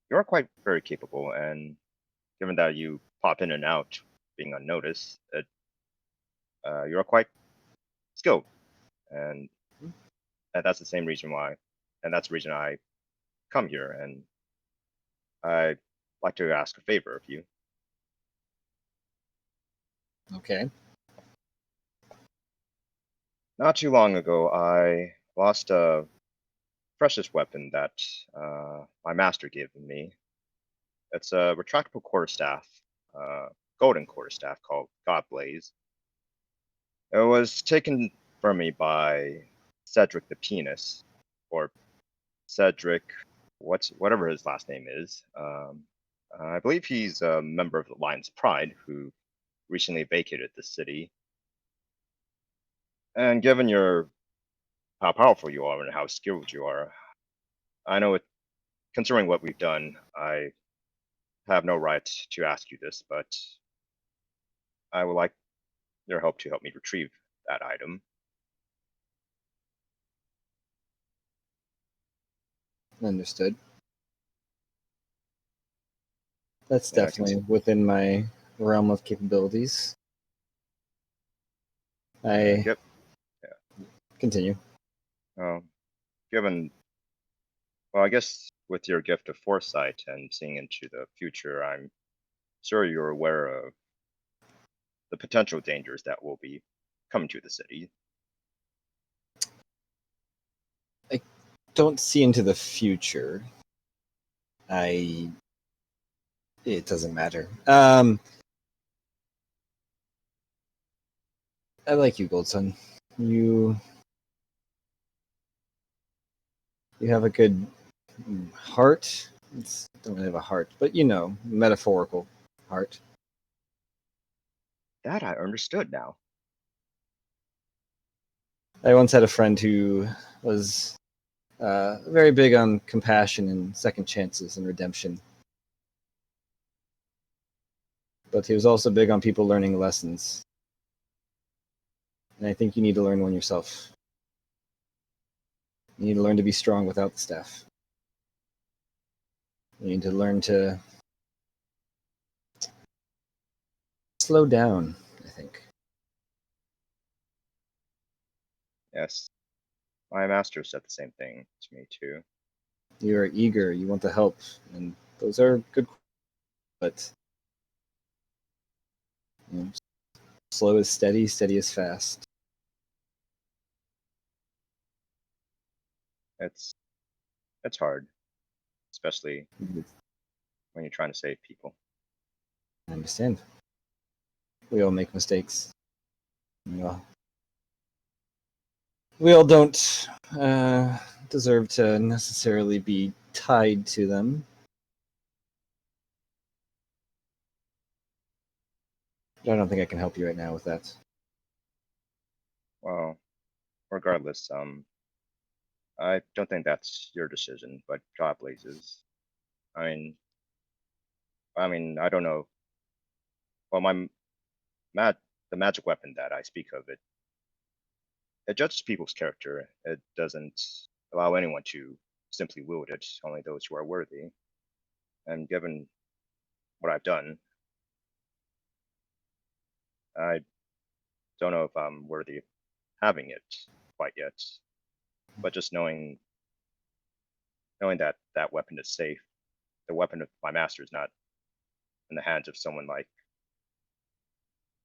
You're quite very capable, and given that you pop in and out, being unnoticed, you're quite skilled, and that's the same reason why, and that's the reason I come here, and I'd like to ask a favor of you. Okay. Not too long ago, I lost a precious weapon that my master gave me. It's a retractable quarterstaff, golden quarterstaff called Godblaze. It was taken from me by Cedric the Penis, or Cedric, whatever his last name is. I believe he's a member of the Lions Pride who recently vacated the city. And given how powerful you are and how skilled you are, I know it. Considering what we've done, I have no right to ask you this, but I would like your help to help me retrieve that item. Understood. That's Yeah, definitely within my realm of capabilities. I Yep. continue. Given, well, I guess with your gift of foresight and seeing into the future, I'm sure you're aware of the potential dangers that will be coming to the city. Don't see into the future. It doesn't matter. I like you, Goldson. You have a good heart. Don't really have a heart, but metaphorical heart. That I understood now. I once had a friend who was very big on compassion and second chances and redemption. But he was also big on people learning lessons. And I think you need to learn one yourself. You need to learn to be strong without the staff. You need to learn to slow down, I think. Yes. My master said the same thing to me too. You are eager, you want to help, and those are good, but slow is steady, steady is fast. It's hard, especially when you're trying to save people. I understand. We all make mistakes. We all don't deserve to necessarily be tied to them. But I don't think I can help you right now with that. Well, regardless, I don't think that's your decision, but God blazes. I mean, I don't know. Well, the magic weapon that I speak of, it judges people's character. It doesn't allow anyone to simply wield it, only those who are worthy. And given what I've done, I don't know if I'm worthy of having it quite yet. But just knowing that that weapon is safe, the weapon of my master is not in the hands of someone like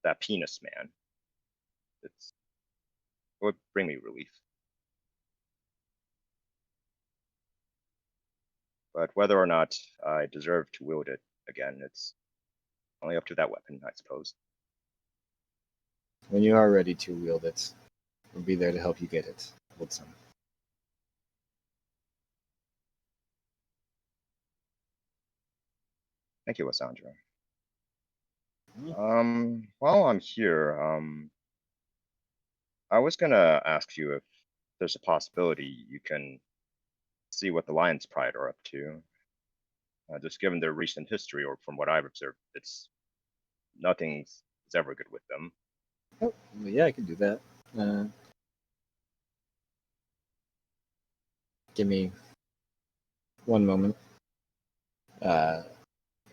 that penis man, it would bring me relief. But whether or not I deserve to wield it again, it's Only up to that weapon, I suppose. When you are ready to wield it, we'll be there to help you get it. Hold some. Thank you, Wasandra. While I'm here, I was gonna ask you if there's a possibility you can see what the Lion's Pride are up to. Just given their recent history, or from what I've observed, nothing's ever good with them. Oh, yeah, I can do that. Give me one moment.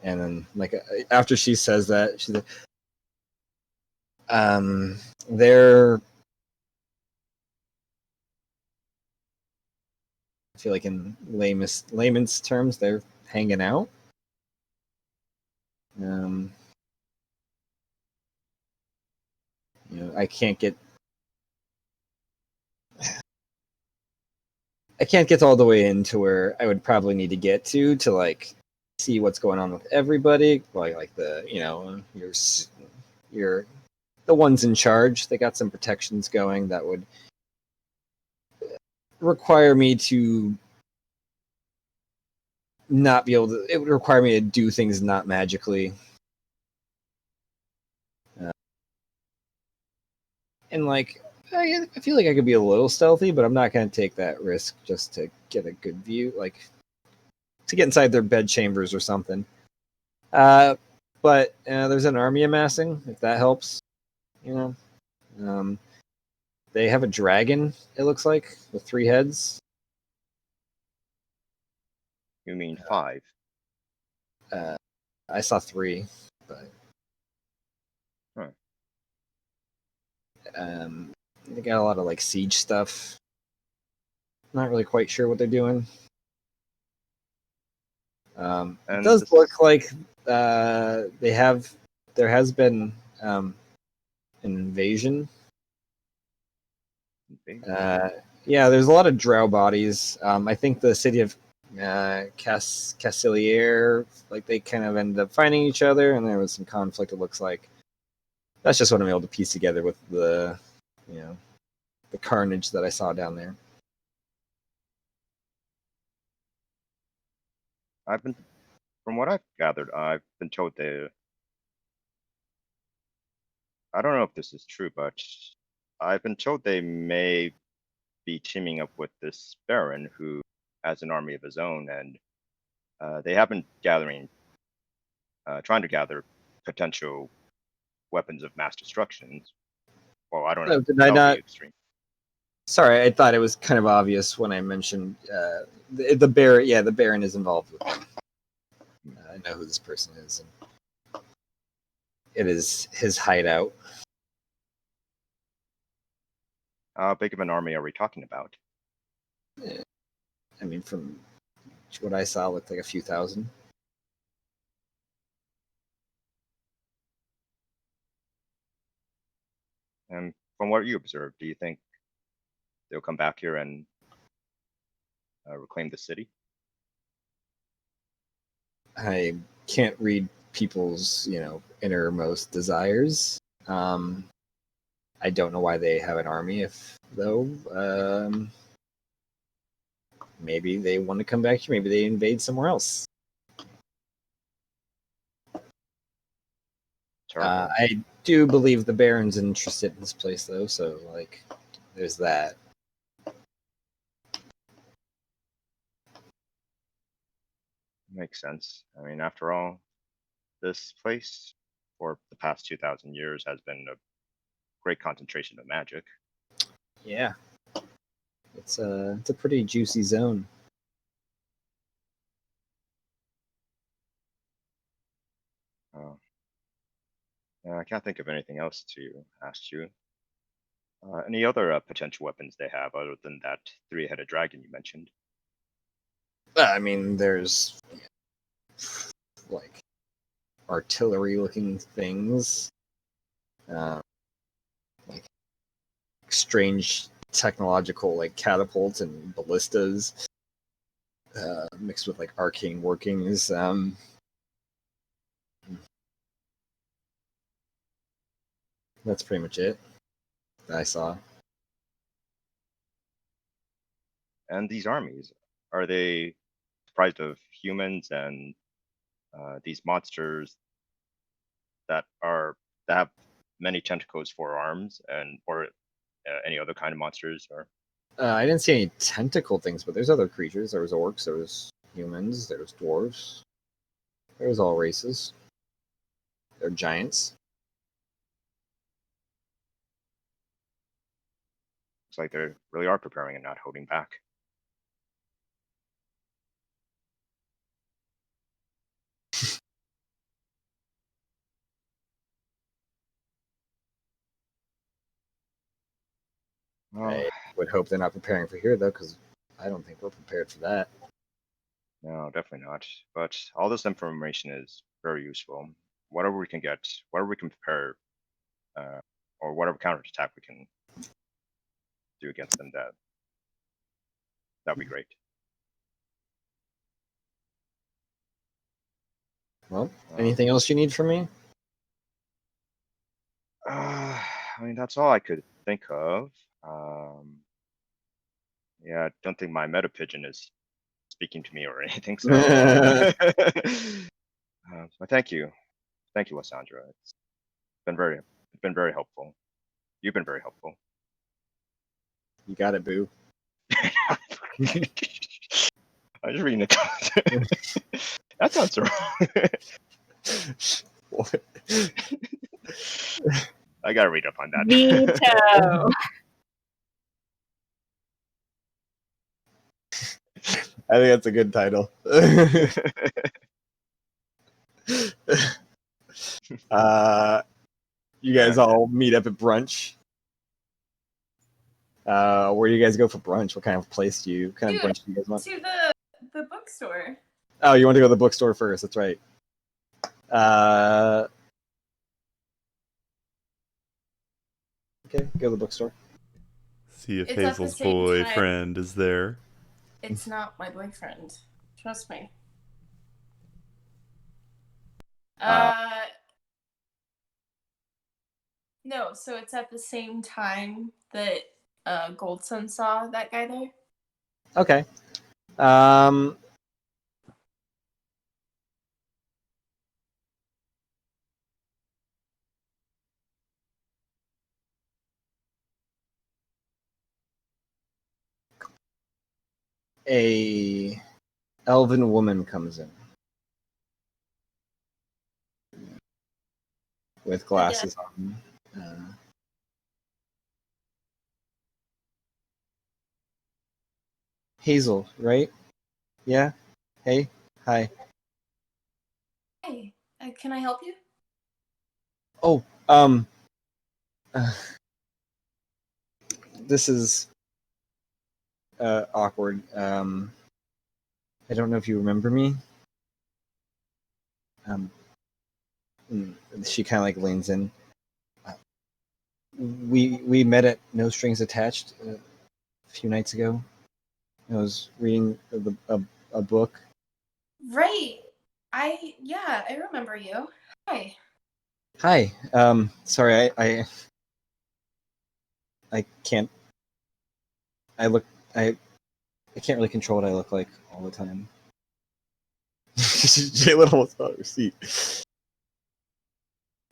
And then, like, after she says that, she's like, they're, I feel like in layman's terms, they're hanging out. I can't get all the way into where I would probably need to get to like see what's going on with everybody. Like the you're the ones in charge. They got some protections going that would require me to not be able to. It would require me to do things not magically. And like, I feel like I could be a little stealthy, but I'm not going to take that risk just to get a good view, like to get inside their bed chambers or something. But there's an army amassing, if that helps. They have a dragon, it looks like, with 3 heads. You mean 5? I saw 3, but they got a lot of like siege stuff. Not really quite sure what they're doing. It does look like there has been an invasion. Yeah, there's a lot of drow bodies. I think the city of Cassilier, like they kind of ended up finding each other, and there was some conflict. It looks like that's just what I'm able to piece together with the carnage that I saw down there. From what I've gathered, I've been told I don't know if this is true, but I've been told they may be teaming up with this Baron who has an army of his own, and they have been trying to gather potential weapons of mass destruction. Well, I don't know. Did I not? Sorry, I thought it was kind of obvious when I mentioned the Baron. Yeah, the Baron is involved with them. I know who this person is. And it is his hideout. How big of an army are we talking about? I mean, from what I saw, it looked like a few thousand. And from what you observed, do you think they'll come back here and reclaim the city? I can't read people's, innermost desires. I don't know why they have an army, maybe they want to come back here. Maybe they invade somewhere else. I do believe the Baron's interested in this place, though, so, there's that. Makes sense. I mean, after all, this place, for the past 2,000 years, has been a great concentration of magic. Yeah. It's a pretty juicy zone. I can't think of anything else to ask you. Any other potential weapons they have other than that 3-headed dragon you mentioned? I mean, there's artillery-looking things, strange technological catapults and ballistas, mixed with arcane workings. That's pretty much it that I saw. And these armies, are they comprised of humans and these monsters that have many tentacles for arms, and or any other kind of monsters? Or I didn't see any tentacle things, but there's other creatures. There was orcs, there was humans, there was dwarves. There was all races. They're giants. looks like they really are preparing and not holding back. Well, I would hope they're not preparing for here, though, because I don't think we're prepared for that. no, definitely not. But all this information is very useful. Whatever we can get, whatever we can prepare, or whatever counterattack we can do against them, that'd be great. Well, anything else you need from me? I mean, that's all I could think of. Yeah, I don't think my meta pigeon is speaking to me or anything. So, but thank you, Lysandra. It's been very helpful. You've been very helpful. You got it, boo. I was reading it. That sounds wrong. I gotta read up on that. Veto. I think that's a good title. You guys all meet up at brunch. Where do you guys go for brunch? What kind of brunch do you guys want? To the bookstore. Oh, you want to go to the bookstore first? That's right. Okay, go to the bookstore. See if It's at the Hazel's same boyfriend is there. It's not my boyfriend. Trust me. No, so it's at the same time that Goldson saw that guy there. Okay. A elven woman comes in with glasses on. Hazel, right? Yeah. Hey. Hi. Hey, can I help you? Oh, this is awkward. I don't know if you remember me. She kind of like leans in. We met at No Strings Attached a few nights ago. I was reading a book. Right. I remember you. Hi. Hi. Sorry, I can't. I can't really control what I look like all the time. Jalen almost fell out of her seat.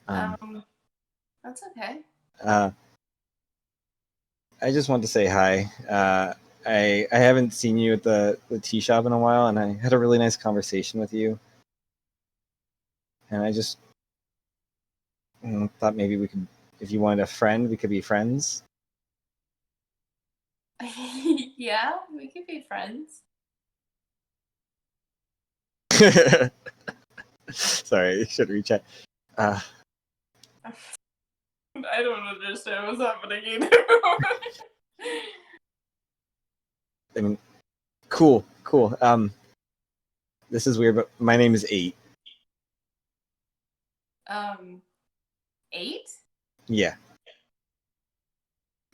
That's okay. I just wanted to say hi. I haven't seen you at the tea shop in a while, and I had a really nice conversation with you. And I just thought maybe we could, if you wanted a friend, we could be friends. Yeah, we could be friends. Sorry, I should reach out. I don't understand what's happening either. I mean, cool. This is weird, but my name is 8. 8? Yeah.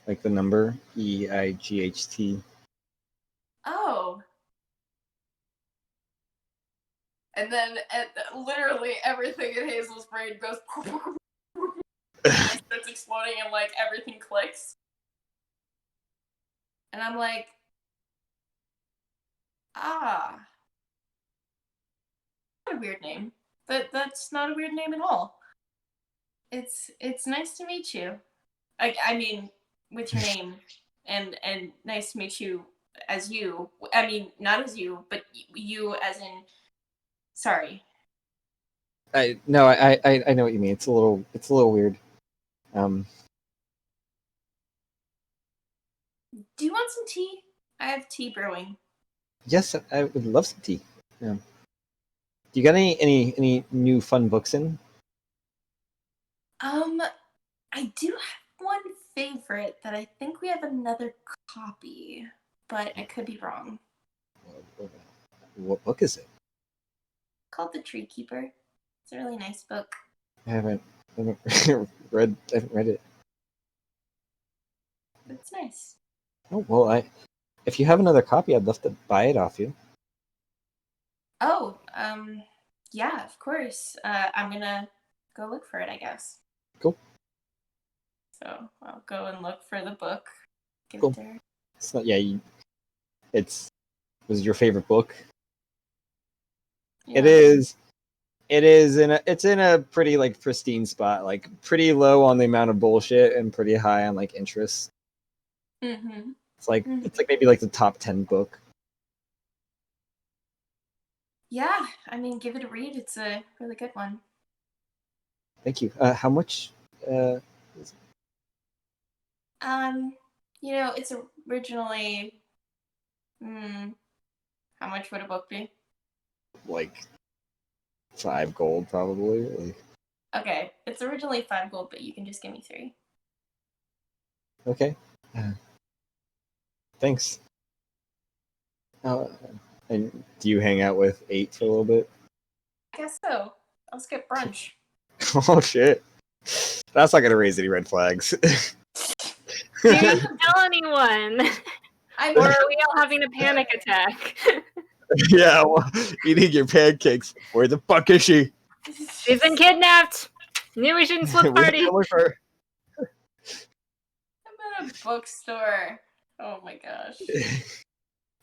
Like the number EIGHT. Oh. And then literally everything in Hazel's brain goes. I start to exploding and like everything clicks. And I'm like, not a weird name. That's not a weird name at all. It's nice to meet you. I mean, with your name, and nice to meet you as you. I mean, not as you, but you as in. Sorry. I know what you mean. It's a little weird. Do you want some tea? I have tea brewing. Yes, I would love some tea. Yeah. Do you got any new fun books in? I do have one favorite that I think we have another copy, but I could be wrong. What book is it? Called The Tree Keeper. It's a really nice book. I haven't read it. It's nice. Oh well, if you have another copy, I'd love to buy it off you. Oh, yeah, of course. I'm gonna go look for it, I guess. Cool. So I'll go and look for the book. Get Cool. it there. It's not. Yeah, was your favorite book. Yeah. It is. It's in a pretty like pristine spot, like pretty low on the amount of bullshit and pretty high on like interest. Mm-hmm. It's like maybe like the top 10 book. Yeah, I mean, give it a read. It's a really good one. Thank you. How much? Is it? It's originally. How much would a book be? Like 5 gold, probably. Like, Okay, it's originally 5 gold, but you can just give me 3. okay. Thanks. And do you hang out with 8 for a little bit? I guess so. I'll skip brunch. Oh shit! That's not gonna raise any red flags. Don't tell anyone. I'm Or are we all having a panic attack? Yeah, well, eating your pancakes. Where the fuck is she? She's been kidnapped. Knew we shouldn't split We party. have to look for her. I'm at a bookstore. Oh my gosh.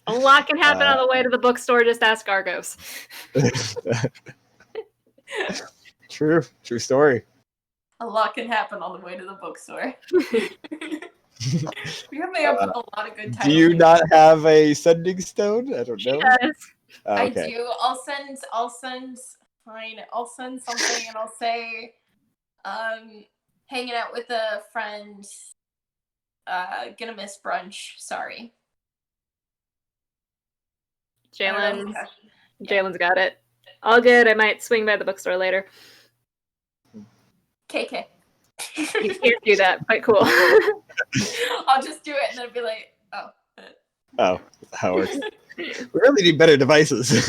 A lot can happen on the way to the bookstore. Just ask Argos. True story. A lot can happen on the way to the bookstore. We have made up a lot of good Do titles. you not have a sending stone? I don't know. Yes. Oh, okay. I do. I'll send fine. I'll send something and I'll say hanging out with a friend, gonna miss brunch. Sorry. Jalen's got it. All good. I might swing by the bookstore later. KK. You can't do that, but cool. I'll just do it and then be like, oh. Oh, that's how it works. We really need better devices.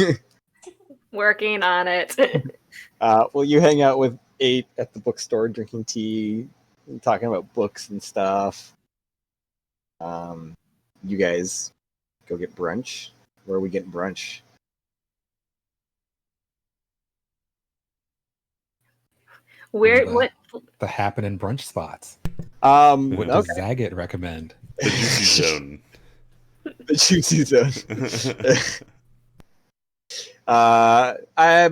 Working on it. Well, you hang out with 8 at the bookstore, drinking tea, and talking about books and stuff. You guys go get brunch. Where are we getting brunch? What? The happening brunch spots. What Does Zagat recommend? The juicy zone. The juicy zone. I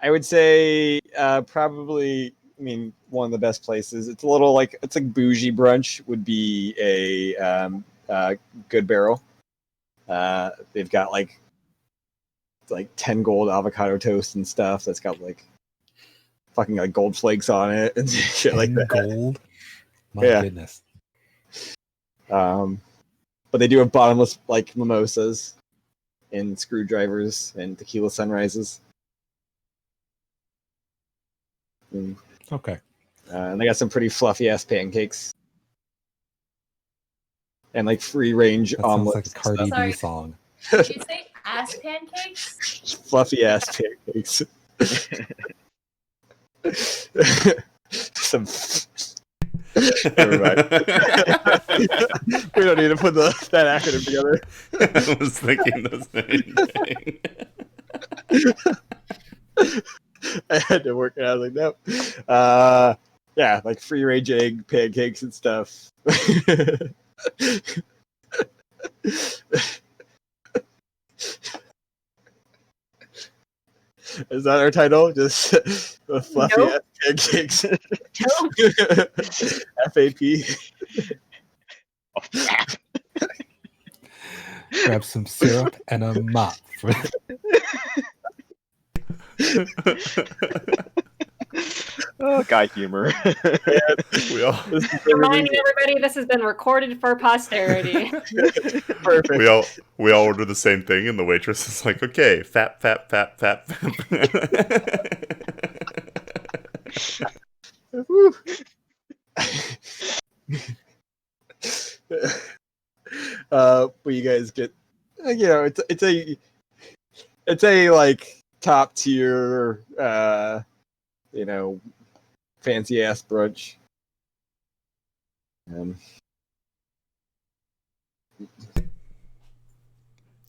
would say probably. I mean, one of the best places. It's a little like bougie brunch would be a Good Barrel. They've got like 10 gold avocado toast and stuff that's got like fucking like gold flakes on it and shit like that. Gold. My goodness. But they do have bottomless like mimosas and screwdrivers and tequila sunrises. Okay. And they got some pretty fluffy ass pancakes. And like free range That sounds omelets. like a Cardi Sorry. B song. Did you say ass pancakes? Fluffy ass pancakes. Some. Never mind. We don't need to put that acronym together. I was thinking the same thing. I had to work it out. I was like, nope. Yeah, like free range egg pancakes and stuff. Is that our title? Just the fluffy Nope. pancakes. Nope. FAP. Oh, crap. Grab some syrup and a mop for Oh, guy humor. We all Reminding everybody, this has been recorded for posterity. Perfect. we all order the same thing, and the waitress is like, "Okay, fat." Woo. But you guys get, it's a like top tier, fancy ass brunch.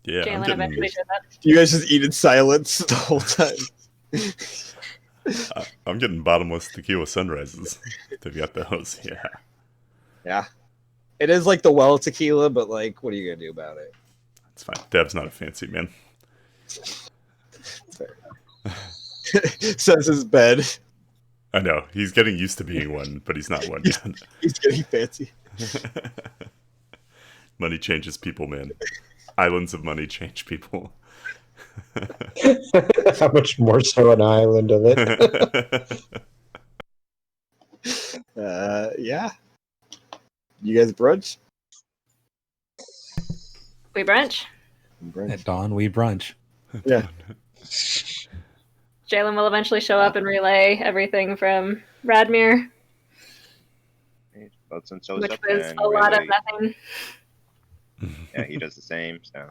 Yeah, I'm Jalen eventually getting, showed up. You guys just eat in silence the whole time. I'm getting bottomless tequila sunrises. They've got those, yeah. Yeah, it is like the well tequila, but like, what are you gonna do about it? It's fine. Dev's not a fancy man. Says his bed. I know he's getting used to being one, but he's not one yet. He's getting fancy. Money changes people, man. Islands of money change people. How much more so an island of it? Yeah. You guys brunch? We brunch. at dawn. We brunch. Yeah. Jalen will eventually show up and relay everything from Radmir, Boats and which up was and a lot of Ray- nothing. Yeah, he does the same. So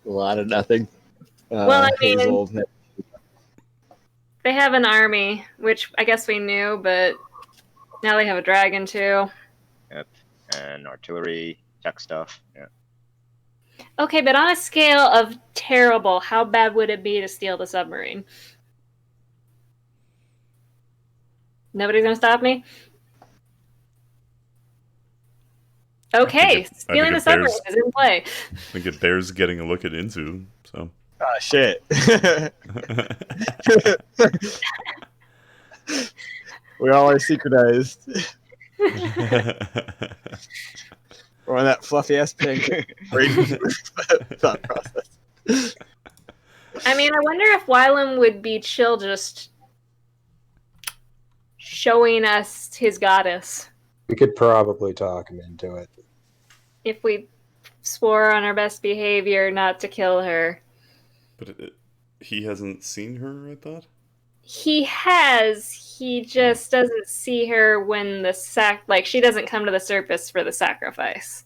A lot of nothing. Well, I mean- Hazel, They have an army, which I guess we knew, but now they have a dragon too. and artillery, tech stuff. Yeah. Okay, but on a scale of terrible, how bad would it be to steal the submarine? Nobody's gonna stop me? Okay, stealing the it submarine bears- is in play. I think it bears getting a look at Inzu. So Ah, shit. We all are synchronized. We're on that fluffy ass pancake. Thought process. I mean, I wonder if Wylam would be chill just showing us his goddess We could probably talk him into it. if we swore on our best behavior not to kill her. But he hasn't seen her, I thought? He has. He just doesn't see her when she doesn't come to the surface for the sacrifice.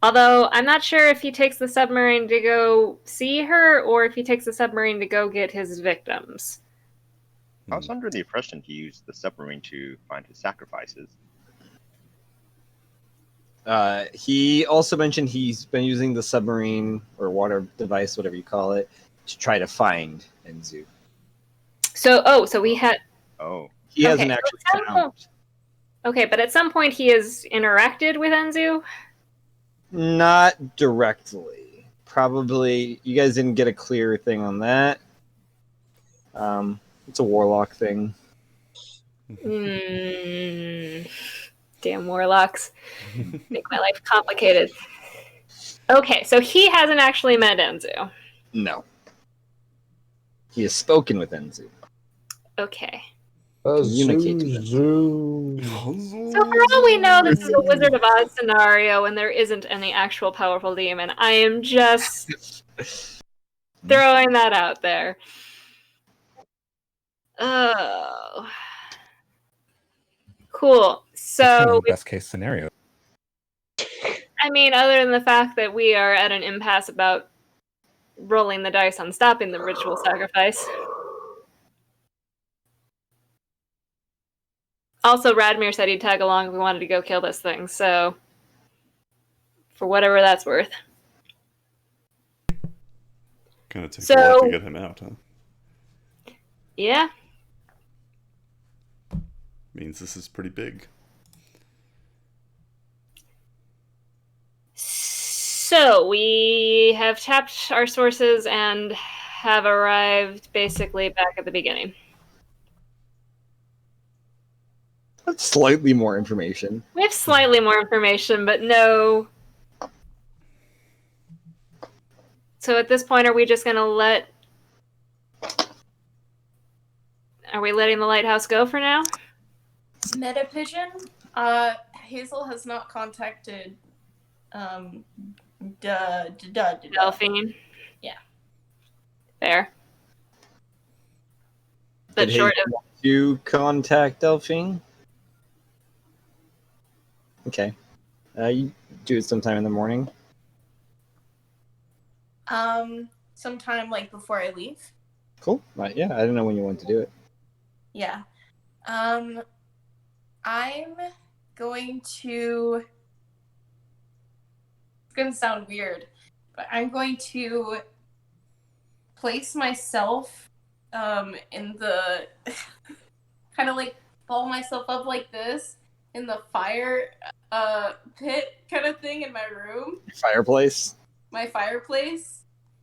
Although, I'm not sure if he takes the submarine to go see her or if he takes the submarine to go get his victims. I was under the impression he used the submarine to find his sacrifices. He also mentioned he's been using the submarine or water device, whatever you call it, to try to find Enzu. So he had... Oh, He hasn't Okay, actually so found. Okay, but at some point he has interacted with Enzu? Not directly. Probably, you guys didn't get a clear thing on that. It's a warlock thing. Damn warlocks. Make my life complicated. Okay, so he hasn't actually met Enzu. No. He has spoken with Enzu. Okay. Communicate to them. Zoo. So for all we know, this is a Wizard of Oz scenario and there isn't any actual powerful demon. I am just throwing that out there. Oh. Cool. It's kind So, of the best case scenario. I mean, other than the fact that we are at an impasse about rolling the dice on stopping the ritual sacrifice. Also, Radmir said he'd tag along if we wanted to go kill this thing, so for whatever that's worth. Gonna take a lot So- to get him out, huh? Yeah. Means this is pretty big. So we have tapped our sources and have arrived basically back at the beginning. That's slightly more information. We have slightly more information, but no. So at this point, are we just going to Are we letting the lighthouse go for now? Metapigeon, Hazel has not contacted Delphine. Yeah. Fair. But Did short Hazel of want to contact Delphine? Okay. You do it sometime in the morning. sometime like before I leave. Cool. Right, yeah, I don't know when you want to do it. Yeah. I'm going to. It's gonna sound weird, but I'm going to place myself in the kind of like ball myself up like this in the fire pit kind of thing in my room. Fireplace. My fireplace.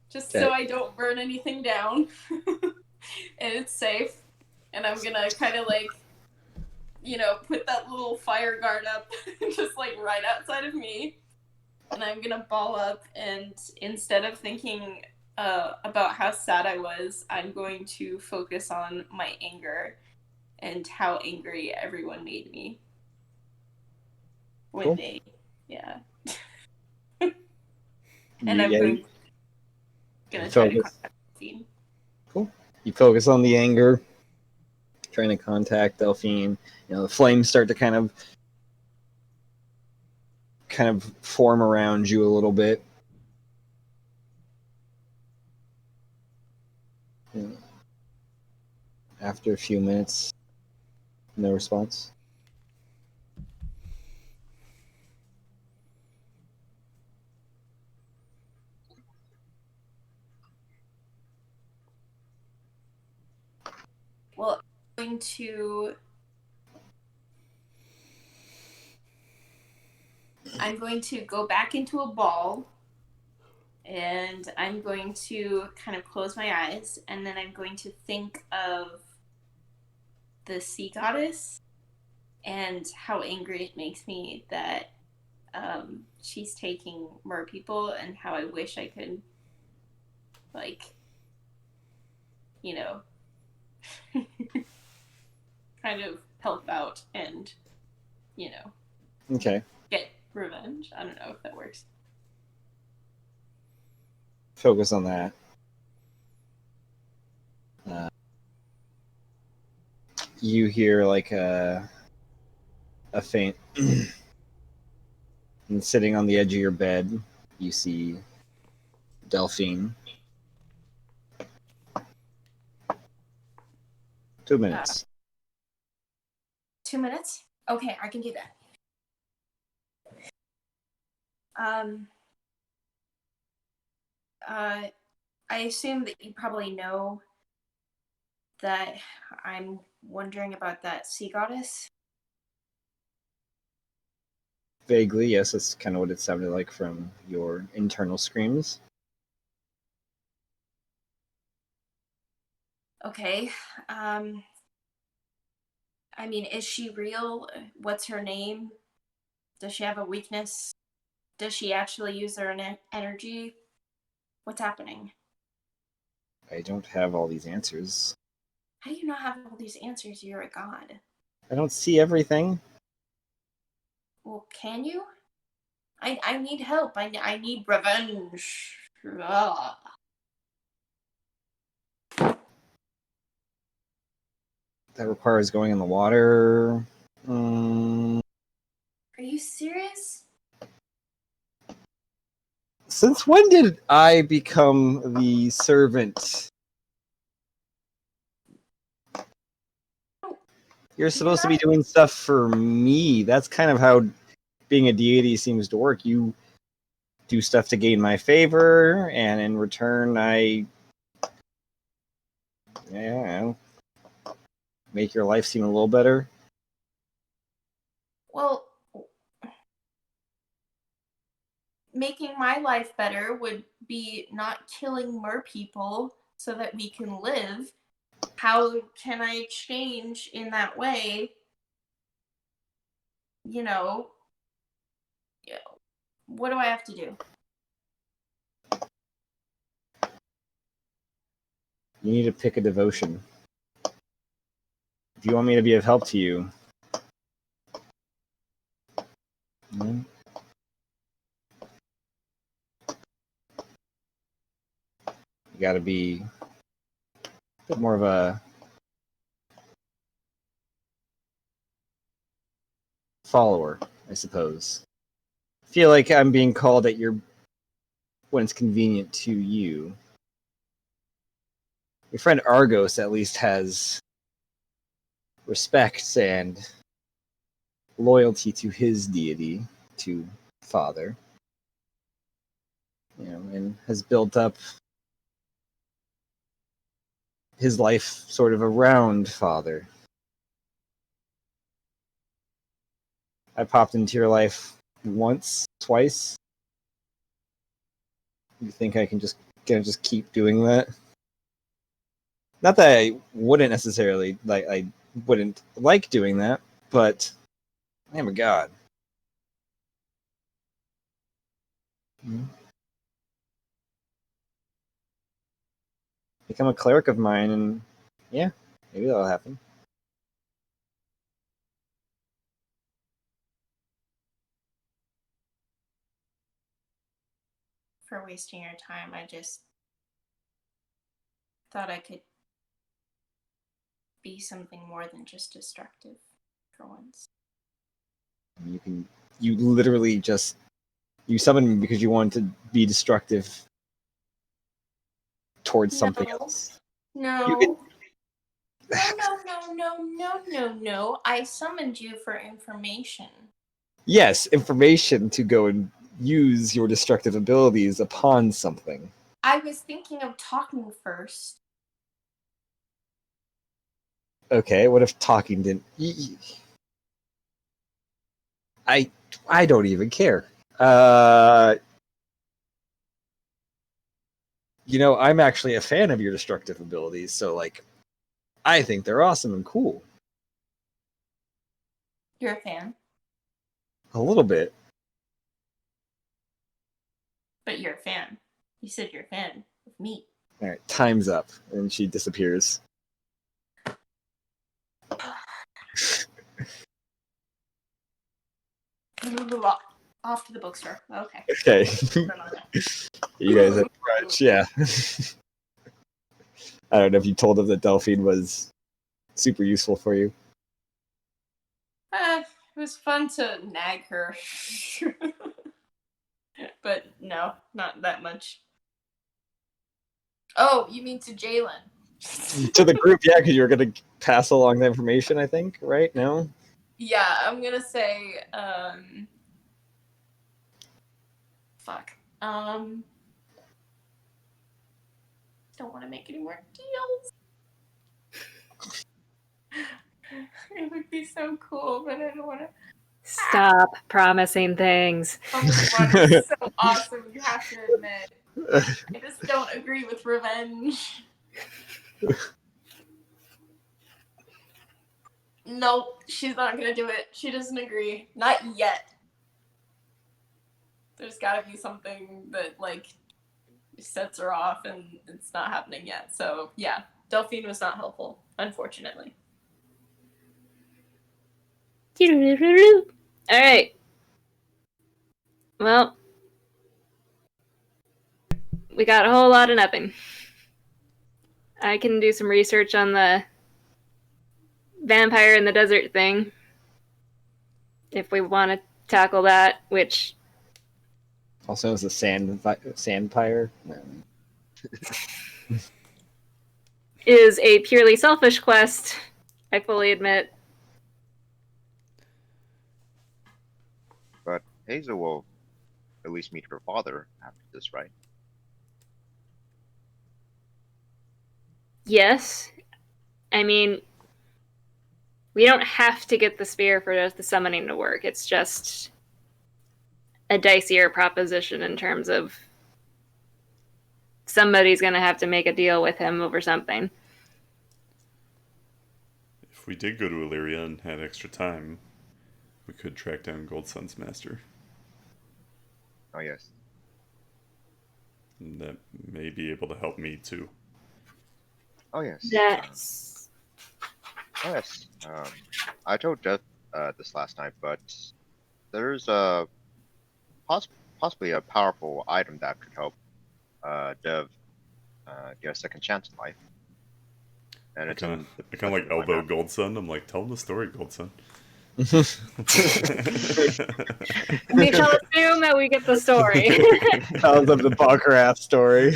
Just Okay. so I don't burn anything down. And it's safe. And I'm gonna kind of like, put that little fire guard up just like right outside of me. And I'm gonna ball up, and instead of thinking about how sad I was, I'm going to focus on my anger and how angry everyone made me. When Cool. yeah. You, And I'm yeah, gonna you try to focus. contact Delphine. Cool. You focus on the anger, trying to contact Delphine. The flames start to kind of form around you a little bit. After a few minutes, no response. Well, I'm going to go back into a ball, and I'm going to kind of close my eyes, and then I'm going to think of the sea goddess and how angry it makes me that she's taking more people, and how I wish I could, like, kind of help out and, Okay. get revenge. I don't know if that works. Focus on that. You hear like a faint and sitting on the edge of your bed, you see Delphine. 2 minutes. 2 minutes? Okay, I can do that. I assume that you probably know that I'm wondering about that sea goddess. Vaguely, yes, that's kind of what it sounded like from your internal screams. Okay. I mean, is she real? What's her name? Does she have a weakness? Does she actually use her energy? What's happening? I don't have all these answers. How do you not have all these answers? You're a god. I don't see everything. Well, can you? I need help. I need revenge. Ugh. That requires going in the water. Are you serious? Since when did I become the servant? You're supposed to be doing stuff for me. That's kind of how being a deity seems to work. You do stuff to gain my favor, and in return, I make your life seem a little better. making my life better would be not killing more people so that we can live. How can I change in that way? You know, what do I have to do? You need to pick a devotion. If you want me to be of help to you, you gotta be a bit more of a follower, I suppose. I feel like I'm being called at your when it's convenient to you. Your friend Argos at least has respect and loyalty to his deity, to Father. And has built up his life sort of around Father. I popped into your life once, twice. You think I can just keep doing that? Not that I wouldn't necessarily I wouldn't like doing that, but I am a god. Become a cleric of mine, and yeah, maybe that'll happen. For wasting your time, I just thought I could be something more than just destructive for once. You literally just you summoned me because you wanted to be destructive towards something else. No. No. I summoned you for information. Yes, information to go and use your destructive abilities upon something. I was thinking of talking first. Okay, what if talking didn't... I don't even care. I'm actually a fan of your destructive abilities, so, I think they're awesome and cool. You're a fan? A little bit. But you're a fan. You said you're a fan of me. Alright, time's up. And she disappears. Off to the bookstore. Okay. Okay. You guys have brunch, yeah. I don't know if you told them that Delphine was super useful for you. It was fun to nag her. But no, not that much. Oh, you mean to Jalen? To the group, yeah, because you were going to pass along the information, I think, right? No? Yeah, I'm gonna say, fuck. Don't want to make any more deals. It would be so cool, but I don't want to. Stop promising things. Oh my god, it's so awesome, you have to admit. I just don't agree with revenge. Nope, she's not gonna do it. She doesn't agree. Not yet. There's gotta be something that, sets her off, and it's not happening yet. So, yeah, Delphine was not helpful, unfortunately. Alright. Well, we got a whole lot of nothing. I can do some research on the vampire in the desert thing. If we want to tackle that, which... Also, is a sandpire. is a purely selfish quest, I fully admit. But Hazel will at least meet her father after this, right? Yes. I mean, we don't have to get the spear for the summoning to work. It's just a dicier proposition in terms of somebody's going to have to make a deal with him over something. If we did go to Illyria and had extra time, we could track down Gold Sun's master. Oh yes. And that may be able to help me too. Oh yes. Yes. Oh yes. I told Jeff this last night, but there's a possibly a powerful item that could help Dev get a second chance in life. And I it's kind of like elbow Gold Sun. I'm like, tell him the story, Gold Sun. We shall assume that we get the story. Tells them the Balkarath story.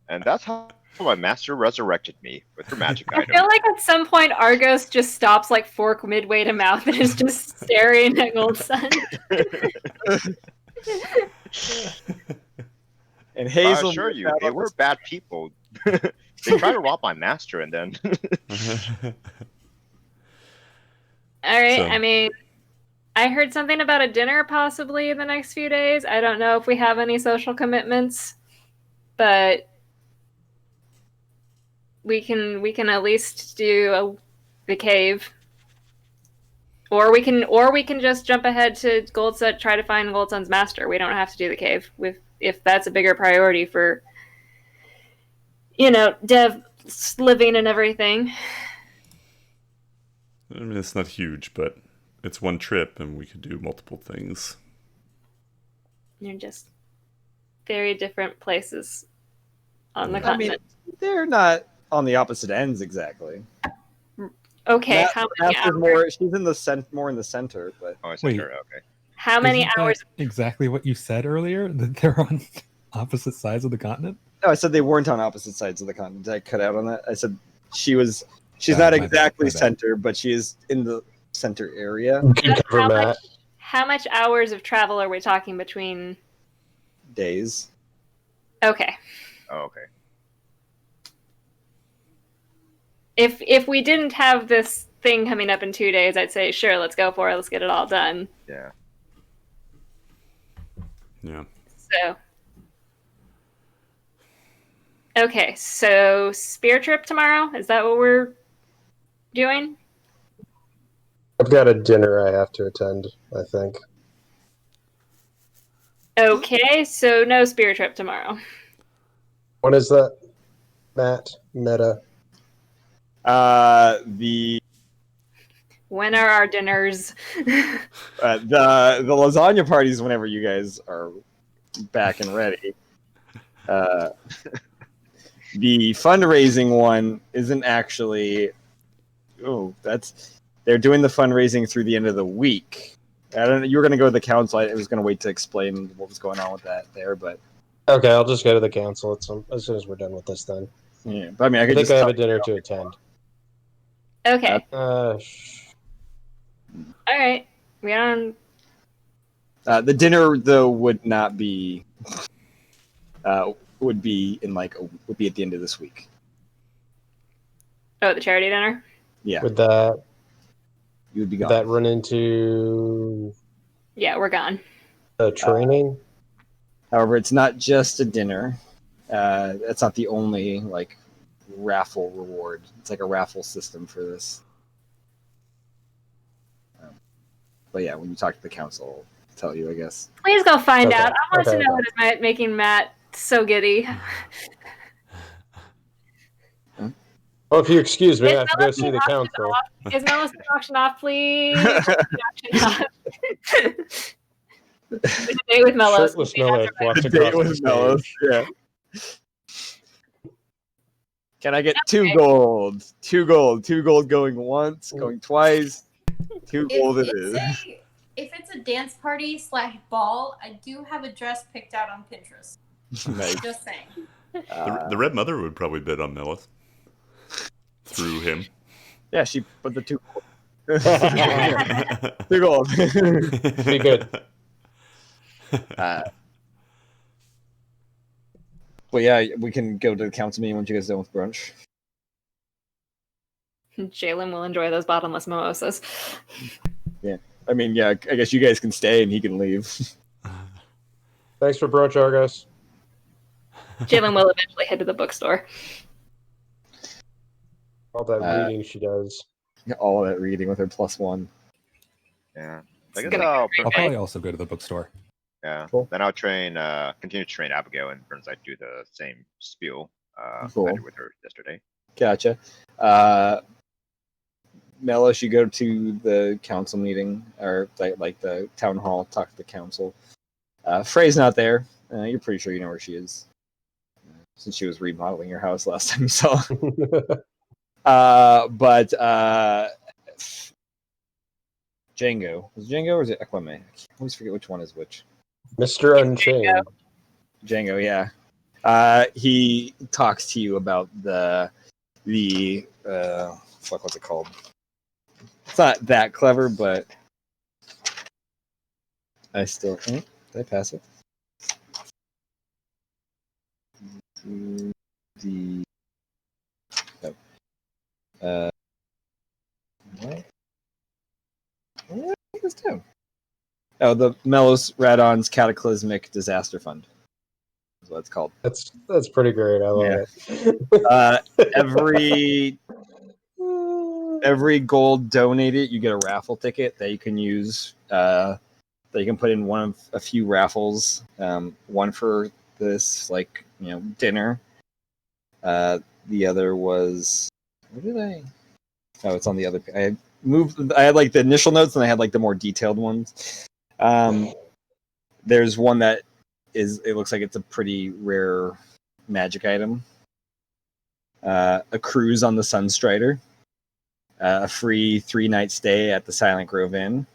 And that's how my master resurrected me with her magic I item. feel like at some point Argos just stops like fork midway to mouth and is just staring at Gold Sun. And I Hazel, assure you, they were bad people. They tried to rob my master, and then All right. So- I mean, I heard something about a dinner possibly in the next few days. I don't know if we have any social commitments, but we can at least do the cave, or we can just jump ahead to Gold Sun, try to find Gold Sun's master. We don't have to do the cave if that's a bigger priority for Dev living and everything. I mean, it's not huge, but it's one trip, and we could do multiple things. They're just very different places on the I mean, continent. they're not on the opposite ends exactly. Okay, how many Master's hours? more. She's in the more in the center, but oh, it's Wait. okay. How many Isn't that hours? exactly what you said earlier? That they're on opposite sides of the continent? no, I said they weren't on opposite sides of the continent. Did I cut out on that? I said she's Oh, not my bad, exactly my bad. center, but she is in the center area. You can cover How Matt. much, how much hours of travel are we talking between? Days. Okay. Oh, okay. If we didn't have this thing coming up in 2 days, I'd say sure, let's go for it. Let's get it all done. Yeah. Yeah. So. Okay, so spear trip tomorrow? Is that what we're doing? I've got a dinner I have to attend, I think. Okay, so no spear trip tomorrow. When is that, Matt? Meta? The When are our dinners? the lasagna parties whenever you guys are back and ready. The fundraising one isn't actually. Oh, they're doing the fundraising through the end of the week. I don't know. You were going to go to the council. I was going to wait to explain what was going on with that there, but Okay, I'll just go to the council as soon as we're done with this then. yeah. But I mean, I I could think just I have tell a dinner to attend. Okay, Uh, all right. We don't. the dinner though would not be. Would be would be at the end of this week. Oh, the charity dinner. Yeah, would that you would be would gone. that run into Yeah, we're gone. the training? However, it's not just a dinner. That's not the only raffle reward. It's like a raffle system for this. But yeah, when you talk to the council, I'll tell you, I guess. Please go find Okay, out. I want okay, to know okay. what is making Matt so giddy. Well, if you excuse me, I Is have to go Melissa see the auction council. off? Is Melissa auction off, please? Auction off. The day with Mellows. Shirtless Mellows walks The across date the with Mellows, stage. yeah. Can I get Okay. 2 gold? 2 gold. 2 gold going once, going twice. 2 gold it is. If it's a dance party / ball, I do have a dress picked out on Pinterest. Nice. Just saying. The Red Mother would probably bid on Nellis. Through him. Yeah, she put the 2 gold. 2 gold. Be good. Well, yeah, we can go to the council meeting once you guys done with brunch. Jalen will enjoy those bottomless mimosas. I mean, yeah, I guess you guys can stay and he can leave. Thanks for brunch, Argos. Jalen will eventually head to the bookstore. All that reading she does. All that reading with her +1. Yeah. It's I guess gonna I'll be I'll probably also go to the bookstore. yeah. Cool. Then I'll continue to train Abigail, and Burnside do the same spiel Cool. I did with her yesterday. Gotcha. Mello should go to the council meeting, or like the town hall, talk to the council. Frey's not there. You're pretty sure you know where she is, since she was remodeling your house last time you saw. But Django. Was it Django or is it Equime? I always forget which one is which. Mr. Unchained. Django, yeah. He talks to you about the what's it called? It's not that clever, but I still did I pass it? The what? What did I write this down? Oh, the Melos Radon's Cataclysmic Disaster Fund is what it's called. That's pretty great. I love it. Every gold donated, you get a raffle ticket that you can use. That you can put in one of a few raffles. One for this, dinner. The other was where did I? Oh, it's on the other. I had the initial notes, and I had the more detailed ones. There's one that it looks like it's a pretty rare magic item. A cruise on the Sunstrider. A free 3-night stay at the Silent Grove Inn.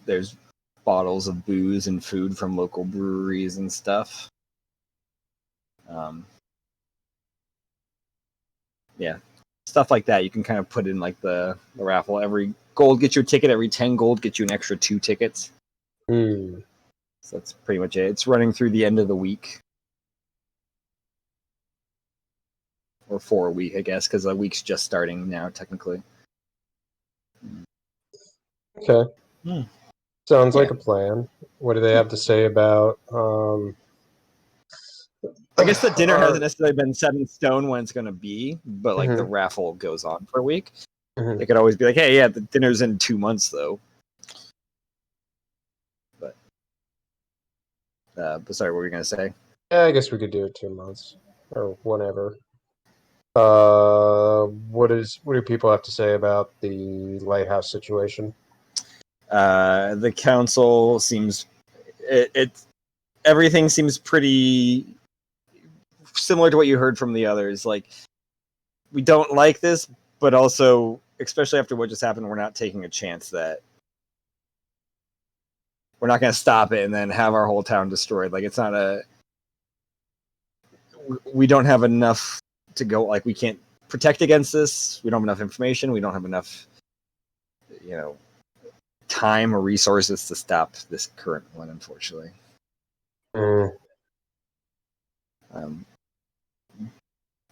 There's bottles of booze and food from local breweries and stuff. Yeah, stuff like that. You can kind of put in the raffle. Every gold gets you a ticket. Every 10 gold gets you an extra 2 tickets. So that's pretty much it. It's running through the end of the week. Or for a week, I guess, because the week's just starting now, technically. Okay. Sounds like a plan. What do they have to say about? I guess the dinner hasn't necessarily been set in stone when it's going to be, but the raffle goes on for a week. They could always be like, "Hey, yeah, the dinner's in 2 months, though." But sorry, what were you going to say? Yeah, I guess we could do it 2 months or whatever. What do people have to say about the lighthouse situation? The council seems everything seems pretty similar to what you heard from the others. We don't like this, but also, especially after what just happened, we're not taking a chance that we're not going to stop it and then have our whole town destroyed. It's not we don't have enough to go. We can't protect against this. We don't have enough information. We don't have enough, time or resources to stop this current one, unfortunately.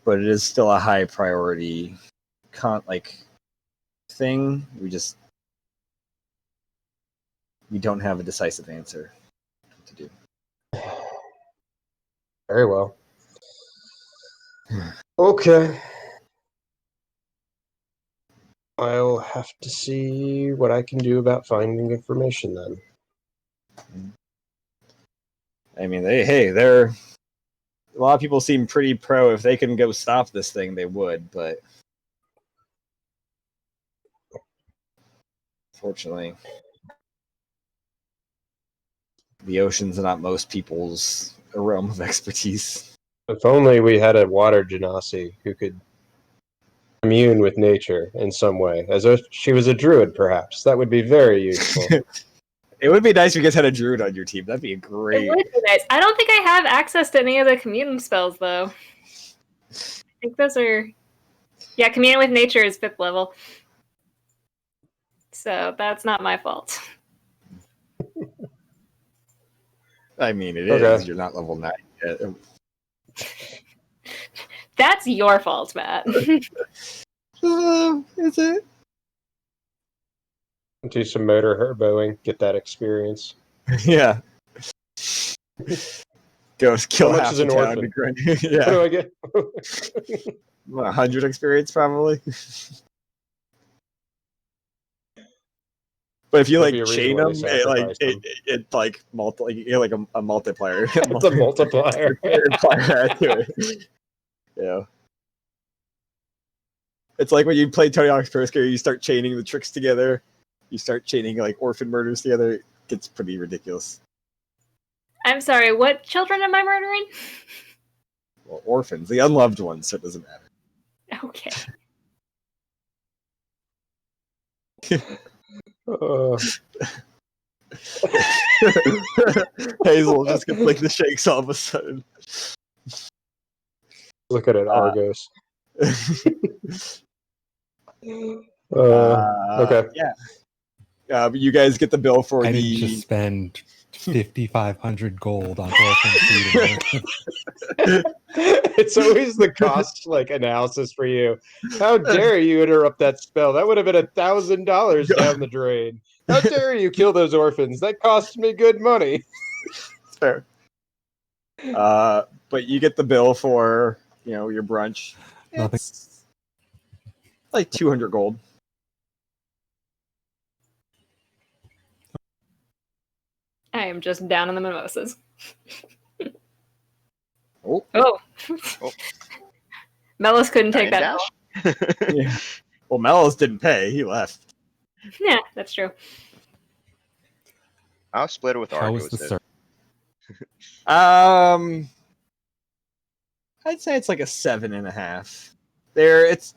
But it is still a high priority thing. We don't have a decisive answer to do. Very well. Okay. I'll have to see what I can do about finding information then. I mean, they're a lot of people seem pretty pro. If they can go stop this thing, they would, but fortunately, the ocean's not most people's realm of expertise. If only we had a water genasi who could commune with nature in some way, as if she was a druid, perhaps. That would be very useful. It would be nice if you guys had a druid on your team. That'd be great. It would be nice. I don't think I have access to any of the commune spells, though. I think those are... Yeah, commune with nature is 5th level. So that's not my fault. I mean, it Okay. is. You're not level 9 yet. That's your fault, Matt. Is it? Do some motor herboing, get that experience. Yeah. Go kill How much half is the an town orphan? to grind. What Yeah. do I get? 100 experience probably. But if you That'd be like a chain reasonable way them, to it sacrifice them. like you get like a multiplier. It's a multiplier. Apply that to it. Yeah. It's like when you play Tony Hawk's Pro Skater, you start chaining the tricks together. You start chaining like orphan murders together. It gets pretty ridiculous. I'm sorry, what children am I murdering? Well, orphans, the unloved ones, so it doesn't matter. Okay. Hazel just gets like the shakes all of a sudden. Look at it, Argos. Okay. Yeah. But you guys get the bill for I the. didn't just spend 5,500 gold on orphan food. It's always the cost analysis for you. How dare you interrupt that spell? That would have been $1,000 down the drain. How dare you kill those orphans? That cost me good money. Fair. But you get the bill for your brunch. Nothing. It's like 200 gold. I am just down in the mimosas. Oh. Oh. Oh. Melis couldn't take that. Dash? Yeah. Well, Melos didn't pay. He left. Yeah, that's true. I'll split it with How was Argos. the then. service? I'd say it's like a 7.5. It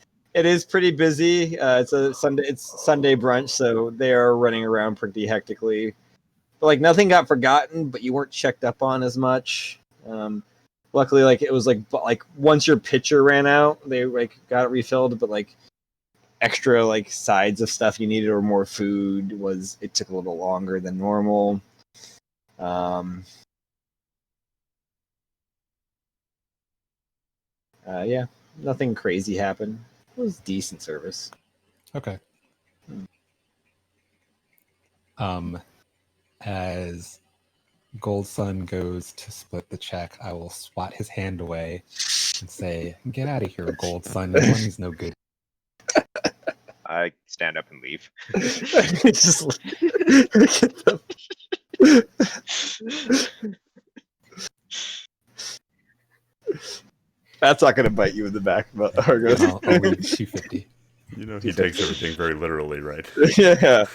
is pretty busy. It's Sunday brunch, so they are running around pretty hectically. But nothing got forgotten, but you weren't checked up on as much. Luckily, it was once your pitcher ran out, they got it refilled, but extra sides of stuff you needed or more food it took a little longer than normal. Yeah, nothing crazy happened. It was decent service. Okay. As Gold Sun goes to split the check, I will swat his hand away and say, "Get out of here, Gold Sun. Your money's no good." I stand up and leave. Just look at them. That's not going to bite you in the back, but Argos. I'll leave 250. He takes everything very literally, right? Yeah.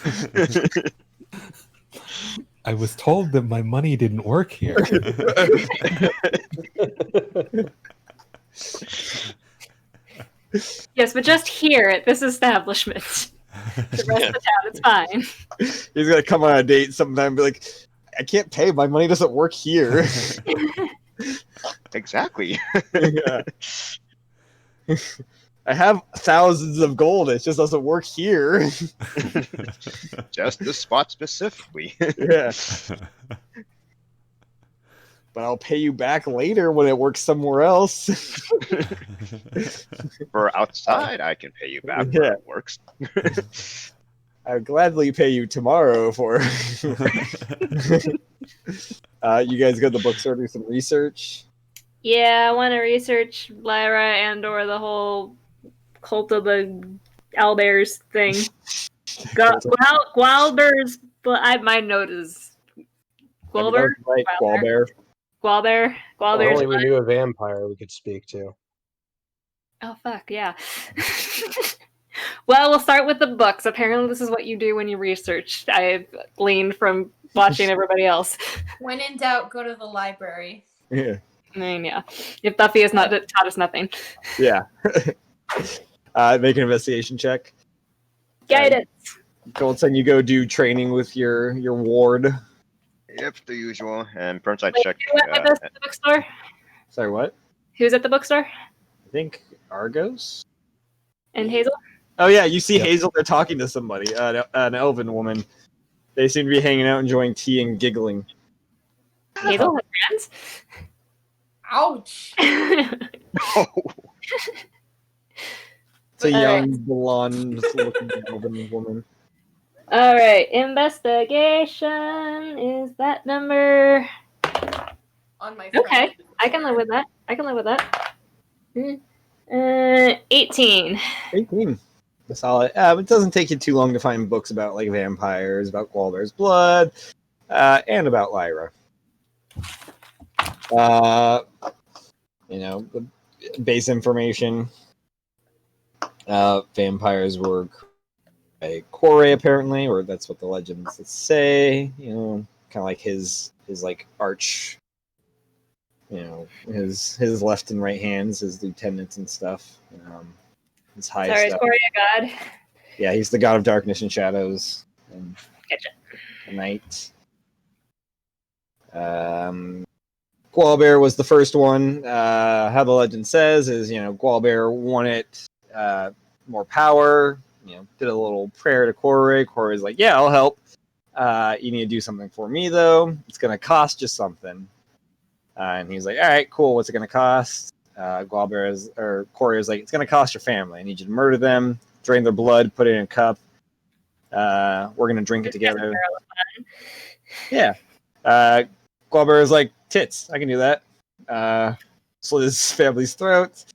I was told that my money didn't work here. Yes, but just here at this establishment. The rest of the town, it's fine. He's going to come on a date sometime and be like, I can't pay. My money doesn't work here. Exactly. Yeah. I have thousands of gold. It just doesn't work here. Just this spot specifically. Yeah. But I'll pay you back later when it works somewhere else. For outside, I can pay you back Yeah. where it works. I'd gladly pay you tomorrow for. You guys go to the bookstore to do some research. Yeah, I want to research Lyra and/or the whole cult of the owlbears thing. Gwalber's, but my note is Gwalber. Right, Gwalbear. Gwalbear. If Gwalbear's only we blood. knew a vampire we could speak to. Oh fuck yeah. Well, we'll start with the books. Apparently, this is what you do when you research. I've gleaned from watching everybody else. When in doubt, go to the library. Yeah. I mean, yeah. If Buffy has not taught us nothing. Yeah. Make an investigation check. Guidance. Goldson, you go do training with your ward. Yep, the usual. And perhaps I Wait, check. who went with us at the bookstore? Sorry, what? Who's at the bookstore? I think Argos? And Hazel? Oh, yeah, you see Yep. Hazel, they're talking to somebody, an elven woman. They seem to be hanging out, enjoying tea and giggling. Hazel has friends? Ouch. Oh, It's a All young, blonde-looking elven woman. All right, investigation is that number. On my Okay, phone. I can live with that. 18. 18. Solid. It doesn't take you too long to find books about like vampires, about Gwalber's blood, and about Lyra. The base information. Vampires were a Kore apparently, or that's what the legends say. Kind of like his like arch. His left and right hands, his lieutenants and stuff. His highest. Sorry, is Corey a god? Yeah, he's the god of darkness and shadows and Gotcha. night. Gwalber was the first one. How the legend says is, Gwalber wanted more power. Did a little prayer to Corey. Corey's like, yeah, I'll help. You need to do something for me, though. It's going to cost you something. And he's like, all right, cool. What's it going to cost? Corey is like, it's going to cost your family. I need you to murder them, drain their blood, put it in a cup. We're going to drink it together. Yeah. Gwalber is like, tits, I can do that. Slit his family's throats,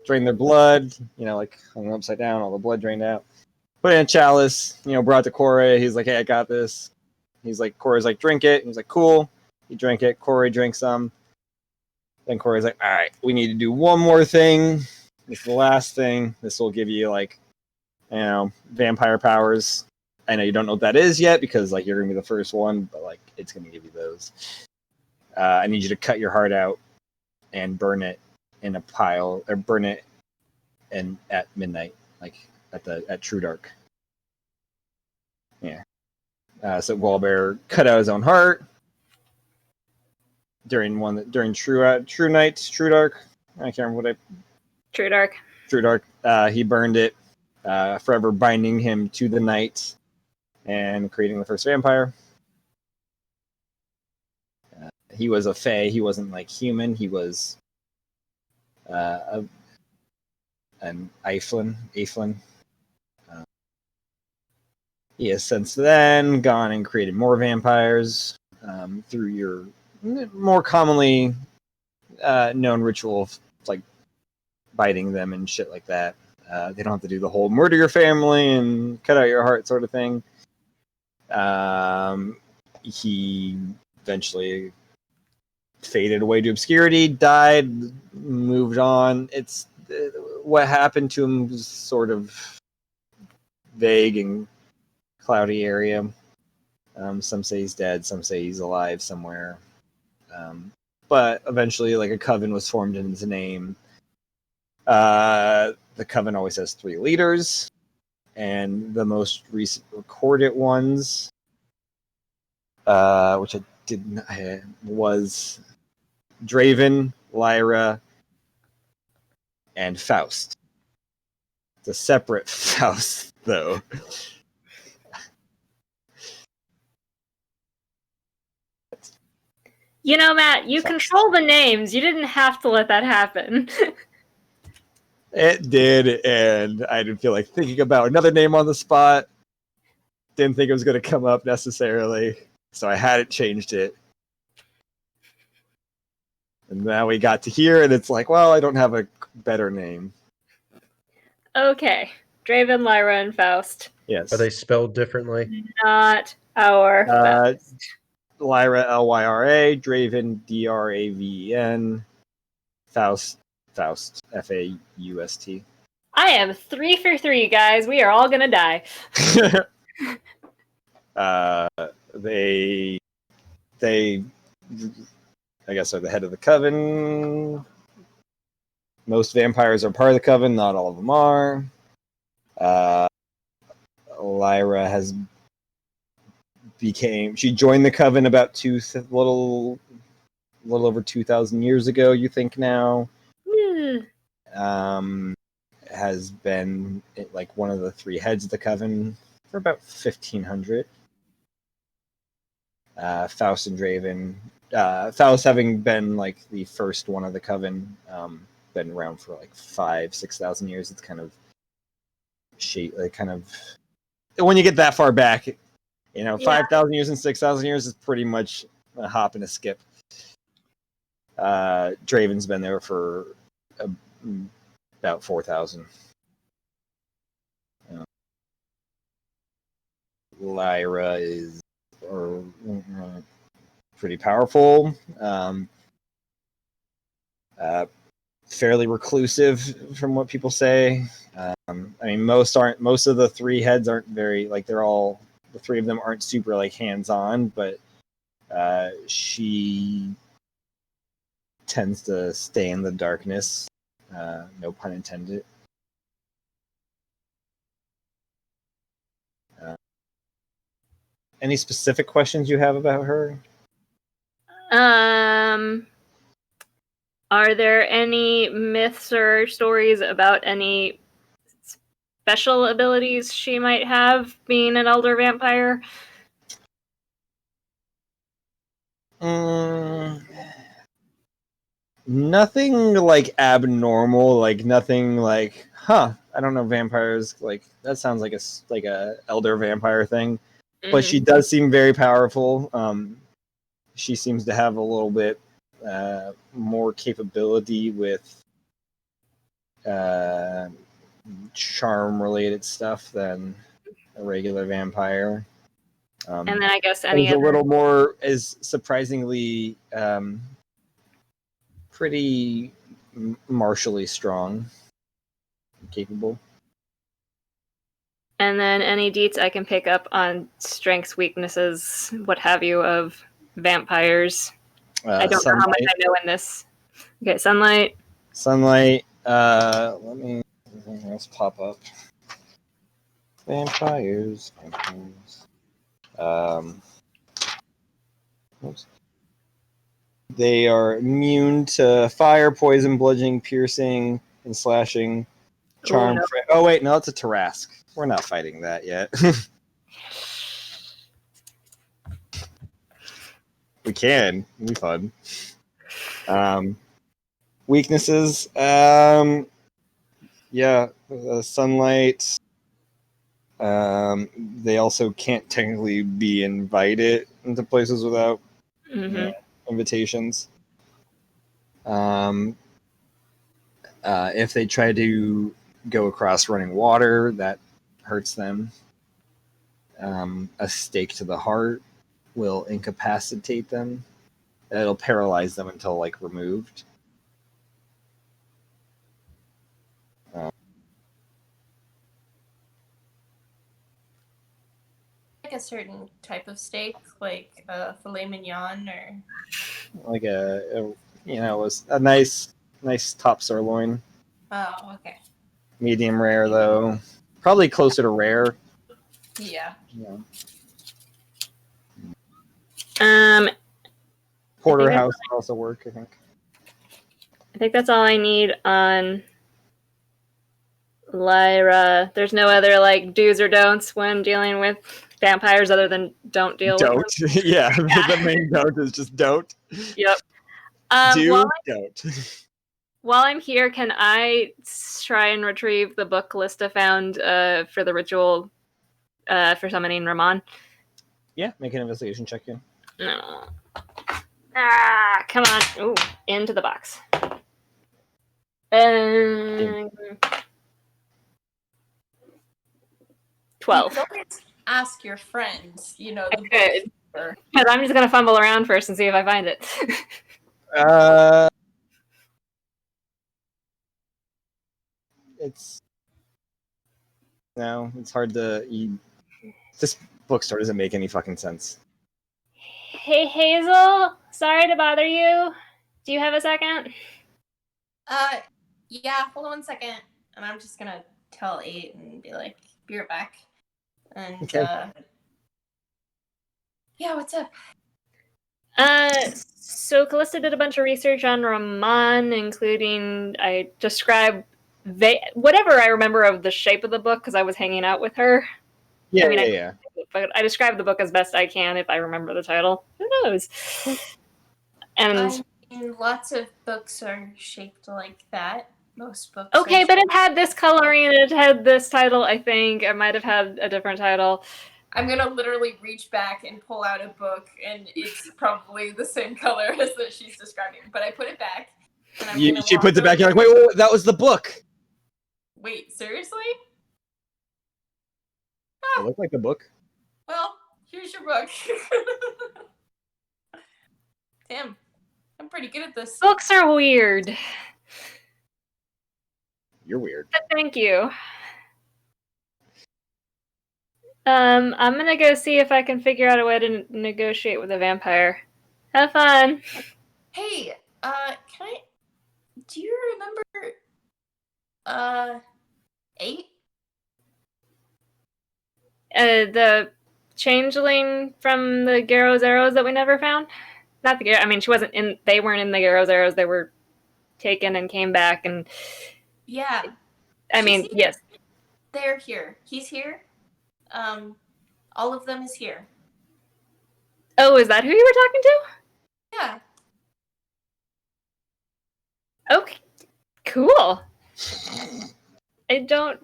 drain their blood, like hung upside down, all the blood drained out. Put it in a chalice, brought to Corey. He's like, hey, I got this. He's like, Corey's like, drink it. He's like, cool. He drank it. Corey drinks some. Then Corey's like, all right, we need to do one more thing. This is the last thing. This will give you vampire powers. I know you don't know what that is yet because you're gonna be the first one, but it's gonna give you those. I need you to cut your heart out and burn it in a pile, or burn it at midnight, at true dark. Yeah. So Gwalber cut out his own heart during true dark. I can't remember what True dark. True dark. He burned it, forever binding him to the night and creating the first vampire. He was a fae. He wasn't human. He was an Eiflin. He has since then gone and created more vampires through your more commonly known ritual of biting them and shit like that. They don't have to do the whole murder your family and cut out your heart sort of thing. He eventually faded away to obscurity, died, moved on. It's what happened to him was sort of vague and cloudy area. Some say he's dead, some say he's alive somewhere. But eventually, a coven was formed in his name. The coven always has 3 leaders, and the most recent recorded ones, which I didn't, was Draven, Lyra, and Faust. It's a separate Faust, though. Matt, you control the names. You didn't have to let that happen. It did, and I didn't feel like thinking about another name on the spot. Didn't think it was going to come up necessarily, so I hadn't changed it. And now we got to here, and it's well, I don't have a better name. Okay. Draven, Lyra, and Faust. Yes. Are they spelled differently? Not our Faust. Lyra, Lyra, Draven, Draven, Faust, Faust, Faust. I am 3 for 3, guys. We are all gonna die. They, I guess, are the head of the coven. Most vampires are part of the coven. Not all of them are. Lyra she joined the coven about little over 2,000 years ago. You think now? Has been one of the 3 heads of the coven for about 1,500. Faust and Draven. Faust having been the first one of the coven, been around for 5,000-6,000 years. It's kind of when you get that far back, you know, Yeah. 5,000 years and 6,000 years is pretty much a hop and a skip. Draven's been there for about 4,000. Lyra is pretty powerful. Fairly reclusive, from what people say. I mean, most of the three heads aren't very like the three of them aren't super like hands-on, but she tends to stay in the darkness. No pun intended. Any specific questions you have about her? Are there any myths or stories about any special abilities she might have being an elder vampire? Nothing like abnormal, like nothing like, I don't know, vampires, like that sounds like a elder vampire thing. But she does seem very powerful. She seems to have a little bit more capability with charm related stuff than a regular vampire. And then I guess any is a little more is surprisingly pretty martially strong, capable. And then any deets I can pick up on strengths, weaknesses, what have you, of vampires. I don't know how much I know in this. Okay, sunlight. Sunlight. Let me. Let's pop up. Vampires. Oops. They are immune to fire, poison, bludgeoning, piercing, and slashing. Charm. Oh wait, no, it's a Tarask. We're not fighting that yet. We can. It'll be fun. Weaknesses. Sunlight. They also can't technically be invited into places without invitations. If they try to go across running water, that hurts them. A stake to the heart will incapacitate them. It'll paralyze them until like removed. Like a certain type of steak, like filet mignon, or like a nice top sirloin. oh, okay. Medium rare though, probably closer to rare. Yeah. Porterhouse would also work, I think. I think that's all I need on Lyra. There's no other like do's or don'ts when dealing with vampires other than don't deal with them. Yeah, the main don't is just don't. Yep. Don't. While I'm here, can I try and retrieve the book Lista found for the ritual for summoning Ramon? Yeah, make an investigation check in. No. Come on. Ooh, into the box. 12. You can always ask your friends, the Good. Because I'm just going to fumble around first and see if I find it. It's hard to. This bookstore doesn't make any fucking sense. Hey, Hazel. Sorry to bother you. Do you have a second? Yeah, hold on 1 second. And I'm just gonna tell 8 and be like, be right back. And, okay. Yeah, what's up? So Callista did a bunch of research on Ramon, including, I described whatever I remember of the shape of the book, because I was hanging out with her. Yeah. But I described the book as best I can if I remember the title. Who knows? And lots of books are shaped like that. Most books. Okay, are but it had this coloring and it had this title, I think. It might have had a different title. I'm gonna literally reach back and pull out a book, and it's probably the same color as that she's describing. But I put it back, and I'm gonna She walk puts it back. You're like, over- wait, that was the book. Wait, seriously? It looked like the book. Well, here's your book. Damn, I'm pretty good at this. Books are weird. You're weird. But thank you. I'm gonna go see if I can figure out a way to negotiate with a vampire. Have fun. Hey, can I? Do you remember? 8? The changeling from the Garrow's arrows that we never found. Not the Garrow. I mean, she wasn't in. They weren't in the Garrow's arrows. They were taken and came back. And Yeah. I mean, She's here. yes. They're here. He's here. All of them is here. Oh, is that who you were talking to? Yeah. Okay, cool. I don't.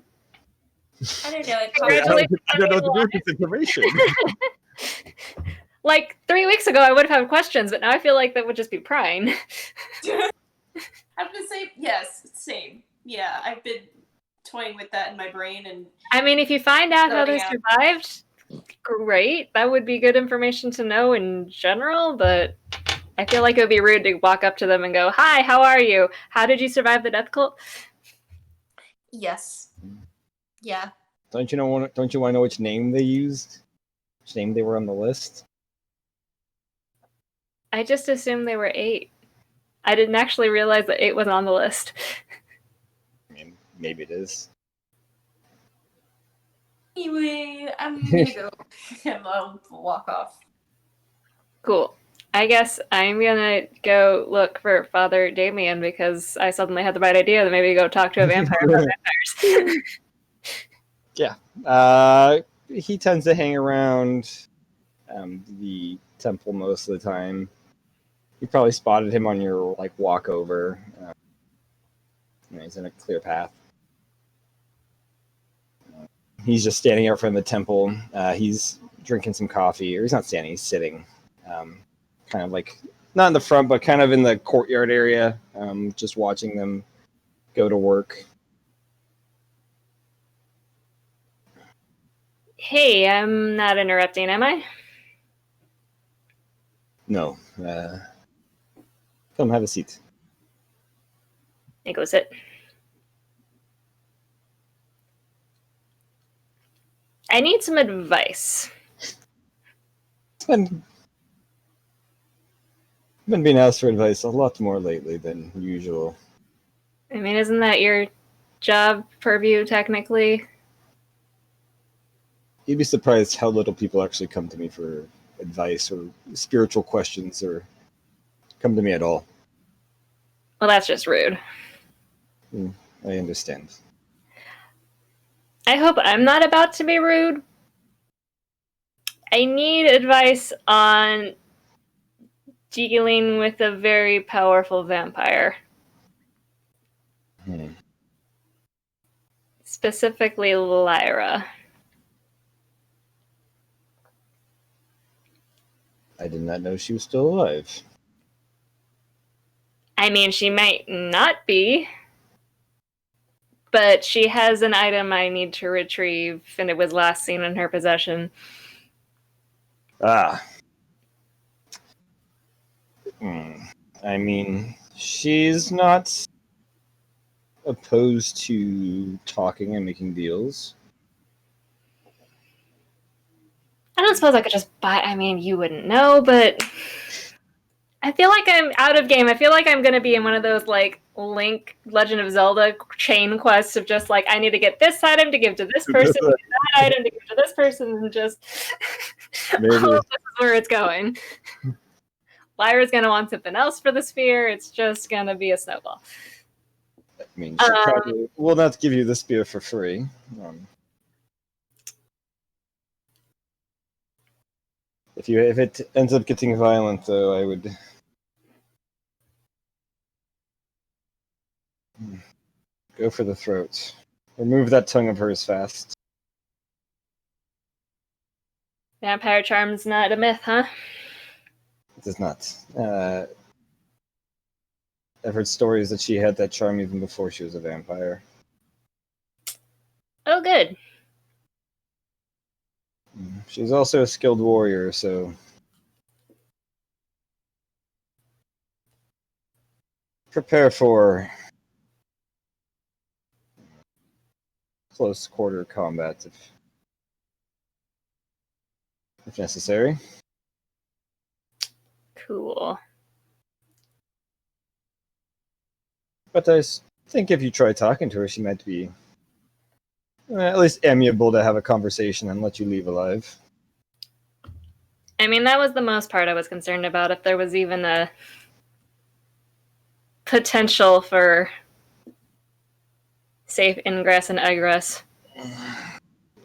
I don't know. It Congratulations. I don't know what to do with this information. Like 3 weeks ago, I would have had questions, but now I feel like that would just be prying. I'm gonna say yes. Same. Yeah, I've been toying with that in my brain, and I mean, if you find out how they Starting out. survived, great. That would be good information to know in general, but I feel like it would be rude to walk up to them and go, "Hi, how are you? How did you survive the death cult?" yes. Yeah. Don't you want to know which name they used? Which name they were on the list? I just assumed they were 8. I didn't actually realize that 8 was on the list. I mean, maybe it is. Anyway, I'm gonna go and I'll walk off. Cool. I guess I'm gonna go look for Father Damien because I suddenly had the right idea that maybe go talk to a vampire about vampires. Yeah. He tends to hang around the temple most of the time. You probably spotted him on your walk over. He's in a clear path. He's just standing out front of the temple. He's drinking some coffee, or he's not standing. He's sitting, kind of like not in the front, but kind of in the courtyard area, just watching them go to work. Hey, I'm not interrupting, am I? No. Come have a seat. I go sit. I need some advice. It's been being asked for advice a lot more lately than usual. I mean, isn't that your job purview technically? You'd be surprised how little people actually come to me for advice or spiritual questions or come to me at all. Well, that's just rude. I understand. I hope I'm not about to be rude. I need advice on dealing with a very powerful vampire. Specifically, Lyra. I did not know she was still alive. I mean, she might not be, but she has an item I need to retrieve, and it was last seen in her possession. Ah. I mean, she's not opposed to talking and making deals. I don't suppose I could just buy. I mean, you wouldn't know, but I feel like I'm out of game. I feel like I'm going to be in one of those, Link, Legend of Zelda chain quests of just, I need to get this item to give to this person, get that item to give to this person, and just Maybe. all of this is where it's going. Lyra's going to want something else for the sphere. It's just going to be a snowball. I mean, she probably will not give you the spear for free. If it ends up getting violent, though, I would. Go for the throat. Remove that tongue of hers fast. Vampire charm's not a myth, huh? It is not. I've heard stories that she had that charm even before she was a vampire. Oh, good. She's also a skilled warrior, so prepare for close quarter combat if necessary. Cool. But I think if you try talking to her, she might be at least amiable to have a conversation and let you leave alive. I mean, that was the most part I was concerned about, if there was even a potential for safe ingress and egress.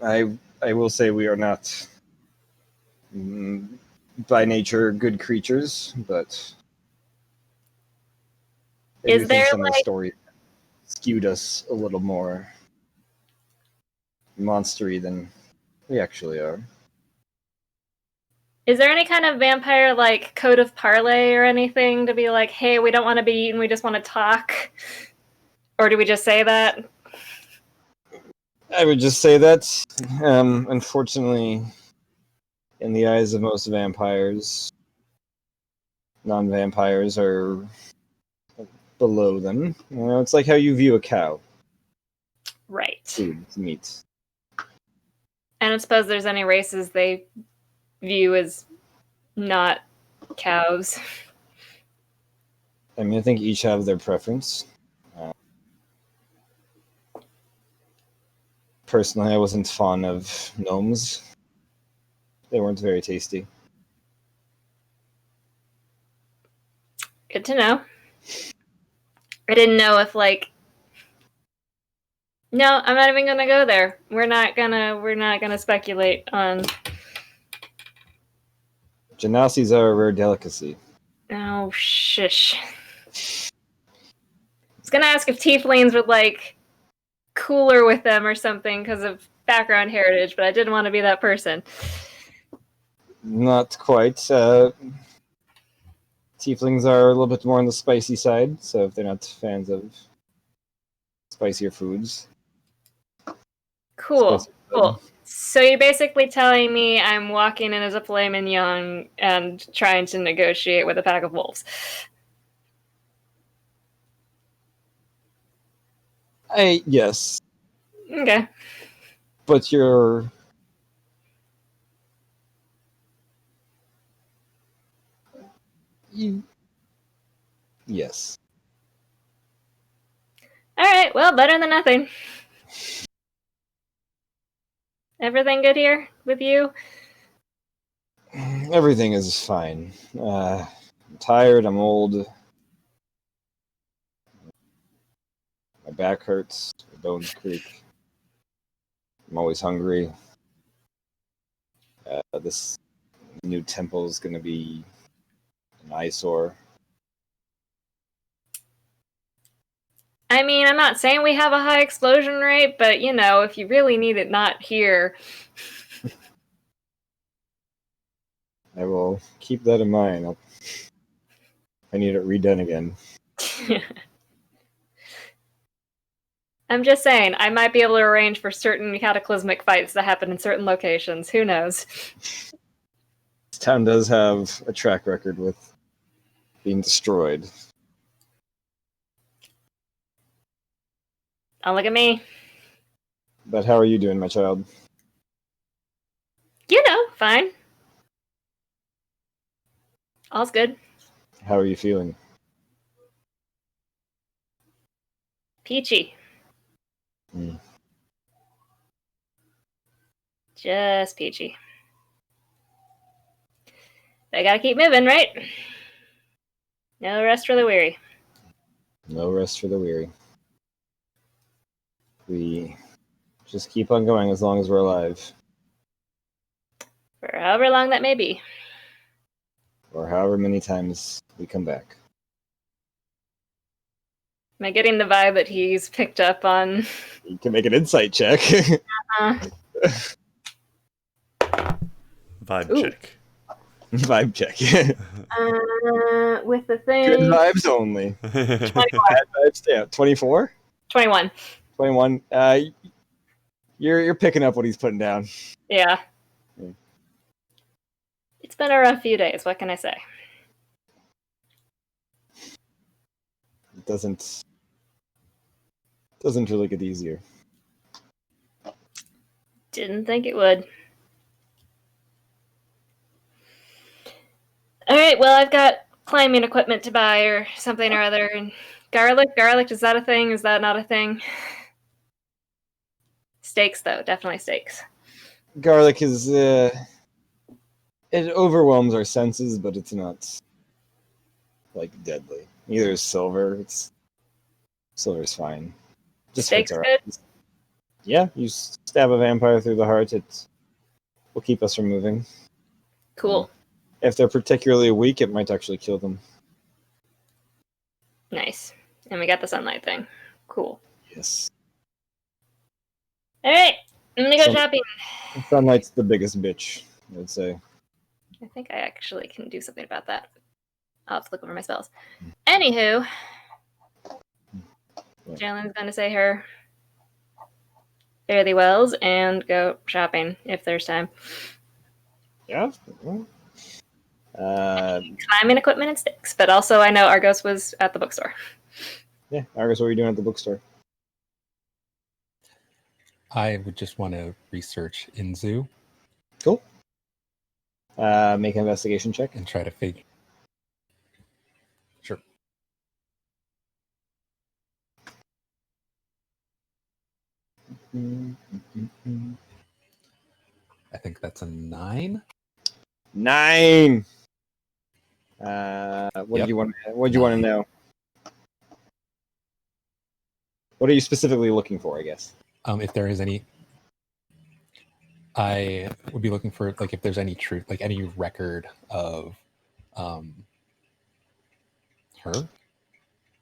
I will say we are not by nature good creatures, but I do Is think there, some of the like, story skewed us a little more monstery than we actually are. is there any kind of vampire, like, code of parley or anything to be like, hey, we don't want to be eaten, we just want to talk? Or do we just say that? I would just say that, unfortunately, in the eyes of most vampires, non-vampires are below them. You know, it's like how you view a cow. Right. Food, meat. I don't suppose there's any races they view as not cows. I mean, I think each have their preference. Personally, I wasn't fond of gnomes. They weren't very tasty. Good to know. I didn't know if, like, no, I'm not even gonna go there. We're not gonna speculate on. Genasi's are a rare delicacy. Oh, shush. I was gonna ask if tieflings were, like, cooler with them or something because of background heritage, but I didn't want to be that person. Not quite. Tieflings are a little bit more on the spicy side, so if they're not fans of spicier foods. Cool. Spicy Cool. So you're basically telling me I'm walking in as a filet mignon and trying to negotiate with a pack of wolves. Yes, Okay. but you're... Yes. All right. Well, better than nothing. Everything good here with you? Everything is fine. I'm tired, I'm old. My back hurts, my bones creak. I'm always hungry. This new temple is going to be an eyesore. I mean, I'm not saying we have a high explosion rate, but, you know, if you really need it not here. I will keep that in mind. I need it redone again. I'm just saying, I might be able to arrange for certain cataclysmic fights that happen in certain locations. Who knows? This town does have a track record with being destroyed. Don't look at me. But how are you doing, my child? You know, fine. All's good. How are you feeling? Peachy. Mm. Just peachy. But I gotta keep moving, right? No rest for the weary. No rest for the weary. We just keep on going as long as we're alive. For however long that may be. Or however many times we come back. Am I getting the vibe that he's picked up on? You can make an insight check. Vibe Ooh. check. Vibe check. With the Good thing. vibes only. 21. Bad vibes, yeah. 24? 21. 21. You're picking up what he's putting down. Yeah. Yeah. It's been a rough few days. What can I say? It doesn't really get easier. Didn't think it would. All right, well, I've got climbing equipment to buy or something or other. And garlic, is that a thing? Is that not a thing? Steaks, though, definitely steaks. Garlic is it overwhelms our senses, but it's not like deadly. Neither is silver. Silver's fine. Just Steak's hurts our good? eyes. Yeah, you stab a vampire through the heart, it will keep us from moving. Cool. If they're particularly weak, it might actually kill them. Nice. And we got the sunlight thing. Cool. Yes. All right, I'm gonna go shopping. Sunlight's the biggest bitch, I would say. I think I actually can do something about that. I'll have to look over my spells. Anywho, Jalen's gonna say her fare thee wells and go shopping if there's time. Yeah. Climbing equipment and sticks, but also I know Argos was at the bookstore. Yeah, Argus, what were you doing at the bookstore? I would just want to research Inzu Cool. Make an investigation check. and try to figure. Sure. I think that's a 9. 9. What do Yep. you want? What do you want to 9. know? What are you specifically looking for? I guess. If there is any, I would be looking for like if there's any truth, like any record of her.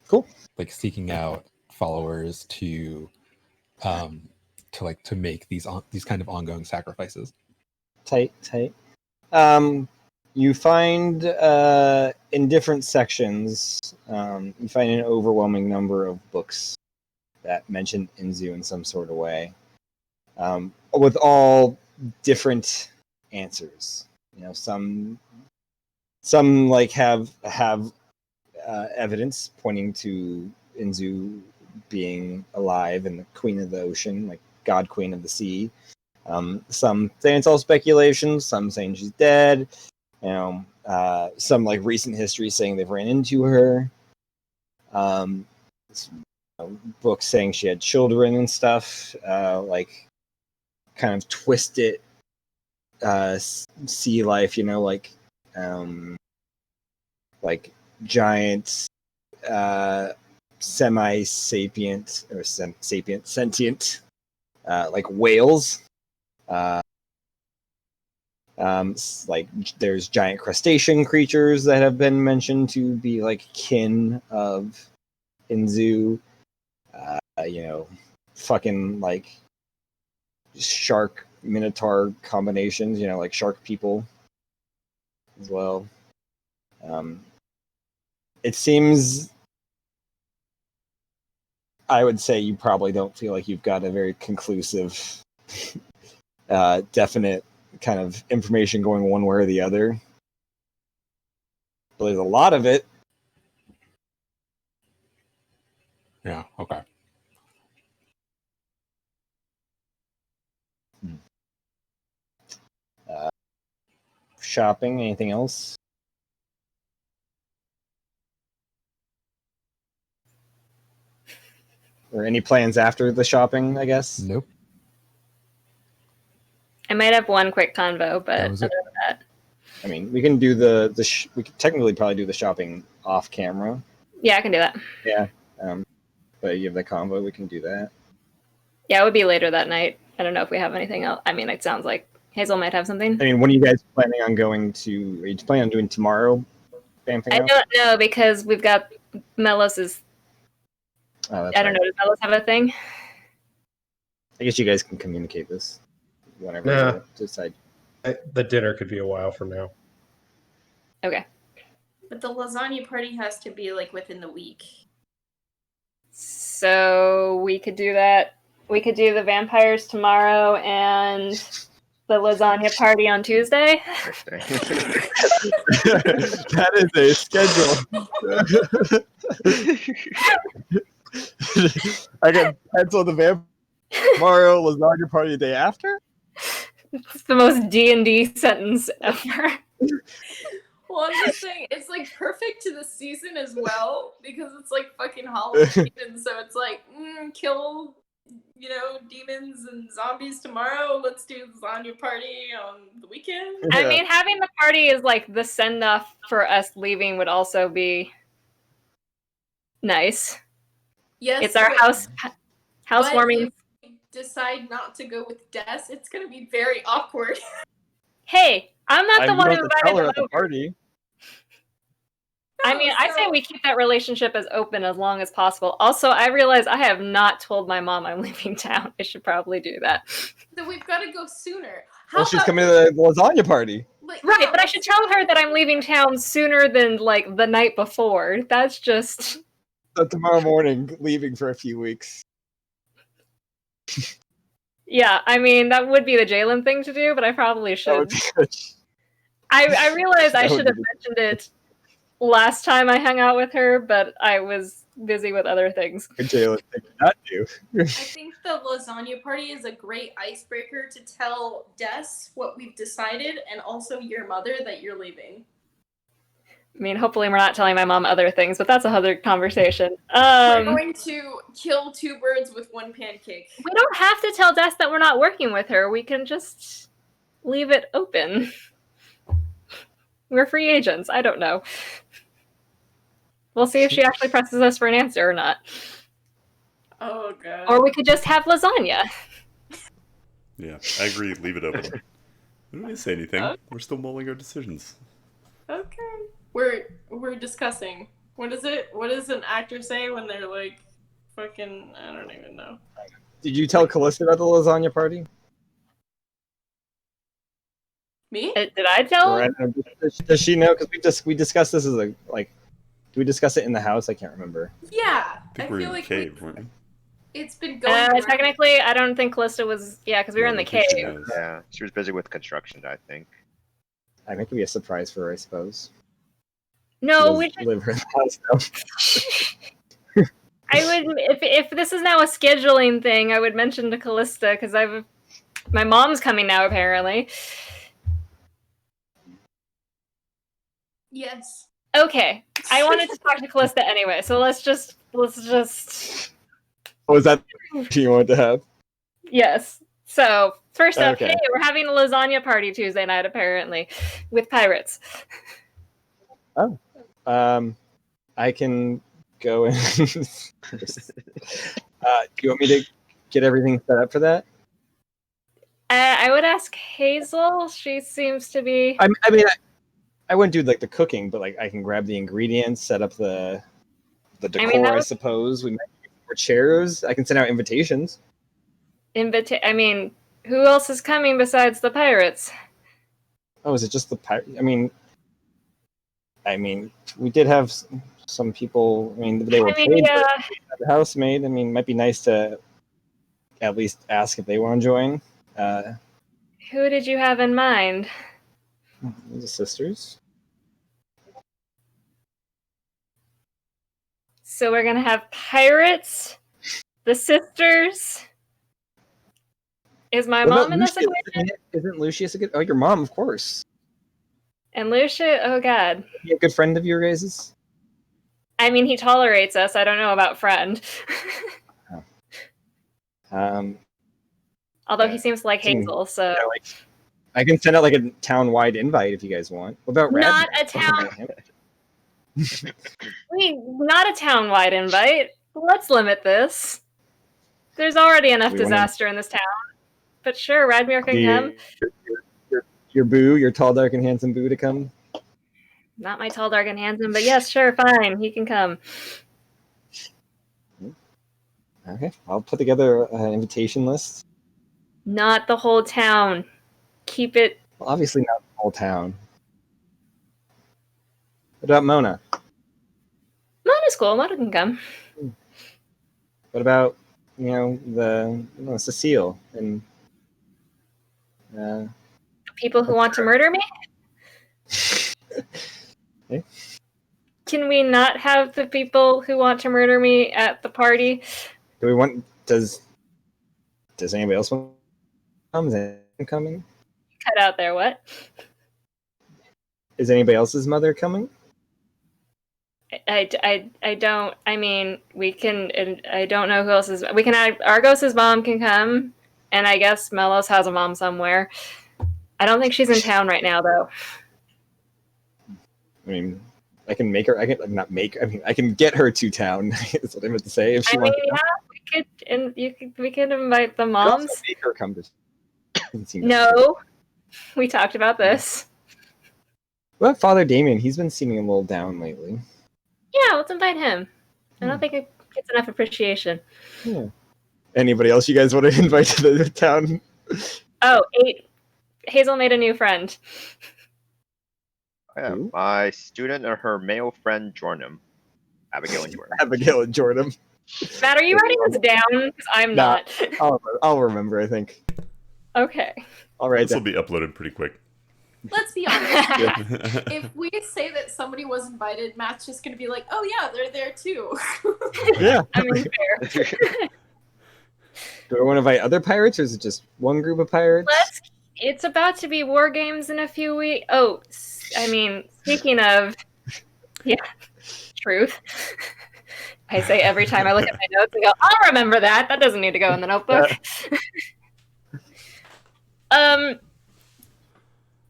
Cool. Like seeking out followers to make these kind of ongoing sacrifices. Tight. You find in different sections, you find an overwhelming number of books that mention Inzu in some sort of way, with all different answers. You know, some like have evidence pointing to Inzu being alive and the queen of the ocean, like god queen of the sea. Some saying it's all speculation, some saying she's dead. You know, some like recent history saying they've ran into her. Books saying she had children and stuff. Like kind of twisted sea life. You know, like giant semi-sapient or sentient like whales. Like there's giant crustacean creatures that have been mentioned to be like kin of Inzu. You know, fucking like shark minotaur combinations. You know, like shark people as well. It seems, I would say, you probably don't feel like you've got a very conclusive, definite kind of information going one way or the other. But there's a lot of it. Yeah. Okay. Shopping, anything else? Or any plans after the shopping, I guess? Nope. I might have one quick convo, but That was it. other than that, I mean, we can do we could technically probably do the shopping off camera. yeah, I can do that. Yeah. But you have the convo, we can do that. Yeah, it would be later that night. I don't know if we have anything else. I mean, it sounds like Hazel might have something. I mean, when are you guys planning on going to? Are you planning on doing tomorrow? I don't know because we've got Melos's Oh, that's I don't know. Does Ellis have a thing? I guess you guys can communicate this whenever Nah. you decide. The dinner could be a while from now. Okay. But the lasagna party has to be like within the week. So we could do that. We could do the vampires tomorrow and the lasagna party on Tuesday. That is a schedule. I can pencil the vampire tomorrow, lasagna party the day after. It's the most D&D sentence ever. Well, I'm just saying, it's like perfect to the season as well because it's like fucking Halloween, and so it's like kill, demons and zombies tomorrow. Let's do lasagna party on the weekend. I mean, having the party is like the send-off for us leaving would also be nice. Yes, It's our housewarming. If we decide not to go with Des, it's gonna be very awkward. Hey, I'm not the one who invited them at the over. party. I mean, I say we keep that relationship as open as long as possible. Also, I realize I have not told my mom I'm leaving town. I should probably do that. So we've got to go sooner. Well, she's coming to the lasagna party. Right, but I should tell her that I'm leaving town sooner than like the night before. That's just So tomorrow morning, leaving for a few weeks. yeah. I mean, that would be the Jalen thing to do, but I probably That would should. be good. I realize I That would should have be mentioned it last time I hung out with her, but I was busy with other things. Jalen did not do. I think the lasagna party is a great icebreaker to tell Des what we've decided, and also your mother that you're leaving. I mean, hopefully we're not telling my mom other things, but that's a other conversation. We're going to kill two birds with one pancake. We don't have to tell Des that we're not working with her. We can just leave it open. We're free agents. I don't know. We'll see if she actually presses us for an answer or not. Oh, God. Or we could just have lasagna. Yeah, I agree. Leave it open. We don't need to say anything. Okay. We're still mulling our decisions. Okay. We're discussing. What is it? What does an actor say when they're like, fucking, I don't even know. Did you tell Callista about the lasagna party? Me? Did I tell her? Does she know? Because we discussed this as a like. Do we discuss it in the house? I can't remember. Yeah. I think we're in the cave, weren't we? It's been going around. Technically, I don't think Callista was... Yeah, because we were in the cave. Yeah, she was busy with construction, I think. I think it could be a surprise for her, I suppose. No, we live in the house now. I would... If this is now a scheduling thing, I would mention to Callista, because my mom's coming now, apparently. Yes. Okay. I wanted to talk to Callista anyway, so let's just... Was that what you wanted to have? Yes. So, first up, Okay. hey, we're having a lasagna party Tuesday night, apparently, with pirates. Oh. I can go and... do you want me to get everything set up for that? I would ask Hazel. She seems to be... I mean, I wouldn't do like the cooking, but like I can grab the ingredients, set up the decor. I suppose we might need more chairs. I can send out invitations. I mean, who else is coming besides the pirates? Oh, is it just the pirate? I mean, we did have some people. I mean, they were paid. Yeah. The housemaid. I mean, it might be nice to at least ask if they want to join. Who did you have in mind? The sisters. So we're gonna have pirates, the sisters. Is my mom in this equation? Isn't Lucius a good? Oh, your mom, of course. And Lucia? Oh God. Is he a good friend of your guys's? I mean, he tolerates us. I don't know about friend. Although he seems like Hazel, so. You know, like, I can send out like a town-wide invite if you guys want. What about Not a town. Not a town-wide invite. Let's limit this. There's already enough disaster in this town. But sure, Radmir can come. Your boo, your tall, dark, and handsome boo to come. Not my tall, dark, and handsome, but yes, sure, fine. He can come. Okay, I'll put together an invitation list. Not the whole town. Keep it. Well, obviously not the whole town. What about Mona? Mona's cool. Mona can come. What about Cecile and People who want to murder me? Okay. Can we not have the people who want to murder me at the party? Does anybody else want to come? Is anyone coming? Cut out there, what? Is anybody else's mother coming? I don't. I mean, we can. I don't know who else is. We can add Argos's mom can come, and I guess Melos has a mom somewhere. I don't think she's in town right now, though. I mean, I can make her. I can not make. I mean, I can get her to town. That's what I meant to say. If she wants to come. We could, and we could invite the I could moms. also make her come to. No, we talked about this. What about Father Damien? He's been seeming a little down lately. Yeah, let's invite him. I don't think it gets enough appreciation. Yeah. Anybody else you guys want to invite to the town? Oh, Hazel made a new friend. Yeah, my student and her male friend Jordan. Abigail and Jordan. Abigail and Jordan. Matt, are you writing this down? Because I'm not. I'll remember, I think. Okay. All right. This will be uploaded pretty quick. Let's be honest. If we say that somebody was invited, Matt's just gonna be like, "Oh yeah, they're there too." Yeah. I mean, fair. Do I want to invite other pirates, or is it just one group of pirates? It's about to be War Games in a few weeks. Oh, I mean, speaking of, yeah, truth. I say every time I look at my notes and go, I'll remember that. That doesn't need to go in the notebook.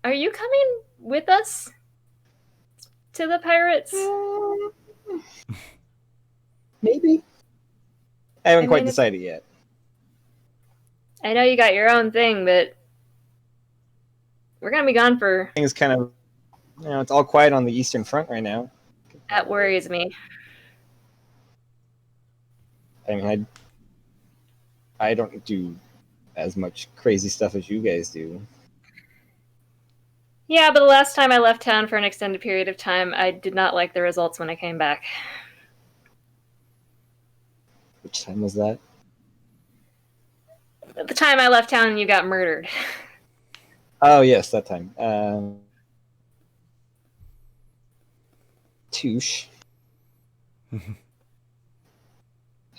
Are you coming with us to the pirates? Maybe. I haven't quite decided yet. I know you got your own thing, but we're gonna be gone for. Things kind of, it's all quiet on the Eastern Front right now. That worries me. I mean, I don't do as much crazy stuff as you guys do. Yeah, but the last time I left town for an extended period of time, I did not like the results when I came back. Which time was that? At the time I left town and you got murdered. Oh, yes, that time. Touche.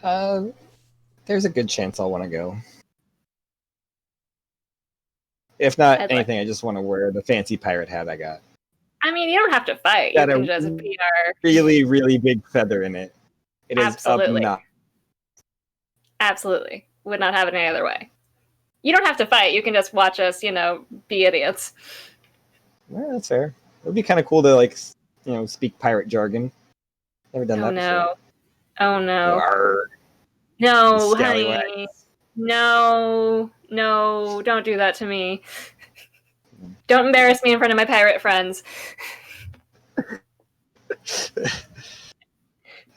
There's a good chance I'll want to go. If not anything, I just want to wear the fancy pirate hat I got. I mean, you don't have to fight. You can just be our... Really, really big feather in it. It is Absolutely. obnoxious. Absolutely. Would not have it any other way. You don't have to fight. You can just watch us, be idiots. Yeah, that's fair. It would be kind of cool to, speak pirate jargon. Never done that before. Oh, no. Arr. No, honey. No, don't do that to me. Don't embarrass me in front of my pirate friends.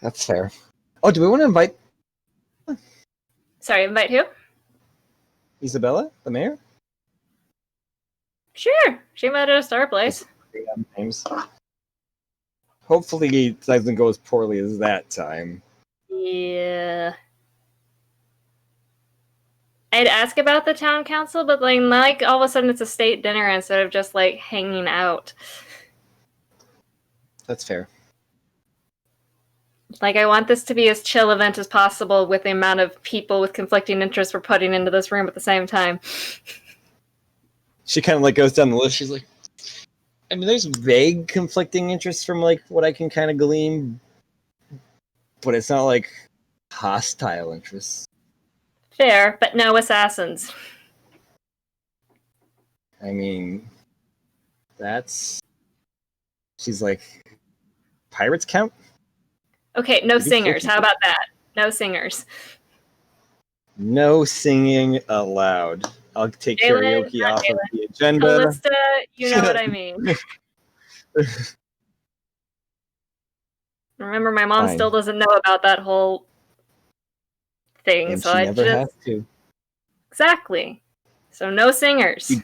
That's fair. Oh, do we want to invite... Sorry, invite who? Isabella, the mayor? Sure. She invited us to our place. Names. Hopefully it doesn't go as poorly as that time. Yeah. I'd ask about the town council, but all of a sudden it's a state dinner instead of just hanging out. That's fair. I want this to be as chill event as possible with the amount of people with conflicting interests we're putting into this room at the same time. She kind of goes down the list. She's like, I mean, there's vague conflicting interests from what I can kind of glean, but it's not hostile interests. Fair, but no assassins. I mean, she's like, pirates count? Okay, no singers. How about that? No singers. No singing allowed. I'll take karaoke off of the agenda. Callista, you know what I mean. Remember, my mom still doesn't know about that whole thing, And so she I never just has to. exactly. So no singers. You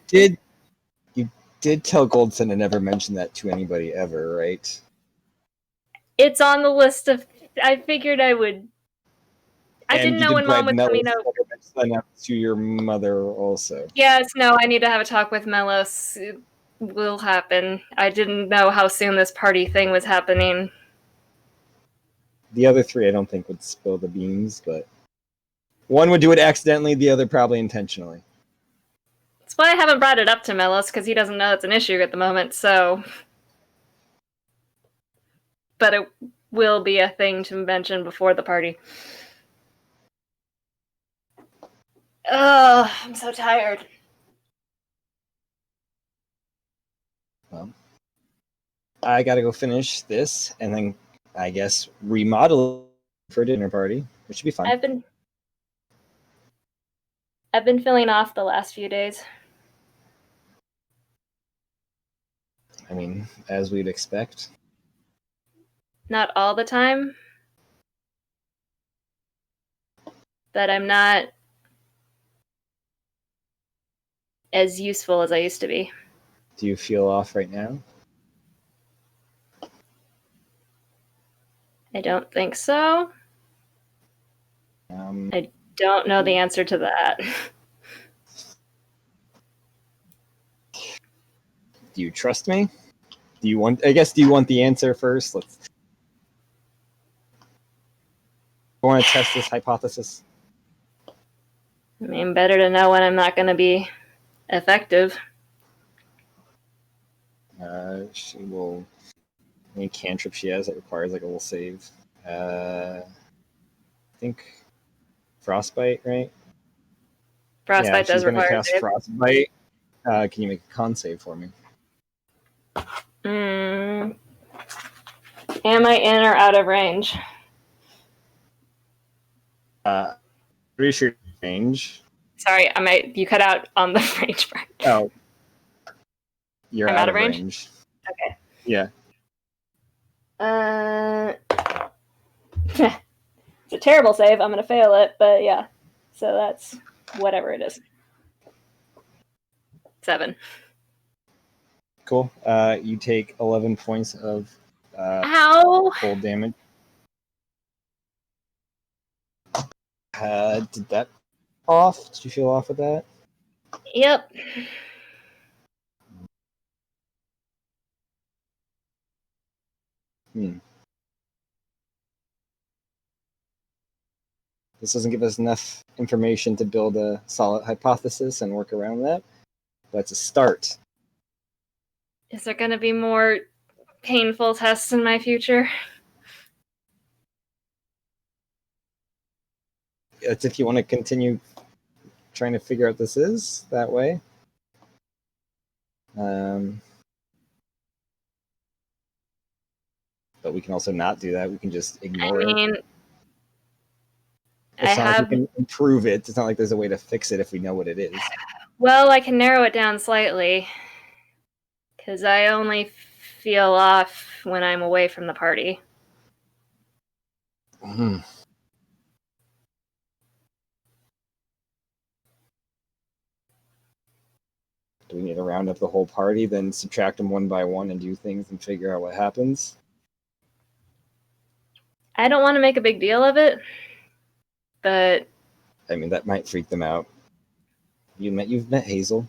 did tell Goldson to never mention that to anybody ever, right? It's on the list of. I figured I would. I didn't know when Mom would tell me no. Sign up to your mother also. Yes, no, I need to have a talk with Melos. It will happen. I didn't know how soon this party thing was happening. The other three, I don't think would spill the beans, but one would do it accidentally, the other probably intentionally. That's why I haven't brought it up to Melos, because he doesn't know it's an issue at the moment, so. But it will be a thing to mention before the party. Ugh, I'm so tired. Well, I gotta go finish this, and then I guess remodel for a dinner party, which should be fun. I've been feeling off the last few days. I mean, as we'd expect. Not all the time. But I'm not as useful as I used to be. Do you feel off right now? I don't think so. I don't know the answer to that. Do you trust me? Do you want the answer first? I want to test this hypothesis. I mean, better to know when I'm not going to be effective. She will. Any cantrip she has that requires like a little save. I think frostbite, right? Frostbite does require cast save. frostbite. Can you make a con save for me? Am I in or out of range? Pretty sure range. Sorry, you cut out on the range part. Oh, you're I'm out of range. Okay. Yeah. It's a terrible save. I'm gonna fail it, but yeah. So that's whatever it is. 7. Cool. You take 11 points of Ow! cold damage. Did that off? Did you feel off with that? Yep. This doesn't give us enough information to build a solid hypothesis and work around that. But it's a start. Is there gonna be more painful tests in my future? It's if you want to continue trying to figure out this is that way. But we can also not do that. We can just ignore it. It's not like we can improve it. It's not like there's a way to fix it if we know what it is. Well, I can narrow it down slightly. Because I only feel off when I'm away from the party. Mm-hmm. Do we need to round up the whole party, then subtract them one by one and do things and figure out what happens? I don't want to make a big deal of it, but I mean, that might freak them out. You've met Hazel.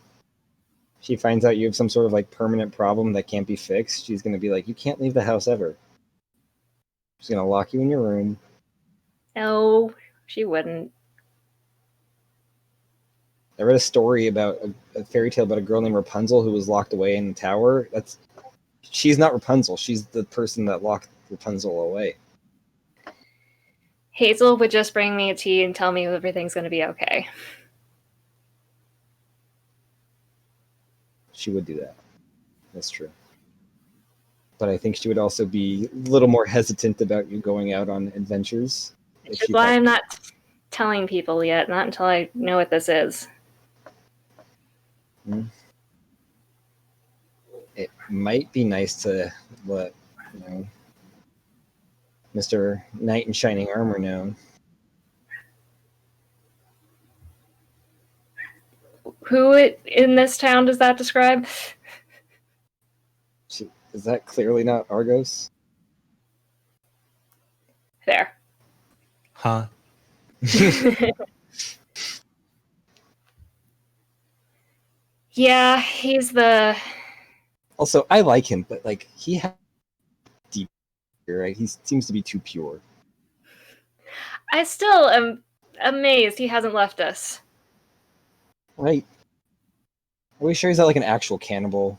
She finds out you have some sort of like permanent problem that can't be fixed. She's gonna be like, you can't leave the house ever. She's gonna lock you in your room. No, she wouldn't. I read a story about a fairy tale about a girl named Rapunzel who was locked away in the tower. She's not Rapunzel. She's the person that locked Rapunzel away. Hazel would just bring me a tea and tell me everything's going to be okay. She would do that. That's true. But I think she would also be a little more hesitant about you going out on adventures. Which is why I'm not telling people yet, not until I know what this is. It might be nice to let Mr. Knight in Shining Armor know. in this town does that describe? Is that clearly not Argos? There. Huh? Yeah, he's the... Also, I like him, but like he has deep, right? He seems to be too pure. I still am amazed he hasn't left us. Right? Are we sure he's not like an actual cannibal?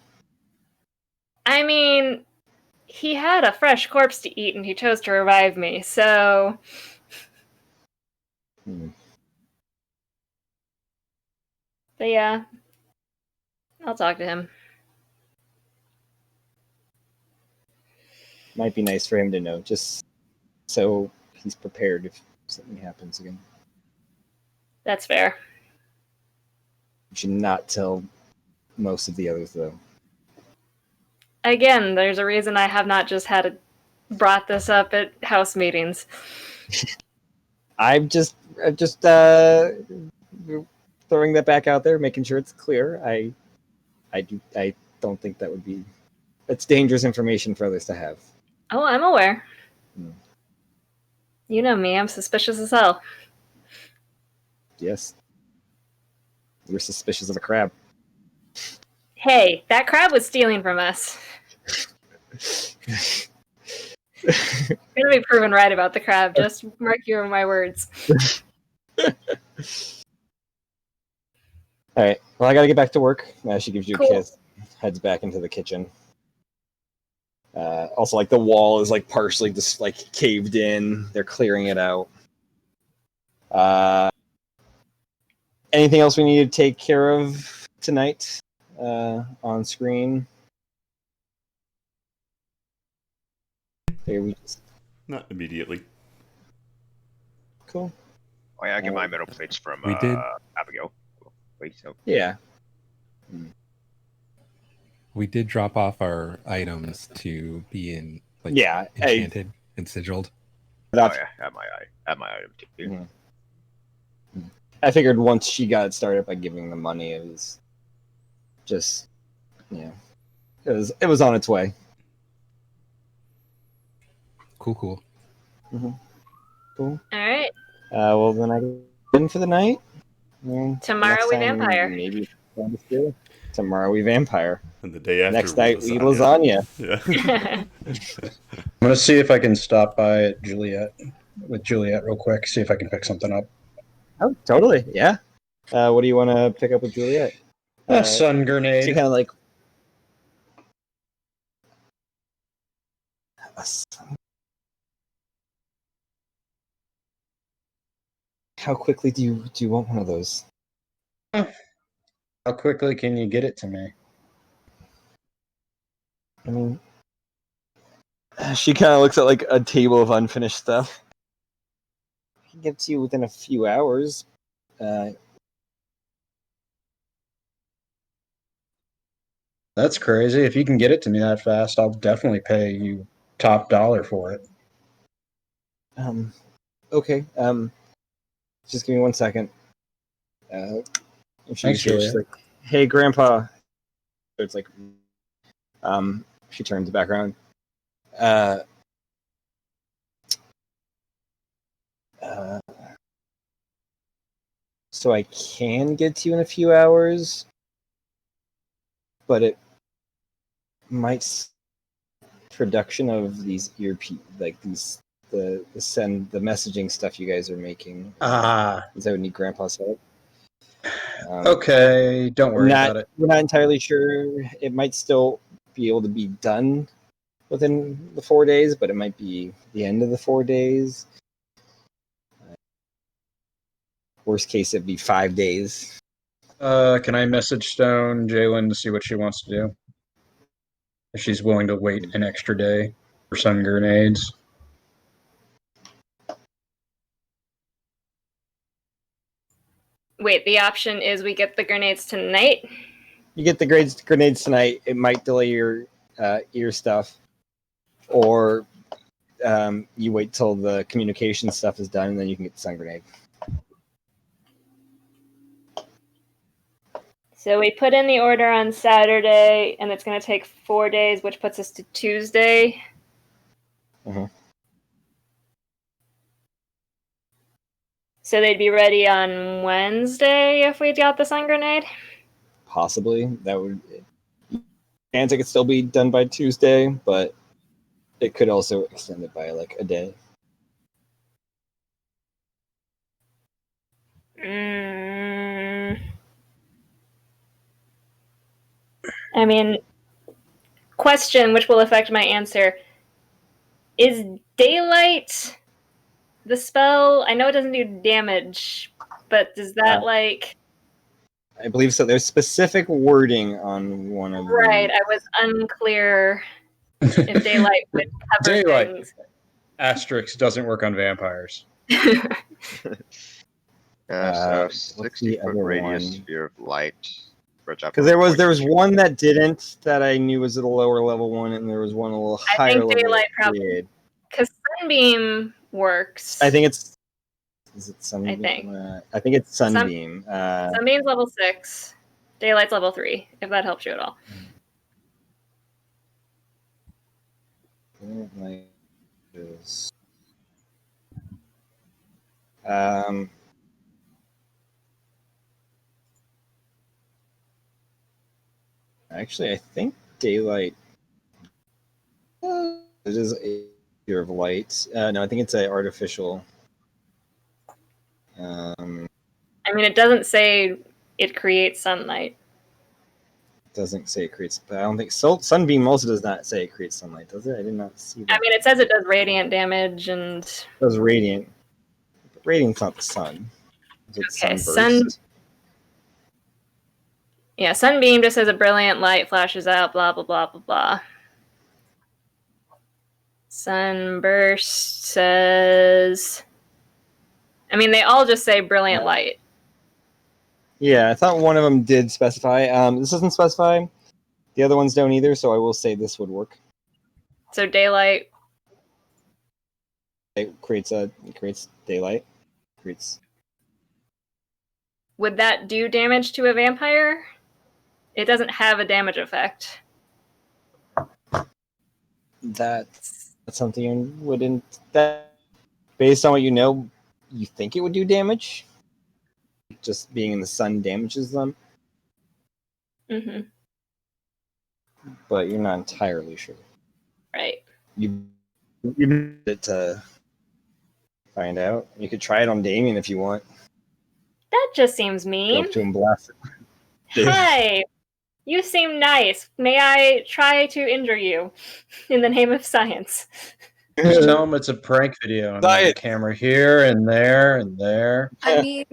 I mean, he had a fresh corpse to eat and he chose to revive me, so... But yeah, I'll talk to him. Might be nice for him to know, just so he's prepared if something happens again. That's fair. You should not tell most of the others, though. Again, there's a reason I have not just brought this up at house meetings. I'm just throwing that back out there, making sure it's clear. I don't think that would be. It's dangerous information for others to have. Oh, I'm aware. You know me, I'm suspicious as hell. Yes. You're suspicious of a crab. Hey, that crab was stealing from us. I'm gonna be proven right about the crab, just mark you in my words. Alright, well, I gotta get back to work. She gives you Cool. a kiss, heads back into the kitchen. Also, like, the wall is, like, partially just, like, caved in. They're clearing it out. Anything else we need to take care of tonight on screen? Here we just... Not immediately. Cool. Oh yeah, I get my metal plates from We did. Abigail. Wait, so Yeah. We did drop off our items to be Yeah, enchanted and sigiled. oh yeah, at my item too. Mhm. I figured once she got started by giving the money, it was just, yeah, it was on its way. Cool. Cool. Alright, Well, then I get in for the night. Tomorrow Next we time, vampire. Maybe tomorrow we vampire. And the day after. Next night we lasagna. Yeah. I'm gonna see if I can stop by at Juliet real quick. See if I can pick something up. Oh, totally. Yeah. What do you want to pick up with Juliet? A sun She grenade. kind of like. How quickly do you want one of those? How quickly can you get it to me? I mean, she kind of looks at like a table of unfinished stuff. I can get it to you within a few hours. That's crazy. If you can get it to me that fast, I'll definitely pay you top dollar for it. Okay. Just give me 1 second. Thanks, She's like, "Hey, Grandpa." It's like, she turns back around. So I can get to you in a few hours, but it might production of these earpiece, like these the messaging stuff you guys are making. Is that would need Grandpa's help? Okay, don't worry about it. We're not entirely sure. It might still be able to be done within the 4 days, but it might be the end of the 4 days. Worst case, it'd be 5 days. Can I message Stone Jalen to see what she wants to do? If she's willing to wait an extra day for sun grenades. Wait, the option is we get the grenades tonight? You get the grenades tonight. It might delay your ear stuff, or you wait till the communication stuff is done, and then you can get the sun grenade. So we put in the order on Saturday, and it's going to take 4 days, which puts us to Tuesday. Mhm. So they'd be ready on Wednesday if we got the sun grenade? Possibly. That would. And it could still be done by Tuesday, but it could also extend it by like a day. I mean, question, which will affect my answer. Is daylight the spell? I know it doesn't do damage, but does that I believe so. There's specific wording on one of Right, them. I was unclear if daylight would cover Daylight. things. Asterisk doesn't work on vampires. So what's the 60-foot other radius one? sphere of light. Because there was one that didn't that I knew was at a lower level one, and there was one a little I higher think level. daylight that probably did. because sunbeam works. I think it's. Is it sunbeam? I think. I think it's sunbeam. Sunbeam's level 6. Daylight's level 3. If that helps you at all. Daylight is. Actually, I think daylight. It is a sphere of light. No, I think it's an artificial. I mean, it doesn't say it creates sunlight. Doesn't say it creates, but I don't think sunbeam also does not say it creates sunlight, does it? I did not see that. I mean, it says it does radiant damage and. It does radiant. But radiant's not the sun. It's Okay, sunburst. Yeah, sunbeam just says a brilliant light flashes out, blah, blah, blah, blah, blah. Sunburst says... I mean, they all just say brilliant light. Yeah, I thought one of them did specify. This doesn't specify. The other ones don't either, so I will say this would work. So daylight... It creates daylight. Creates. Would that do damage to a vampire? It doesn't have a damage effect. That's something you wouldn't. That based on what you know, you think it would do damage. Just being in the sun damages them, Mm-hmm. but you're not entirely sure. Right. You need it to find out. You could try it on Damien if you want. That just seems Go mean. up to him, blast it. Hi! You seem nice. May I try to injure you in the name of science? Just tell them it's a prank video and there's a camera here and there and there. I mean,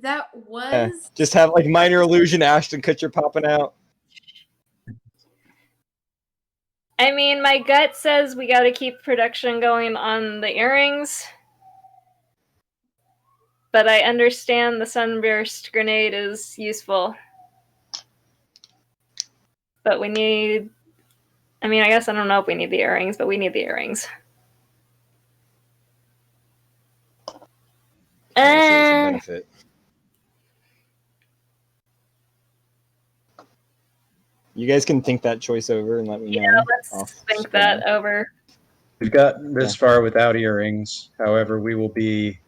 that was. Just have like minor illusion Ashton Kutcher popping out. I mean, my gut says we gotta keep production going on the earrings. But I understand the sunburst grenade is useful. But we need... I mean, I guess I don't know if we need the earrings, but we need the earrings. Benefit. You guys can think that choice over and let me know. Yeah, let's think that over. We've got this far without earrings. However, we will be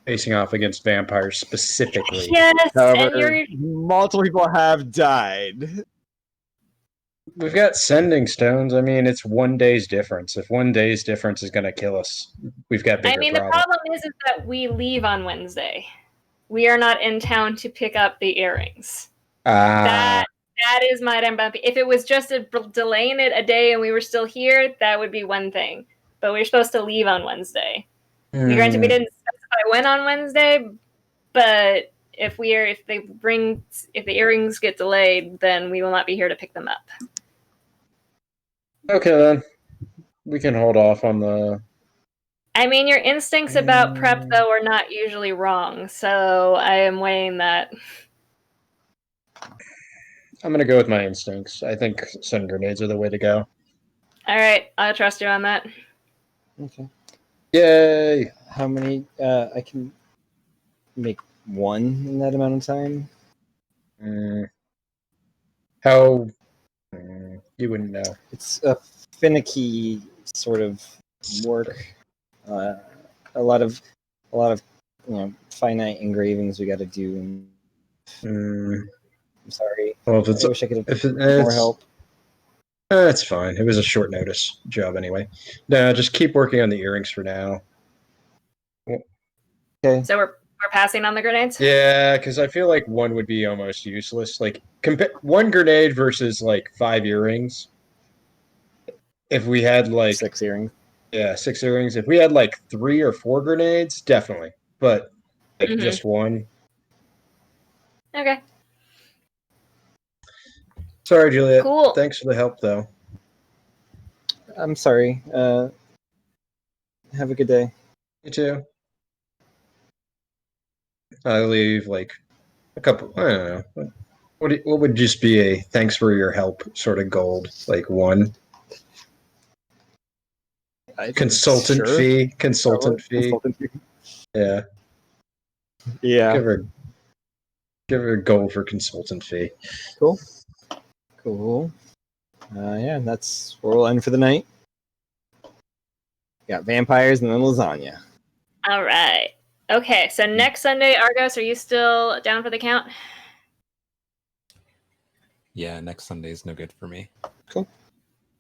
facing off against vampires specifically. Yes, However, and you're... multiple people have died. We've got sending stones. I mean, it's 1 day's difference. If 1 day's difference is going to kill us, we've got bigger I mean, problems. the problem is that we leave on Wednesday. We are not in town to pick up the earrings. That is my damn bumpy. If it was just delaying it a day and we were still here, that would be one thing. But we were supposed to leave on Wednesday. Granted, we didn't specify when on Wednesday, but if the earrings get delayed, then we will not be here to pick them up. Okay, then. We can hold off on the... I mean, your instincts about prep, though, are not usually wrong, so I am weighing that. I'm going to go with my instincts. I think sun grenades are the way to go. All right, I'll trust you on that. Okay. Yay! How many? I can make one in that amount of time. How? You wouldn't know. It's a finicky sort of work. A lot of finite engravings we got to do. Mm, I'm sorry. well, if it's I wish I could have if it, more it's, help. it's fine. It was a short notice job anyway. No, just keep working on the earrings for now. Okay. So we're passing on the grenades? Yeah, because I feel like one would be almost useless. Like one grenade versus like 5 earrings. If we had like 6 earrings. Yeah, 6 earrings. If we had like 3 or 4 grenades, definitely. But like Mhm. just one. Okay. Sorry, Juliet. Cool. Thanks for the help, though. I'm sorry. Have a good day. You too. I leave like a couple. I don't know. What would just be a thanks for your help sort of gold? Like one consultant Sure. fee. Consultant fee. Consultant fee. Yeah. Yeah. Give her gold for consultant fee. Cool. Yeah, that's where we'll end for the night. Got vampires and then lasagna. All right. Okay, so next Sunday, Argos, are you still down for the count? Yeah, next Sunday's no good for me.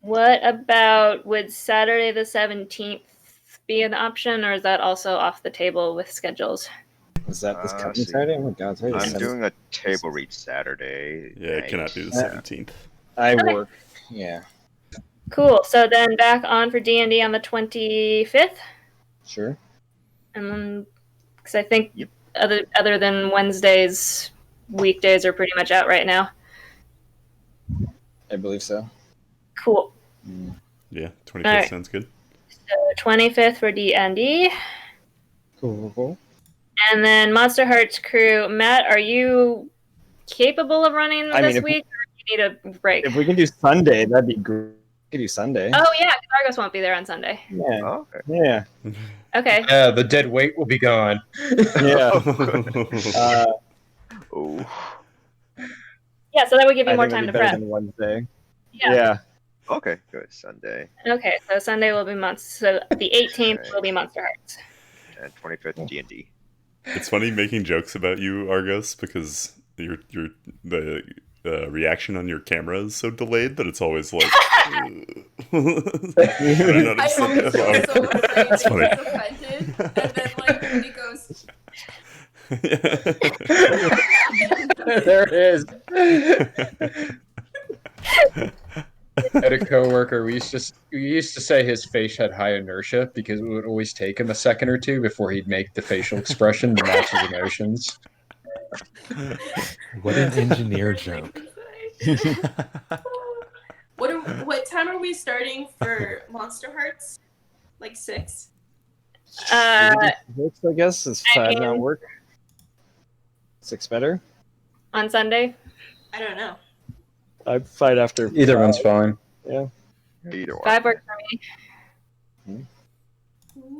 What about, would Saturday the 17th be an option, or is that also off the table with schedules? Was that this coming see. Saturday? Oh my god, it's already I'm the doing a table read Saturday. Yeah, it cannot be the Yeah. 17th. I Okay. work. Yeah, Cool. So then back on for D&D on the 25th, sure. and then because I think other than Wednesdays, weekdays are pretty much out right now. I believe so. Cool. Yeah, 25th Alright. sounds good. So 25th for D&D, Cool. and then Monster Hearts crew. Matt, are you capable of running I this mean, week, or do you need a break? If we can do Sunday, that'd be great. We could do Sunday. Oh yeah, 'cause Argos won't be there on Sunday. Yeah. Oh, okay. Yeah. Okay. Yeah, the dead weight will be gone. Yeah. Oh. Yeah, so that would give you I more think time it'd to be better prep. than Wednesday. Yeah. Okay, good. Sunday Okay, so Sunday will be so the 18th Alright. will be Monster Hearts. and 25th D&D. It's funny making jokes about you, Argos, because the reaction on your camera is so delayed that it's always like. I I always noticed get so afraid That's that funny. he's offended, and then like it goes. There it is. I had a coworker. We used to say his face had high inertia because it would always take him a second or two before he'd make the facial expression to match his emotions. What an engineer joke. What time are we starting for Monster Hearts? Like 6? Works, I guess. Is 5 not work? 6 better? On Sunday? I don't know. I'd fight after. Either one's fine. Yeah. Either one. 5 works for me.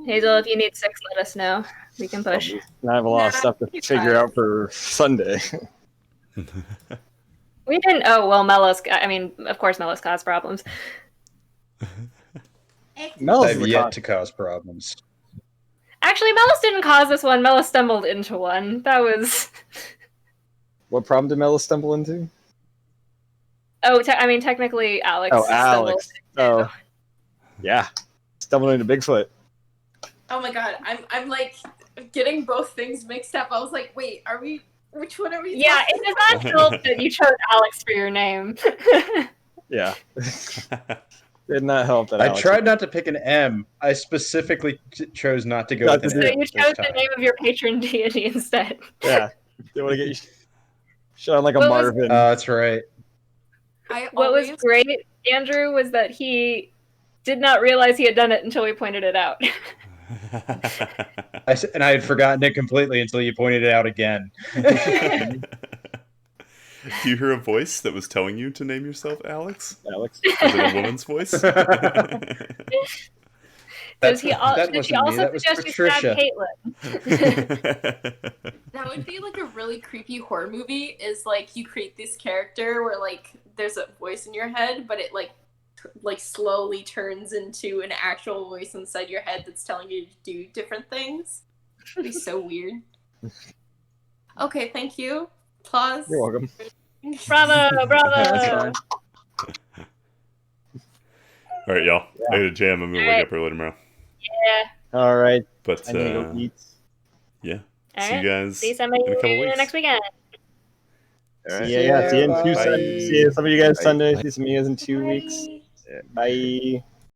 Hazel, if you need 6, let us know. We can push. I have a lot of Nah, stuff to he's figure fine. out for Sunday. We didn't. Oh well, of course, Melos caused problems. Mel's I've yet to cause problems. Actually, Melos didn't cause this one. Melos stumbled into one. That was. What problem did Mela stumble into? Oh, technically, Alex. Oh, Alex. Stumbled. Oh, yeah. Stumbled into Bigfoot. Oh my god, I'm like getting both things mixed up. I was like, wait, which one are we? Yeah, talking it does not help that you chose Alex for your name. Yeah. Did not help that. I Alex tried not to pick an M. I specifically chose not to go Not with to an do So M you this chose the time. name of your patron deity instead. Yeah. They want to get you shot like a What was- Marvin. That's right. What was great, Andrew, was that he did not realize he had done it until we pointed it out. And I had forgotten it completely until you pointed it out again. Do you hear a voice that was telling you to name yourself Alex? Alex. Was it a woman's voice? Does she wasn't me, also that was suggest you stab Patricia. Caitlin? That would be like a really creepy horror movie. Is like you create this character where like there's a voice in your head, but it like slowly turns into an actual voice inside your head that's telling you to do different things. It'd be so weird. Okay, thank you. Applause. You're welcome. Bravo, bravo. That's fine. All right, y'all. I got a jam. I'm gonna wake Alright. up early tomorrow. Yeah. All right. But I need to go eat. yeah, All see you right. guys See somebody in a couple weeks. next weekend. All right. Yeah. See you in Bye. 2 Sundays. See some of you guys Bye. Sunday. See some of you guys in 2 weeks. Bye. Bye.